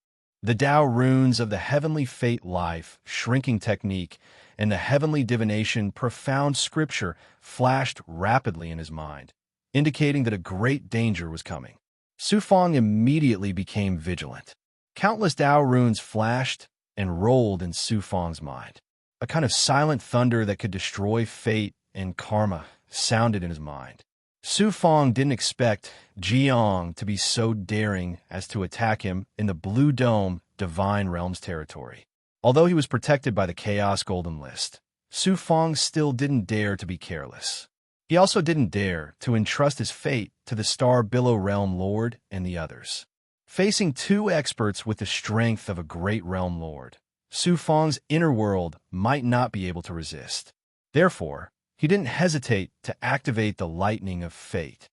The Tao runes of the heavenly fate life, shrinking technique, and the heavenly divination profound scripture flashed rapidly in his mind, indicating that a great danger was coming. Su Fong immediately became vigilant. Countless Tao runes flashed and rolled in Su Fong's mind. A kind of silent thunder that could destroy fate and karma sounded in his mind. Su Fong didn't expect Jiang to be so daring as to attack him in the Blue Dome Divine Realms territory. Although he was protected by the Chaos Golden List, Su Fong still didn't dare to be careless. He also didn't dare to entrust his fate to the Star Billow Realm Lord and the others. Facing two experts with the strength of a great realm lord, Su Fong's inner world might not be able to resist. Therefore, he didn't hesitate to activate the lightning of fate.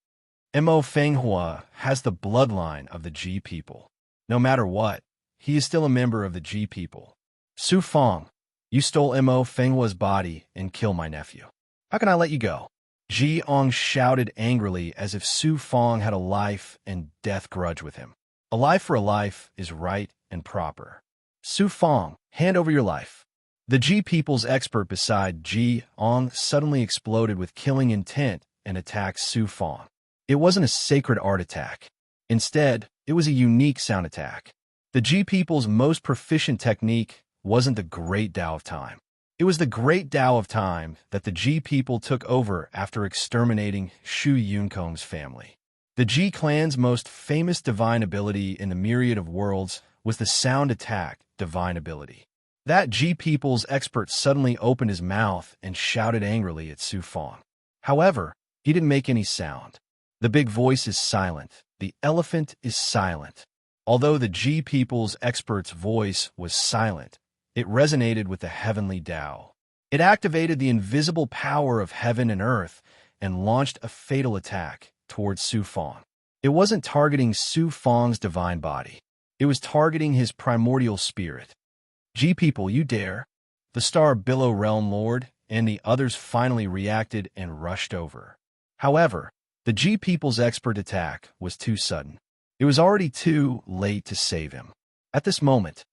Mo Fenghua has the bloodline of the Ji people. No matter what, he is still a member of the Ji people. Su Fong, you stole Mo Fenghua's body and killed my nephew. How can I let you go? Ji Ong shouted angrily as if Su Fong had a life and death grudge with him. A life for a life is right and proper. Su Fong, hand over your life. The Ji people's expert beside Ji Ong suddenly exploded with killing intent and attacked Su Fong. It wasn't a sacred art attack. Instead, it was a unique sound attack. The Ji people's most proficient technique wasn't the great Tao of time. It was the great Tao of time that the Ji people took over after exterminating Shu Yunkong's family. The Ji clan's most famous divine ability in the myriad of worlds was the sound attack divine ability. That Ji people's expert suddenly opened his mouth and shouted angrily at Su Fong. However, he didn't make any sound. The big voice is silent. The elephant is silent. Although the Ji people's expert's voice was silent, it resonated with the heavenly Tao. It activated the invisible power of heaven and earth and launched a fatal attack towards Su Fong. It wasn't targeting Su Fong's divine body. It was targeting his primordial spirit. Ji people, you dare! The Star Billow Realm Lord and the others finally reacted and rushed over. However, the Ji people's expert attack was too sudden. It was already too late to save him. At this moment,